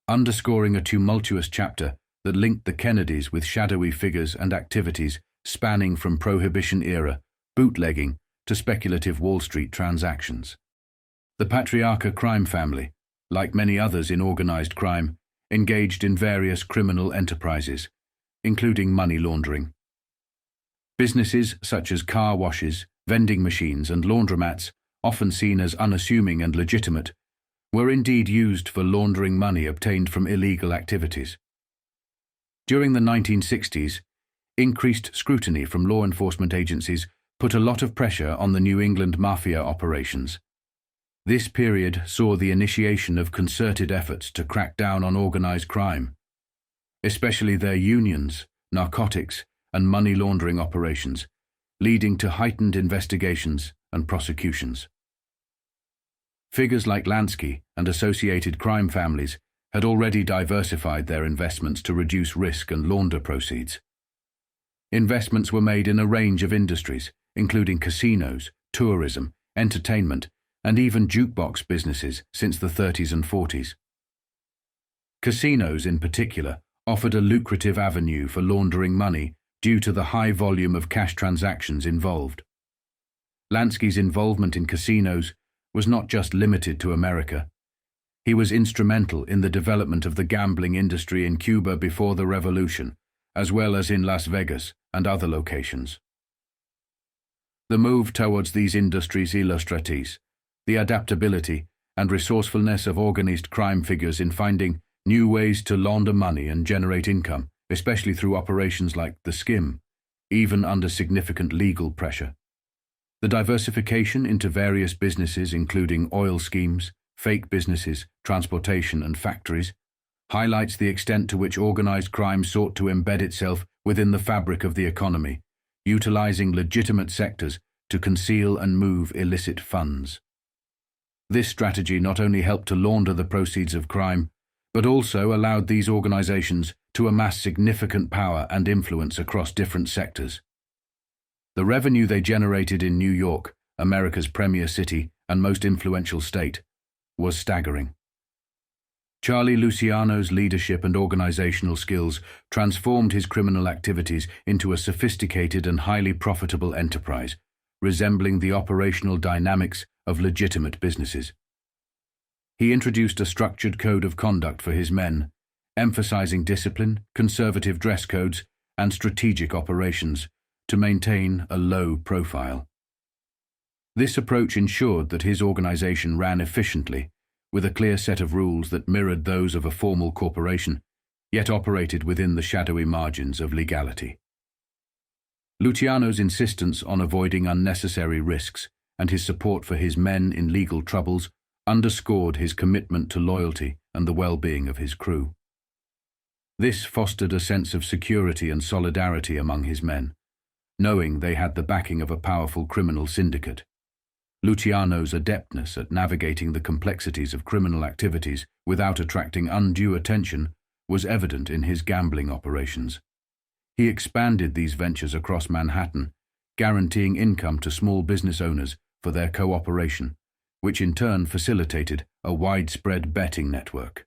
underscoring a tumultuous chapter that linked the Kennedys with shadowy figures and activities spanning from Prohibition-era bootlegging to speculative Wall Street transactions. The Patriarca crime family, like many others in organized crime, engaged in various criminal enterprises, including money laundering. Businesses such as car washes, vending machines, and laundromats, often seen as unassuming and legitimate, were indeed used for laundering money obtained from illegal activities. During the 1960s, increased scrutiny from law enforcement agencies put a lot of pressure on the New England Mafia operations. This period saw the initiation of concerted efforts to crack down on organized crime, especially their unions, narcotics, and money laundering operations, leading to heightened investigations and prosecutions. Figures like Lansky and associated crime families had already diversified their investments to reduce risk and launder proceeds. Investments were made in a range of industries, including casinos, tourism, entertainment, and even jukebox businesses since the 30s and 40s. Casinos, in particular, offered a lucrative avenue for laundering money due to the high volume of cash transactions involved. Lansky's involvement in casinos was not just limited to America. He was instrumental in the development of the gambling industry in Cuba before the revolution, as well as in Las Vegas and other locations. The move towards these industries illustrates the adaptability and resourcefulness of organized crime figures in finding new ways to launder money and generate income, especially through operations like the skim, even under significant legal pressure. The diversification into various businesses, including oil schemes, fake businesses, transportation, and factories, highlights the extent to which organized crime sought to embed itself within the fabric of the economy, utilizing legitimate sectors to conceal and move illicit funds. This strategy not only helped to launder the proceeds of crime, but also allowed these organizations to amass significant power and influence across different sectors. The revenue they generated in New York, America's premier city and most influential state, was staggering. Charlie Luciano's leadership and organizational skills transformed his criminal activities into a sophisticated and highly profitable enterprise, resembling the operational dynamics of legitimate businesses. He introduced a structured code of conduct for his men, emphasizing discipline, conservative dress codes, and strategic operations to maintain a low profile. This approach ensured that his organization ran efficiently, with a clear set of rules that mirrored those of a formal corporation, yet operated within the shadowy margins of legality. Luciano's insistence on avoiding unnecessary risks and his support for his men in legal troubles underscored his commitment to loyalty and the well-being of his crew. This fostered a sense of security and solidarity among his men, knowing they had the backing of a powerful criminal syndicate. Luciano's adeptness at navigating the complexities of criminal activities without attracting undue attention was evident in his gambling operations. He expanded these ventures across Manhattan, guaranteeing income to small business owners for their cooperation, which in turn facilitated a widespread betting network.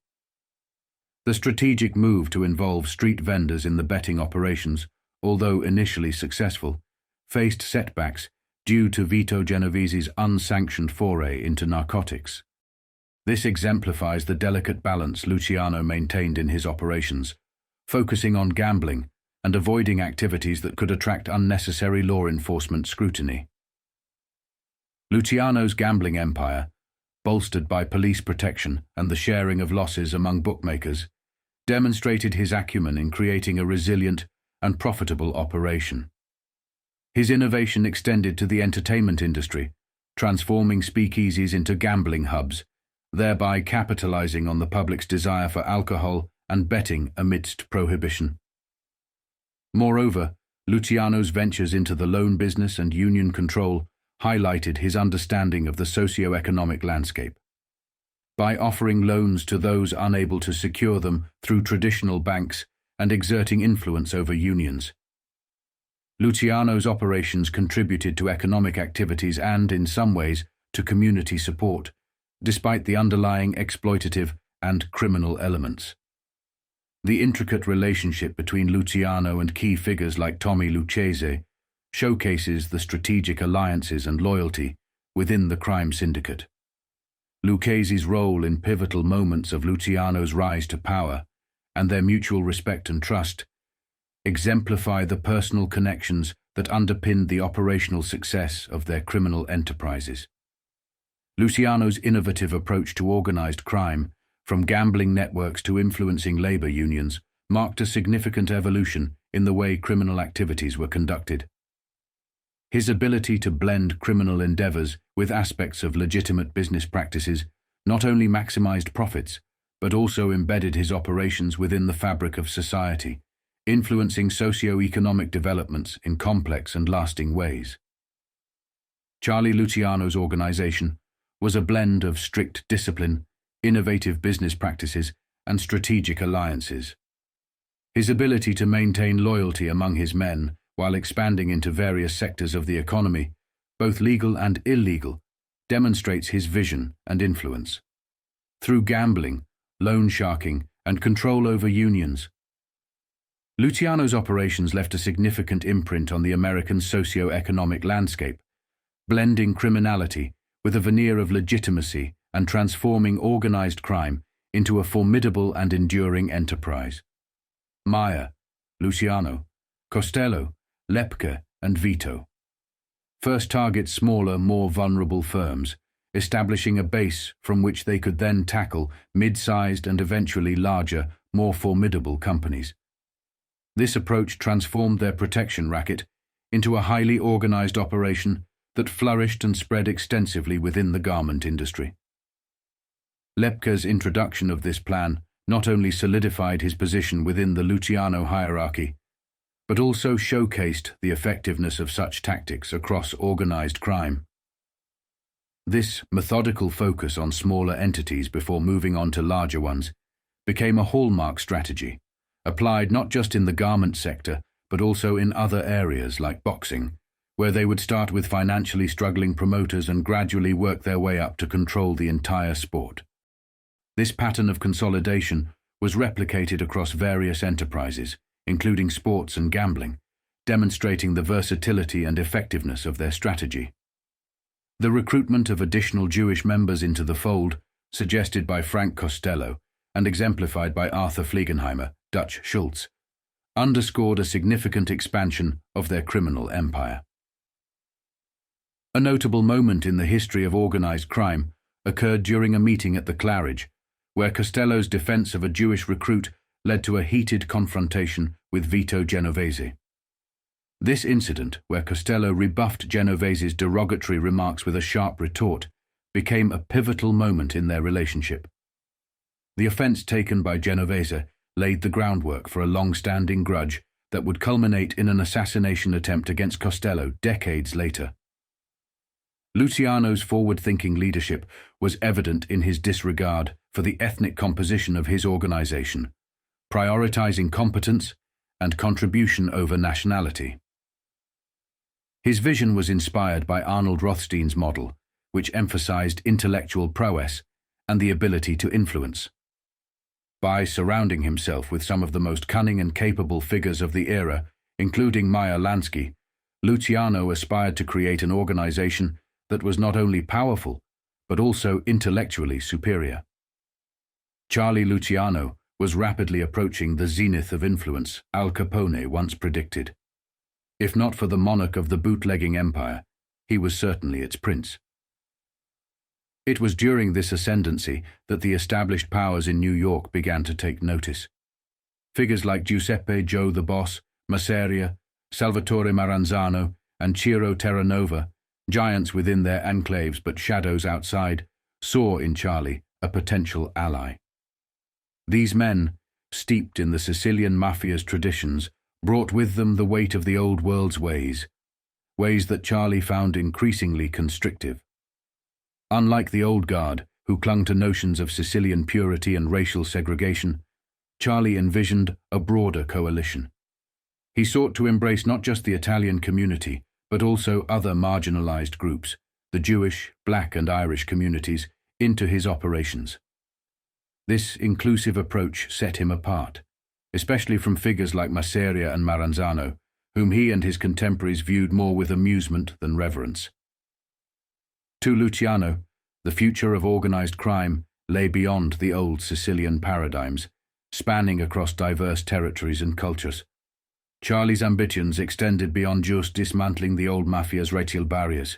The strategic move to involve street vendors in the betting operations, although initially successful, faced setbacks due to Vito Genovese's unsanctioned foray into narcotics. This exemplifies the delicate balance Luciano maintained in his operations, focusing on gambling and avoiding activities that could attract unnecessary law enforcement scrutiny. Luciano's gambling empire, bolstered by police protection and the sharing of losses among bookmakers, demonstrated his acumen in creating a resilient and profitable operation. His innovation extended to the entertainment industry, transforming speakeasies into gambling hubs, thereby capitalizing on the public's desire for alcohol and betting amidst prohibition. Moreover, Luciano's ventures into the loan business and union control highlighted his understanding of the socio-economic landscape. By offering loans to those unable to secure them through traditional banks and exerting influence over unions, Luciano's operations contributed to economic activities and, in some ways, to community support, despite the underlying exploitative and criminal elements. The intricate relationship between Luciano and key figures like Tommy Lucchese showcases the strategic alliances and loyalty within the crime syndicate. Lucchese's role in pivotal moments of Luciano's rise to power and their mutual respect and trust exemplify the personal connections that underpinned the operational success of their criminal enterprises. Luciano's innovative approach to organized crime, from gambling networks to influencing labor unions, marked a significant evolution in the way criminal activities were conducted. His ability to blend criminal endeavors with aspects of legitimate business practices not only maximized profits, but also embedded his operations within the fabric of society, influencing socio-economic developments in complex and lasting ways. Charlie Luciano's organization was a blend of strict discipline, innovative business practices, and strategic alliances. His ability to maintain loyalty among his men while expanding into various sectors of the economy, both legal and illegal, demonstrates his vision and influence. Through gambling, loan sharking, and control over unions, Luciano's operations left a significant imprint on the American socio-economic landscape, blending criminality with a veneer of legitimacy and transforming organized crime into a formidable and enduring enterprise. Meyer, Luciano, Costello, Lepke, and Vito first target smaller, more vulnerable firms, establishing a base from which they could then tackle mid-sized and eventually larger, more formidable companies. This approach transformed their protection racket into a highly organized operation that flourished and spread extensively within the garment industry. Lepke's introduction of this plan not only solidified his position within the Luciano hierarchy, but also showcased the effectiveness of such tactics across organized crime. This methodical focus on smaller entities before moving on to larger ones became a hallmark strategy, applied not just in the garment sector, but also in other areas like boxing, where they would start with financially struggling promoters and gradually work their way up to control the entire sport. This pattern of consolidation was replicated across various enterprises, including sports and gambling, demonstrating the versatility and effectiveness of their strategy. The recruitment of additional Jewish members into the fold, suggested by Frank Costello and exemplified by Arthur Fliegenheimer, Dutch Schultz, underscored a significant expansion of their criminal empire. A notable moment in the history of organized crime occurred during a meeting at the Claridge, where Costello's defense of a Jewish recruit led to a heated confrontation with Vito Genovese. This incident, where Costello rebuffed Genovese's derogatory remarks with a sharp retort, became a pivotal moment in their relationship. The offense taken by Genovese laid the groundwork for a long-standing grudge that would culminate in an assassination attempt against Costello decades later. Luciano's forward-thinking leadership was evident in his disregard for the ethnic composition of his organization, prioritizing competence and contribution over nationality. His vision was inspired by Arnold Rothstein's model, which emphasized intellectual prowess and the ability to influence. By surrounding himself with some of the most cunning and capable figures of the era, including Meyer Lansky, Luciano aspired to create an organization that was not only powerful, but also intellectually superior. Charlie Luciano was rapidly approaching the zenith of influence Al Capone once predicted. If not for the monarch of the bootlegging empire, he was certainly its prince. It was during this ascendancy that the established powers in New York began to take notice. Figures like Giuseppe Joe the Boss, Masseria, Salvatore Maranzano, and Ciro Terranova, giants within their enclaves but shadows outside, saw in Charlie a potential ally. These men, steeped in the Sicilian mafia's traditions, brought with them the weight of the old world's ways that Charlie found increasingly constrictive. Unlike the old guard, who clung to notions of Sicilian purity and racial segregation, Charlie envisioned a broader coalition. He sought to embrace not just the Italian community, but also other marginalized groups, the Jewish, Black, and Irish communities, into his operations. This inclusive approach set him apart, especially from figures like Masseria and Maranzano, whom he and his contemporaries viewed more with amusement than reverence. To Luciano, the future of organized crime lay beyond the old Sicilian paradigms, spanning across diverse territories and cultures. Charlie's ambitions extended beyond just dismantling the old mafia's racial barriers.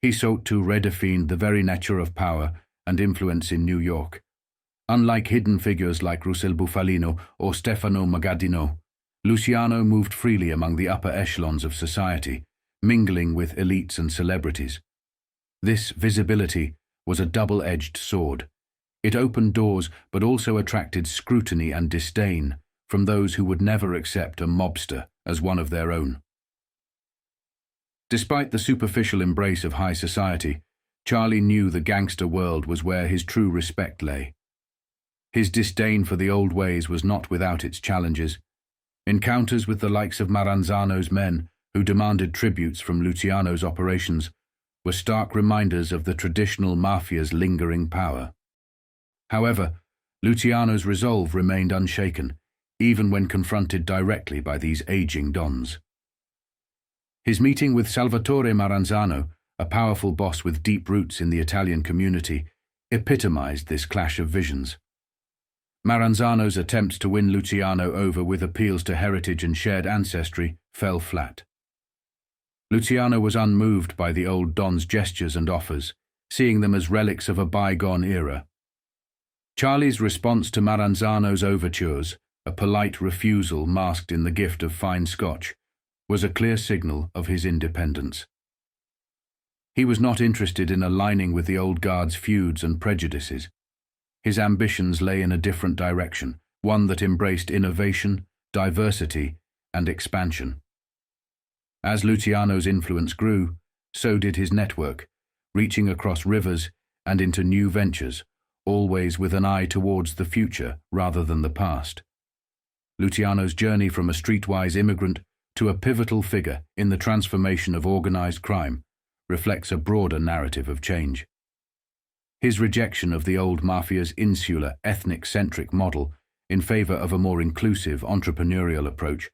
He sought to redefine the very nature of power and influence in New York. Unlike hidden figures like Russell Bufalino or Stefano Magadino, Luciano moved freely among the upper echelons of society, mingling with elites and celebrities. This visibility was a double-edged sword. It opened doors but also attracted scrutiny and disdain from those who would never accept a mobster as one of their own. Despite the superficial embrace of high society, Charlie knew the gangster world was where his true respect lay. His disdain for the old ways was not without its challenges. Encounters with the likes of Maranzano's men, who demanded tributes from Luciano's operations, were stark reminders of the traditional mafia's lingering power. However, Luciano's resolve remained unshaken, even when confronted directly by these aging dons. His meeting with Salvatore Maranzano, a powerful boss with deep roots in the Italian community, epitomized this clash of visions. Maranzano's attempts to win Luciano over with appeals to heritage and shared ancestry fell flat. Luciano was unmoved by the old Don's gestures and offers, seeing them as relics of a bygone era. Charlie's response to Maranzano's overtures, a polite refusal masked in the gift of fine Scotch, was a clear signal of his independence. He was not interested in aligning with the old guard's feuds and prejudices. His ambitions lay in a different direction, one that embraced innovation, diversity, and expansion. As Luciano's influence grew, so did his network, reaching across rivers and into new ventures, always with an eye towards the future rather than the past. Luciano's journey from a streetwise immigrant to a pivotal figure in the transformation of organized crime reflects a broader narrative of change. His rejection of the old mafia's insular, ethnic-centric model in favor of a more inclusive, entrepreneurial approach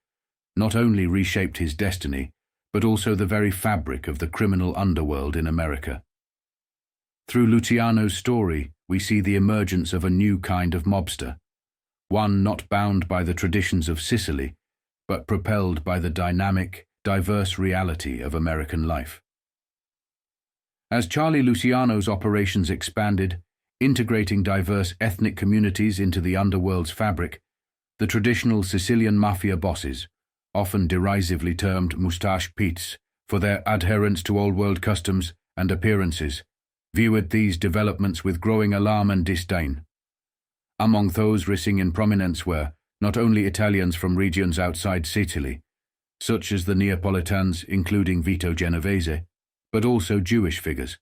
not only reshaped his destiny, but also the very fabric of the criminal underworld in America. Through Luciano's story, we see the emergence of a new kind of mobster, one not bound by the traditions of Sicily, but propelled by the dynamic, diverse reality of American life. As Charlie Luciano's operations expanded, integrating diverse ethnic communities into the underworld's fabric, the traditional Sicilian mafia bosses, often derisively termed mustache Petes for their adherence to old-world customs and appearances, viewed these developments with growing alarm and disdain. Among those rising in prominence were not only Italians from regions outside Sicily, such as the Neapolitans including Vito Genovese, but also Jewish figures,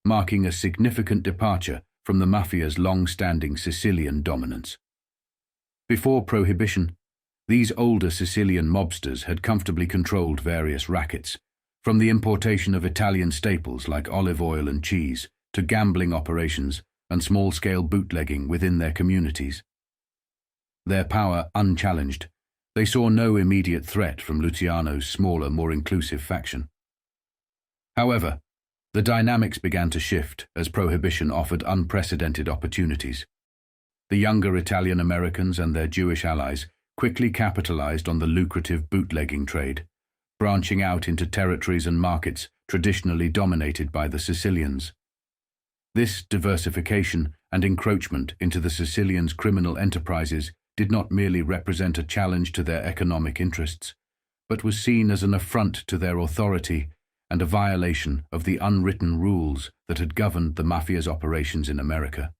marking a significant departure from the mafia's long-standing Sicilian dominance. Before Prohibition, these older Sicilian mobsters had comfortably controlled various rackets, from the importation of Italian staples like olive oil and cheese to gambling operations and small-scale bootlegging within their communities. Their power unchallenged, they saw no immediate threat from Luciano's smaller, more inclusive faction. However, the dynamics began to shift as Prohibition offered unprecedented opportunities. The younger Italian Americans and their Jewish allies quickly capitalized on the lucrative bootlegging trade, branching out into territories and markets traditionally dominated by the Sicilians. This diversification and encroachment into the Sicilians' criminal enterprises did not merely represent a challenge to their economic interests, but was seen as an affront to their authority and a violation of the unwritten rules that had governed the mafia's operations in America.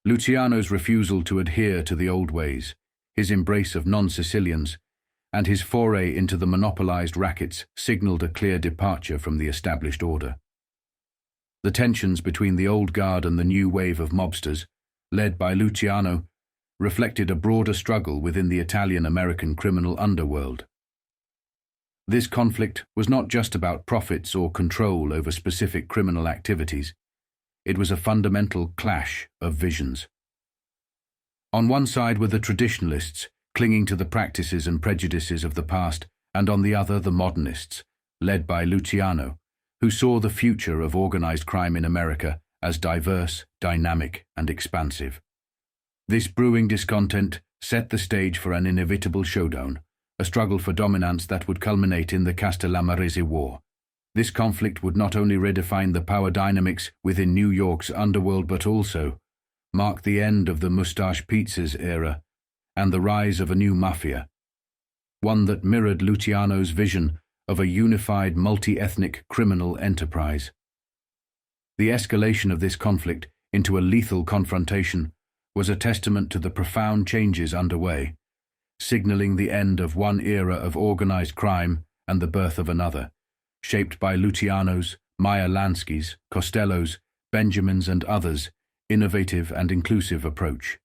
Luciano's refusal to adhere to the old ways, his embrace of non-Sicilians, and his foray into the monopolized rackets signaled a clear departure from the established order. The tensions between the old guard and the new wave of mobsters, led by Luciano, reflected a broader struggle within the Italian-American criminal underworld. This conflict was not just about profits or control over specific criminal activities. It was a fundamental clash of visions. On one side were the traditionalists, clinging to the practices and prejudices of the past, and on the other the modernists, led by Luciano, who saw the future of organized crime in America as diverse, dynamic, and expansive. This brewing discontent set the stage for an inevitable showdown, a struggle for dominance that would culminate in the Castellamarese War. This conflict would not only redefine the power dynamics within New York's underworld but also mark the end of the Mustache Pizzas era and the rise of a new mafia, one that mirrored Luciano's vision of a unified multi-ethnic criminal enterprise. The escalation of this conflict into a lethal confrontation was a testament to the profound changes underway, signaling the end of one era of organized crime and the birth of another, shaped by Luciano's, Meyer Lansky's, Costello's, Benjamin's and others' innovative and inclusive approach.